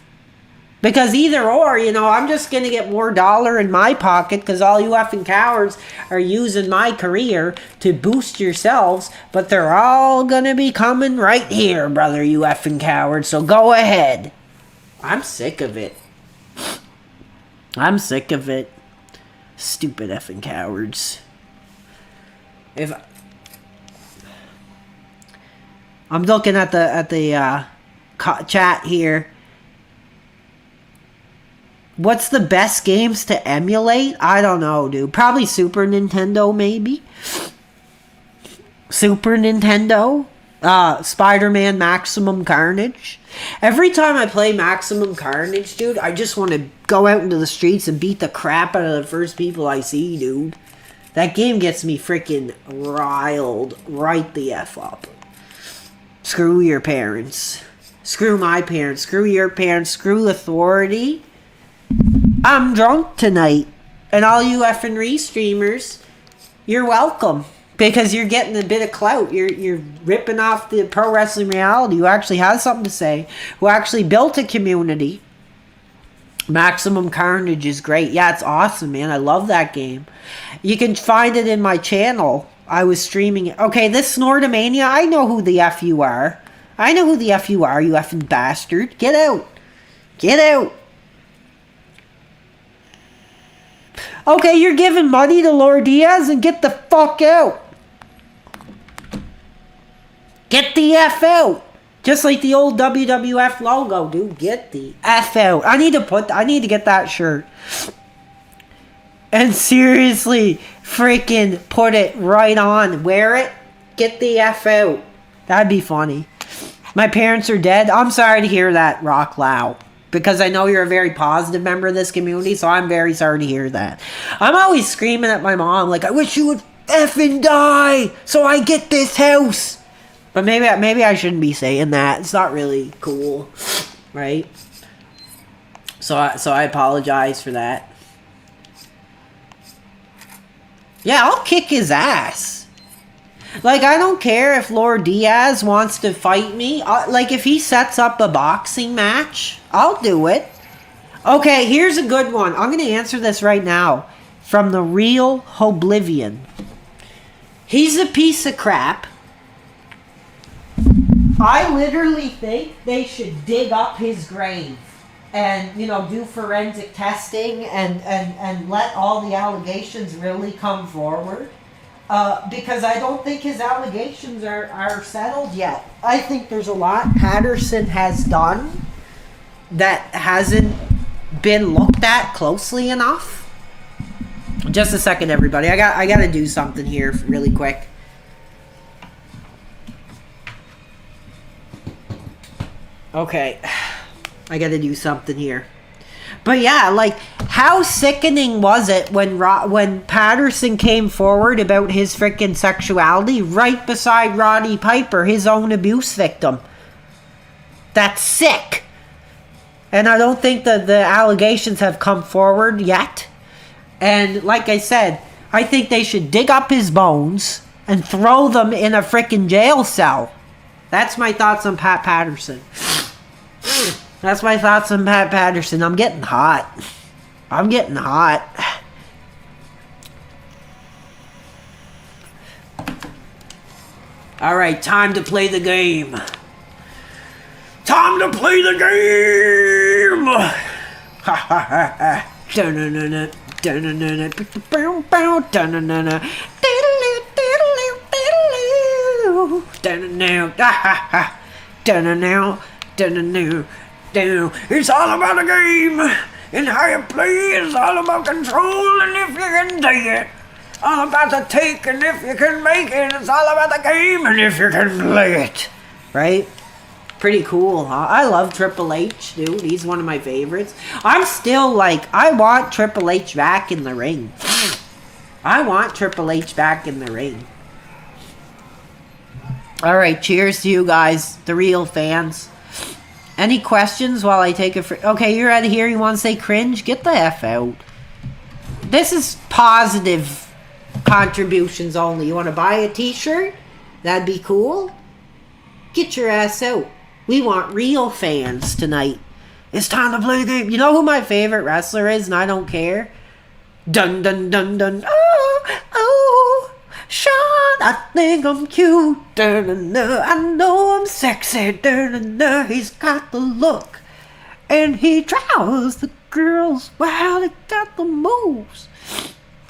Because either or, you know, I'm just going to get more dollar in my pocket because all you effing cowards are using my career to boost yourselves. But they're all going to be coming right here, brother, you effing cowards. So go ahead. I'm sick of it. I'm sick of it. Stupid effing cowards. If I'm looking at the chat here. What's the best games to emulate? I don't know, dude. Probably Super Nintendo, maybe. Super Nintendo. Spider-Man Maximum Carnage. Every time I play Maximum Carnage, dude, I just want to go out into the streets and beat the crap out of the first people I see, dude. That game gets me freaking riled right the F up. Screw your parents. Screw my parents. Screw your parents. Screw authority. I'm drunk tonight. And all you effing re-streamers, you're welcome. Because you're getting a bit of clout. You're ripping off the Pro Wrestling Reality who actually has something to say. Who actually built a community. Maximum Carnage is great. Yeah, it's awesome, man. I love that game. You can find it in my channel. I was streaming it. Okay, this Snortomania, I know who the F you are. I know who the F you are, you effing bastard. Get out. Get out. Okay, you're giving money to Lord Diaz and get the fuck out. Get the F out. Just like the old WWF logo, dude. Get the F out. I need to get that shirt. And seriously, freaking put it right on. Wear it. Get the F out. That'd be funny. My parents are dead. I'm sorry to hear that, Rock Lau. Because I know you're a very positive member of this community, so I'm very sorry to hear that. I'm always screaming at my mom, like, I wish you would effing die so I get this house. But maybe I shouldn't be saying that. It's not really cool, right? So I apologize for that. Yeah, I'll kick his ass. Like, I don't care if Lord Diaz wants to fight me. Like, if he sets up a boxing match, I'll do it. Okay, here's a good one. I'm going to answer this right now. From the real Oblivion. He's a piece of crap. I literally think they should dig up his grave and, you know, do forensic testing and let all the allegations really come forward. Because I don't think his allegations are settled yet. I think there's a lot Patterson has done that hasn't been looked at closely enough. Just a second, everybody. I got to do something here really quick. Okay. I gotta do something here. But yeah, like, how sickening was it when Patterson came forward about his freaking sexuality right beside Roddy Piper, his own abuse victim? That's sick. And I don't think that the allegations have come forward yet. And like I said, I think they should dig up his bones and throw them in a freaking jail cell. That's my thoughts on Pat Patterson. That's my thoughts on Pat Patterson. I'm getting hot. I'm getting hot. Alright, time to play the game. Time to play the game! Ha ha ha ha. Dun-dun-dun-dun. Dun-dun-dun-dun. Dun-dun-dun-dun. Dun-dun-dun. Ha ha ha. Dun-dun-dun. Dun-dun-dun. It's all about the game, and how you play. It's all about control, and if you can take it. All about the take, and if you can make it. It's all about the game, and if you can play it. Right? Pretty cool, huh? I love Triple H, dude. He's one of my favorites. I'm still like, I want Triple H back in the ring. I want Triple H back in the ring. Alright, cheers to you guys, the real fans. Any questions while I take a... Okay, you're out of here. You want to say cringe? Get the F out. This is positive contributions only. You want to buy a t-shirt? That'd be cool. Get your ass out. We want real fans tonight. It's time to play the game. You know who my favorite wrestler is, and I don't care? Dun dun dun dun. Oh, oh. Sean, I think I'm cute. Da-da-da. I know I'm sexy. Da-da-da. He's got the look. And he drives the girls. Wow, they got the moves.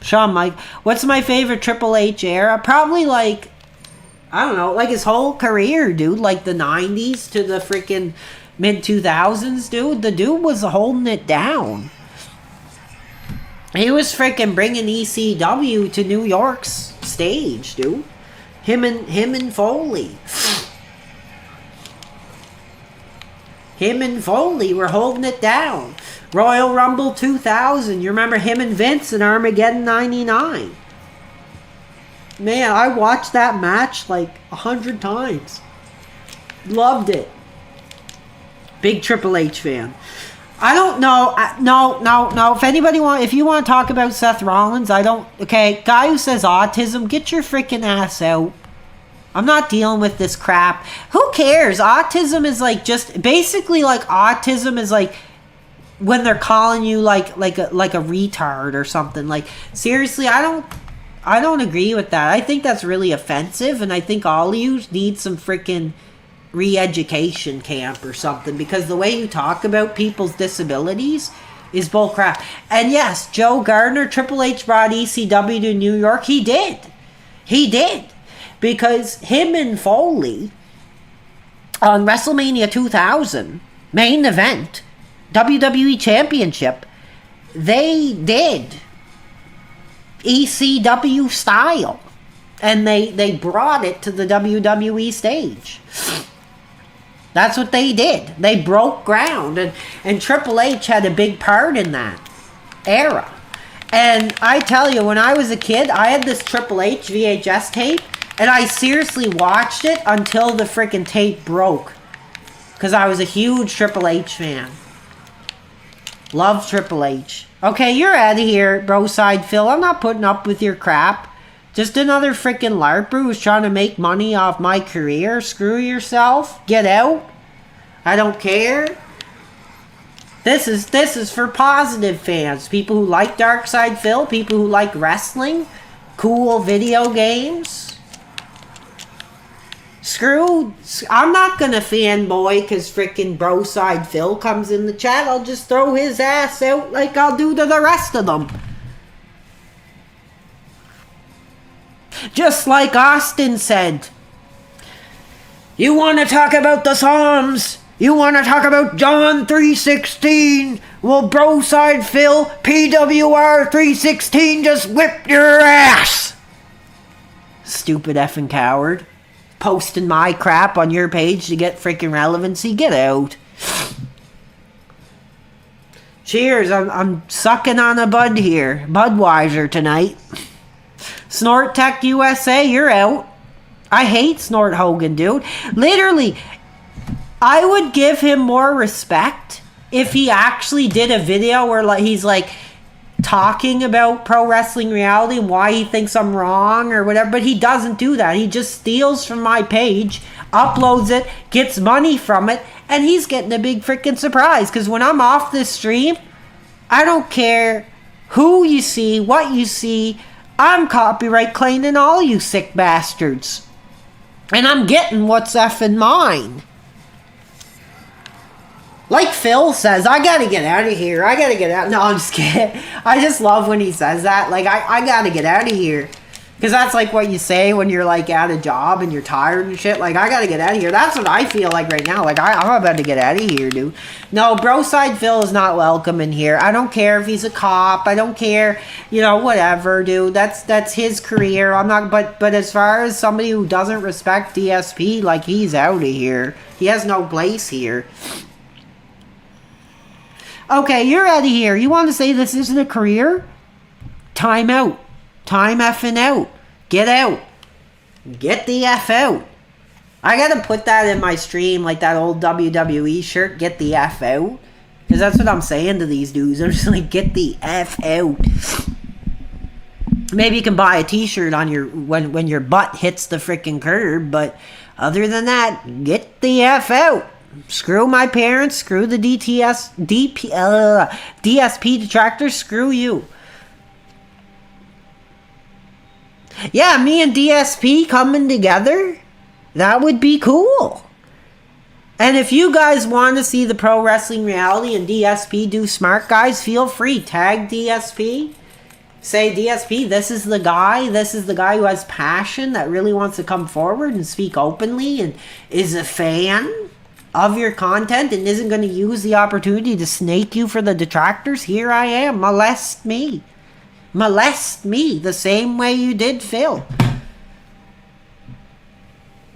Shawn Mike. What's my favorite Triple H era? Probably like, I don't know, like his whole career, dude. Like the 90s to the freaking mid-2000s, dude. The dude was holding it down. He was freaking bringing ECW to New York's stage, dude. Him and Foley. Him and Foley were holding it down. Royal Rumble 2000. You remember him and Vince in Armageddon 99. Man, I watched that match like 100 times. Loved it. Big Triple H fan. I don't know. No. If you want to talk about Seth Rollins, I don't. Okay, guy who says autism, get your freaking ass out. I'm not dealing with this crap. Who cares? Autism is like just basically like autism is like when they're calling you like a retard or something. Like seriously, I don't agree with that. I think that's really offensive, and I think all of you need some freaking re-education camp or something, because the way you talk about people's disabilities is bullcrap. And yes, Joe Gardner, Triple H brought ECW to New York. He did, because him and Foley on WrestleMania 2000 main event WWE Championship, they did ECW style, and they brought it to the WWE stage. That's what they did. They broke ground, and Triple H had a big part in that era. And I tell you, when I was a kid, I had this Triple H VHS tape, and I seriously watched it until the freaking tape broke, because I was a huge Triple H fan. Love Triple H. Okay, you're out of here, Broside Phil. I'm not putting up with your crap. Just another freaking LARPer who's trying to make money off my career. Screw yourself. Get out. I don't care. This is for positive fans. People who like Darkside Phil. People who like wrestling. Cool video games. I'm not gonna fanboy because freaking Broside Phil comes in the chat. I'll just throw his ass out like I'll do to the rest of them. Just like Austin said. You want to talk about the Psalms? You want to talk about John 3:16? Well, Broside Phil, PWR 3:16 just whipped your ass. Stupid effing coward. Posting my crap on your page to get freaking relevancy. Get out. Cheers. I'm sucking on a bud here. Budweiser tonight. Snort Tech USA, you're out. I hate Snort Hogan, dude. Literally, I would give him more respect if he actually did a video where like he's like talking about pro wrestling reality and why he thinks I'm wrong or whatever, but he doesn't do that. He just steals from my page, uploads it, gets money from it, and he's getting a big freaking surprise. Because when I'm off this stream, I don't care who you see, what you see, I'm copyright claiming all you sick bastards. And I'm getting what's effing mine. Like Phil says, I gotta get out of here. I gotta get out. No, I'm just kidding. I just love when he says that. Like, I gotta get out of here. Because that's like what you say when you're like at a job and you're tired and shit. Like, I gotta get out of here. That's what I feel like right now. Like, I'm about to get out of here, dude. No, Broside Phil is not welcome in here. I don't care if he's a cop. I don't care, you know, whatever, dude. That's his career. I'm not, but as far as somebody who doesn't respect DSP, like, he's out of here. He has no place here. Okay, you're out of here. You want to say this isn't a career? Time out. Time effing out. Get out. Get the F out. I gotta put that in my stream like that old WWE shirt. Get the F out. Because that's what I'm saying to these dudes. I'm just like, get the F out. Maybe you can buy a t-shirt on your when your butt hits the freaking curb. But other than that, get the F out. Screw my parents. Screw the DSP detractors. Screw you. Yeah, me and DSP coming together, that would be cool. And if you guys want to see the pro wrestling reality and DSP do smart guys, feel free. Tag DSP. Say, DSP, this is the guy. This is the guy who has passion, that really wants to come forward and speak openly and is a fan of your content and isn't going to use the opportunity to snake you for the detractors. Here I am. Molest me. Molest me the same way you did Phil.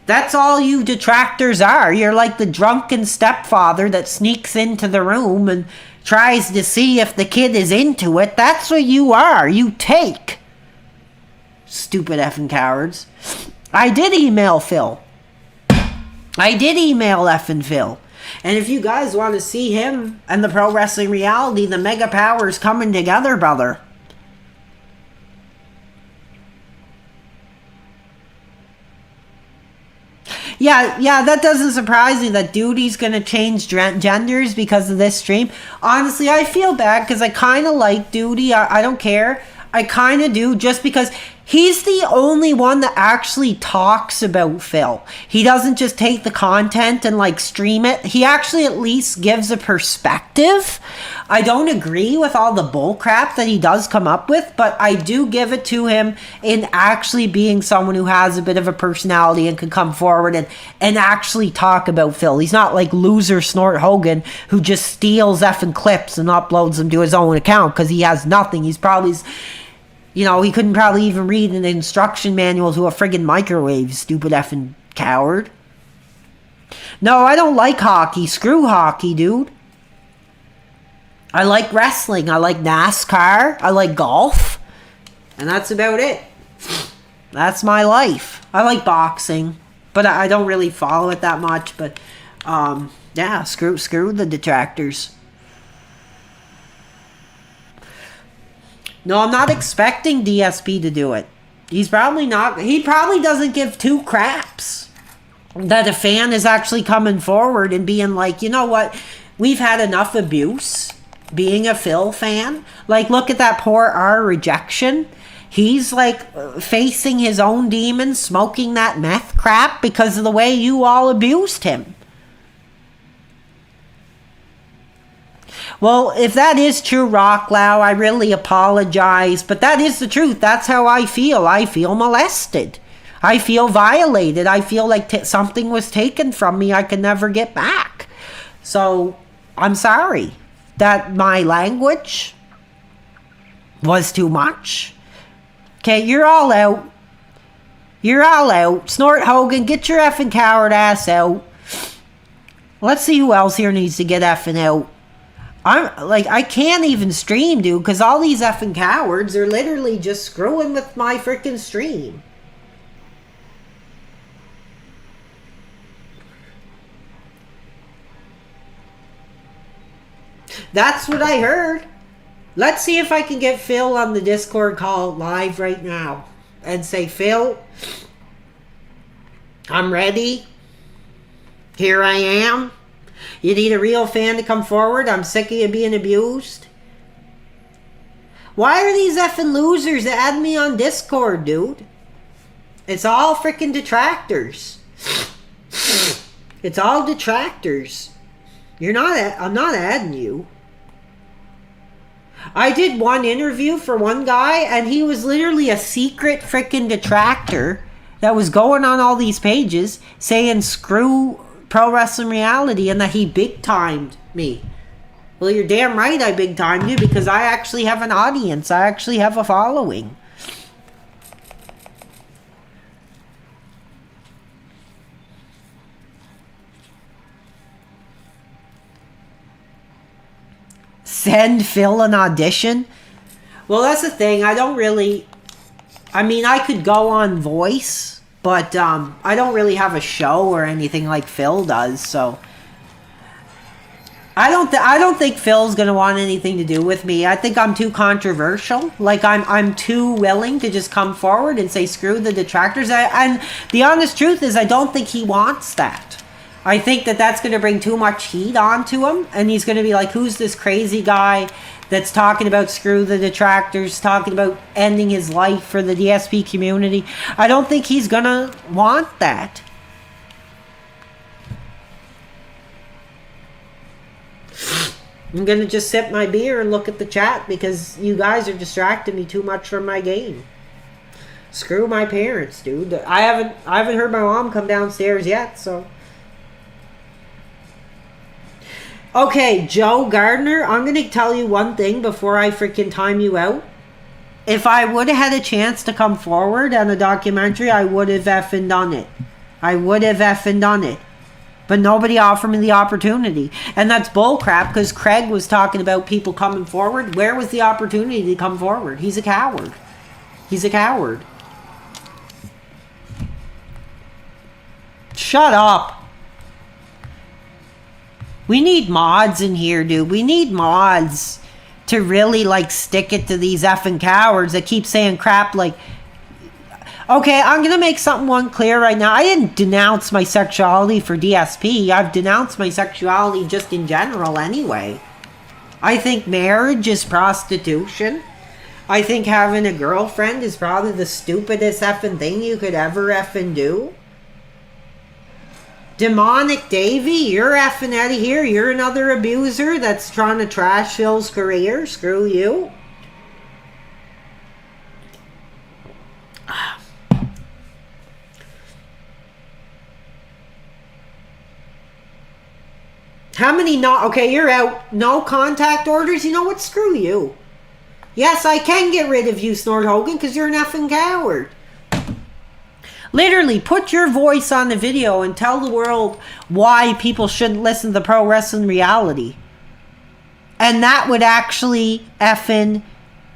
That's all you detractors are. You're like the drunken stepfather that sneaks into the room and tries to see if the kid is into it. That's what you are. You take. Stupid effing cowards. I did email Phil. I did email effing Phil. And if you guys want to see him and the pro wrestling reality, the mega powers coming together, brother. Yeah, that doesn't surprise me that Duty's gonna change genders because of this stream. Honestly, I feel bad because I kind of like Duty. I don't care. I kind of do, just because he's the only one that actually talks about Phil. He doesn't just take the content and like stream it. He actually at least gives a perspective. I don't agree with all the bull crap that he does come up with, but I do give it to him in actually being someone who has a bit of a personality and can come forward and actually talk about Phil. He's not like loser Snort Hogan who just steals effing clips and uploads them to his own account because he has nothing. He's probably... You know, he couldn't probably even read an instruction manual to a friggin' microwave, stupid effing coward. No, I don't like hockey. Screw hockey, dude. I like wrestling. I like NASCAR. I like golf. And that's about it. That's my life. I like boxing. But I don't really follow it that much. But, yeah, screw the detractors. No, I'm not expecting DSP to do it. He's probably not. He probably doesn't give two craps that a fan is actually coming forward and being like, you know what? We've had enough abuse being a Phil fan. Like, look at that poor R rejection. He's like facing his own demons, smoking that meth crap because of the way you all abused him. Well, if that is true, Rocklow, I really apologize. But that is the truth. That's how I feel. I feel molested. I feel violated. I feel like something was taken from me I can never get back. So, I'm sorry that my language was too much. Okay, you're all out. You're all out. Snort Hogan, get your effing coward ass out. Let's see who else here needs to get effing out. I can't even stream, dude, because all these effing cowards are literally just screwing with my freaking stream. That's what I heard. Let's see if I can get Phil on the Discord call live right now and say, Phil, I'm ready. Here I am. You need a real fan to come forward. I'm sick of you being abused. Why are these effing losers adding me on Discord, dude? It's all freaking detractors. It's all detractors. I'm not adding you. I did one interview for one guy, and he was literally a secret freaking detractor that was going on all these pages saying screw Pro Wrestling Reality and that he big-timed me. Well, you're damn right I big-timed you because I actually have an audience. I actually have a following. Send Phil an audition? Well, that's the thing. I could go on Voice, but I don't really have a show or anything like Phil does, so I don't think Phil's gonna want anything to do with me. I think I'm too controversial. Like I'm too willing to just come forward and say screw the detractors. And the honest truth is, I don't think he wants that. I think that that's going to bring too much heat onto him, and he's going to be like, who's this crazy guy that's talking about screw the detractors, talking about ending his life for the DSP community? I don't think he's going to want that. I'm going to just sip my beer and look at the chat because you guys are distracting me too much from my game. Screw my parents, dude. I haven't heard my mom come downstairs yet, so... Okay, Joe Gardner, I'm going to tell you one thing before I freaking time you out. If I would have had a chance to come forward on a documentary, I would have effing done it. I would have effing done it. But nobody offered me the opportunity. And that's bullcrap because Craig was talking about people coming forward. Where was the opportunity to come forward? He's a coward. He's a coward. Shut up. We need mods in here, dude. We need mods to really, like, stick it to these effing cowards that keep saying crap like... Okay, I'm going to make something clear right now. I didn't denounce my sexuality for DSP. I've denounced my sexuality just in general anyway. I think marriage is prostitution. I think having a girlfriend is probably the stupidest effing thing you could ever effing do. Demonic Davy, you're effing out of here. You're another abuser that's trying to trash Phil's career. Screw you. How many okay, you're out. No contact orders? You know what? Screw you. Yes, I can get rid of you, Snort Hogan, because you're an effing coward. Literally, put your voice on the video and tell the world why people shouldn't listen to Pro Wrestling Reality. And that would actually effing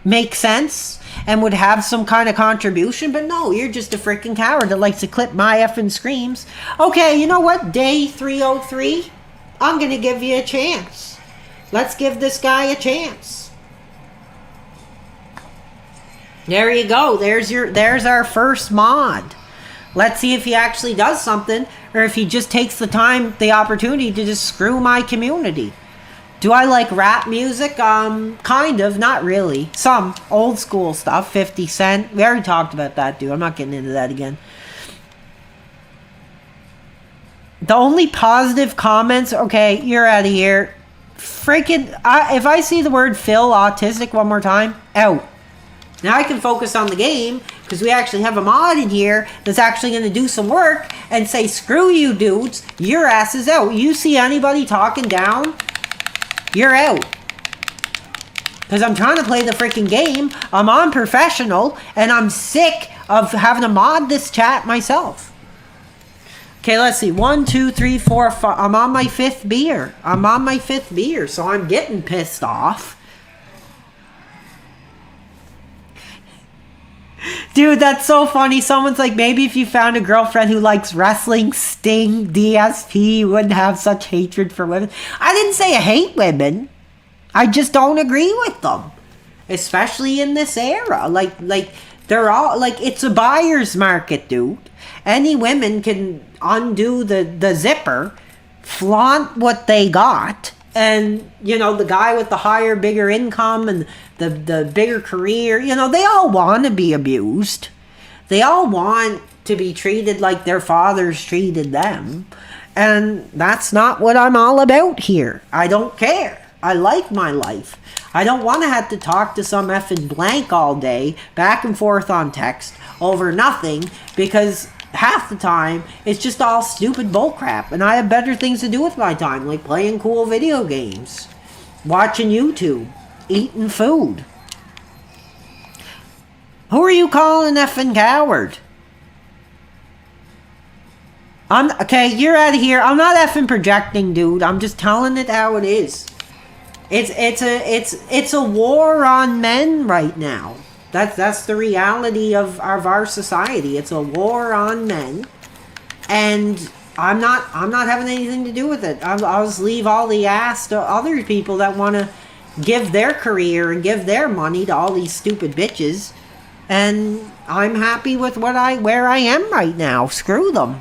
make sense and would have some kind of contribution. But no, you're just a freaking coward that likes to clip my effing screams. Okay, you know what? Day 303, I'm going to give you a chance. Let's give this guy a chance. There you go. There's our first mod. Let's see if he actually does something, or if he just takes the opportunity to just screw my community. Do I like rap music? Kind of, not really. Some old school stuff, 50 Cent. We already talked about that, dude. I'm not getting into that again. The only positive comments, okay, you're out of here. Freaking, if I see the word Phil autistic one more time, out. Now I can focus on the game, because we actually have a mod in here that's actually going to do some work and say, screw you dudes, your ass is out. You see anybody talking down, you're out. Because I'm trying to play the freaking game, I'm on professional, and I'm sick of having to mod this chat myself. Okay, let's see. 1, 2, 3, 4, 5. I'm on my 5th beer. So I'm getting pissed off. Dude, that's so funny. Someone's like, maybe if you found a girlfriend who likes wrestling, Sting, DSP, you wouldn't have such hatred for women. I didn't say I hate women. I just don't agree with them. Especially in this era. Like they're all, like, it's a buyer's market, dude. Any women can undo the zipper, flaunt what they got, and, you know, the guy with the higher, bigger income and the bigger career, you know, they all want to be abused. They all want to be treated like their fathers treated them. And that's not what I'm all about here. I don't care. I like my life. I don't want to have to talk to some effing blank all day, back and forth on text, over nothing, because half the time it's just all stupid bullcrap, and I have better things to do with my time, like playing cool video games, watching YouTube, eating food. Who are you calling effing coward? Okay, you're out of here. I'm not effing projecting, dude. I'm just telling it how it is. It's a war on men right now. That's the reality of our society. It's a war on men, and I'm not having anything to do with it. I'll just leave all the ass to other people that want to give their career and give their money to all these stupid bitches, and I'm happy with where I am right now. Screw them.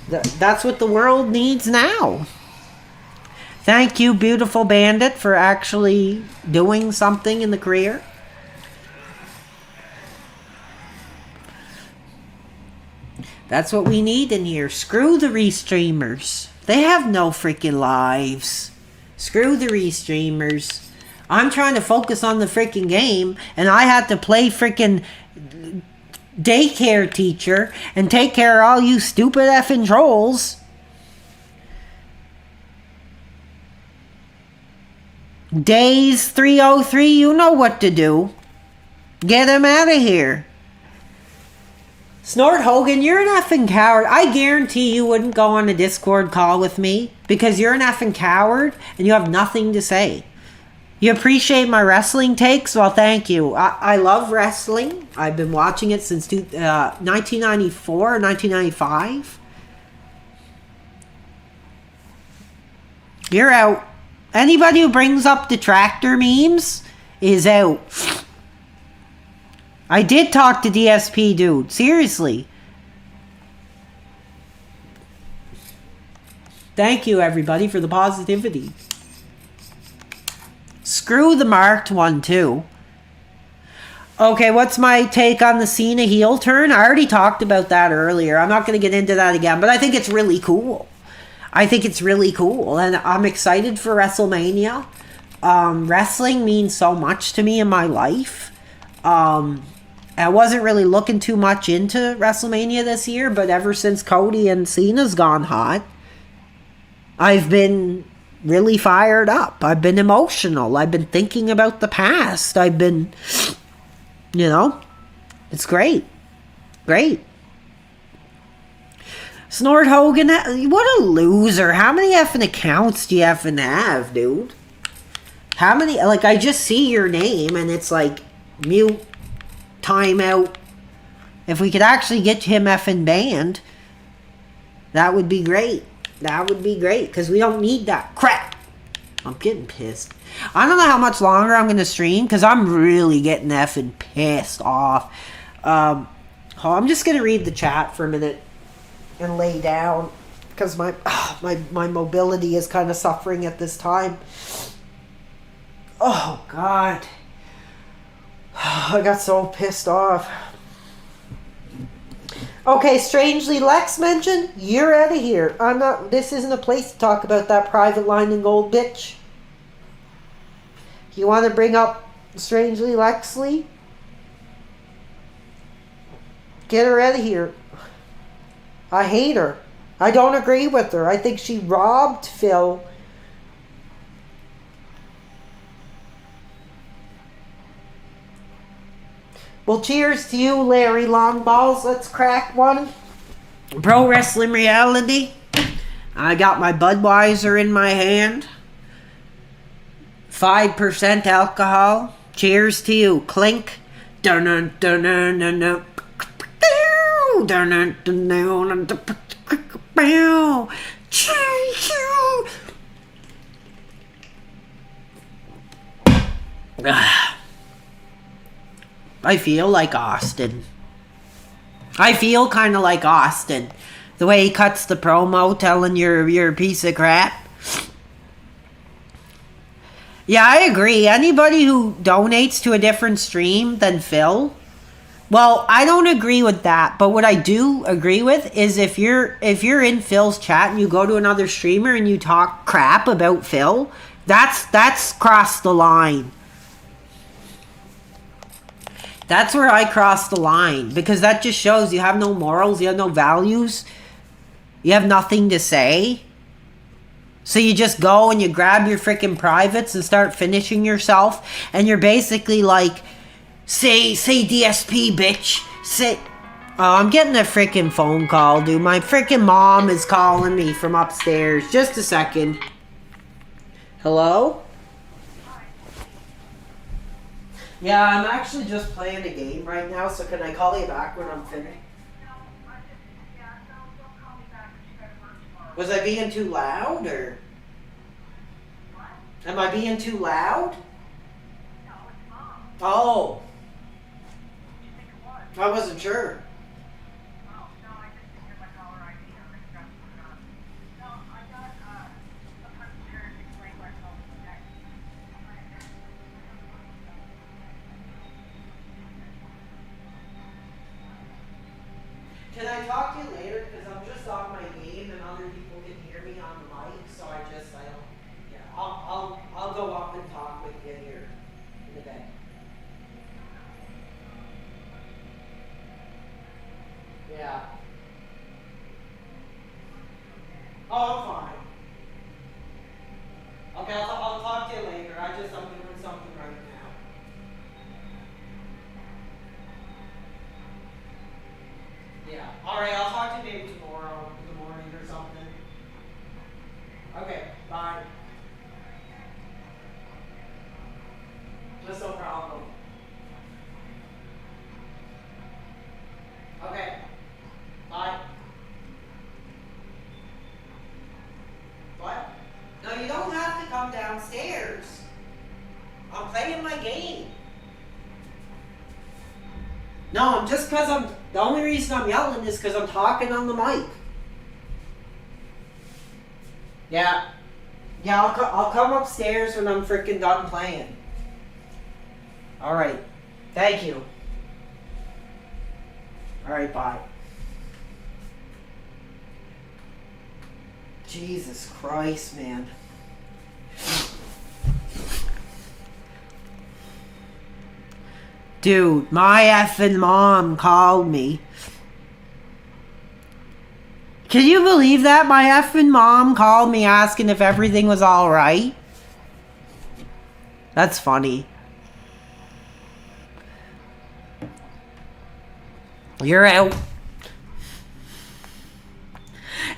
That's what the world needs now. Thank you, beautiful bandit, for actually doing something in the career. That's what we need in here. Screw the restreamers. They have no freaking lives. Screw the restreamers. I'm trying to focus on the freaking game, and I had to play freaking daycare teacher and take care of all you stupid effing trolls. Days 303, you know what to do. Get him out of here. Snort Hogan, you're an effing coward. I guarantee you wouldn't go on a Discord call with me because you're an effing coward and you have nothing to say. You appreciate my wrestling takes? Well, thank you. I love wrestling. I've been watching it since 1994 or 1995. You're out. Anybody who brings up detractor memes is out. I did talk to DSP, dude. Seriously. Thank you, everybody, for the positivity. Screw the marked one, too. Okay, what's my take on the Cena heel turn? I already talked about that earlier. I'm not going to get into that again, but I think it's really cool. And I'm excited for WrestleMania. Wrestling means so much to me in my life. I wasn't really looking too much into WrestleMania this year, but ever since Cody and Cena's gone hot, I've been really fired up. I've been emotional. I've been thinking about the past. I've been, it's great. Great. Snort Hogan, what a loser. How many effing accounts do you effing have, dude? How many, I just see your name and it's like, mute, timeout. If we could actually get him effing banned, that would be great. That would be great, because we don't need that crap. I'm getting pissed. I don't know how much longer I'm going to stream, because I'm really getting effing pissed off. I'm just going to read the chat for a minute and lay down, because my mobility is kind of suffering at this time. Oh, God. I got so pissed off. Okay, strangely, Lex mentioned, you're out of here. This isn't a place to talk about that private line in gold, bitch. You want to bring up strangely Lexley? Get her out of here. I hate her. I don't agree with her. I think she robbed Phil. Well, cheers to you, Larry Longballs. Let's crack one. Pro Wrestling Reality. I got my Budweiser in my hand. 5% alcohol. Cheers to you. Clink. Dun dun dun dun dun dun. Dun dun dun dun dun. I feel like Austin. I feel kind of like Austin. The way he cuts the promo telling you're a piece of crap. Yeah, I agree. Anybody who donates to a different stream than Phil, well, I don't agree with that. But what I do agree with is if you're in Phil's chat and you go to another streamer and you talk crap about Phil, that's crossed the line. That's where I cross the line, because that just shows you have no morals, you have no values, you have nothing to say. So you just go and you grab your freaking privates and start finishing yourself, and you're basically like, say DSP, bitch. Oh, I'm getting a freaking phone call, dude. My freaking mom is calling me from upstairs. Just a second. Hello? Yeah, I'm actually just playing a game right now, so can I call you back when I'm finished? Was I being too loud, or? Am I being too loud? Oh. I wasn't sure. Can I talk to you later? Because I'm just on my game and other people can hear me on the mic, so I'll go up and talk with you here in a bit. Yeah. Oh, I'm fine. Okay, I'll talk to you later. I'm doing something right now. Yeah. Alright, I'll talk to you maybe tomorrow in the morning or something. Okay, bye. That's no problem. Okay. Bye. What? No, you don't have to come downstairs. I'm playing my game. No, the only reason I'm yelling is because I'm talking on the mic. Yeah. Yeah, I'll come upstairs when I'm freaking done playing. Alright. Thank you. Alright, bye. Jesus Christ, man. Dude, my effing mom called me. Can you believe that? My effing mom called me asking if everything was alright. That's funny. You're out.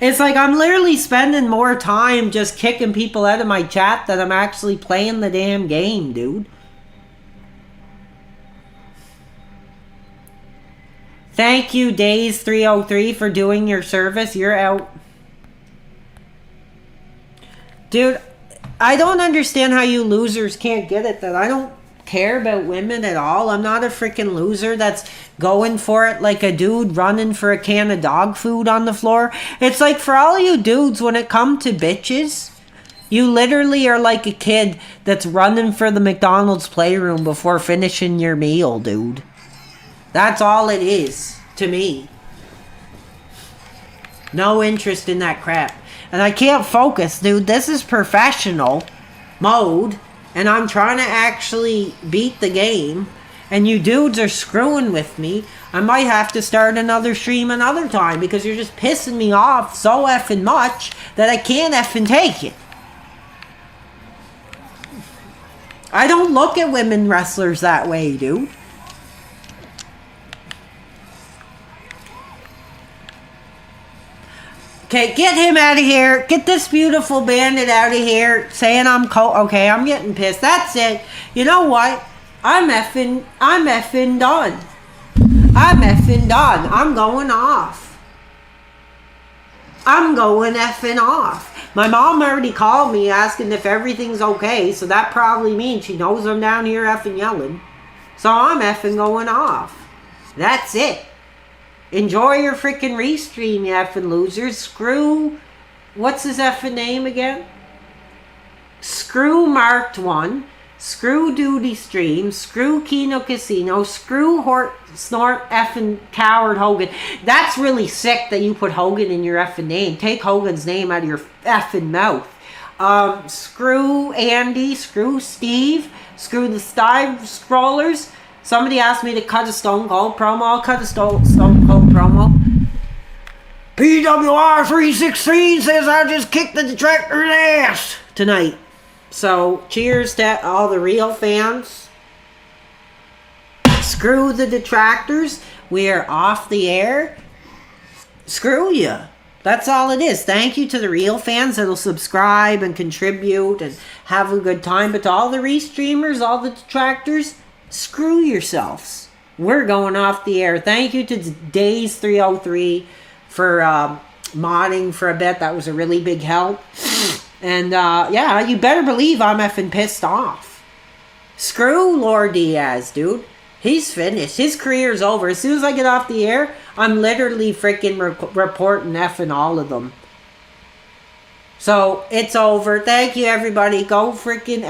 It's like I'm literally spending more time just kicking people out of my chat than I'm actually playing the damn game, dude. Thank you, Days303, for doing your service. You're out. Dude, I don't understand how you losers can't get it, that I don't care about women at all. I'm not a freaking loser that's going for it like a dude running for a can of dog food on the floor. It's like, for all you dudes, when it comes to bitches, you literally are like a kid that's running for the McDonald's playroom before finishing your meal, dude. That's all it is to me. No interest in that crap. And I can't focus, dude. This is professional mode, and I'm trying to actually beat the game, and you dudes are screwing with me. I might have to start another stream another time, because you're just pissing me off so effing much that I can't effing take it. I don't look at women wrestlers that way, dude. Okay, get him out of here. Get this beautiful bandit out of here. Saying I'm cold. Okay, I'm getting pissed. That's it. You know what? I'm effing done. I'm effing done. I'm going off. I'm going effing off. My mom already called me asking if everything's okay, so that probably means she knows I'm down here effing yelling. So I'm effing going off. That's it. Enjoy your freaking restream, you effing losers. Screw, what's his effing name again? Screw Marked One. Screw Duty Stream. Screw Kino Casino. Screw Snort effing Coward Hogan. That's really sick that you put Hogan in your effing name. Take Hogan's name out of your effing mouth. Screw Andy. Screw Steve. Screw the Steve Scrollers. Somebody asked me to cut a Stone Cold promo. I'll cut a Stone Cold promo. PWR316 says I just kicked the detractor's ass tonight. So, cheers to all the real fans. Screw the detractors. We are off the air. Screw you. That's all it is. Thank you to the real fans that'll subscribe and contribute and have a good time. But to all the restreamers, all the detractors, screw yourselves. We're going off the air. Thank you to Days303 for modding for a bit. That was a really big help. And yeah, you better believe I'm effing pissed off. Screw Lord Diaz, dude. He's finished. His career's over. As soon as I get off the air, I'm literally freaking reporting effing all of them. So, it's over. Thank you, everybody. Go freaking